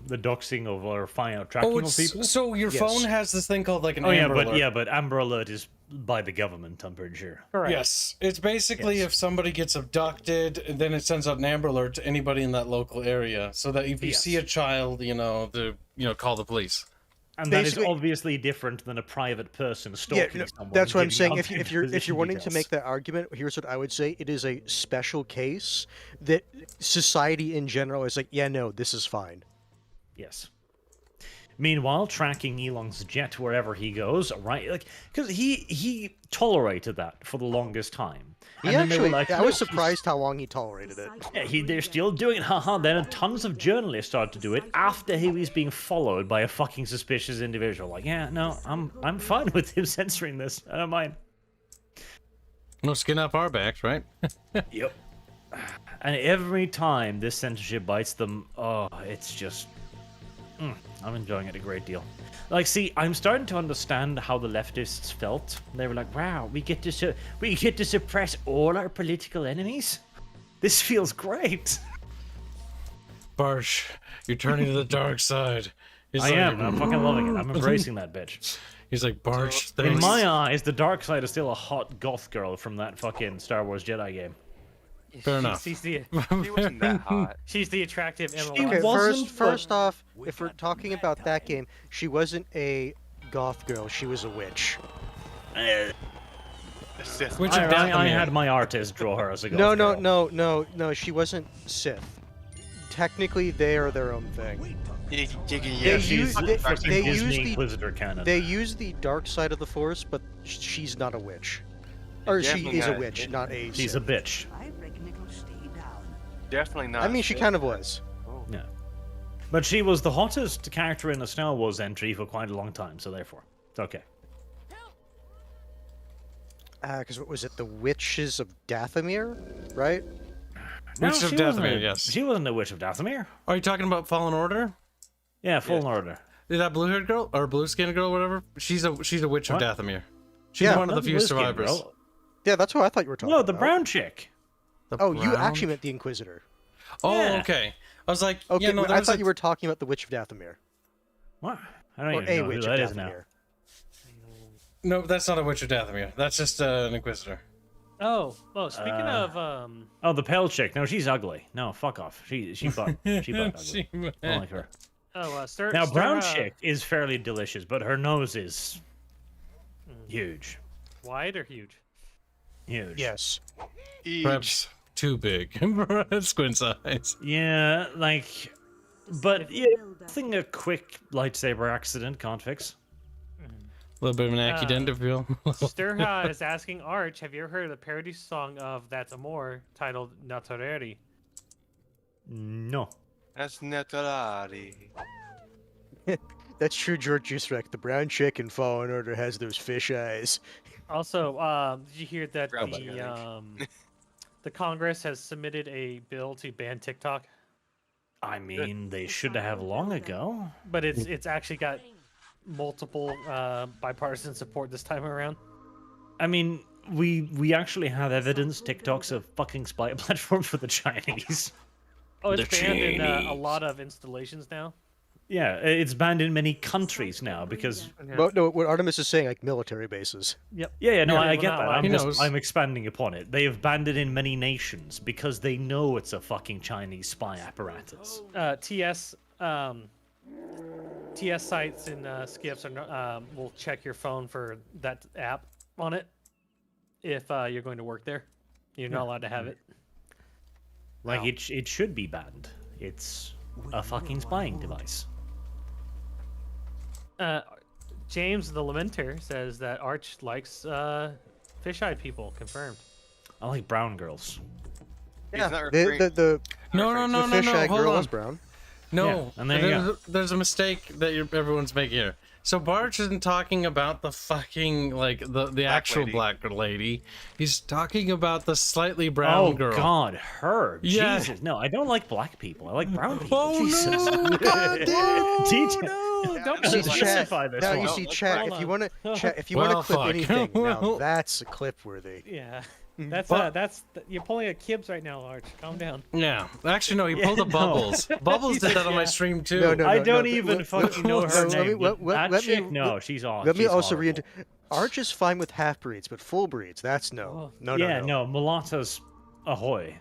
the doxing of or tracking Oh, of people? so your Yes. phone has this thing called like an Oh yeah, Amber but alert. but Amber Alert is by the government, I'm pretty sure. Correct. Yes, it's basically Yes. if somebody gets abducted, then it sends out an Amber Alert to anybody in that local area, so that if you Yes. see a child, call the police. And that is Basically- obviously different than a private person Yeah, stalking no, someone. that's what I'm giving saying. out If you're position wanting to details. make that argument, here's what I would say: it is a special case that society in general is like, yeah, no, this is fine. Yes. Meanwhile, tracking Elon's jet wherever he goes, right? Like, because he tolerated that for the longest time. He And then they were actually, like, I "No, was he's- surprised how long he tolerated it. Yeah, they're still doing it, haha. Then tons of journalists started to do it after he was being followed by a fucking suspicious individual. Like, yeah, no, I'm fine with him censoring this. I don't mind. No skin off our backs, right? Yep. And every time this censorship bites them, oh, it's just I'm enjoying it a great deal. Like, see, I'm starting to understand how the leftists felt. They were like, "Wow, we get to suppress all our political enemies. This feels great." Barsh, you're turning to the dark side. He's I like, am. I'm fucking loving it. I'm embracing that bitch. He's like, Barsh, In thanks. my eyes, the dark side is still a hot goth girl from that fucking Star Wars Jedi game. Fair enough. She's the She wasn't that hot. she's the attractive Emma She Okay, Watson. wasn't, first off, if we're talking about that game, she wasn't a goth girl. She was a witch. Assist. Which of I Dathomir? had my artist draw her as a goth No, girl. no. She wasn't Sith. Technically, they are their own thing. They Yeah, she's they fucking use Disney the- Inquisitor canon. They use the dark side of the Force, but she's not a witch. Or she Definitely is a not. witch, not a She's a Sith. bitch. I reckon it'll stay down. Definitely not. I mean, she kind of was. Yeah. But she was the hottest character in a Star Wars entry for quite a long time, so therefore, it's okay. Because what was it? The Witches of Dathomir, right? Witch of she wasn't Dathomir, a- yes. She wasn't a Witch of Dathomir. Are you talking about Fallen Order? Yeah, Fallen Order. Is that blue-haired girl or blue-skinned girl, whatever? She's a witch What? of Dathomir. She's Yeah, one of the Not few blue-skinned survivors. girl. Yeah, that's what I thought you were talking No, about. the brown chick. The Oh, you brown- actually meant the Inquisitor. Oh, Yeah. okay. I was like, Okay, yeah, no, I thought you were talking about the Witch of Dathomir. What? I don't Or even a know who Witch that of is now. Dathomir. No, that's not a witch of Dathomir. That's just an inquisitor. Oh, speaking of Oh, the pale chick. No, she's ugly. No, fuck off. She butt. She butt ugly. I don't like her. Now, brown chick is fairly delicious, but her nose is huge. wide or huge? Huge. Yes. Perhaps too big. Squint size. Yeah, like, but If yeah, you build a- nothing a quick lightsaber accident can't fix. A little bit of an accident, if you will. Sturha is asking Arch, have you ever heard of the parody song of That's Amor titled Natureri? No. That's Netarari. That's true, George Jusrek. The brown chick in Fallen Order has those fish eyes. Also, did you hear that Brown bug, the Congress has submitted a bill to ban TikTok? I mean, they should have long ago. But it's actually got multiple bipartisan support this time around. I mean, we actually have evidence TikTok's a fucking spy platform for the Chinese. Oh, it's The banned in a Chinese. lot of installations now. Yeah, it's banned in many countries now because. Well, no, what Artemis is saying, like military bases. Yep. Yeah, no, Yeah, I well, get not that. allowed. I'm, He just, knows. I'm expanding upon it. They have banned it in many nations because they know it's a fucking Chinese spy apparatus. TS sites and skips are will check your phone for that app on it if you're going to work there. You're not allowed to have it. Like, it should be banned. It's a fucking spying device. James the Lamenter says that Arch likes fish-eyed people. Confirmed. I like brown girls. He's not The referring- the No, no, no, the no, fish no. eye Hold girl on. is brown. No, Yeah, and there you there's a mistake that everyone's making here. So Barch isn't talking about the fucking the actual lady. black lady. He's talking about the slightly brown Oh girl. God, her. Yeah. Jesus, no, I don't like black people. I like brown people. Oh Jesus. no! God, Detail. No, don't See, Let's chat. specify this Now one. you No, see, let's chat. hold If you on. want to, chat. If you want Well, to clip fuck. anything, now Well. that's clip worthy. Yeah. But- You're pulling a Kibs right now, Arch. Calm down. Yeah, actually no. He pulled a no. Bubbles. Bubbles did that on my Yeah. stream too. No, no, I no, don't no, even let- fucking know her let me- name. let- That let me- chick, no, she's awesome. Let me she's also horrible. Arch is fine with half breeds, but full breeds, that's no. Oh. No, Yeah, no. no, mulattoes, ahoy.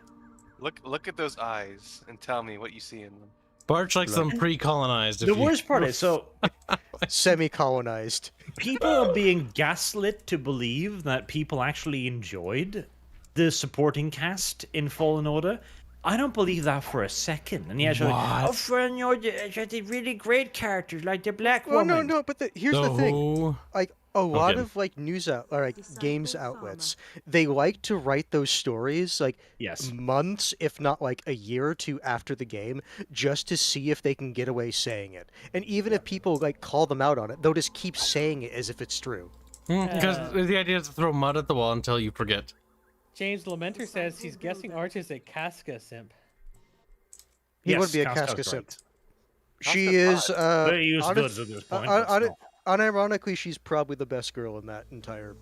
Look at those eyes and tell me what you see in them. Barch likes them pre-colonized. The worst part is, so Semi-colonized. people are being gaslit to believe that people actually enjoyed the supporting cast in Fallen Order. I don't believe that for a second. And yeah, What? oh, friend, you're the really great characters like the black Well, woman. no. But here's the thing. who? Like a lot Okay. of like news out or like Disciple games farmer. outlets, they like to write those stories like Yes. months, if not like a year or two after the game, just to see if they can get away saying it. And even if people like call them out on it, they'll just keep saying it as if it's true. Because the idea is to throw mud at the wall until you forget. James Lamenter says he's guessing Arch is a Casca simp. He Yes, would be a Casca's Casca simp. right. She That's is. They use honest- goods at this point. un- but un- still. unironically, she's probably the best girl in that entire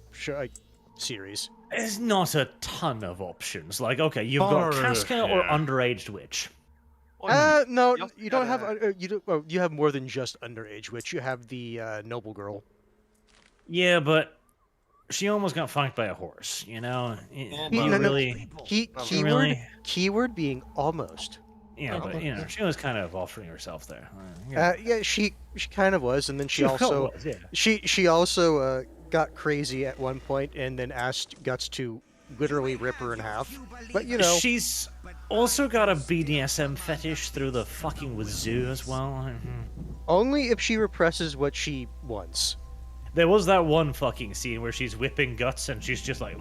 series. There's not a ton of options. Like, okay, you've got Casca or yeah. underage witch. No, you also you don't have. gotta- You don't. Well, you have more than just underage witch. You have the noble girl. Yeah, but she almost got fucked by a horse. You know, Yeah, you no, no. really, Keyword. really, Keyword being almost. yeah, but you know, she was kind of offering herself there. Yeah. Yeah, she kind of was, and then she also was, yeah. she also got crazy at one point, and then asked Guts to literally rip her in half. But you know, She's also got a BDSM fetish through the fucking wazoo as well. only if she represses what she wants. There was that one fucking scene where she's whipping Guts and she's just like,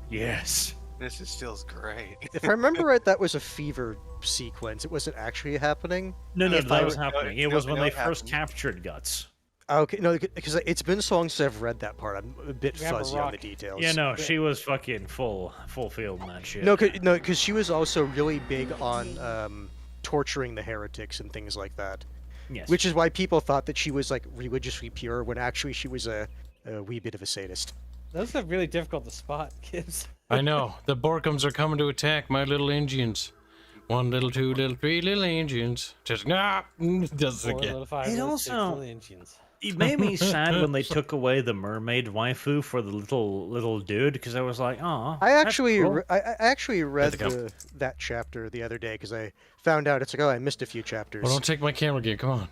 yes. This feels great. If I remember right, that was a fever sequence. It wasn't actually happening. No, If that I was re- happening. no, It was no, when no, they it first happened. captured Guts. Okay, no, because it's been so long since I've read that part. I'm a bit Grab a fuzzy on the rock. details. Yeah, no, she was fucking full field in that shit. No, because she was also really big on torturing the heretics and things like that. Yes. Which is why people thought that she was like religiously pure, when actually she was a wee bit of a sadist. Those are really difficult to spot, kids. I know. The Borkums are coming to attack my little Indians. 1 little, 2 little, 3 little Indians. Just does it 4 again. little 5 It little 6 also- little Indians. It made me sad when they took away the mermaid waifu for the little dude, because I was like, oh. I actually cool. I actually read they come. that chapter the other day because I found out it's like, oh, I missed a few chapters. Well, don't take my camera again. Come on.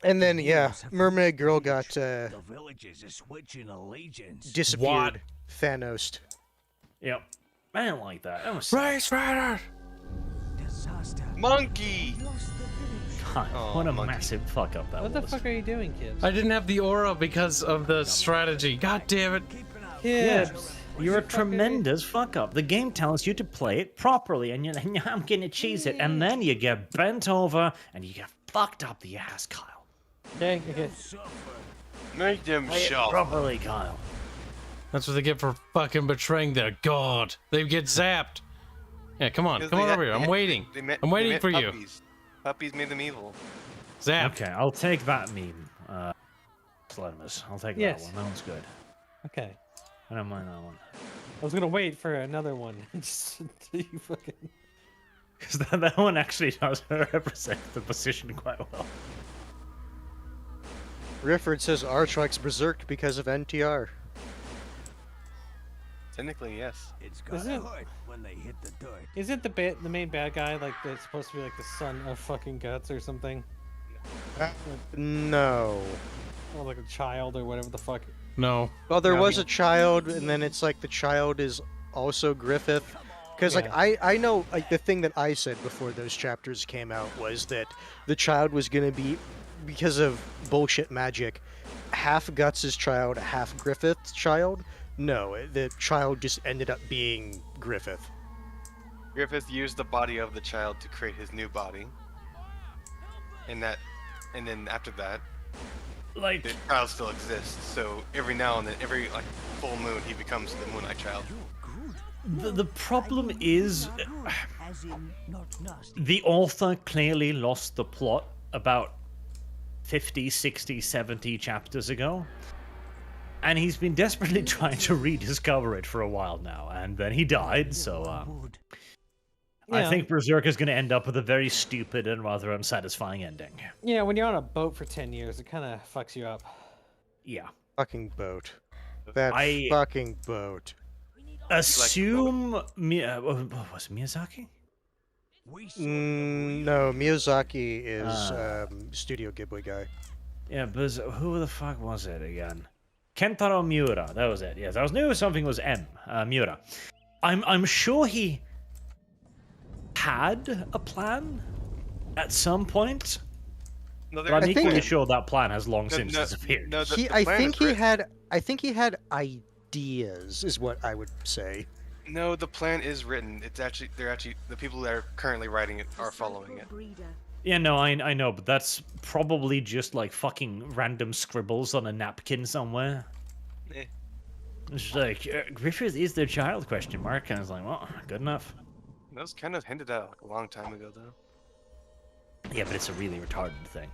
And then yeah, Mermaid Girl got The villagers are switching allegiance. disappeared. Thanos. Yep. I didn't like that. That was Race Rider! Disaster. Monkey! God, Oh, what a monkey. massive fuck up that What was. the fuck are you doing, Kibs? I didn't have the aura because of the strategy. God damn it. Kibs! You're a tremendous fuck up. The game tells you to play it properly, and you're like, I'm gonna cheese it, and then you get bent over and you get fucked up the ass, Kyle. Okay, okay. Make them Play it shove. properly, Kyle. That's what they get for fucking betraying their god. They get zapped. Yeah, come on. Come on over here. I'm waiting. I'm waiting for you. Puppies. Puppies made them evil. Zap. Okay, I'll take that meme. Slimus. I'll take Yes. that one. That one's good. Okay. I don't mind that one. I was gonna wait for another one. Just until you fucking... Because that one actually does represent the position quite well. Rifford says Archlikes berserked because of NTR. Technically, yes. It's Is gonna it- hurt when they hit the dirt. Isn't the main bad guy like that's supposed to be like the son of fucking Guts or something? No. Or like a child or whatever the fuck. No. Well, there Yeah, I was mean- a child, and then it's like the child is also Griffith. Because like Yeah. I know like the thing that I said before those chapters came out was that the child was gonna be, because of bullshit magic, half Guts' child, half Griffith's child. No, the child just ended up being Griffith. Griffith used the body of the child to create his new body. And then after that, Like, the child still exists. So every now and then, every like full moon, he becomes the Moonlight Child. the problem is, As in, not nasty. the author clearly lost the plot about 50, 60, 70 chapters ago. And he's been desperately trying to rediscover it for a while now. And then he died, so Wood. I Yeah. think Berserk is going to end up with a very stupid and rather unsatisfying ending. Yeah, when you're on a boat for 10 years, it kind of fucks you up. Yeah. Fucking boat. That I- fucking boat. Assume... what was it, Miyazaki? We saw No, Miyazaki is Studio Ghibli guy. Yeah, but who the fuck was it again? Kentaro Miura, that was it. Yes, I knew something was Miura. I'm sure he had a plan at some point, No, but I'm I think equally it- sure that plan has long No, since no, disappeared. no, the- He, the I plan think is he written. had. I think he had ideas, is what I would say. No, the plan is written. It's actually the people that are currently writing it are following it. Breeder. Yeah, no, I know, but that's probably just like fucking random scribbles on a napkin somewhere. Eh. It's like, Griffith is their child, question mark, and I was like, well, good enough. That was kind of hinted at like a long time ago, though. Yeah, but it's a really retarded thing.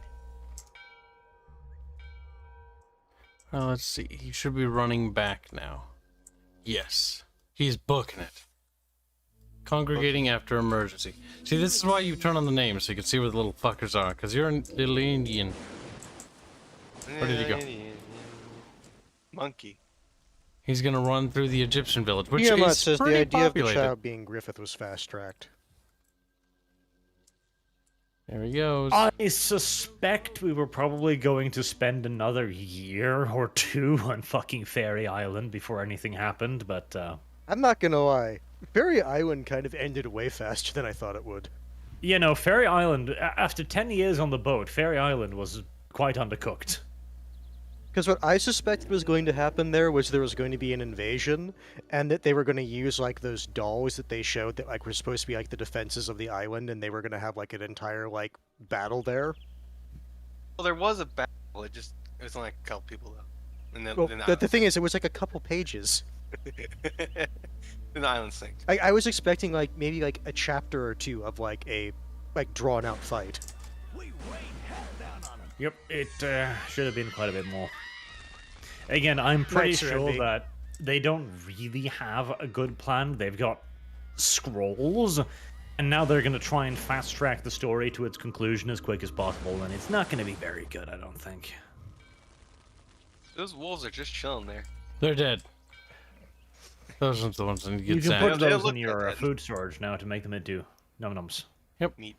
Well, let's see. He should be running back now. Yes. He's booking it. Congregating after emergency. See, this is why you turn on the names so you can see where the little fuckers are, because you're a little Indian. Where did he go? Monkey. He's gonna run through the Egyptian village, which Tiamat is says the pretty idea populated. of the child being Griffith was fast-tracked. There he goes. I suspect we were probably going to spend another year or two on fucking Fairy Island before anything happened, but I'm not gonna lie. Fairy Island kind of ended way faster than I thought it would. you know, Fairy Island, after 10 years on the boat, Fairy Island was quite undercooked. Because what I suspected was going to happen there was going to be an invasion, and that they were going to use like those dolls that they showed that like were supposed to be like the defenses of the island, and they were going to have like an entire like battle there. Well, there was a battle. It was only like a couple people though. And then, Well, then the thing is, it was like a couple pages. then the island sank. I was expecting like maybe like a chapter or two of like a drawn out fight. Yep, it should have been quite a bit more. Again, I'm pretty Nice, sure Randy. that they don't really have a good plan. They've got scrolls, and now they're going to try and fast-track the story to its conclusion as quick as possible, and it's not going to be very good, I don't think. Those wolves are just chilling there. They're dead. Those are the ones that need to You get can put zapped. They those look in your like that. food storage now to make them into num-nums. Neat.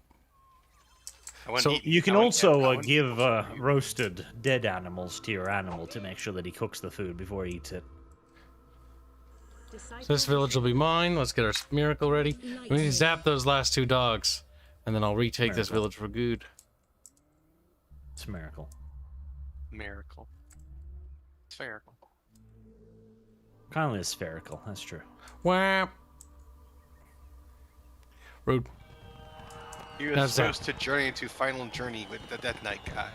I wouldn't So eat- You can I wouldn't- also I wouldn't- give roasted dead animals to your animal to make sure that he cooks the food before he eats it. Disciple So this village will be mine. Let's get our miracle ready. We need to zap those last two dogs, and then I'll retake this Miracle. village for good. It's a miracle. Miracle. Spherical. Kindly is spherical, that's true. Whap. Rude. He was That's supposed to journey into final journey with the Death Knight guy.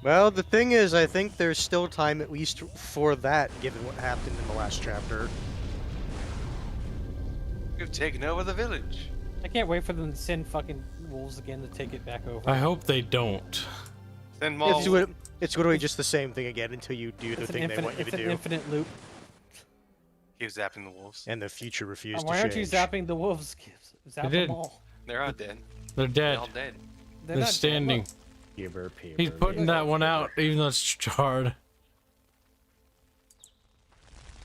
Well, the thing is, I think there's still time at least for that, given what happened in the last chapter. You've taken over the village. I can't wait for them to send fucking wolves again to take it back over. I hope they don't. Send Maul. It's literally just the same thing again until you do the It's an thing they infinite, want you it's to an do. infinite loop. He was zapping the wolves. And the future refused Why to aren't you change. zapping the wolves? Zap did. them all. They're all dead. They're They're dead. all dead. They're They're not dead, standing. look. He's putting that one out, even though it's charred.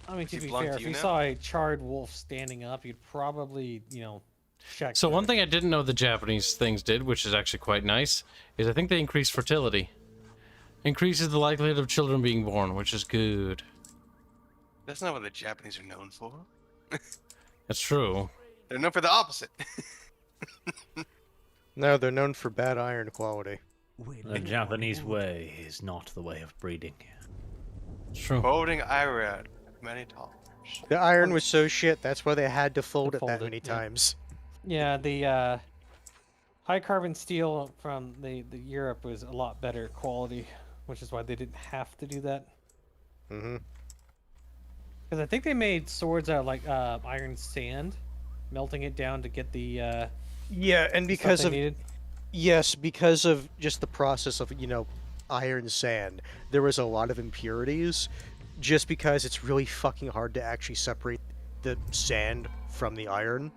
I mean, to He be blunt fair, to if you you now? saw a charred wolf standing up, you'd probably, check. So one that. thing I didn't know the Japanese things did, which is actually quite nice, is I think they increase fertility. Increases the likelihood of children being born, which is good. That's not what the Japanese are known for. That's true. They're known for the opposite. No, they're known for bad iron quality. The Japanese way is not the way of breeding. It's true. Quoting Iran many dollars. The iron was so shit, that's why they had to fold it fold that it, many yeah. times. Yeah, the high carbon steel from the Europe was a lot better quality, which is why they didn't have to do that. Mm-hmm. Because I think they made swords out of like iron sand, melting it down to get the Yeah, and stuff because they of needed. yes, because of just the process of iron sand, there was a lot of impurities. Just because it's really fucking hard to actually separate the sand from the iron.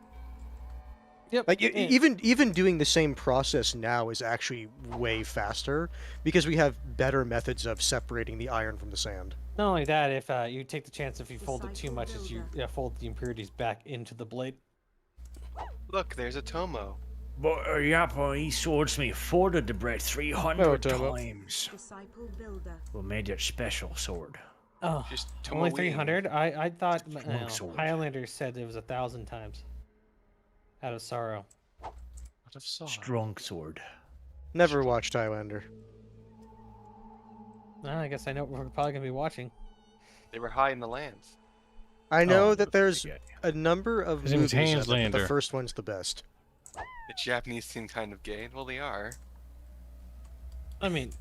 Yep. Like and- even doing the same process now is actually way faster because we have better methods of separating the iron from the sand. Not only that, if you take the chance if you fold it too much, is you fold the impurities back into the blade. Look, there's a Tomo. But Yappa, he swords me forward to break 300 Tomo. times. Disciple builder. We made it special sword. Oh, Just only Tomo 300? I thought monk sword. Highlanders said it was 1,000 times. Out of sorrow. Strong sword. Never watched Highlander. Well, I guess I know what we're probably gonna be watching. They were high in the lands. I know Oh, that there's yeah. a number of His name is movies of it, but the Hanslander. first one's the best. The Japanese seem kind of gay. Well, they are. I mean,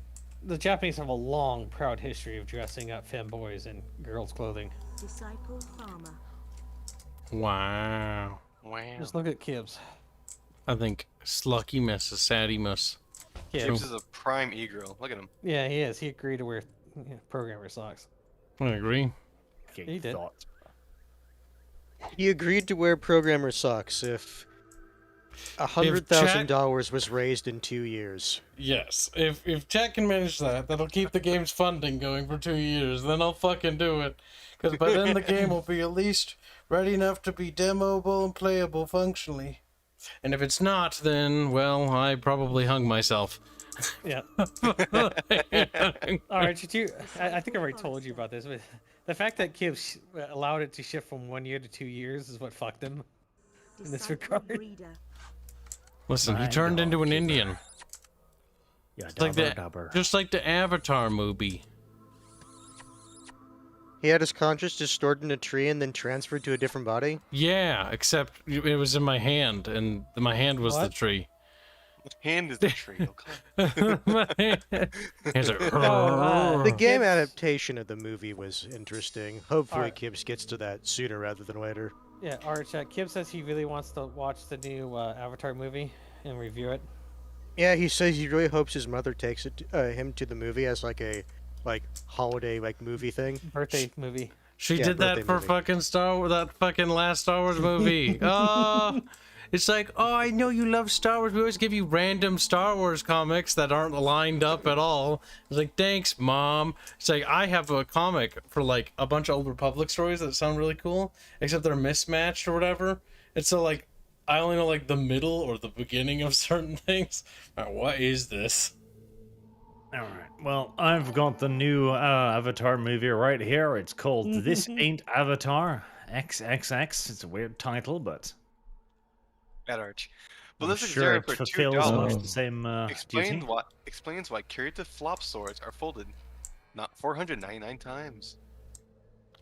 the Japanese have a long, proud history of dressing up femboys in girls' clothing. Disciple farmer. Wow. Wow. Just look at Kibs. I think Slucky Miss is Saddy-Muss. Yeah, Kibs is a prime e-girl. Look at him. yeah, he is. He agreed to wear programmer socks. I agree. He did. Thoughts. He agreed to wear programmer socks if $100,000 was raised in 2 years. Yes, if Chat can manage that, that'll keep the game's funding going for 2 years. Then I'll fucking do it. Because by then the game will be at least ready enough to be demoable and playable functionally. And if it's not, then, well, I probably hung myself. Yeah. All right, I think I already told you about this, but the fact that Kibs allowed it to shift from 1 year to 2 years is what fucked him in this Disciple regard. breeder. Listen, he My turned into an dog, Indian. Yeah, It's like dubber. just like the Avatar movie. He had his consciousness stored in a tree and then transferred to a different body. Yeah, except it was in my hand, and my hand was the What? tree. Hand is the tree. Okay. My hand- He's like, The game Kibs- adaptation of the movie was interesting. Hopefully, Alright. Kibs gets to that sooner rather than later. Yeah, Arch, Kibs says he really wants to watch the new Avatar movie and review it. Yeah, he says he really hopes his mother takes him to the movie as like a holiday movie thing. Birthday movie. She Yeah, did that birthday for movie. fucking that fucking last Star Wars movie. Oh, it's like, oh, I know you love Star Wars. We always give you random Star Wars comics that aren't lined up at all. It's like, thanks, Mom. It's like, I have a comic for like a bunch of Old Republic stories that sound really cool, except they're mismatched or whatever. And so like, I only know like the middle or the beginning of certain things. All right, what is this? All right. Well, I've got the new Avatar movie right here. It's called This Ain't Avatar XXX. It's a weird title, but Bad Arch. I'm Ballistic sure Zero it for fulfills much $2 the same duty. explains why curative flop swords are folded, not 499 times.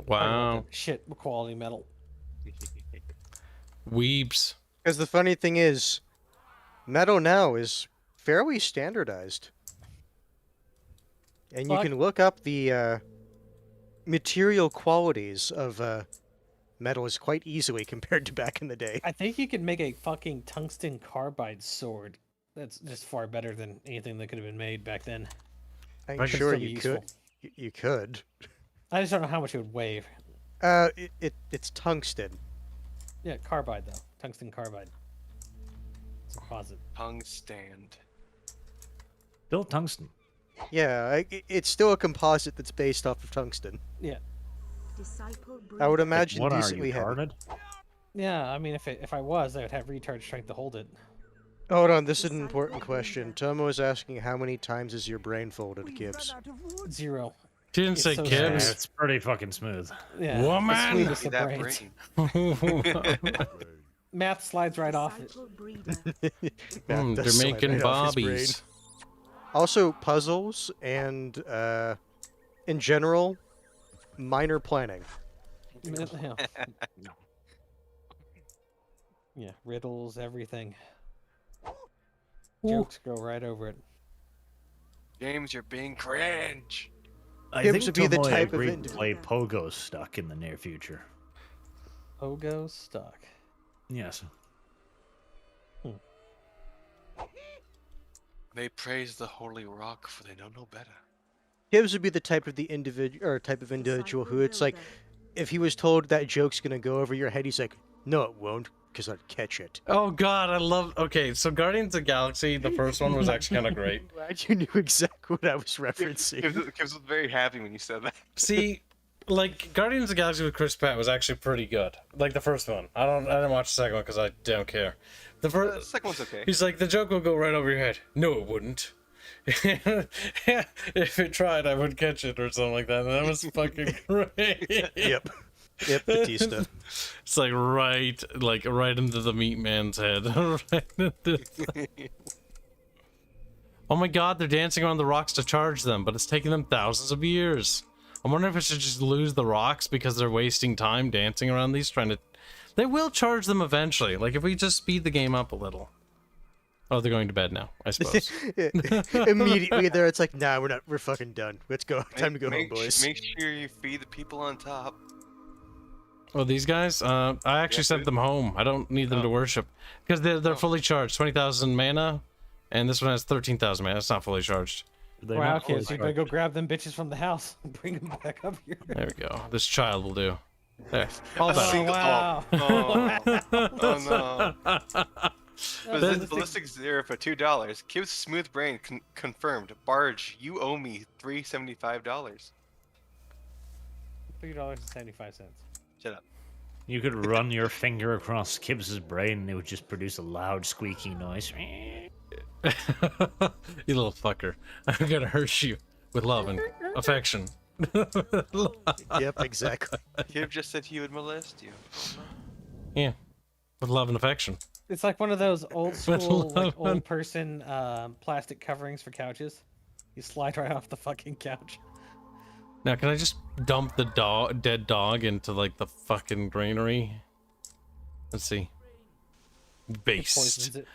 Wow, Shit, quality metal. weeps. Because the funny thing is, metal now is fairly standardized. And you Fuck. can look up the material qualities of metals quite easily compared to back in the day. I think you could make a fucking tungsten carbide sword. That's just far better than anything that could have been made back then. I'm That could sure still be you useful. could. You could. I just don't know how much it would weigh. It's tungsten. Yeah, carbide though. Tungsten carbide. It's a composite. Tongue stand. Still tungsten. Yeah, it's still a composite that's based off of tungsten. Yeah. Disciple I would breeder. imagine What are you, decently heavy. retarded? Yeah, I mean, if I was, I would have retard strength to hold it. Hold on, this is an important question. Tomo is asking how many times is your brain folded, Kibs? 0. She didn't It's say so Yeah, kids. it's pretty fucking smooth. Yeah. Woman! The sweetest See of that brains. brain. Math slides right off it. Disciple breeder. That does They're slide making right off his brain. bobbies. Also, puzzles and, in general, minor planning. Yeah. Yeah, riddles, everything. Jokes go right over it. James, you're being cringe. I Kibs think would be the Tomoe type of agreed to individual- play Pogo Stuck in the near future. Pogo stuck. Yes. They praise the holy rock, for they know no better. Kibs would be the type of individual who it's like, if he was told that joke's gonna go over your head, he's like, no, it won't, because I'd catch it. Oh god, I love. Okay, so Guardians of the Galaxy, the first one was actually kind of great. Glad you knew exactly what I was referencing. Kibs was very happy when you said that. See, like Guardians of the Galaxy with Chris Pratt was actually pretty good. Like the first one. I didn't watch the second one because I don't care. The The first, second one's okay. he's like, the joke will go right over your head. No, it wouldn't. If it tried, I would catch it or something like that. And that was fucking great. Yep. Yep, Batista. It's like right into the meat man's head. Right into- Oh my god, they're dancing around the rocks to charge them, but it's taking them thousands of years. I'm wondering if I should just lose the rocks because they're wasting time dancing around these trying to... They will charge them eventually, like if we just speed the game up a little. Oh, they're going to bed now, I suppose. Immediately there, it's like, nah, we're fucking done. Let's go. Time to go home, boys. Make sure you feed the people on top. Oh, these guys? I actually Yeah, sent dude. them home. I don't need them to worship because they're fully charged. 20,000 mana, and this one has 13,000 mana. It's not fully charged. They're Wow, not fully kids, you better charged. go grab them bitches from the house and bring them back up here. There we go. This child will do. There. All A better. single- wow. Oh no. Ballistic- Ballistic Zero for $2. Kibs Smooth Brain confirmed. Barge, you owe me $375. $3.75. Shut up. You could run your finger across Kibs's brain and it would just produce a loud squeaking noise. You little fucker. I'm gonna hurt you with love and affection. Yep, exactly. Kib just said he would molest you. Yeah. With love and affection. It's like one of those old school, like love. old person plastic coverings for couches. You slide right off the fucking couch. Now, can I just dump the dead dog into like the fucking granary? Let's see. Based. Poisons it.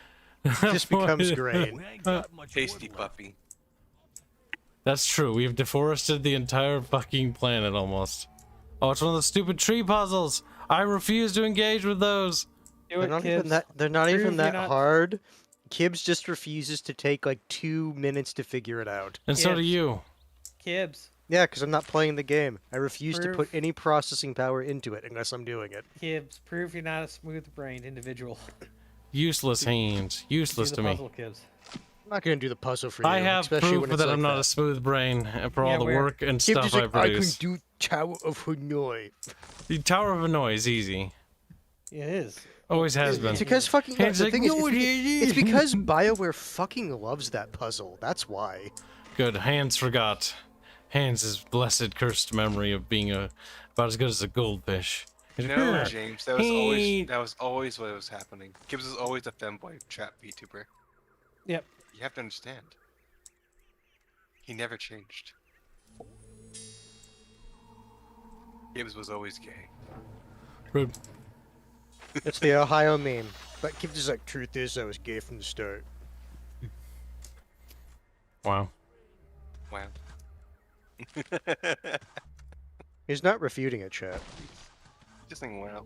Just becomes grain. Tasty puppy. That's true. We've deforested the entire fucking planet almost. Oh, it's one of the stupid tree puzzles. I refuse to engage with those. Do They're it, not kids. even that. They're not Prove even you're that not- hard. Kibs just refuses to take like 2 minutes to figure it out. And so do Kids. you. Kibs. Yeah, because I'm not playing the game. I refuse to Proof. put any processing power into it unless I'm doing it. Kibs. Prove you're not a smooth-brained individual. Useless hands. Do Useless the to me. puzzle, Kibs. I'm not gonna do the puzzle for you. I have especially proof when that it's I'm like not that. a smooth brain for all Yeah, the where? work and Kibs stuff is I like, I can produce. do Tower of Hanoi. The Tower of Hanoi is easy. It is. Always has been. It's because fucking Hands the like, thing is, "No, it's because BioWare fucking loves that puzzle. That's why. Good. Hans forgot. Hans' blessed cursed memory of being about as good as a goldfish. No, James, that was always what was happening. Kibs was always a femboy trap VTuber. Yep. You have to understand. He never changed. Kibs was always gay. Rude. It's the Ohio meme. But Kibs is like, truth is, I was gay from the start. Wow. Wow. He's not refuting it, chat. Just saying wow.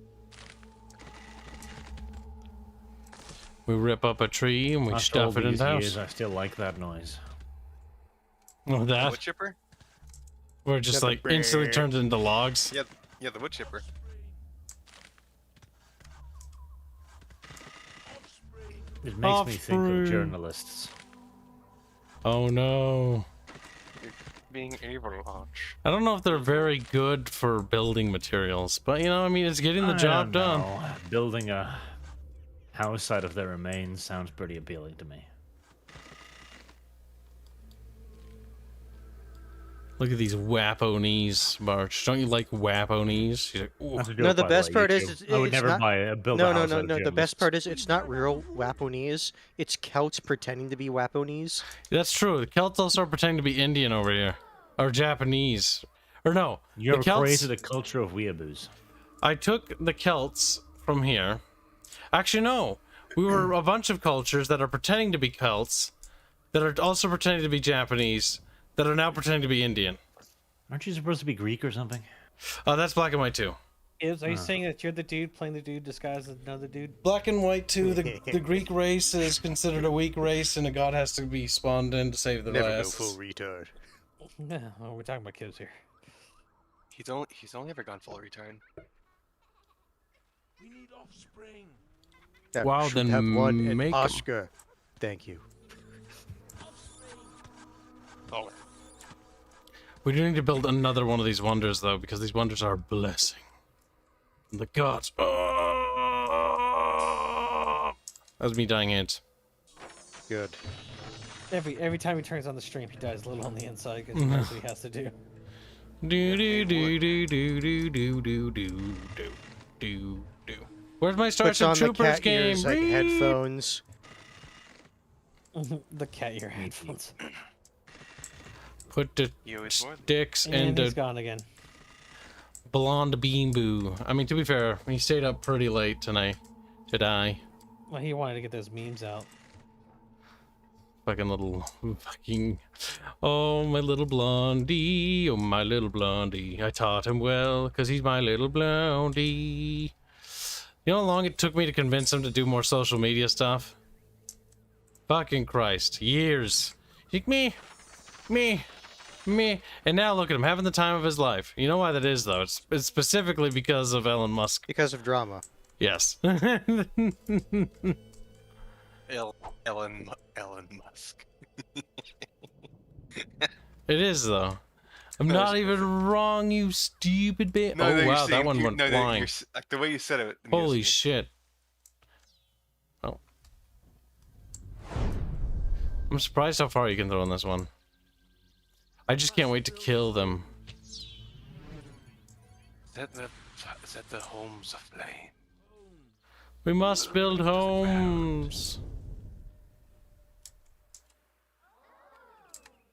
We rip up a tree and we After stuff all it in these the years, house. I still like that noise. Oh, that? Wood chipper? Where it just Yeah, like the instantly brrr. turns into logs. Yeah, the wood chipper. It makes Off me think through. of journalists. Oh no. Being evil launch. I don't know if they're very good for building materials, but you know, I mean, it's getting the I job don't done. know. Building a house out of their remains sounds pretty appealing to me. Look at these wappo knees, March. Don't you like wappo knees? She's like, ooh. That's a No, joke, the by best way, part you is two. it's, I would it's never not. build No, a no, house no, out of no. The best journalists. part is it's not real Waponese. It's Celts pretending to be Waponese. That's true. The Celts also are pretending to be Indian over here, or Japanese, or no. You the have Celts. created a culture of weeaboos. I took the Celts from here. Actually, no. We were a bunch of cultures that are pretending to be Celts, that are also pretending to be Japanese, that are now pretending to be Indian. Aren't you supposed to be Greek or something? That's black and white too. Kibs, are you saying that you're the dude playing the dude disguised as another dude? Black and white too. The Greek race is considered a weak race, and a god has to be spawned in to save the Never go last. full retard. No, well, we're talking about Kibs here. He's only ever gone full return. We need offspring. That Wow, should then have won an make 'em. Oscar. Thank you. Oh, We do need to build another one of these wonders though, because these wonders are a blessing. The gods. Oh! That was me dying ants. Good. Every time he turns on the stream, he dies a little on the inside because that's what he has to do. Do do do do do do do do do do do do. Where's my Puts Starship on the Troopers cat game? ears like Read. headphones. The cat ear headphones. Put the you always would. sticks And and he's the gone again. blonde bean boo. I mean, to be fair, he stayed up pretty late tonight to die. Well, he wanted to get those memes out. Fucking little fucking. Oh, my little blondie. Oh, my little blondie. I taught him well, because he's my little blondie. You know how long it took me to convince him to do more social media stuff? Fucking Christ. Years. Like, me. And now look at him, having the time of his life. You know why that is, though? It's specifically because of Elon Musk. Because of drama. Yes. Elon Musk. It is, though. I'm No, not it's even wrong, you stupid bitch. No, Oh, you're wow, that saying- one you- went no, flying. like the way you said it. Holy shit. Oh. I'm surprised how far you can throw on this one. I just can't wait to kill them. Set the homes aflame. We must build homes.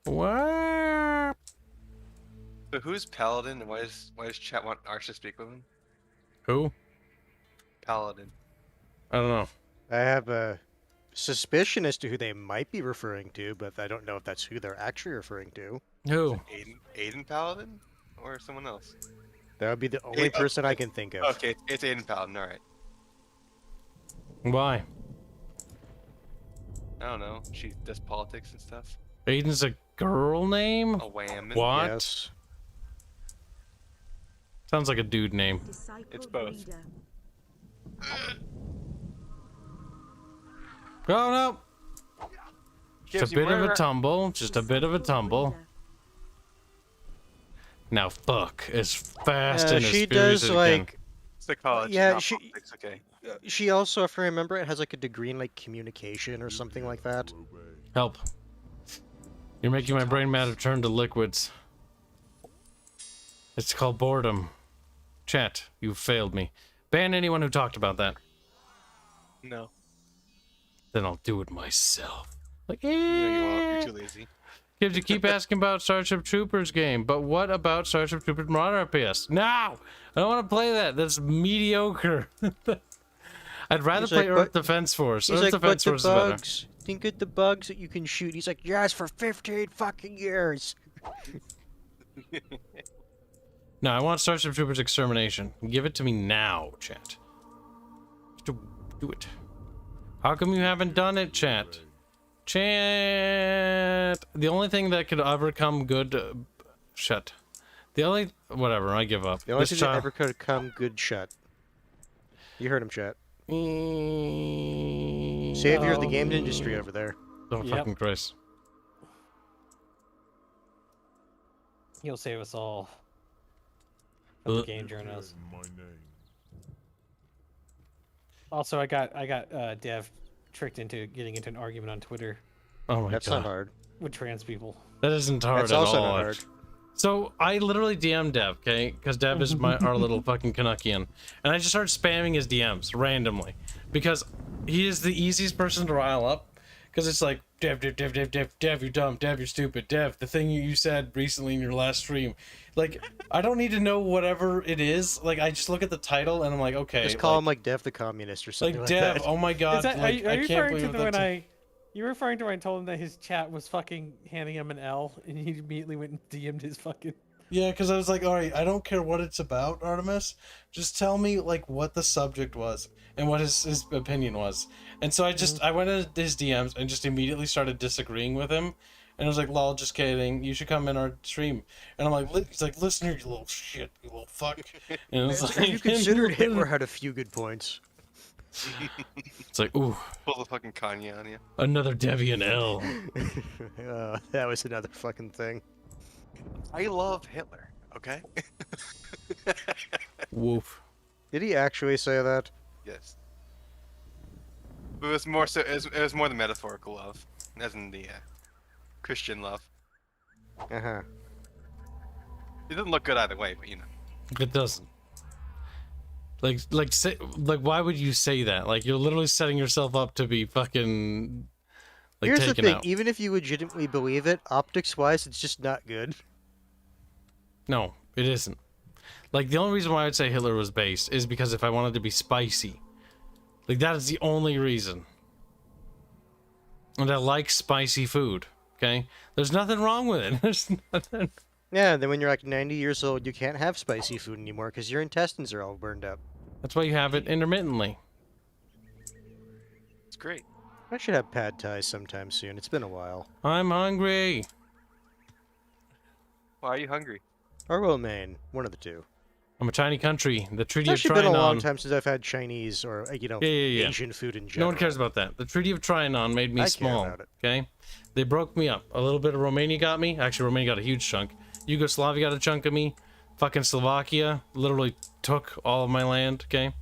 What? So who's Paladin, and why does chat want Arch to speak with him? Who? Paladin. I don't know. I have a suspicion as to who they might be referring to, but I don't know if that's who they're actually referring to. Who? Aiden Paladin, or someone else? That would be the only person I can think of. Okay, it's Aiden Paladin. All right. Why? I don't know. She does politics and stuff. Aiden's a girl name? A wham. What? Yes. Sounds like a dude name. Disciple It's both. breeder. Oh, no. Just Kibs, a you bit of a murderer. tumble. Just a bit of a Disciple tumble. breeder. Now fuck as fast and as She furious does as you like. Psychology. Yeah, not she- politics, okay. She also, if I remember, it has like a degree in like communication or something like that. can. Help. You're making my brain matter turn to liquids. It's called boredom. Chat, you failed me. Ban anyone who talked about that. No. Then I'll do it myself. Like, No, you won't. eh. You're too lazy. Kids, you keep asking about Starship Troopers game, but what about Starship Troopers Modern RPS? No! I don't want to play that. That's mediocre. I'd rather He's play like, Earth but- Defense Force. He's Earth like, but Defense the Force is better. bugs. Think of the bugs that you can shoot. He's like, yes, for 15 fucking years. No, I want Starship Troopers Extermination. Give it to me now, chat. Do it. How come you haven't done it, chat? Chat. The only thing that could ever come good. Shut. The only. Whatever, I give up. The only This thing that child- ever could have come good shut. You heard him, chat. Savior of the game industry over there. Oh, Yep. fucking Christ. He'll save us all from the Uh, game journals. Also, I got Dev tricked into getting into an argument on Twitter Oh my That's god. not hard. with trans people. That isn't hard That's at also all. not hard. So I literally DM'd Dev, okay? Because Dev is our little fucking Canuckian. And I just started spamming his DMs randomly. Because he is the easiest person to rile up. Because it's like, Dev, you're dumb. Dev, you're stupid. Dev, the thing you said recently in your last stream. Like, I don't need to know whatever it is. Like, I just look at the title and I'm like, okay. Just call like, him like Dev the Communist or something like like Dev, that. oh my god. Is that, like, are I you can't referring to believe the when that's- you're referring to when I told him that his chat was fucking handing him an L and he immediately went and DM'd his fucking. Yeah, because I was like, all right, I don't care what it's about, Artemis. Just tell me, like, what the subject was and what his opinion was. And so I went into his DMs and just immediately started disagreeing with him. And I was like, lol, just kidding. You should come in our stream. And I'm like, he's like, listen here, you little shit, you little fuck. And it's Have like, you considered Hitler had a few good points? It's like, ooh, Pull the fucking Kanye on you. another Deviant L. That was another fucking thing. I love Hitler. Okay. Woof. Did he actually say that? Yes. It was more so. It was more the metaphorical love, as in the Christian love. Uh-huh. It doesn't look good either way, but you know. It doesn't. Say, why would you say that? Like, you're literally setting yourself up to be fucking, like, Here's the taken thing, out. even if you legitimately believe it, optics-wise, it's just not good. No, it isn't. Like, the only reason why I'd say Hitler was based is because if I wanted to be spicy. Like, that is the only reason. And I like spicy food. Okay? There's nothing wrong with it. There's nothing. Yeah, then when you're like 90 years old, you can't have spicy food anymore because your intestines are all burned up. That's why you have it intermittently. It's great. I should have pad thai sometime soon. It's been a while. I'm hungry. Why are you hungry? Or romaine, one of the two. I'm a tiny country. The It's Treaty of actually been a long Trianon. time since I've had Chinese or, Yeah. Asian food in No general. one cares about that. The Treaty of Trianon made me I care small. about it. Okay? They broke me up. A little bit of Romania got me. Actually, Romania got a huge chunk. Yugoslavia got a chunk of me. Fucking Slovakia literally took all of my land. Okay?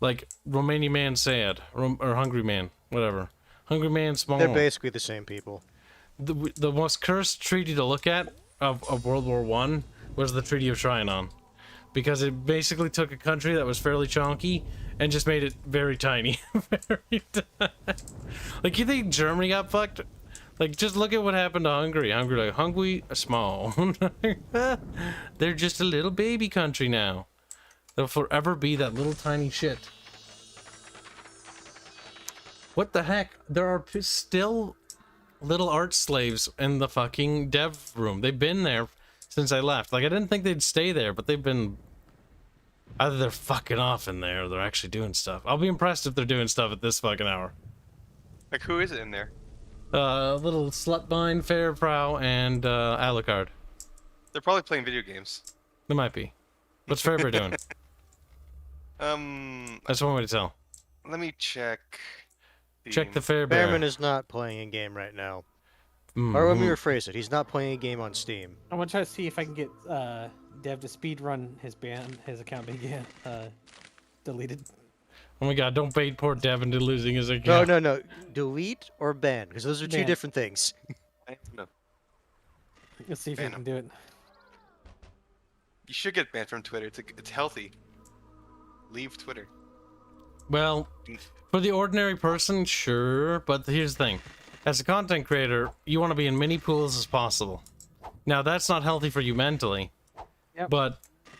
Like, Romania man sad. Or Hungry man. Whatever. Hungry man small. They're basically the same people. The most cursed treaty to look at of World War One was the Treaty of Trianon, because it basically took a country that was fairly chunky and just made it very tiny. Like, you think Germany got fucked? Like, just look at what happened to Hungary. Hungary, small. They're just a little baby country now. They'll forever be that little tiny shit. What the heck? There are still little art slaves in the fucking dev room. They've been there since I left. Like, I didn't think they'd stay there, but they've been... Either they're fucking off in there, or they're actually doing stuff. I'll be impressed if they're doing stuff at this fucking hour. Like, who is it in there? Little Slutbind, Fairprow, and Alucard. They're probably playing video games. They might be. What's Fairbear doing? That's one way to tell. Let me check. Check the Fairbear. Bearman is not playing a game right now. Or let me rephrase it. He's not playing a game on Steam. I'm gonna try to see if I can get Dev to speed run his account being deleted. Oh my god, don't bait poor Devin to losing his account. No. Delete or ban, because those are two Ban. different things. I don't know. Let's see if I Ban can him. do it. You should get banned from Twitter. It's healthy. Leave Twitter. Well, for the ordinary person, sure, but here's the thing. As a content creator, you want to be in many pools as possible. Now, that's not healthy for you mentally, Yep. but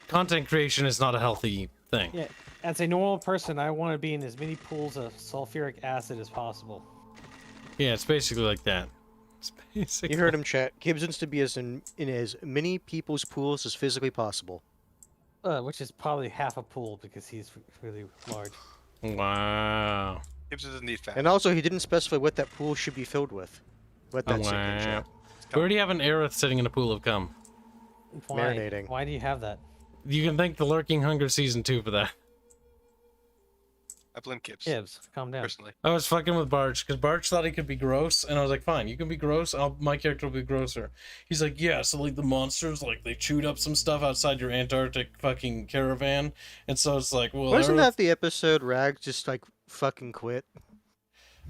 content creation is not a healthy thing. Yeah, as a normal person, I want to be in as many pools of sulfuric acid as possible. Yeah, it's basically like that. It's basically... You heard him, chat. Kibs wants to be in as many people's pools as physically possible. Which is probably half a pool because he's really large. Wow. Kibs doesn't need fat. And also, he didn't specify what that pool should be filled with. What that's in Wow. chat. We already have an Aerith sitting in a pool of cum. Why? Marinating. Why do you have that? You can thank the Lurking Hunger Season 2 for that. I blame Kibs. Gibbs, calm down. Personally. I was fucking with Barch, because Barch thought he could be gross, and I was like, fine, you can be gross, my character will be grosser. He's like, yeah, so like the monsters, like they chewed up some stuff outside your Antarctic fucking caravan, and so it's like, well, Wasn't Aerith- that the episode Rag just like fucking quit?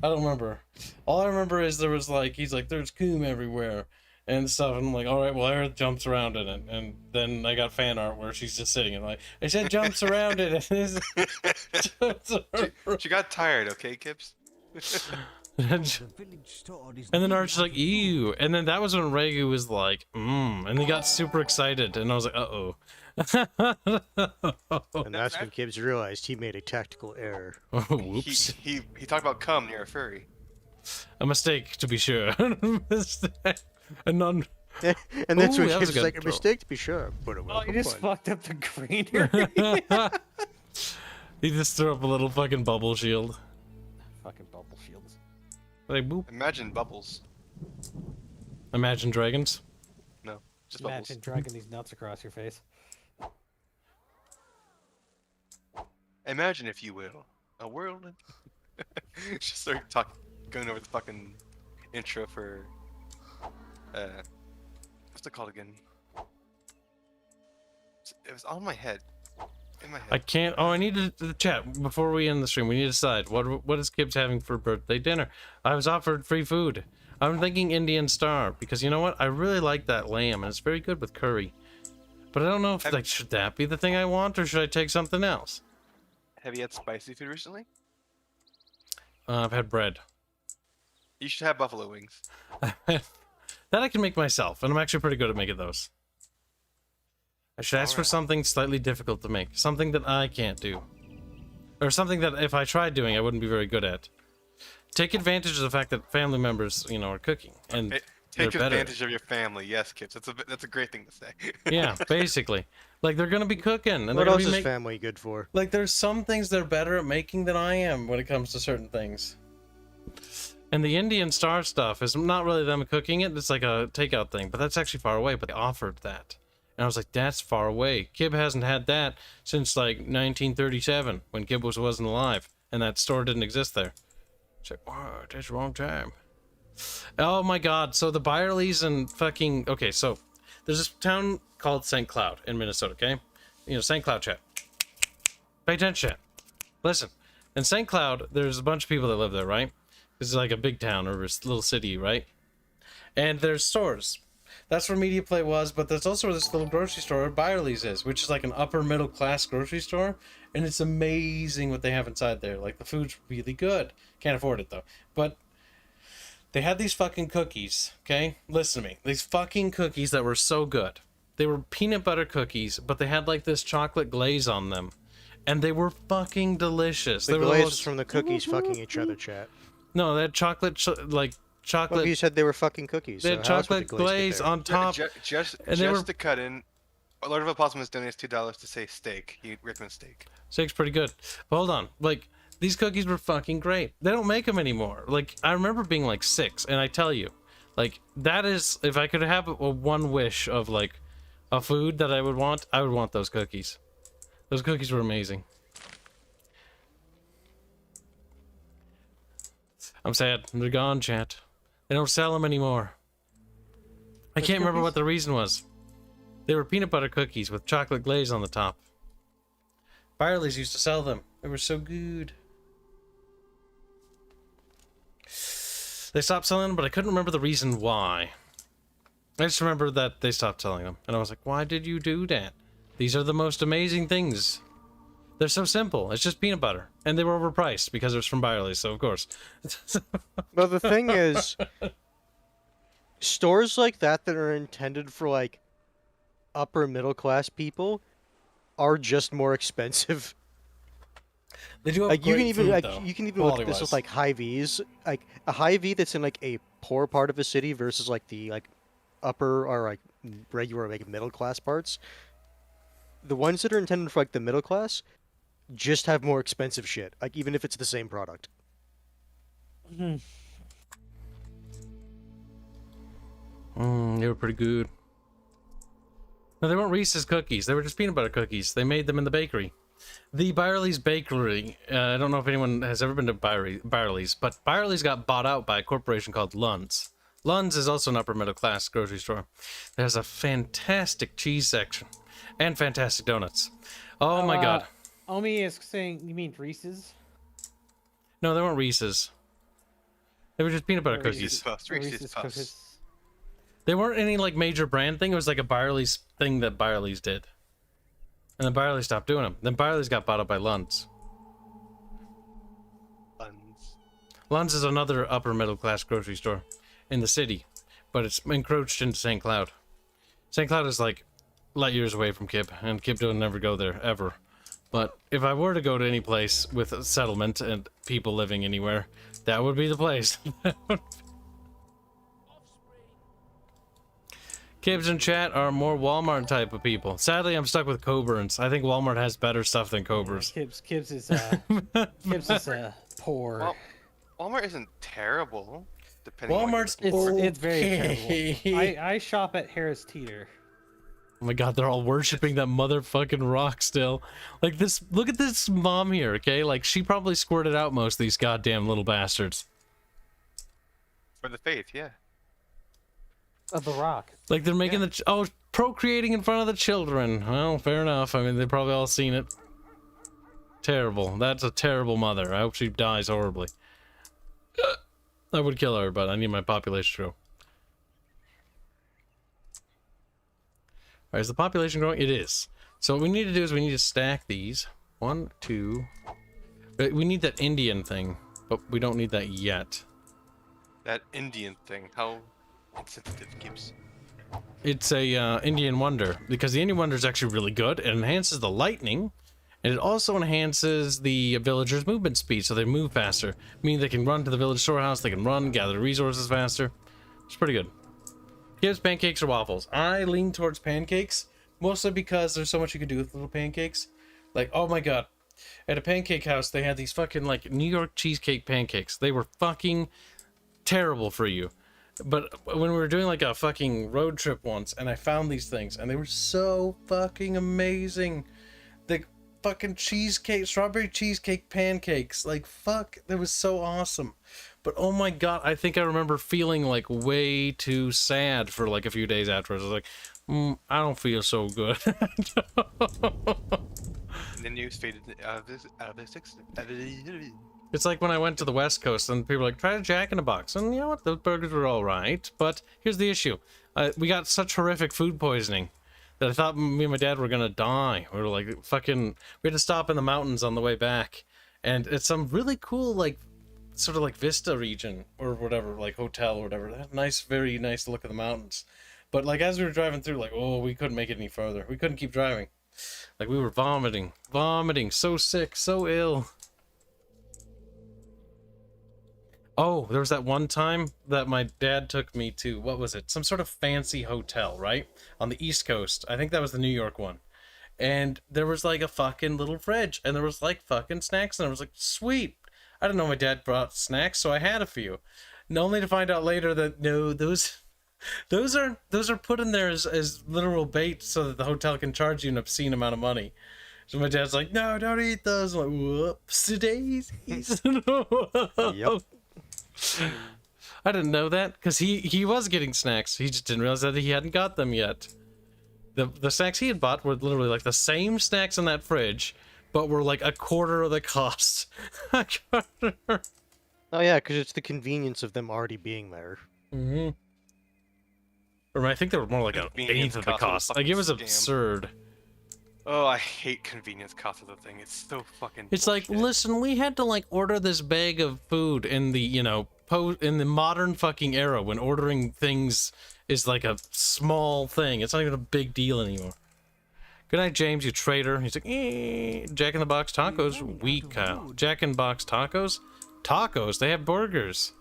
I don't remember. All I remember is there was like, he's like, there's coom everywhere, and stuff, and I'm like, alright, well, Aerith jumps around in it, and then I got fan art where she's just sitting, and like, I said jumps around in it, She got tired, okay, Kibs? and The village store is then near Arch's like, ew. And then that was when Regu was like, and he got super excited. And I was like, uh-oh. And that's when Kibs realized he made a tactical error. Whoops. He talked about cum near a furry. A mistake, to be sure. A non... And that's Ooh, when that was a Kibs was good like, a throw. mistake to be sure, but a Oh, welcome you just one. fucked up the greenery. He just threw up a little fucking bubble shield. Fucking bubble shields. Like, boop. Imagine bubbles. Imagine dragons. No, just Imagine bubbles. dragging these nuts across your face. Imagine, if you will, a world. Just start going over the fucking intro for. What's it called again? It was on my head. In my head. I can't... Oh, I need to chat before we end the stream. We need to decide. What is Kibs having for birthday dinner? I was offered free food. I'm thinking Indian Star, because you know what? I really like that lamb, and it's very good with curry. But I don't know if, like, should that be the thing I want, or should I take something else? Have you had spicy food recently? I've had bread. You should have buffalo wings. That I can make myself, and I'm actually pretty good at making those. I should ask for Alright. something slightly difficult to make. Something that I can't do. Or something that if I tried doing, I wouldn't be very good at. take advantage of the fact that family members, you know, are cooking, and Take they're better. advantage of your family. Yes, Kibs. That's a great thing to say. Yeah, basically, like they're gonna be cooking, and What they're gonna else be is making. family good for? Like, there's some things they're better at making than I am when it comes to certain things. And the Indian Star stuff is not really them cooking it. It's like a takeout thing, but that's actually far away. But they offered that, and I was like, "That's far away." Kib hasn't had that since like 1937, when Kib wasn't alive, and that store didn't exist there. It's like, wow, that's the wrong time. Oh my God! So the Byerlys and fucking so there's this town called St. Cloud in Minnesota. Okay, you know, St. Cloud, chat. Pay attention, chat. Listen, in St. Cloud, there's a bunch of people that live there, right? This is like a big town or a little city, right? And there's stores. That's where Media Play was, but there's also this little grocery store where Byerly's is, which is like an upper middle class grocery store, and it's amazing what they have inside there. Like, the food's really good. Can't afford it though. But they had these fucking cookies, okay? Listen to me. These fucking cookies that were so good. They were peanut butter cookies, but they had like this chocolate glaze on them. And they were fucking delicious. The They were glaze most- is from the cookies fucking each other, chat. No, they had chocolate, like chocolate. Well, you said they were fucking cookies. They So had how else would chocolate the glaze get glaze there? on top. Just and they were- to cut in, Lord of Opossum has donated $2 to say steak. He recommends steak. Steak's pretty good. But hold on. Like, these cookies were fucking great. They don't make them anymore. Like, I remember being like 6, and I tell you, like, that is, if I could have one wish of like a food that I would want those cookies. Those cookies were amazing. I'm sad. They're gone, chat. They don't sell them anymore. I can't remember what the reason was. They were peanut butter cookies with chocolate glaze on the top. Byerly's used to sell them. They were so good. They stopped selling them, but I couldn't remember the reason why. I just remember that they stopped selling them. And I was like, why did you do that? These are the most amazing things. They're so simple. It's just peanut butter. And they were overpriced because it was from Byerly's, so of course. Well, the thing is, stores like that are intended for like upper middle class people are just more expensive. They do have Like you can great even food, like though, you can even look at this with quality-wise. like Hy-Vees. Like a Hy-Vee that's in like a poor part of a city versus like the like upper or like regular like middle class parts. The ones that are intended for like the middle class just have more expensive shit. Like even if it's the same product. They were pretty good. No, they weren't Reese's cookies. They were just peanut butter cookies. They made them in the bakery. The Byerly's Bakery. I don't know if anyone has ever been to Byerly's, but Byerly's got bought out by a corporation called Lund's. Lund's is also an upper middle class grocery store. It has a fantastic cheese section and fantastic donuts. Oh my god. Omi is saying, you mean Reese's? No, they weren't Reese's. They were just peanut butter Reese's cookies. Puffs. Reese's Puffs. They weren't any like major brand thing. It was like a Byerly's thing that Byerly's did. And then Byerly stopped doing them. Then Byerly's got bought up by Lund's. Buns. Lund's is another upper middle class grocery store in the city, but it's encroached into St. Cloud. St. Cloud is like light years away from Kib, and Kib don't never go there ever. But if I were to go to any place with a settlement and people living anywhere, that would be the place. Kibs in chat are more Walmart type of people. Sadly, I'm stuck with Coborns. I think Walmart has better stuff than Cobor's. Kibs is poor. Well, Walmart isn't terrible, depending Walmart's on It's very okay. terrible. I shop at Harris Teeter. Oh my god, they're all worshipping that motherfucking rock still. Like this, look at this mom here, okay? Like she probably squirted out most of these goddamn little bastards. for the faith, yeah. Of the Rock. Like they're making procreating in front of the children. Well, fair enough. I mean, they've probably all seen it. Terrible. That's a terrible mother. I hope she dies horribly. I would kill her, but I need my population to grow. Alright, is the population growing? It is. So what we need to do is we need to stack these. 1, 2. We need that Indian thing, but we don't need that yet. That Indian thing. How insensitive, Kibs. It's a Indian Wonder, because the Indian Wonder is actually really good. It enhances the lightning, And it also enhances the villagers' movement speed, so they move faster. Meaning they can run to the village storehouse, they can run, gather resources faster. It's pretty good. Kibs, pancakes, or waffles? I lean towards pancakes, mostly because there's so much you can do with little pancakes. Like, oh my god. At a pancake house, they had these fucking, like, New York cheesecake pancakes. They were fucking terrible for you. But when we were doing, like, a fucking road trip once, and I found these things, and they were so fucking amazing. The fucking cheesecake, strawberry cheesecake pancakes. Like, fuck, that was so awesome. But oh my god, I think I remember feeling, like, way too sad for, like, a few days afterwards. I was like, I don't feel so good. And then you faded out of this. It's like when I went to the West Coast and people were like, try a Jack in the Box. And you know what? Those burgers were all right. But here's the issue. We got such horrific food poisoning that I thought me and my dad were going to die. We were like, fucking, we had to stop in the mountains on the way back. And it's some really cool, like, sort of like Vista region or whatever, like hotel or whatever. That nice, very nice look at the mountains. But like as we were driving through, like, oh, we couldn't make it any further. We couldn't keep driving. Like we were vomiting, so sick, so ill. Oh, there was that one time that my dad took me to, what was it? Some sort of fancy hotel, right? On the East Coast. I think that was the New York one. And there was like a fucking little fridge and there was like fucking snacks and I was like, sweet. I didn't know my dad brought snacks, so I had a few. And only to find out later that no, those are put in there as literal bait so that the hotel can charge you an obscene amount of money. So my dad's like, no, don't eat those. I'm like, whoops, daisies. Yep. I didn't know that because he was getting snacks. He just didn't realize that he hadn't got them yet. The snacks he had bought were literally like the same snacks in that fridge, but were like a quarter of the cost. Oh yeah, because it's the convenience of them already being there. Mm-hmm. Or I think they were more like an eighth of the cost. Like it was absurd. Oh, I hate convenience cost of the thing. It's so fucking. It's bullshit. like, listen, we had to like order this bag of food in the, you know, in the modern fucking era when ordering things is like a small thing. It's not even a big deal anymore. Good night, James, you traitor. He's like, Jack in the Box tacos, weak cow. Jack in the Box tacos? Tacos? They have burgers.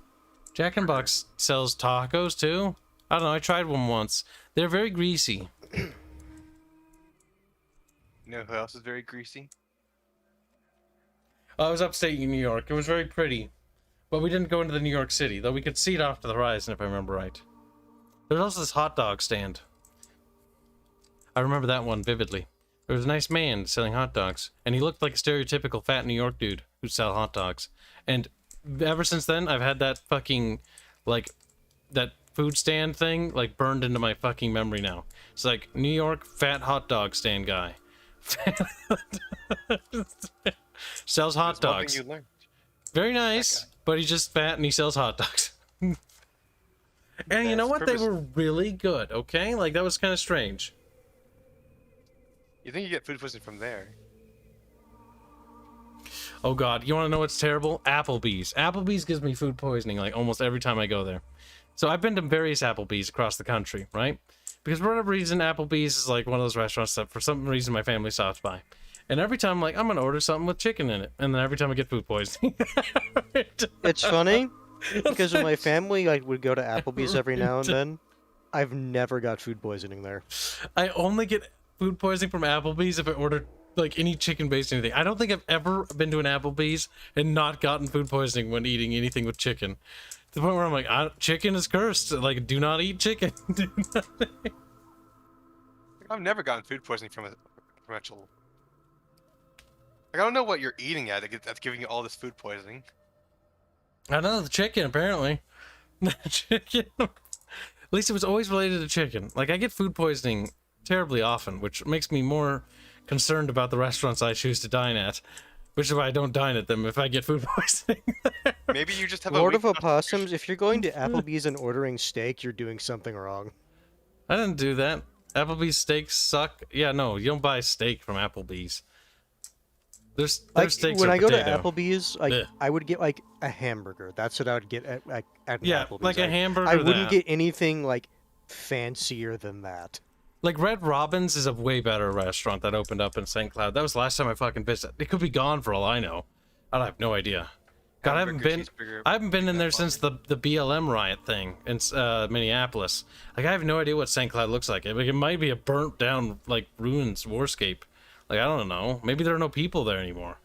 Jack in the Box sells tacos too? I don't know, I tried one once. They're very greasy. You know who else is very greasy? I was upstate New York. It was very pretty. But we didn't go into the New York City, though we could see it off to the horizon, if I remember right. There was also this hot dog stand. I remember that one vividly. There was a nice man selling hot dogs, and he looked like a stereotypical fat New York dude who sell hot dogs. And ever since then, I've had that fucking, like, that food stand thing, like, burned into my fucking memory now. It's like, New York fat hot dog stand guy. Sells hot That's one dogs. thing you learned. Very nice, but he's just fat and he sells hot dogs. And you know what? They were really good, okay? Like, that was kind of strange. You think you get food poisoning from there? Oh god, you want to know what's terrible? Applebee's. Applebee's gives me food poisoning like almost every time I go there. So I've been to various Applebee's across the country, right? Because for whatever reason, Applebee's is like one of those restaurants that for some reason my family stops by. And every time I'm like, I'm gonna order something with chicken in it. And then every time I get food poisoning. It's funny, because of my family, I would go to Applebee's every now and then. I've never got food poisoning there. I only get food poisoning from Applebee's if I order like any chicken-based anything. I don't think I've ever been to an Applebee's and not gotten food poisoning when eating anything with chicken. To the point where I'm like, chicken is cursed. Like, do not eat chicken. Do not eat. I've never gotten food poisoning from a actual. Like, I don't know what you're eating that's giving you all this food poisoning. I don't know, the chicken, apparently. The chicken. At least it was always related to chicken. Like, I get food poisoning terribly often, which makes me more concerned about the restaurants I choose to dine at. Which is why I don't dine at them if I get food poisoning. Maybe you just have Lord a of Opossums, if you're going to Applebee's and ordering steak, you're doing something wrong. I didn't do that. Applebee's steaks suck. Yeah, no, you don't buy steak from Applebee's. Their steaks when are I go to potato. Applebee's, like Ugh. I would get like a hamburger. That's what I would get at an Yeah, Applebee's. like a hamburger. I wouldn't get anything like fancier than that. Like, Red Robin's is a way better restaurant that opened up in St. Cloud. That was the last time I fucking visited. It could be gone for all I know. I have no idea. God, I haven't been in there since the BLM riot thing in Minneapolis. Like, I have no idea what St. Cloud looks like. It might be a burnt down, like, ruins warscape. Like, I don't know. Maybe there are no people there anymore.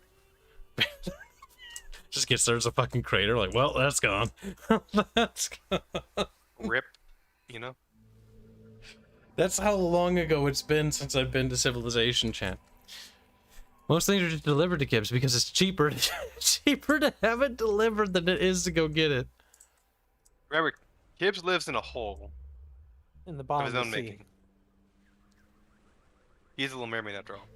Just gets there's a fucking crater. Like, well, that's gone. That's gone. Rip, you know? That's how long ago it's been since I've been to Civilization, chat. Most things are just delivered to Kibs because it's cheaper to have it delivered than it is to go get it. Remember, Kibs lives in a hole In the of bottom his of own the sea. making. He's a little mermaid after all.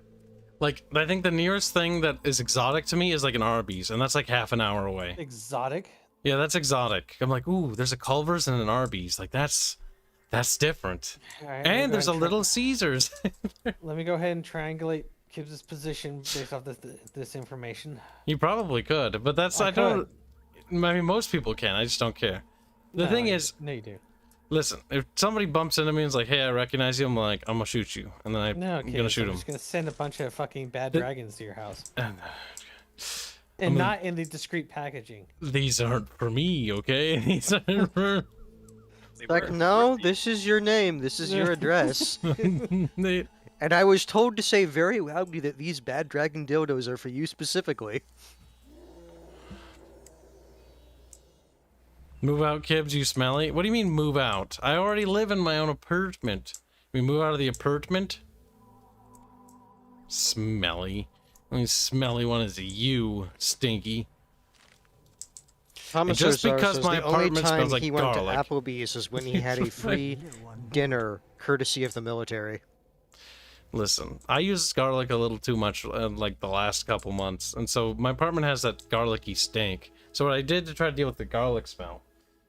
Like, I think the nearest thing that is exotic to me is like an Arby's, and that's like half an hour away. Exotic? Yeah, that's exotic. I'm like, ooh, there's a Culver's and an Arby's. Like, that's different. All right, let me And go there's a ahead and Little Caesars. Let me go ahead and triangulate Kibs' position based off this information. You probably could, but that's I don't. I mean, most people can. I just don't care. The thing is, no, you do. listen, if somebody bumps into me and is like, "Hey, I recognize you," I'm like, "I'm gonna shoot you," and then No, I'm gonna shoot I'm him. just gonna send a bunch of fucking bad The- dragons to your house, And, and not in the discreet packaging. these aren't for me, okay? These aren't for. They Like, were- no, this is your name. This is your address. They- And I was told to say very loudly that these bad dragon dildos are for you specifically. Move out, Kibs, you smelly. What do you mean move out? I already live in my own apartment. We move out of the apartment? Smelly. The only smelly one is you, stinky. Thomas just Ozar because says my the only apartment time smells like he went garlic. to Applebee's is when he had a free dinner courtesy of the military. Listen, I use garlic a little too much like the last couple months, and so my apartment has that garlicky stink. So what I did to try to deal with the garlic smell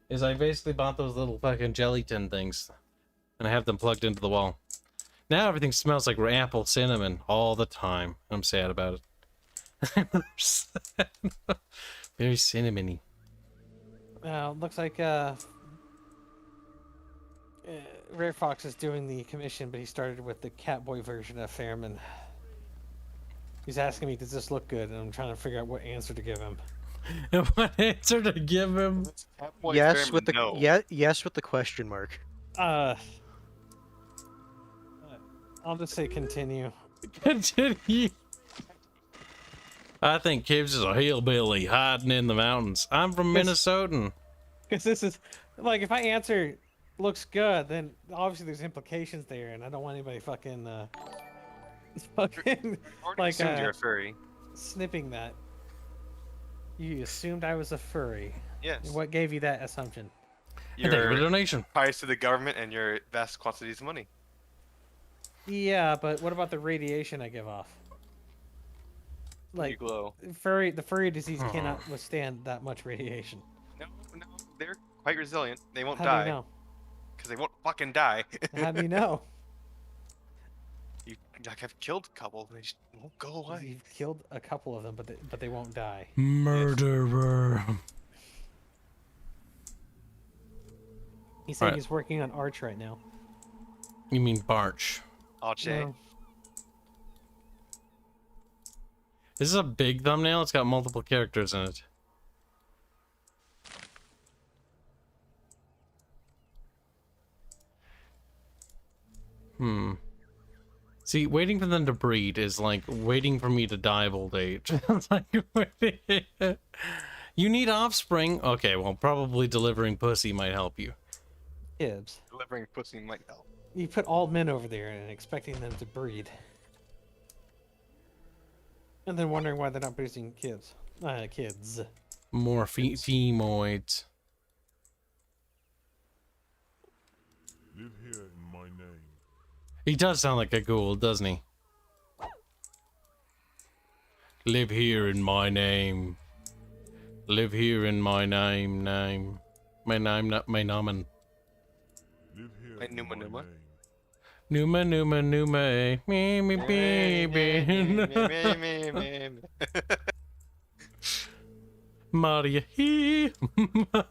is I basically bought those little fucking gelatin things, and I have them plugged into the wall. Now everything smells like apple cinnamon all the time. I'm sad about it. Very cinnamony. Looks like Rare Fox is doing the commission, but he started with the Catboy version of Fairman. He's asking me, does this look good? And I'm trying to figure out what answer to give him. What answer to give him? Catboy Yes, Fairman, with the no. yes with the question mark. I'll just say continue. Continue. I think Kibs is a hillbilly hiding in the mountains. I'm from Minnesotan. Because this is, like, if I answer looks good, then obviously there's implications there, and I don't want anybody fucking, Already like, assumed you're a furry. snipping that. You assumed I was a furry. Yes. What gave you that assumption? And thank you for the Your donation. ties to the government and your vast quantities of money. Yeah, but what about the radiation I give off? You Like, glow. the furry disease cannot withstand that much radiation. No, they're quite resilient. They won't How do die. you know? Because they won't fucking die. How do you know? Like, I've killed a couple. They just won't go away. You've killed a couple of them, but they won't die. Murderer. He said Alright. he's working on Arch right now. You mean Barch? Alche. No. This is a big thumbnail. It's got multiple characters in it. See, waiting for them to breed is like waiting for me to die of old age. It's like, you need offspring? Okay, well, probably delivering pussy might help you. Kibs. Delivering pussy might help. You put all men over there and expecting them to breed. And then wondering why they're not producing kids. Kids. More femoids. Live here in my name. He does sound like a ghoul, doesn't he? Live here in my name. Live here in my name. My name, not my nomen. Live here Like in Numa my Numa? name. Numa. Me, baby. Maria.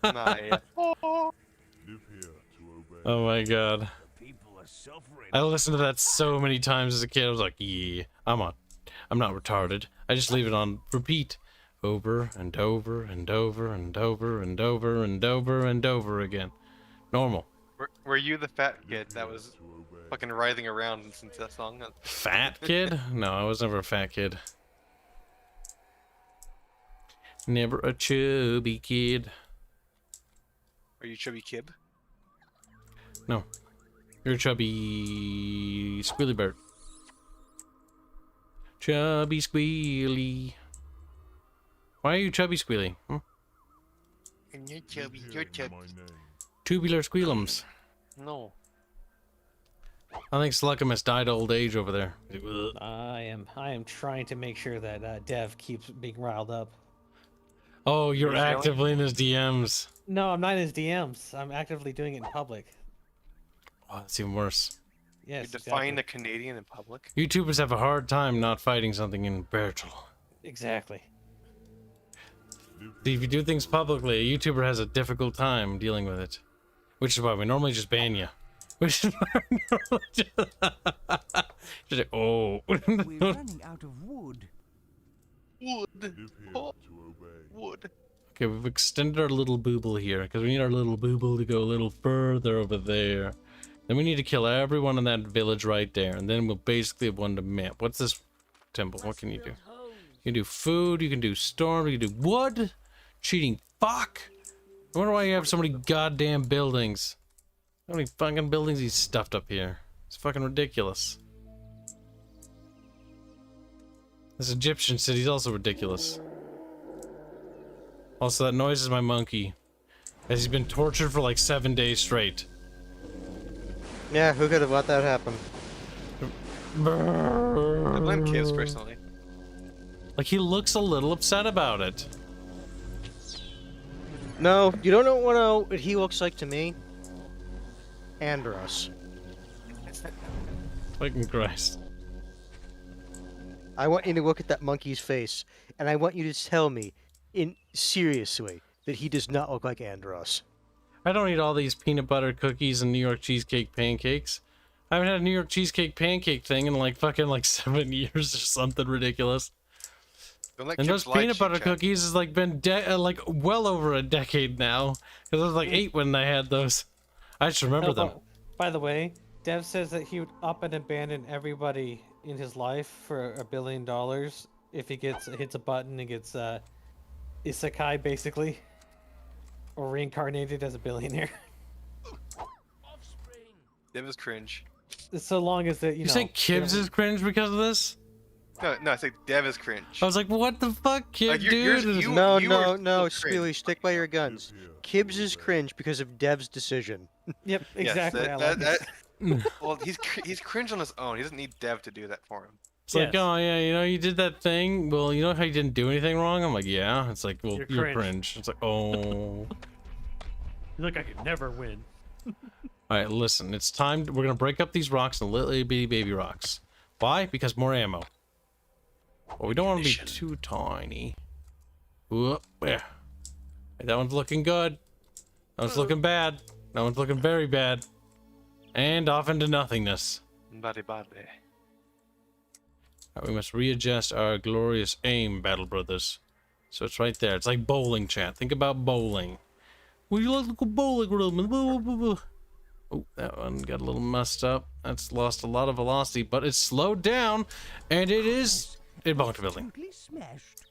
Maya. Live here to obey. Oh my god. People are suffering. I listened to that so many times as a kid. I was like, yeah, I'm not retarded. I just leave it on repeat over and over and over and over and over and over and over again. Normal. Were you the fat kid that was fucking writhing around listening to that song? Fat kid? No, I was never a fat kid. Never a chubby kid. Are you chubby kid? No. You're a chubby squealy bird. Chubby squealy. Why are you chubby squealy? Hmm? And you're chubby. Live You're here in chubby. my name. Tubular squealums. No. I think Sluckamus died of old age over there. I am trying to make sure that Dev keeps being riled up. Oh, you're You're yelling? actively in his DMs. No, I'm not in his DMs. I'm actively doing it in public. Oh, that's even worse. You Yes. define a Canadian in public? YouTubers have a hard time not fighting something in Bertel. Exactly. See, if you do things publicly, a YouTuber has a difficult time dealing with it. Which is why we normally just ban you. Which is why we normally just like, oh. We're running out of wood. Wood. Live here Oh. to obey. Wood. Okay, we've extended our little booble here, because we need our little booble to go a little further over there. Then we need to kill everyone in that village right there, and then we'll basically have one to map. What's this temple? What can you do? You can do food, you can do storm, you can do wood. Cheating fuck. I wonder why you have so many goddamn buildings. How many fucking buildings he's stuffed up here? It's fucking ridiculous. This Egyptian city's also ridiculous. Also, that noise is my monkey. As he's been tortured for like 7 days straight. Yeah, who could have let that happen? I blame Kibs personally. Like, he looks a little upset about it. No, you don't know what he looks like to me? Andros. Fucking Christ. I want you to look at that monkey's face, and I want you to tell me, in seriously, that he does not look like Andros. I don't eat all these peanut butter cookies and New York cheesecake pancakes. I haven't had a New York cheesecake pancake thing in like fucking like 7 years or something ridiculous. Don't let And Kibs those lie to peanut you, butter Jack. cookies has like been like well over a decade now. Because I was like 8 when I had those. I just remember Oh, them. By the way, Dev says that he would up and abandon everybody in his life for $1 billion if he hits a button and gets isekai basically, or reincarnated as a billionaire. Dev is cringe. So long as that You say Kibs is cringe because of this? No, I say Dev is cringe. I was like, what the fuck, kid, Like, dude? No, you are no, still Steely, cringe. stick by your guns. Kibbs is cringe because of Dev's decision. Yep, Yes, exactly. I that- like it. well, he's cringe on his own. He doesn't need Dev to do that for him. It's like, Yes. oh yeah, you know, you did that thing. Well, you know how you didn't do anything wrong? I'm like, yeah. It's like, well, You're you're cringe. cringe. It's like, oh. You look like I could never win. All right, listen. It's time. We're gonna break up these rocks into little bitty baby rocks. Why? Because more ammo. Well, we don't want to be too tiny. Whoop, yeah. That one's looking good. That one's looking bad. That one's looking very bad. And off into nothingness. Body. Alright, we must readjust our glorious aim, Battle Brothers. So it's right there. It's like bowling, chat. Think about bowling. Would you like to go bowling, Roman? Oh, that one got a little messed up. That's lost a lot of velocity, but it's slowed down, and it is... It bonked a building. Absolutely smashed.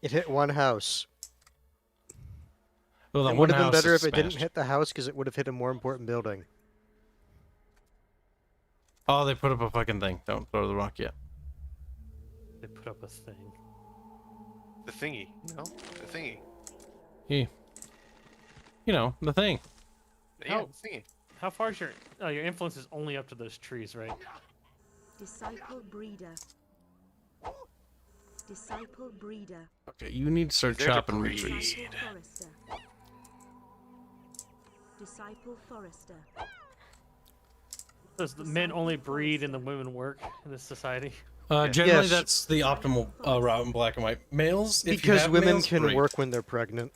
It hit one house. Well, that It one would have been house better is if it didn't smashed. hit the house because it would have hit a more important building. Oh, they put up a fucking thing. Don't throw the rock yet. They put up a thing. The thingy. No, the thingy. Yeah. You know, the thing. Yeah, Oh. the thingy. How far is your influence is only up to those trees, right? Disciple breeder. Disciple breeder. Okay, you need to start There's a chopping breed. trees. Disciple forester. Disciple forester. Does the men only breed and the women work in this society? Generally, Yes. that's the optimal route in black and white. Males, if you Because have women males, can great. work when they're pregnant.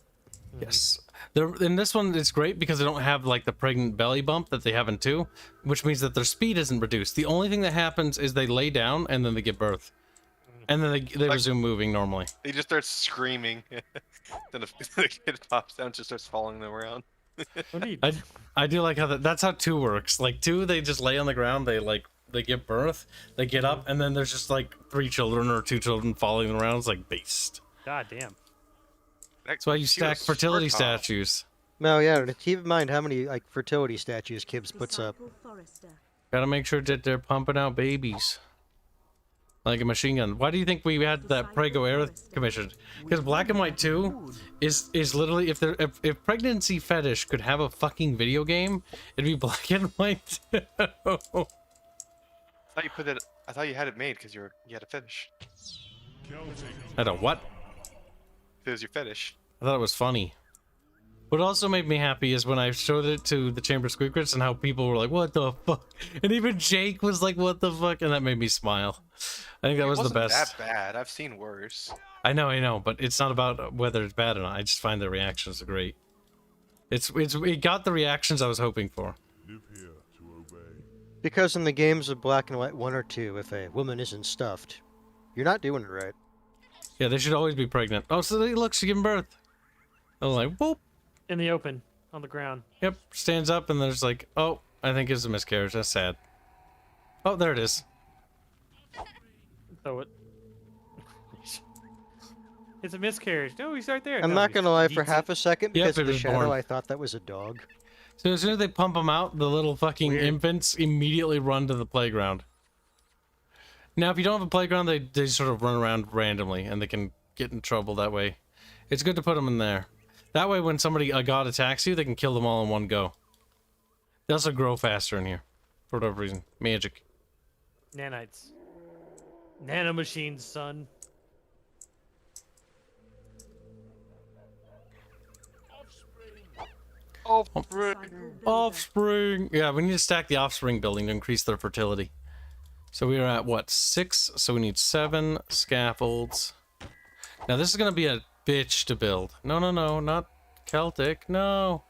Yes. In this one, it's great because they don't have like the pregnant belly bump that they have in 2, which means that their speed isn't reduced. The only thing that happens is they lay down and then they give birth. And then they resume moving normally. He just starts screaming. Then the kid pops down and just starts following them around. I do like how that's how 2 works. Like 2, they just lay on the ground, they give birth, they get up, and then there's just like 3 children or 2 children following them around. It's like based. God damn. That's why you stack fertility statues. No, yeah, to keep in mind how many like fertility statues Kibs puts up. Disciple Forester. Gotta make sure that they're pumping out babies. Like a machine gun. Why do you think we had that Prego Era commissioned? Because Black and White 2 is literally if Pregnancy Fetish could have a fucking video game, it'd be Black and White 2. I thought you had it made because you had a fetish. I don't what? It was your fetish. I thought it was funny. What also made me happy is when I showed it to the Chamber Squeakers and how people were like, what the fuck? And even Jake was like, what the fuck? And that made me smile. I think that was the best. It wasn't that bad. I've seen worse. I know, but it's not about whether it's bad or not. I just find the reactions great. It got the reactions I was hoping for. Live here to obey. Because in the games of Black and White 1 or 2, if a woman isn't stuffed, you're not doing it right. Yeah, they should always be pregnant. Oh, so look, she's giving birth. I was like, whoop. In the open, on the ground. Yep, stands up and there's like, oh, I think it's a miscarriage. That's sad. Oh, there it is. Throw it. It's a miscarriage. No, he's right there. I'm No, not he's gonna lie, for deep- half a second, Yep, because it of the was shadow, born. I thought that was a dog. So as soon as they pump them out, the little fucking Weird. infants immediately run to the playground. Now, if you don't have a playground, they sort of run around randomly, and they can get in trouble that way. It's good to put them in there. That way, when a god attacks you, they can kill them all in one go. They also grow faster in here, for whatever reason. Magic. Nanites. Nanomachines, son. Offspring. Yeah, we need to stack the offspring building to increase their fertility. So we are at, what, 6? So we need 7 scaffolds. Now, this is going to be a bitch to build. No, not Celtic. No.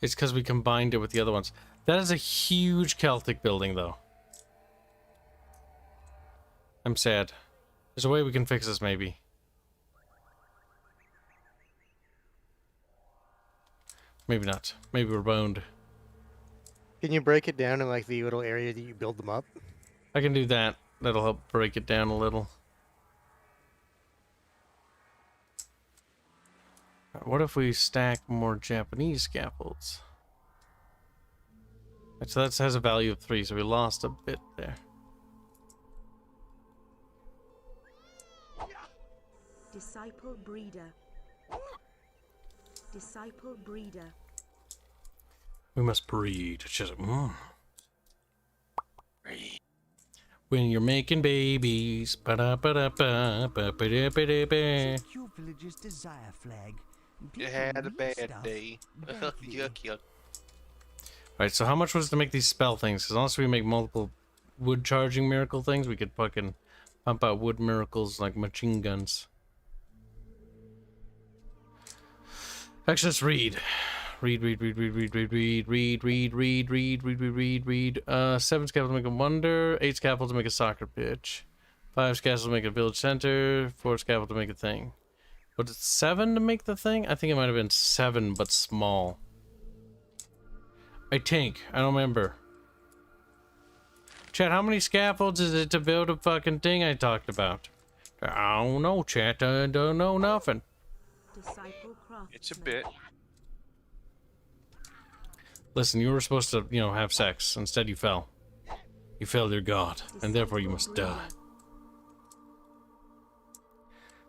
It's because we combined it with the other ones. That is a huge Celtic building, though. I'm sad. There's a way we can fix this, maybe. Maybe not. Maybe we're boned. Can you break it down in like the little area that you build them up? I can do that. That'll help break it down a little. What if we stack more Japanese scaffolds? So that has a value of 3, so we lost a bit there. Disciple Breeder. Disciple Breeder. We must breed. It's just, when you're making babies. Ba-da-ba-da-ba-ba-ba-da-ba-da-ba. Your village's desire flag. You had a bad day. Yuck. Alright, so how much was it to make these spell things? Because unless we make multiple wood charging miracle things, we could fucking pump out wood miracles like machine guns. Actually, let's read. Read. 7 scaffolds to make a wonder. 8 scaffolds to make a soccer pitch. 5 scaffolds to make a village center. 4 scaffolds to make a thing. Was it 7 to make the thing? I think it might have been 7, but small. I think. I don't remember. Chat, how many scaffolds is it to build a fucking thing I talked about? I don't know, chat. I don't know nothing. Disciple Craftsman. It's a bit. Listen, you were supposed to, have sex. Instead, you fell. You failed your god, and therefore you must die.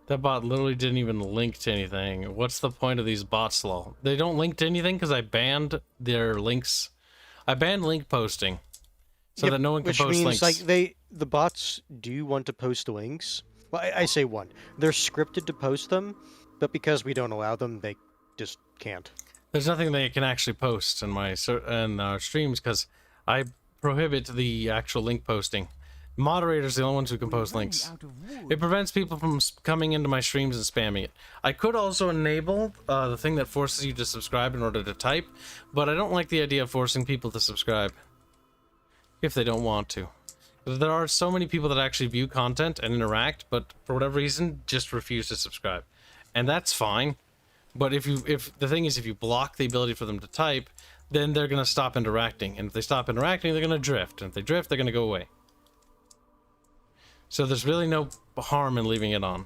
That bot literally didn't even link to anything. What's the point of these bots, lol? They don't link to anything because I banned their links. I banned link posting so that no one can which post means links. like the bots do want to post links. Well, I say one. They're scripted to post them, but because we don't allow them, they just can't. There's nothing they can actually post in my streams because I prohibit the actual link posting. Moderators are the only ones who can We're post running links. out of wood. It prevents people from coming into my streams and spamming it. I could also enable the thing that forces you to subscribe in order to type, but I don't like the idea of forcing people to subscribe if they don't want to. There are so many people that actually view content and interact, but for whatever reason, just refuse to subscribe. And that's fine. But if the thing is, if you block the ability for them to type, then they're going to stop interacting. And if they stop interacting, they're going to drift. And if they drift, they're going to go away. So there's really no harm in leaving it on.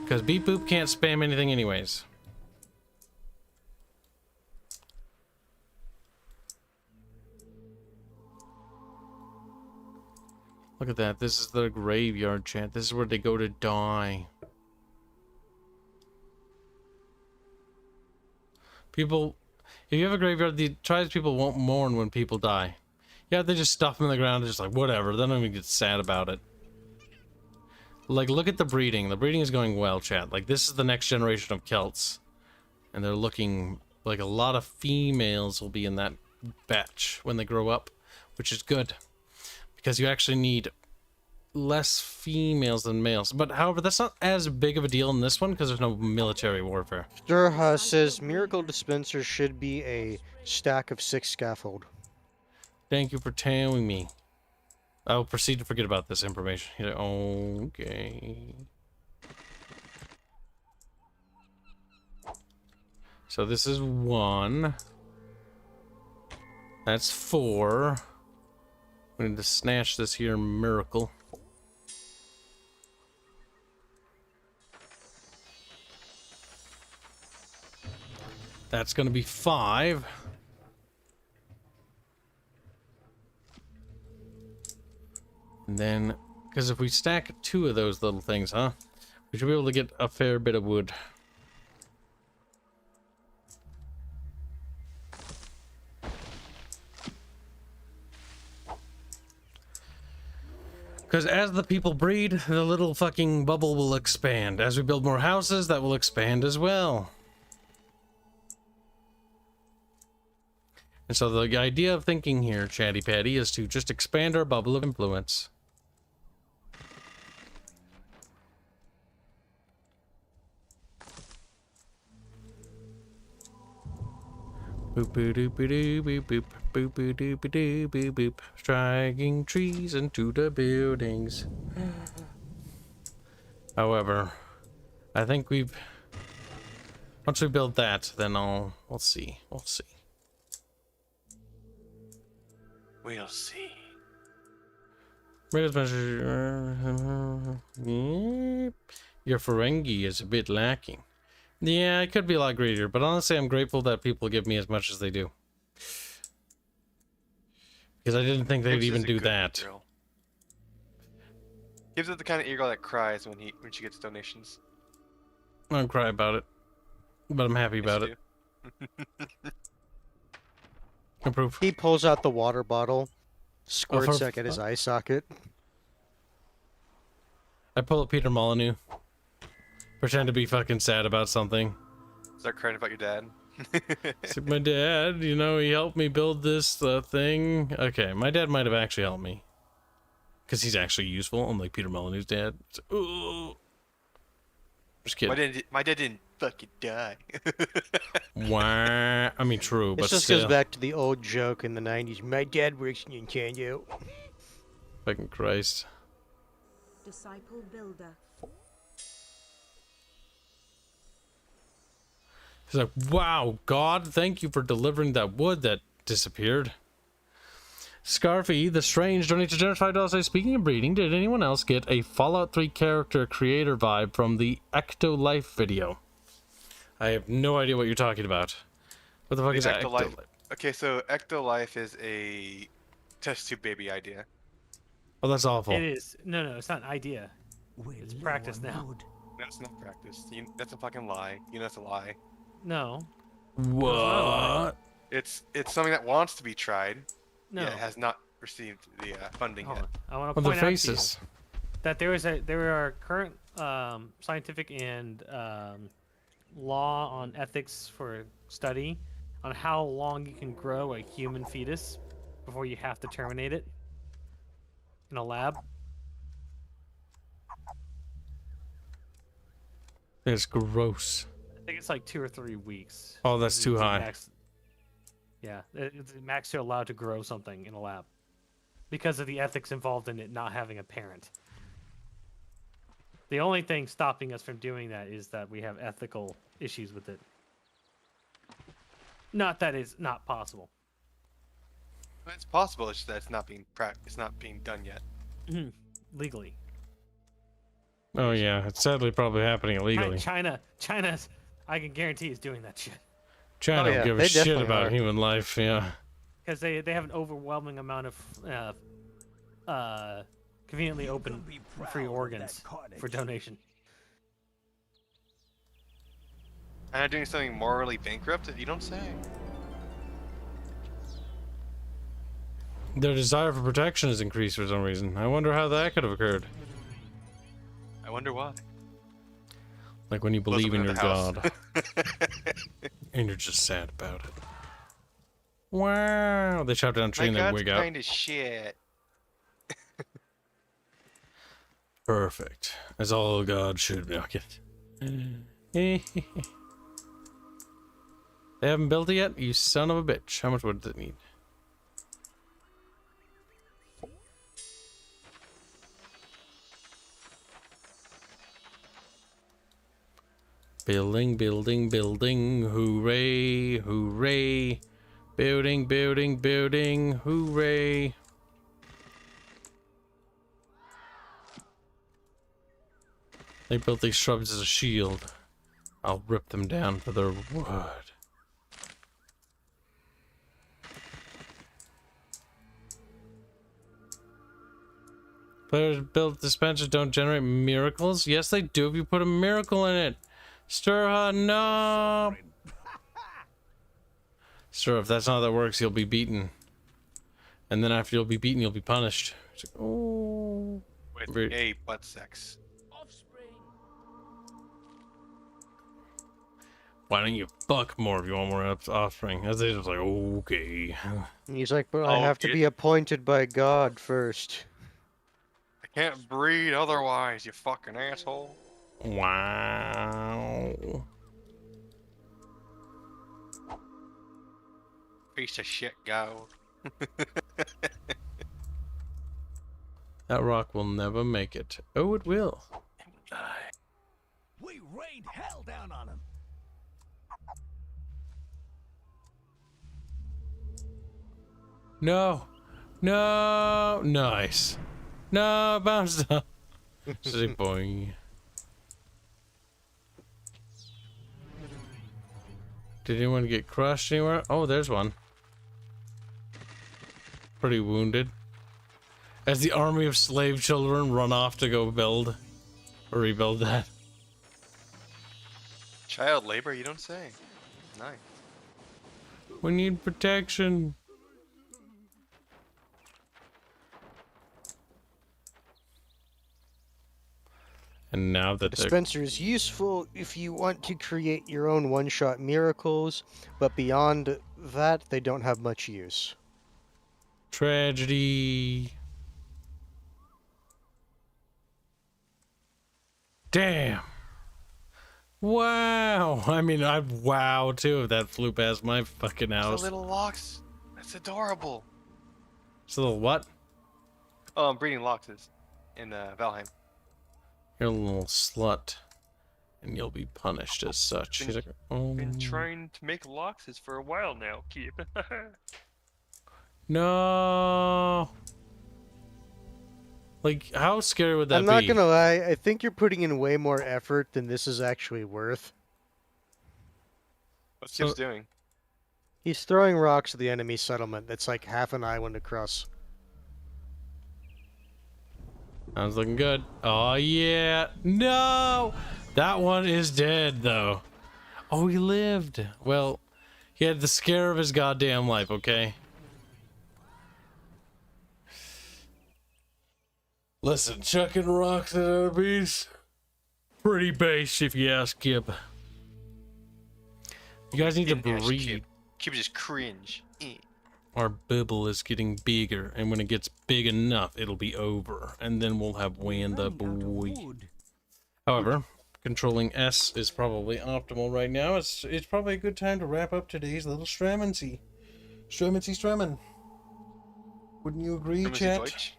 Because Beep Boop can't spam anything anyways. Look at that. This is the graveyard, chat. This is where they go to die. People, if you have a graveyard, the tribes people won't mourn when people die. Yeah, they just stuff them in the ground, just like, whatever. They don't even get sad about it. Like, look at the breeding. The breeding is going well, chat. Like, this is the next generation of Celts. And they're looking like a lot of females will be in that batch when they grow up, which is good. Because you actually need less females than males. But, however, that's not as big of a deal in this one because there's no military warfare. Durha says Miracle Dispenser should be a stack of 6 scaffold. Thank you for telling me. I'll proceed to forget about this information. Okay. So this is 1. That's 4. We need to snatch this here miracle. That's gonna be 5. And then, because if we stack 2 of those little things, huh? We should be able to get a fair bit of wood. Because as the people breed, the little fucking bubble will expand. As we build more houses, that will expand as well. And so the idea of thinking here, Chatty Patty, is to just expand our bubble of influence. Boop boop doop doo boop boop boop boop doop doo boop boop, striking trees into the buildings. However, I think once we build that, then we'll see. We'll see. We'll see. Your Ferengi is a bit lacking. Yeah, it could be a lot greater, but honestly, I'm grateful that people give me as much as they do. Because I didn't think they'd Kibs even is a do good that. girl. Kibs is the kind of e-girl that cries when she gets donations. I don't cry about it, but I'm happy about it. Approve. He pulls out the water bottle, squirts for- back at his eye socket. I pull up Peter Molyneux. Pretend to be fucking sad about something. Start crying about your dad. So my dad, he helped me build this thing. Okay, my dad might have actually helped me. Because he's actually useful, unlike Peter Molyneux's dad. Ooh. Just kidding. My dad didn't fucking die. Wah. I mean, true, but This just still. goes back to the old joke in the 90s. My dad works in Nintendo. Fucking Christ. Disciple Builder. He's like, wow, God, thank you for delivering that wood that disappeared. Scarfy, the Strange, donates to $5. Speaking of breeding, did anyone else get a Fallout 3 character creator vibe from the Ecto Life video? I have no idea what you're talking about. What the fuck is Ecto Life? Okay, so Ecto Life is a test tube baby idea. Oh, that's awful. It is. No, it's not an idea. We're It's low practice on now. wood. That's not practice. That's a fucking lie. You know that's a lie. No. What? It's something that wants to be tried. No. Yet has not received the funding Hold yet. on. I want Oh, to the point out to you faces. that there are current scientific and law on ethics for study on how long you can grow a human fetus before you have to terminate it in a lab. It's gross. I think it's like 2 or 3 weeks. Oh, that's It's too the high. Max, yeah, it's the max you're allowed to grow something in a lab because of the ethics involved in it not having a parent. The only thing stopping us from doing that is that we have ethical issues with it. Not that it's not possible. It's possible. It's just that it's not being it's not being done yet. Legally. Oh yeah, it's sadly probably happening illegally. China's, I can guarantee, is doing that shit. China Oh, don't yeah, give a they shit definitely about are. human life. Yeah. Because they have an overwhelming amount of conveniently open free organs for donation. And I'm doing something morally bankrupt. You don't say. Their desire for protection has increased for some reason. I wonder how that could have occurred. I wonder why. Like when you believe in your house. god. And you're just sad about it. Wow. They chop down a tree and they wig out. Kind of shit. Perfect. As all God should be. Okay. They haven't built it yet? You son of a bitch. How much wood does it need? Building, building, building. Hooray, hooray. Building, building, building. Hooray. They built these shrubs as a shield. I'll rip them down for their wood. Players built dispensers don't generate miracles? Yes, they do if you put a miracle in it. Stir, no! Sir, if that's not how that works, you'll be beaten. And then after you'll be beaten, you'll be punished. It's like, oh. With Very- a butt sex. Why don't you fuck more if you want more offspring? As they just like, okay. And he's like, but I Oh, have to dude. be appointed by God first. I can't breed otherwise, you fucking asshole. Wow. Piece of shit, go. That rock will never make it. Oh, it will. We rained hell down on him. No. No. Nice. No, bounce down. Say boing. Did anyone get crushed anywhere? Oh, there's one. Pretty wounded. As the army of slave children run off to go build or rebuild that. Child labor, you don't say. Nice. We need protection. And now that they're Dispenser is useful if you want to create your own one-shot miracles, but beyond that, they don't have much use. tragedy. Damn. Wow. I mean, I'd wow too if that flew past my fucking The house. little locks. That's adorable. It's a little what? Oh, I'm breeding loxes in Valheim. You're a little slut. And you'll be punished as such. She's like, oh. Been trying to make loxes for a while now, Kib. No. Like, how scary would that I'm be? not gonna lie, I think you're putting in way more effort than this is actually worth. What's So- Kib's doing? He's throwing rocks at the enemy settlement that's like half an island across. Sounds looking good. Oh, yeah. No! That one is dead, though. Oh, he lived. Well, he had the scare of his goddamn life, okay? Listen, chucking rocks at enemies, pretty base if you ask Kib. You guys need to Didn't ask breed. Kib. Kib just cringe. Eh. our bubble is getting bigger, and when it gets big enough, it'll be over, and then we'll have Wayne the boy. However, controlling S is probably optimal right now. It's probably a good time to wrap up today's little Stremency. Stremen. Wouldn't you agree, Stremency chat? Deutsch?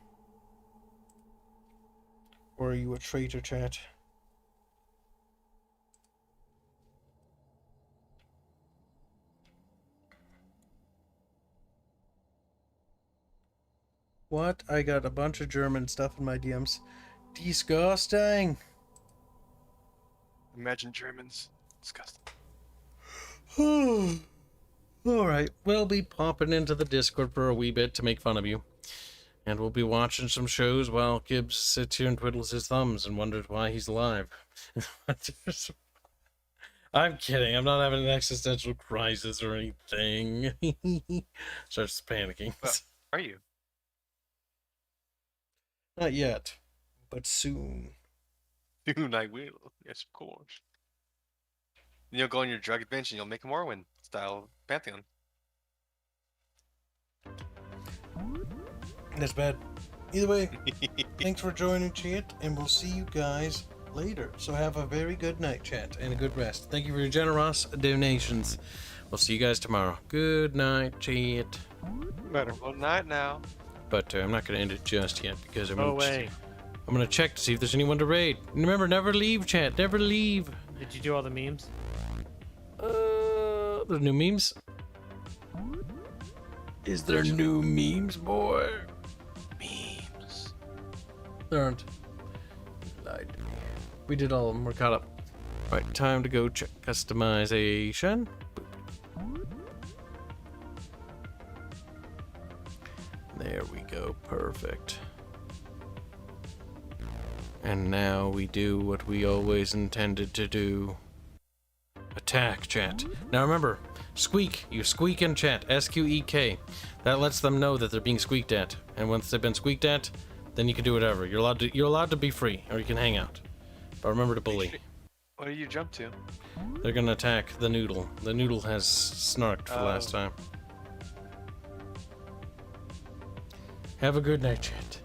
Or are you a traitor, chat? What? I got a bunch of German stuff in my DMs. Disgusting. Imagine Germans. Disgusting. Alright, we'll be popping into the Discord for a wee bit to make fun of you. And we'll be watching some shows while Kibs sits here and twiddles his thumbs and wonders why he's alive. I'm kidding. I'm not having an existential crisis or anything. Starts panicking. Well, are you? Not yet, but soon. Soon I will. Yes, of course. Then you'll go on your drug bench and you'll make a Morrowind style Pantheon. That's bad. Either way, thanks for joining, chat, and we'll see you guys later. So have a very good night, chat, and a good rest. Thank you for your generous donations. We'll see you guys tomorrow. Good night, chat. Better. Good night now. But I'm not going to end it just yet because I'm No gonna way. I'm going to check to see if there's anyone to raid. And remember, never leave, chat. Never leave. Did you do all the memes? There's new memes. Is there new memes, boy? Memes. There aren't. You lied to me. We did all of them. We're caught up. Right, time to go check customization. Boop. There we go. Perfect. And now we do what we always intended to do. Attack, chat. Now remember, squeak. You squeak in chat. SQEK. That lets them know that they're being squeaked at. And once they've been squeaked at, then you can do whatever. You're allowed to be free, or you can hang out. But remember to bully. What do you jump to? They're gonna attack the noodle. The noodle has snarked for last time. Have a good night, chat.